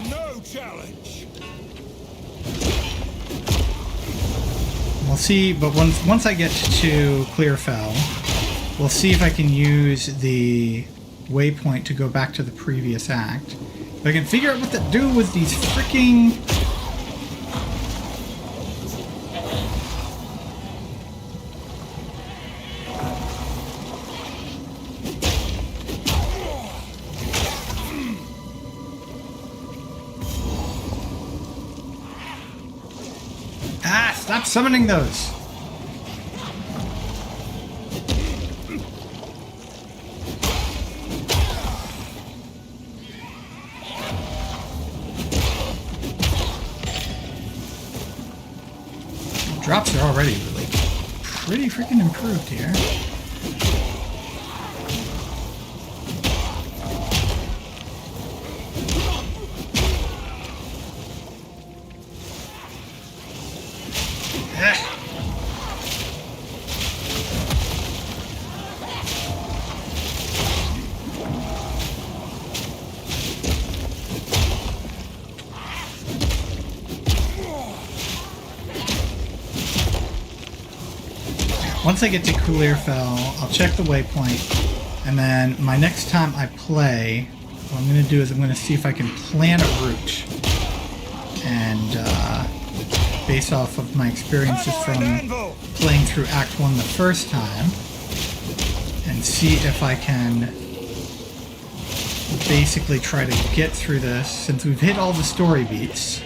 No challenge! We'll see, but once I get to Clearfell, we'll see if I can use the waypoint to go back to the previous act. If I can figure out what to do with these freaking... Ah, stop summoning those! Drops are already really pretty freaking improved here. Once I get to Clearfell, I'll check the waypoint, and then my next time I play, what I'm going to do is I'm going to see if I can plan a route. And based off of my experiences from playing through Act 1 the first time, and see if I can basically try to get through this, since we've hit all the story beats.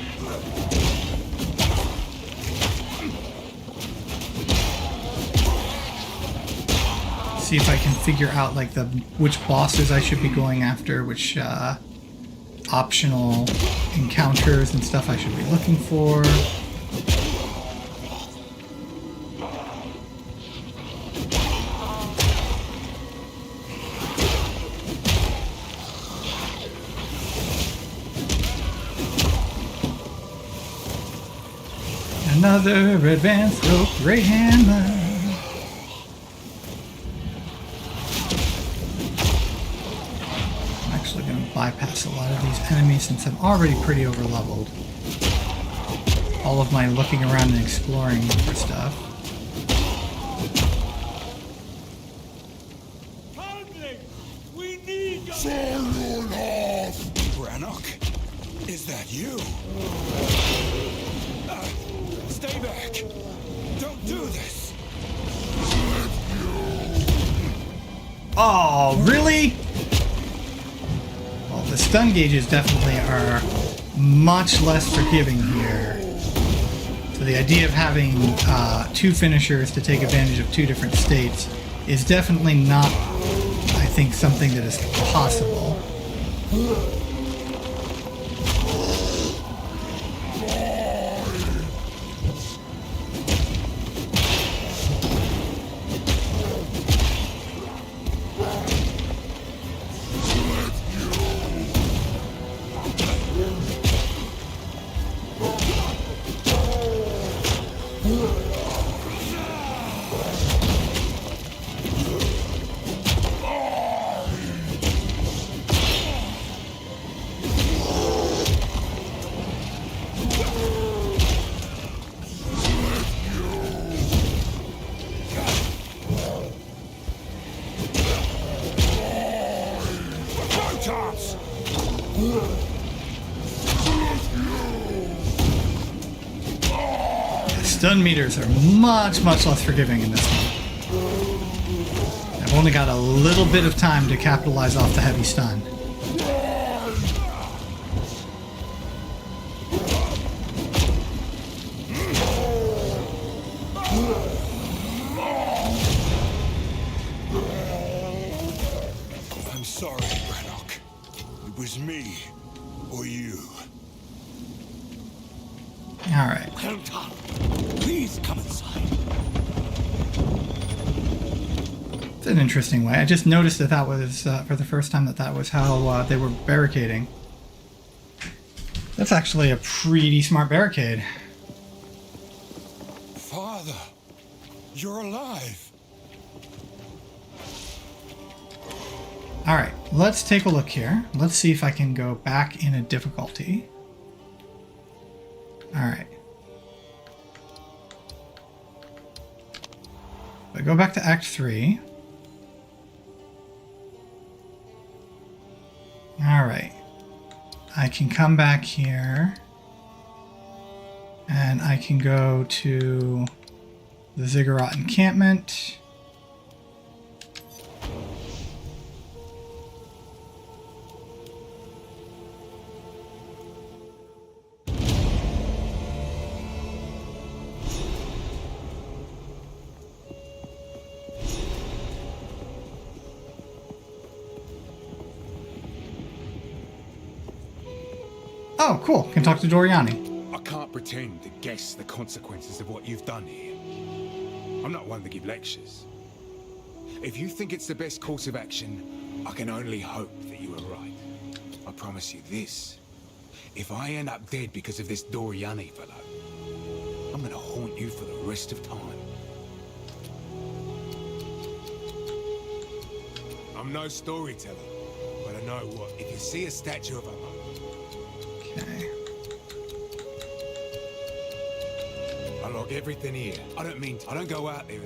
see if I can figure out like which bosses I should be going after, which optional encounters and stuff I should be looking for. Another advanced rope ray hammer. I'm actually going to bypass a lot of these enemies since I'm already pretty overleveled. All of my looking around and exploring for stuff. We need Brannock, is that you? Stay back! Don't do this! Oh, really? Well, the stun gauges definitely are much less forgiving here. So the idea of having two finishers to take advantage of two different states is definitely not, I think, something that is possible. Stun meters are much less forgiving in this one. I've only got a little bit of time to capitalize off the heavy stun. I'm sorry, Brannock. It was me or you. All right. Please come inside. It's an interesting way. I just noticed that that was, for the first time, that was how they were barricading. That's actually a pretty smart barricade. Father, you're alive. All right, let's take a look here. Let's see if I can go back in a difficulty. All right. I go back to Act 3. All right. I can come back here. And I can go to the Ziggurat encampment. Oh, cool. Can talk to Doriani. I can't pretend to guess the consequences of what you've done here. I'm not one to give lectures. If you think it's the best course of action, I can only hope that you are right. I promise you this. If I end up dead because of this Doriani fellow, I'm gonna haunt you for the rest of time. I'm no storyteller, but I know what. If you see a statue of a mother, Okay. I log everything here. I don't go out there.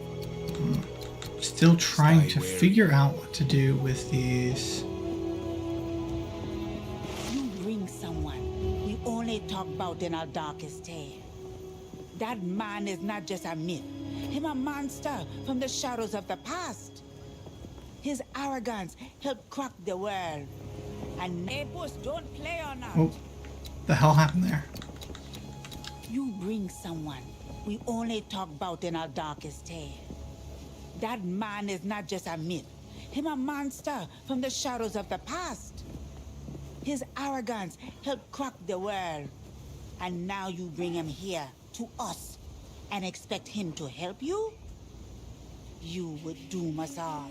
Still trying to figure out what to do with these. You bring someone we only talk about in our darkest tale. That man is not just a myth. Him a monster from the shadows of the past. His arrogance helped crack the world. And neighbors don't play on us. Oh, the hell happened there? You bring someone we only talk about in our darkest tale. That man is not just a myth. Him a monster from the shadows of the past. His arrogance helped crack the world. And now you bring him here, to us, and expect him to help you? You would doom us all.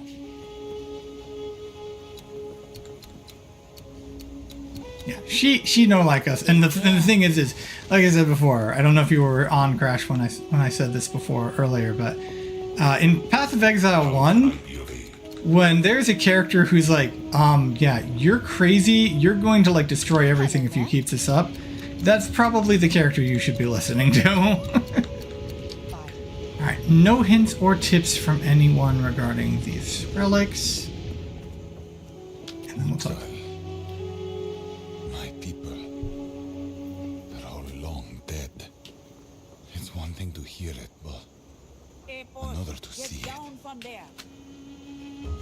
Yeah, she don't like us, and the thing is, like I said before, I don't know if you were on Crash when I said this before earlier, but in Path of Exile 1, when there's a character who's like, yeah, you're crazy, you're going to like destroy everything if you keep this up, that's probably the character you should be listening to. Alright, no hints or tips from anyone regarding these relics. And then we'll talk. My people, they're all long dead. It's one thing to hear it, but another to see it. From there.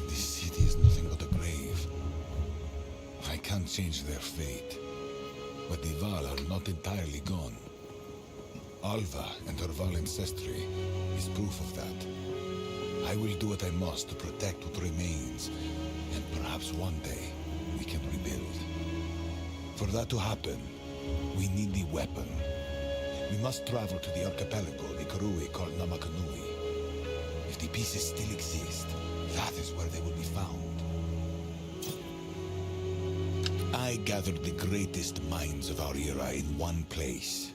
This city is nothing but a grave. I can't change their fate, but the Val are not entirely gone. Alva and her Val ancestry is proof of that. I will do what I must to protect what remains, and perhaps one day we can rebuild. For that to happen, we need the weapon. We must travel to the archipelago the Karui called Namakanui. If the pieces still exist, that is where they will be found. I gathered the greatest minds of our era in one place.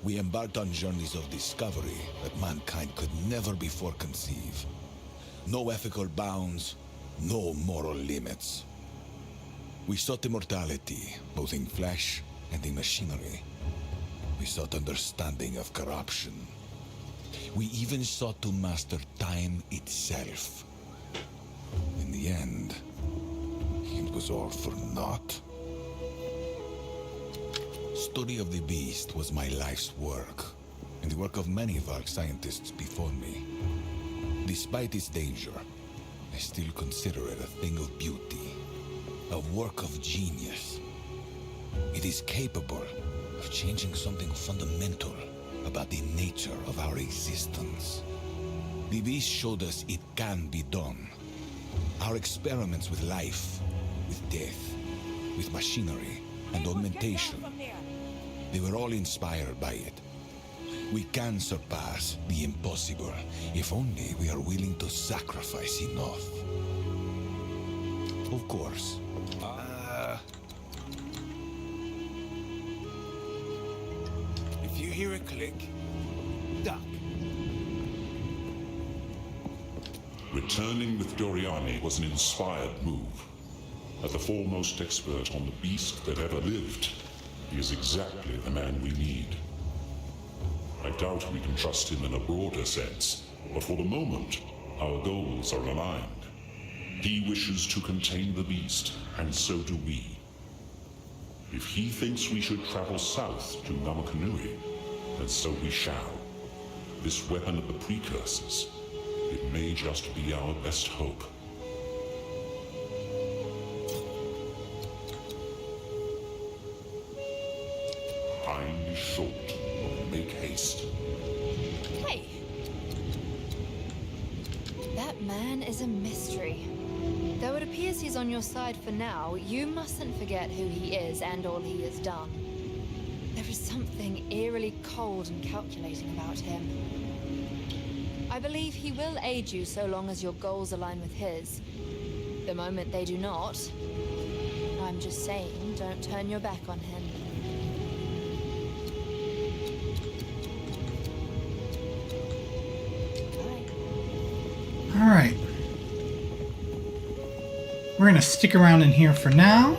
We embarked on journeys of discovery that mankind could never before conceive. No ethical bounds, no moral limits. We sought immortality, both in flesh and in machinery. We sought understanding of corruption. We even sought to master time itself. In the end, it was all for naught. Study of the beast was my life's work, and the work of many Vark scientists before me. Despite its danger, I still consider it a thing of beauty, a work of genius. It is capable of changing something fundamental about the nature of our existence. The beast showed us it can be done. Our experiments with life, with death, with machinery and augmentation, they were all inspired by it. We can surpass the impossible, if only we are willing to sacrifice enough. Of course. If you hear a click, duck. Returning with Doriani was an inspired move. As the foremost expert on the beast that ever lived, he is exactly the man we need. I doubt we can trust him in a broader sense, but for the moment, our goals are aligned. He wishes to contain the beast, and so do we. If he thinks we should travel south to Namakanui, then so we shall. This weapon of the precursors, it may just be our best hope. Time is short. Make haste. Hey! That man is a mystery. Though it appears he's on your side for now, you mustn't forget who he is and all he has done. There is something eerily cold and calculating about him. I believe he will aid you so long as your goals align with his. The moment they do not, I'm just saying, don't turn your back on him. All right. We're going to stick around in here for now,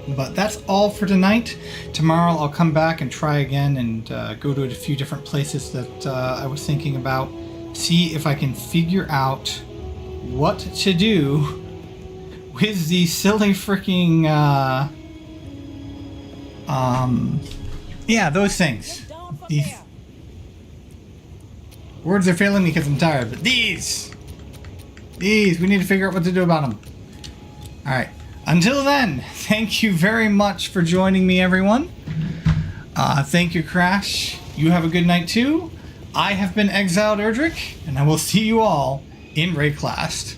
but that's all for tonight. Tomorrow I'll come back and try again and go to a few different places that I was thinking about. See if I can figure out what to do with the silly freaking, yeah, those things. These words are failing me because I'm tired, but these, we need to figure out what to do about them. Alright, until then, thank you very much for joining me, everyone. Thank you, Crash. You have a good night, too. I have been Exiled Erdrick, and I will see you all in Rayclast.